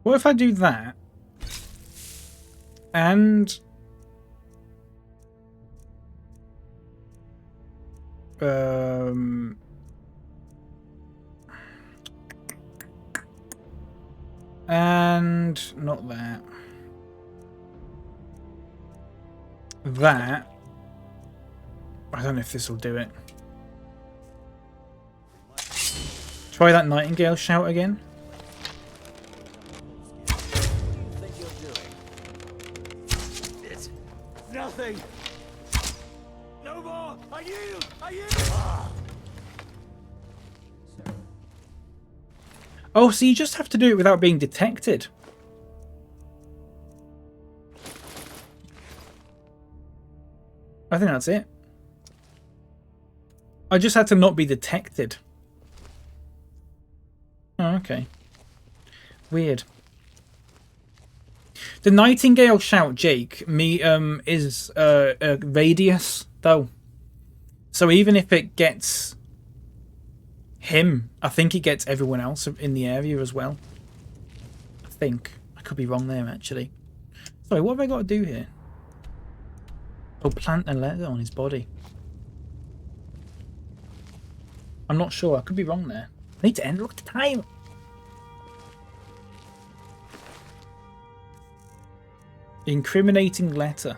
What if I do that? And not that. That. I don't know if this will do it. Try that nightingale shout again. Nothing. No more. I yield. I yield. Oh, so you just have to do it without being detected. I think that's it. I just had to not be detected. Oh, okay. Weird. The nightingale shout, Jake, is a radius though. So even if it gets him, I think it gets everyone else in the area as well. I think. I could be wrong there actually. Sorry, what have I got to do here? Oh, plant a letter on his body. I'm not sure. I could be wrong there. I need to end. Look at the time. Incriminating letter.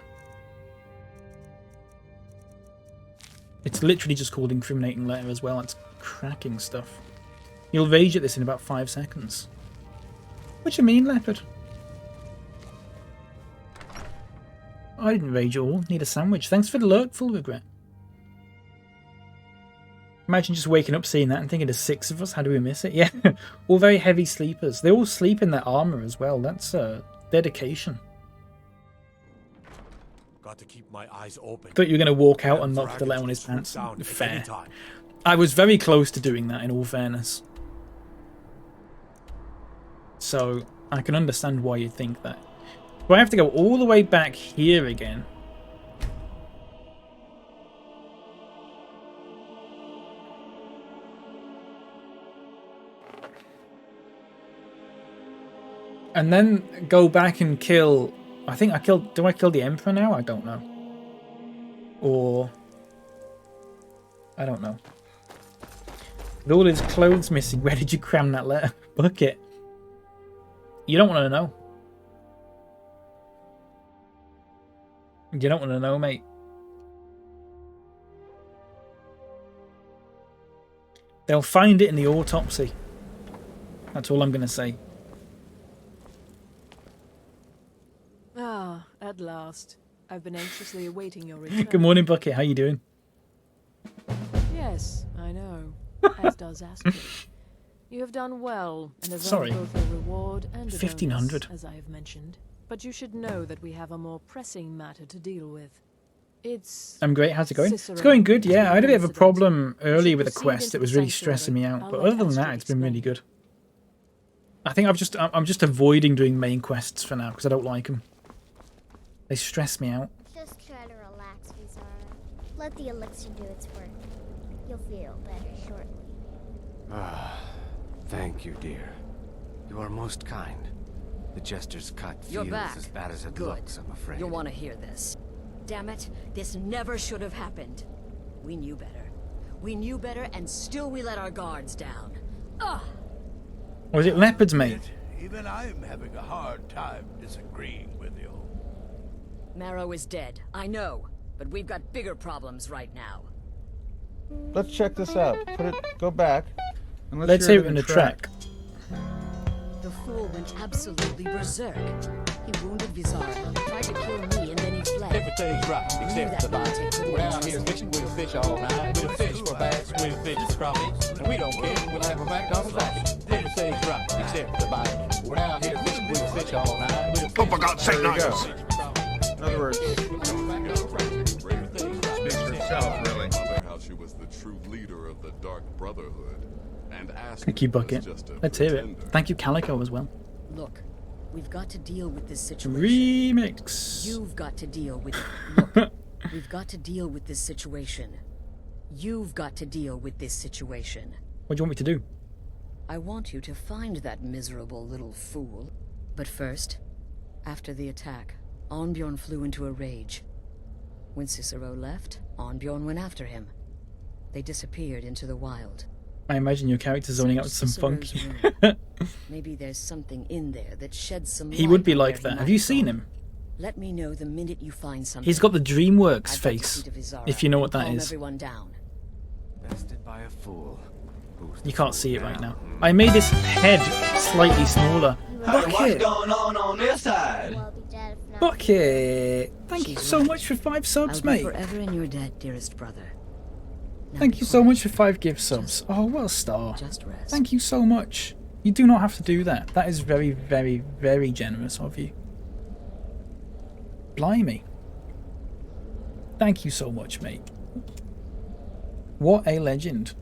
It's literally just called incriminating letter as well. It's cracking stuff. You'll rage at this in about 5 seconds. What do you mean, leopard? I didn't rage at all. Need a sandwich. Thanks for the lurk, full regret. Imagine just waking up seeing that and thinking there's 6 of us. How do we miss it? Yeah, all very heavy sleepers. They all sleep in their armor as well. That's dedication. Got to keep my eyes open. Thought you were going to walk out and knock the letter on his pants. Fair. I was very close to doing that, in all fairness. So I can understand why you'd think that. Do I have to go all the way back here again? And then go back and kill... I think I killed... Do I kill the Emperor now? I don't know. Or... I don't know. With all his clothes missing, where did you cram that letter? Bucket. You don't want to know. You don't want to know, mate. They'll find it in the autopsy. That's all I'm going to say. Ah, at last. I've been anxiously awaiting your return. Good morning, Bucket. How you doing? Yes, I know. As does Aspen. You have done well, and have earned both a reward and a 1500, bonus, as I have mentioned. But you should know that we have a more pressing matter to deal with. I'm great. How's it going? It's going good. Yeah, I had a bit of a problem earlier with a quest that was really stressing me out, but other than that, it's been really good. I think I'm just avoiding doing main quests for now because I don't like them. They stress me out. Just try to relax, Vizara. Let the elixir do its work. You'll feel better shortly. Ah, thank you, dear. You are most kind. The Jester's cut You're feels back. as bad as it Good. looks, I'm afraid. You'll want to hear this. Damn it, this never should have happened. We knew better. We knew better, and still we let our guards down. Ugh! Was it leopards, mate? Even I'm having a hard time disagreeing with you. Marrow is dead, I know. But we've got bigger problems right now. Let's check this out. Go back. And Let's hear it in the track. The fool went absolutely berserk. He wounded Vizara, tried to kill me, and then he fled. Everything's right, except the body. We're out here fishing with a fish all night. We'll fish for bass, we'll fish for crawfish. And we don't care, we'll have a McDonald's action. Everything's right, except the body. We're out here fishing with a fish all night. We'll Oh, for God's sake, Niles! In other words, speaks for itself, really. How she was the true leader of the Dark Brotherhood, and asked Thank you, Bucket. Let's hear it. Thank you, Calico, as well. Look, we've got to deal with this situation. Remix. You've got to deal with it. Look, we've got to deal with this situation. You've got to deal with this situation. What do you want me to do? I want you to find that miserable little fool. But first, after the attack, Arnbjorn flew into a rage. When Cicero left, Arnbjorn went after him. They disappeared into the wild. I imagine your character's zoning out with some funk. Maybe there's something in there that sheds some light. He would be on like where that. he Have you might seen go. him? Let me know the minute you find something. He's got the DreamWorks I've got to face, see to Vizara if you know what and that calm is. everyone down. Bested by a fool. You can't see it right now. I made his head slightly smaller. Bucket! going on this side? Bucket! Thank you so much for 5 subs, I'll be mate. forever in your debt, dearest brother. Thank you so much for 5 gift subs. Oh, what a star. Just rest. Thank you so much. You do not have to do that. That is very, very, very generous of you. Blimey. Thank you so much, mate. What a legend.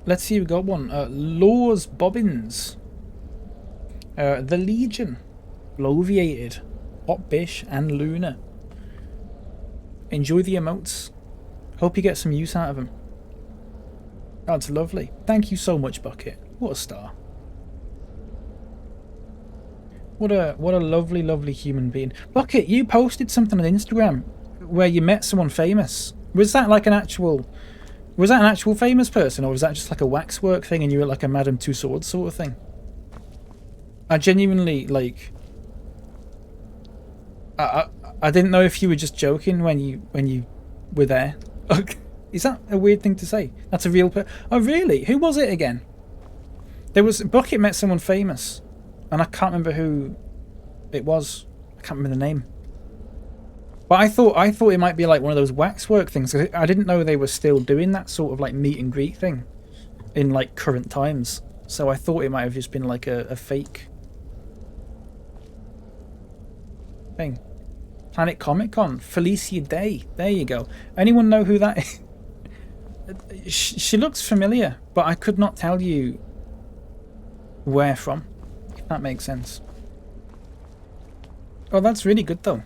Let's see, we got one. Laws Bobbins. The Legion. Bloviated. Hot Bish and Luna. Enjoy the emotes. Hope you get some use out of them. That's lovely. Thank you so much, Bucket. What a star. What a lovely, lovely human being. Bucket, you posted something on Instagram where you met someone famous. Was that like an actual... Was that an actual famous person, or was that just like a waxwork thing and you were like a Madame Tussauds sort of thing? I genuinely, like... I didn't know if you were just joking when you were there. Is that a weird thing to say? That's a real oh, really? Who was it again? There was... Bucket met someone famous, and I can't remember who it was. I can't remember the name. But I thought it might be like one of those waxwork things. I didn't know they were still doing that sort of like meet and greet thing in like current times. So I thought it might have just been like a fake thing. Planet Comic Con, Felicia Day. There you go. Anyone know who that is? She looks familiar, but I could not tell you where from, if that makes sense. Oh, that's really good though.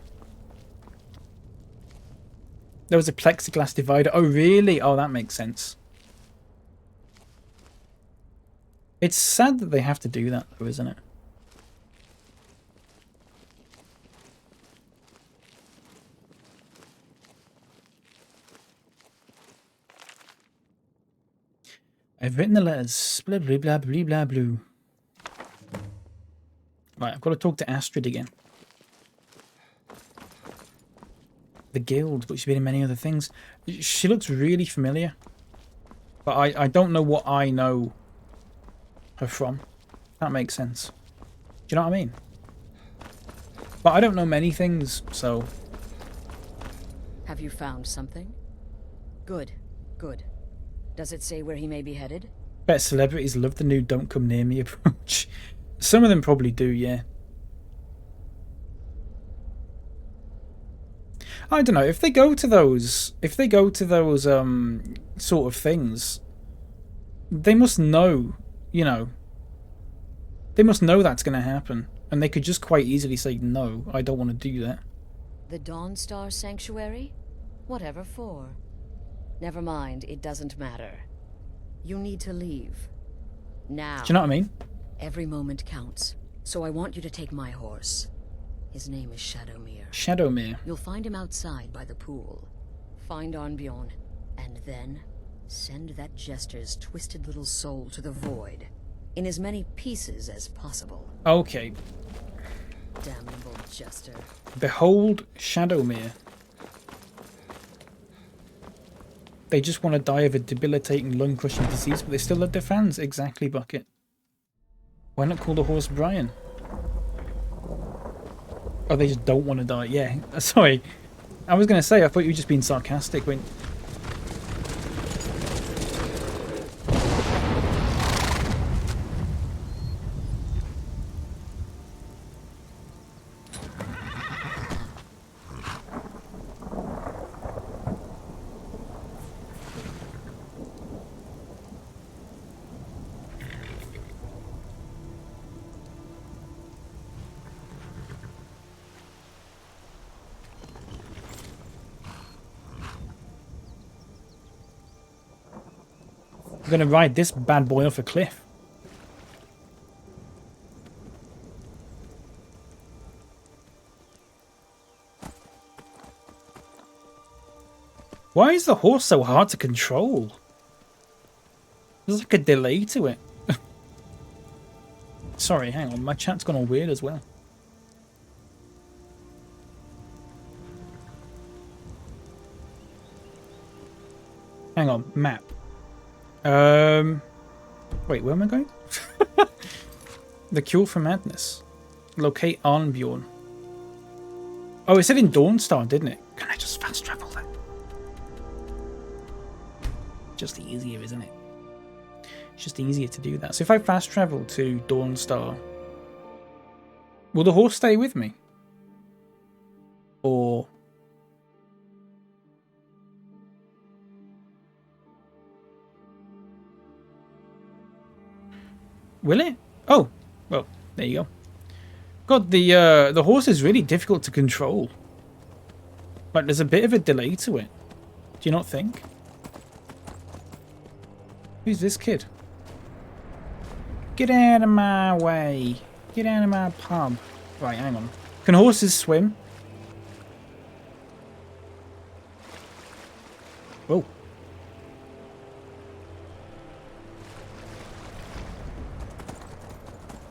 There was a plexiglass divider. Oh, really? Oh, that makes sense. It's sad that they have to do that, though, isn't it? I've written the letters. Blah, blah, blah, blah, blah, blah. Right, I've got to talk to Astrid again. The guild, but she's been in many other things. She looks really familiar. But I don't know what I know her from. That makes sense. Do you know what I mean? But I don't know many things, so... Have you found something? Good, good. Does it say where he may be headed? Bet celebrities love the new "Don't Come Near Me" approach. Some of them probably do, yeah. I don't know, if they go to those sort of things, they must know, you know, they must know that's going to happen, and they could just quite easily say, no, I don't want to do that. The Dawnstar Sanctuary? Whatever for. Never mind, it doesn't matter. You need to leave. Now. Do you know what I mean? Every moment counts, so I want you to take my horse. His name is Shadowmere. Shadowmere. You'll find him outside by the pool. Find Arnbjorn, and then send that jester's twisted little soul to the void, in as many pieces as possible. Okay. Damnable jester. Behold Shadowmere. They just want to die of a debilitating lung-crushing disease, but they still love their fans. Exactly, Bucket. Why not call the horse Brian? Oh, they just don't want to die. Yeah, sorry. I was going to say, I thought you were just being sarcastic when... I'm going to ride this bad boy off a cliff. Why is the horse so hard to control? There's like a delay to it. Sorry, hang on. My chat's gone all weird as well. Hang on. Map. Wait, where am I going? The Cure for Madness. Locate Arnbjorn. Oh, it said in Dawnstar, didn't it? Can I just fast travel then? Just easier, isn't it? It's just easier to do that. So if I fast travel to Dawnstar, will the horse stay with me? Or... will it? Oh, well, there you go. God, the horse is really difficult to control. Like, there's a bit of a delay to it. Do you not think? Who's this kid? Get out of my way. Get out of my pub. Right, hang on. Can horses swim? Whoa.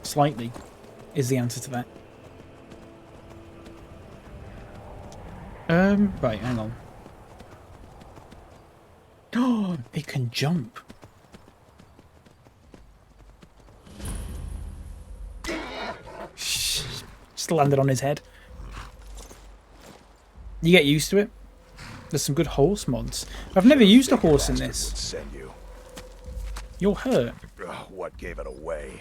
Slightly is the answer to that. Right, hang on. Oh, it can jump. Just landed on his head. You get used to it. There's some good horse mods. I've never used a horse in this. Send you. You're hurt. What gave it away?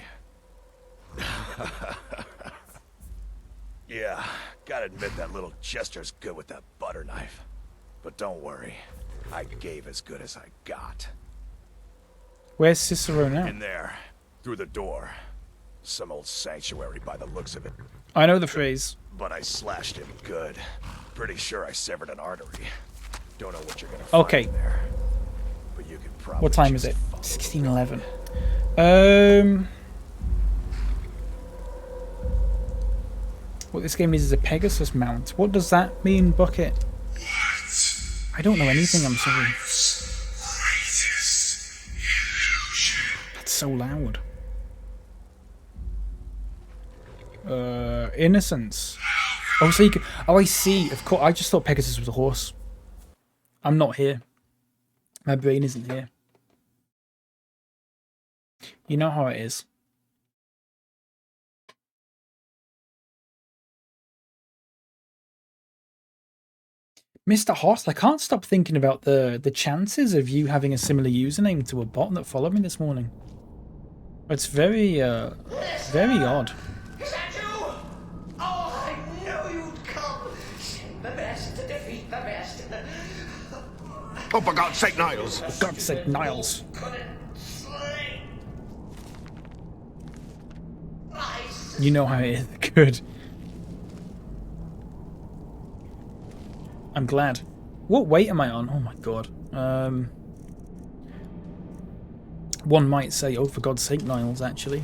Yeah, gotta admit that little jester's good with that butter knife. But don't worry, I gave as good as I got. Where's Cicero now? In there, through the door. Some old sanctuary by the looks of it. I know the phrase. But I slashed him good. Pretty sure I severed an artery. Don't know what you're gonna find in there. But you can probably. What time is it? 16:11. What this game is a Pegasus mount. What does that mean, Bucket? I don't know anything, I'm sorry. so loud. Innocence. Oh, so you can... Oh, I see. Of course, I just thought Pegasus was a horse. I'm not here. My brain isn't here. You know how it is. Mr. Horst, I can't stop thinking about the chances of you having a similar username to a bot that followed me this morning. It's very, very odd. Is that you? Oh, I knew you'd come. Send the best to defeat the best. Oh, for God's sake, Niles! For God's sake, Niles. You know how it is. Good. I'm glad. What weight am I on? Oh my god. One might say, oh, for God's sake, Niles, actually.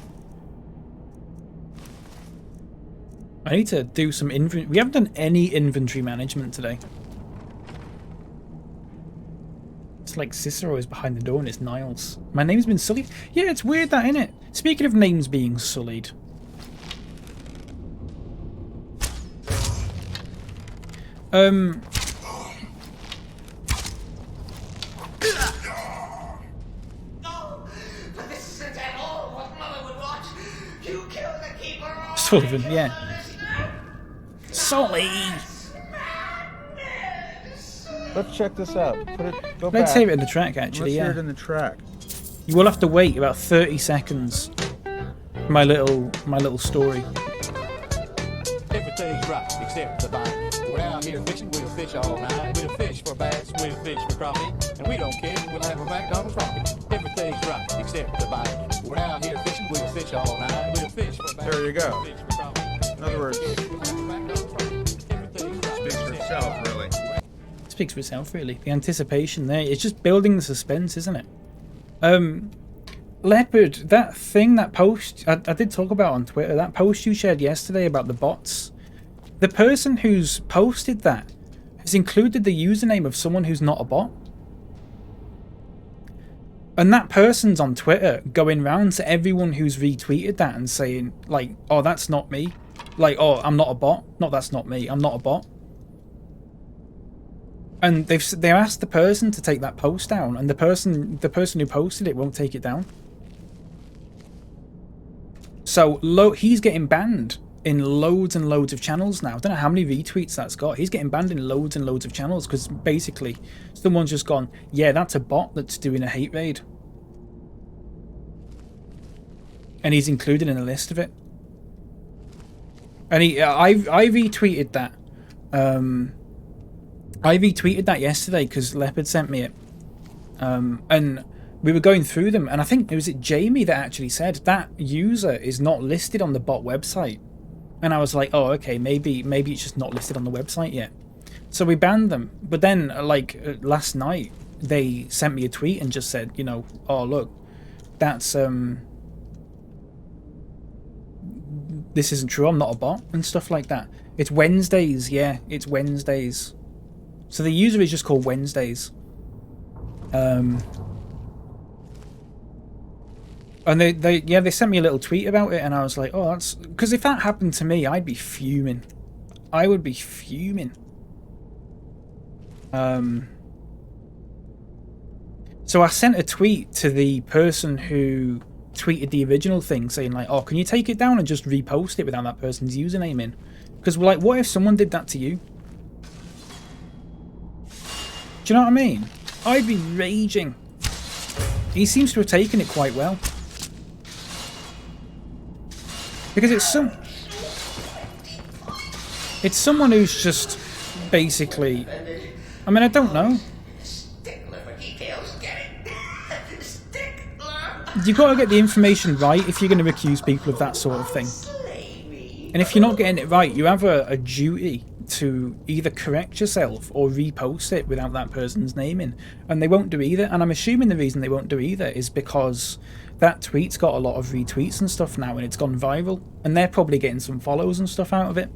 I need to do some inventory. We haven't done any inventory management today. It's like Cicero is behind the door and it's Niles. My name's been sullied. Yeah, it's weird that, innit? Speaking of names being sullied. Sullivan, yeah. Sully! Let's check this out. Go Let's back. save it in the track, actually, Let's yeah. hear it in the track. You will have to wait about 30 seconds. My little story. Everything's right except the bite. We're out here fishing, we'll fish all night. We'll fish for bass, we'll fish for crappie. And we don't care, we'll have a McDonald's rocket. Everything's right except the bite. We're out here fishing, we'll fish all night. We'll fish for bass. There you go. In other words, speaks for itself, really. Speaks for itself, really. The anticipation there. It's just building the suspense, isn't it? Leopard, that thing, that post, I did talk about on Twitter, that post you shared yesterday about the bots. The person who's posted that has included the username of someone who's not a bot. And that person's on Twitter going round to everyone who's retweeted that and saying, like, oh, that's not me. Like, oh, I'm not a bot. No, that's not me. I'm not a bot. And they asked the person to take that post down, and the person who posted it won't take it down. So he's getting banned in loads and loads of channels now. I don't know how many retweets that's got. He's getting banned in loads and loads of channels because basically someone's just gone, yeah, that's a bot that's doing a hate raid. And he's included in a list of it. And I retweeted that. I retweeted that yesterday because Leopard sent me it. And we were going through them, and I think it was Jamie that actually said that user is not listed on the bot website. And I was like, oh, okay, maybe it's just not listed on the website yet. So we banned them. But then, like, last night, they sent me a tweet and just said, you know, oh, look, that's, this isn't true, I'm not a bot, and stuff like that. It's Wednesdays, yeah, it's Wednesdays. So the user is just called Wednesdays. And they sent me a little tweet about it, and I was like, oh, that's... Because if that happened to me, I'd be fuming. I would be fuming. So I sent a tweet to the person who tweeted the original thing, saying like, oh, can you take it down and just repost it without that person's username in? Because we're like, what if someone did that to you? Do you know what I mean? I'd be raging. He seems to have taken it quite well. Because it's someone who's just basically... I mean, I don't know. You've got to get the information right if you're going to accuse people of that sort of thing. And if you're not getting it right, you have a duty to either correct yourself or repost it without that person's name in. And they won't do either. And I'm assuming the reason they won't do either is because that tweet's got a lot of retweets and stuff now, and it's gone viral. And they're probably getting some follows and stuff out of it.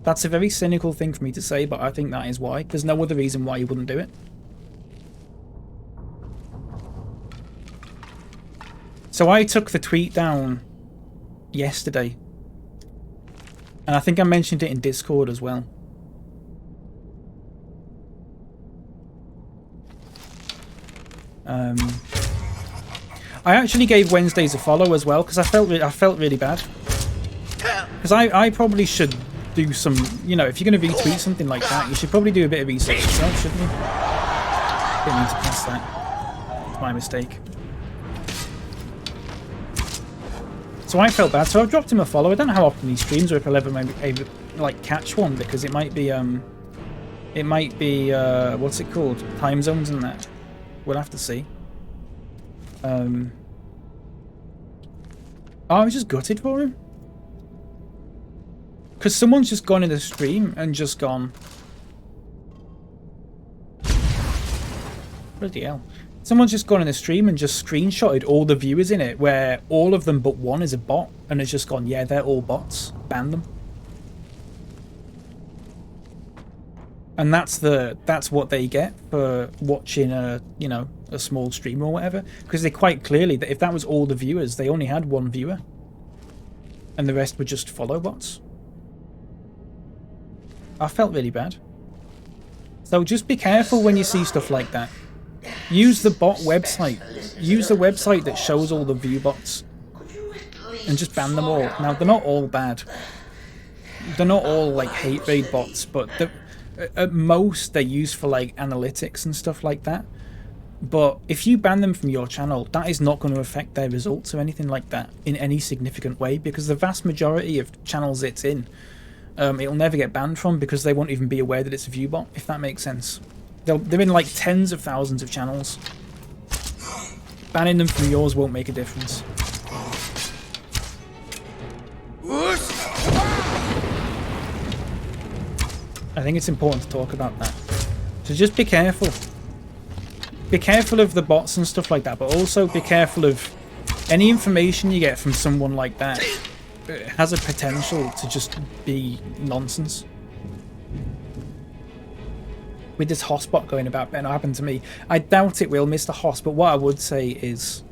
That's a very cynical thing for me to say, but I think that is why. There's no other reason why you wouldn't do it. So I took the tweet down yesterday. And I think I mentioned it in Discord as well. I actually gave Wednesdays a follow as well because I felt really bad. Because I probably should do some, you know, if you're going to retweet something like that, you should probably do a bit of research yourself, shouldn't you? Didn't mean to press that. It's my mistake. So I felt bad, so I've dropped him a follow. I don't know how often he streams or if I'll ever maybe like catch one because it might be what's it called? Time zones and that. We'll have to see. I was just gutted for him. Because someone's just gone in the stream and just gone... Bloody hell. Someone's just gone in the stream and just screenshotted all the viewers in it where all of them but one is a bot and has just gone, yeah, they're all bots. Ban them. And that's what they get for watching a small stream or whatever, because they quite clearly that if that was all the viewers, they only had one viewer, and the rest were just follow bots. I felt really bad. So just be careful when you see stuff like that. Use the bot website. Use the website that shows all the view bots, and just ban them all. Now they're not all bad. They're not all like hate raid bots, but at most they're used for like analytics and stuff like that. But if you ban them from your channel, that is not going to affect their results or anything like that in any significant way, because the vast majority of channels it's in, it'll never get banned from because they won't even be aware that it's a view bot, if that makes sense. They're in like tens of thousands of channels. Banning them from yours won't make a difference. I think it's important to talk about that. So just be careful. Be careful of the bots and stuff like that, but also be careful of any information you get from someone like that. It has a potential to just be nonsense. With this hotspot going about, better not happen to me. I doubt it will, Mr. Hoss, but what I would say is...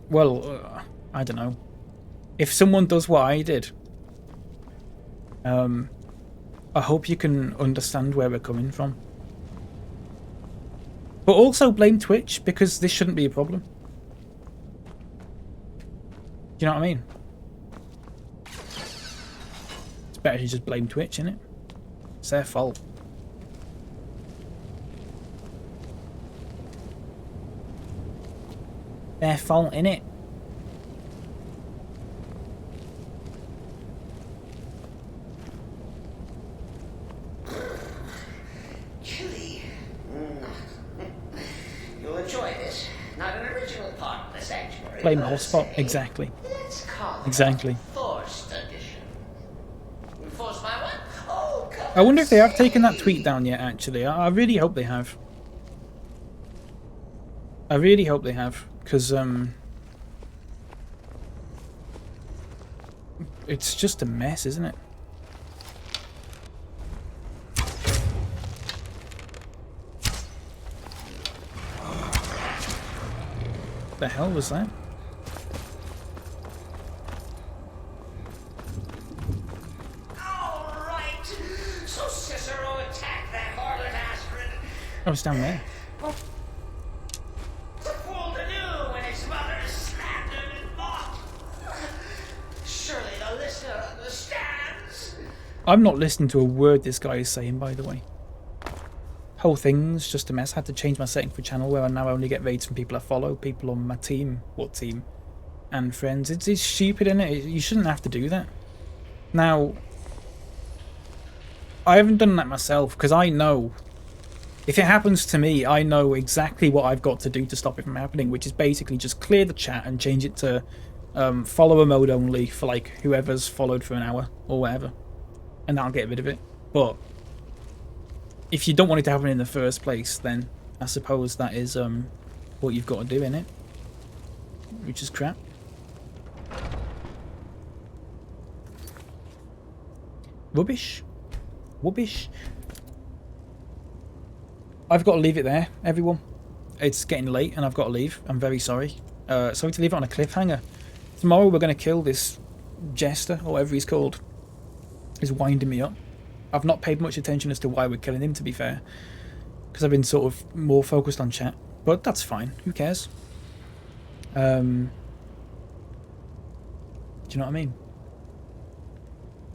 Well, I don't know. If someone does what I did... I hope you can understand where we're coming from. But also blame Twitch, because this shouldn't be a problem. Do you know what I mean? It's better to just blame Twitch, innit? It's their fault. Their fault, innit? You'll enjoy this. Not an original part of the sanctuary. Blame hotspot, exactly. Let's call it Exactly. Forced edition. Forced by what? Oh, come I wonder if they have taken that tweet down yet, actually. I really hope they have. I really hope they have, because it's just a mess, isn't it? What the hell was that? Alright. So Cicero attacked that harlot Astrid. Oh, it's down there. It's a fool to do when his mother slapped him and fought. Surely the listener understands. I'm not listening to a word this guy is saying, by the way. Whole thing's just a mess. I had to change my setting for channel where I now only get raids from people I follow, people on my team, and friends. It's stupid, isn't it? You shouldn't have to do that. Now, I haven't done that myself because I know if it happens to me, I know exactly what I've got to do to stop it from happening, which is basically just clear the chat and change it to follower mode only for like whoever's followed for an hour or whatever, and that'll get rid of it. But if you don't want it to happen in the first place, then I suppose that is what you've got to do, innit? Which is crap. Rubbish. Rubbish. I've got to leave it there, everyone. it's getting late and I've got to leave. I'm very sorry. Sorry to leave it on a cliffhanger. Tomorrow we're going to kill this jester, or whatever he's called. He's winding me up. I've not paid much attention as to why we're killing him, to be fair, because I've been sort of more focused on chat. But that's fine. Who cares? Do you know what I mean?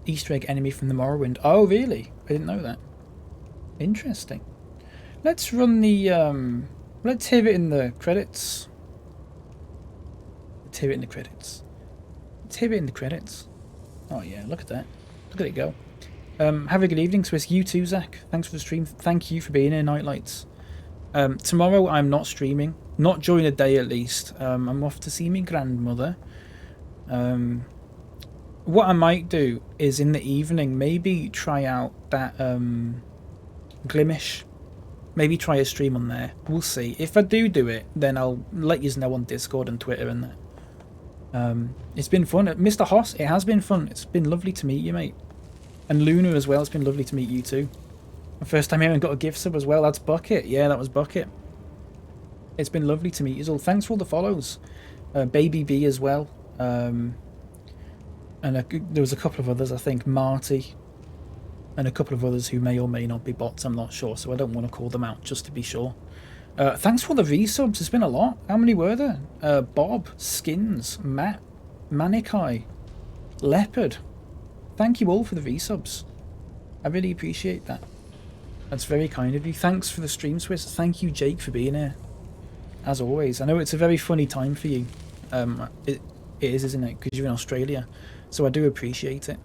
Easter egg enemy from the Morrowind. Oh, really? I didn't know that. Interesting. Let's run the... let's hear it in the credits. Let's hear it in the credits. Let's hear it in the credits. Oh, yeah. Look at that. Look at it go. Have a good evening, Swiss. You too, Zach. Thanks for the stream. Thank you for being here, Nightlights. Tomorrow I'm not streaming. Not during the day, at least. I'm off to see my grandmother. What I might do is in the evening maybe try out that Glimish. Maybe try a stream on there. We'll see. If I do it, then I'll let you know on Discord and Twitter and that. It's been fun. Mr. Hoss, it has been fun. It's been lovely to meet you, mate. And Luna as well. It's been lovely to meet you too. My first time here and got a gift sub as well. That's Bucket. Yeah, that was Bucket. It's been lovely to meet you all. Thanks for all the follows. Baby B as well. And there was a couple of others, I think. Marty. And a couple of others who may or may not be bots. I'm not sure. So I don't want to call them out just to be sure. Thanks for the resubs. It's been a lot. How many were there? Bob. Skins. Matt. Manikai. Leopard. Thank you all for the resubs. I really appreciate that. That's very kind of you. Thanks for the stream, Swiss. Thank you, Jake, for being here. As always. I know it's a very funny time for you. It is, isn't it? Because you're in Australia. So I do appreciate it.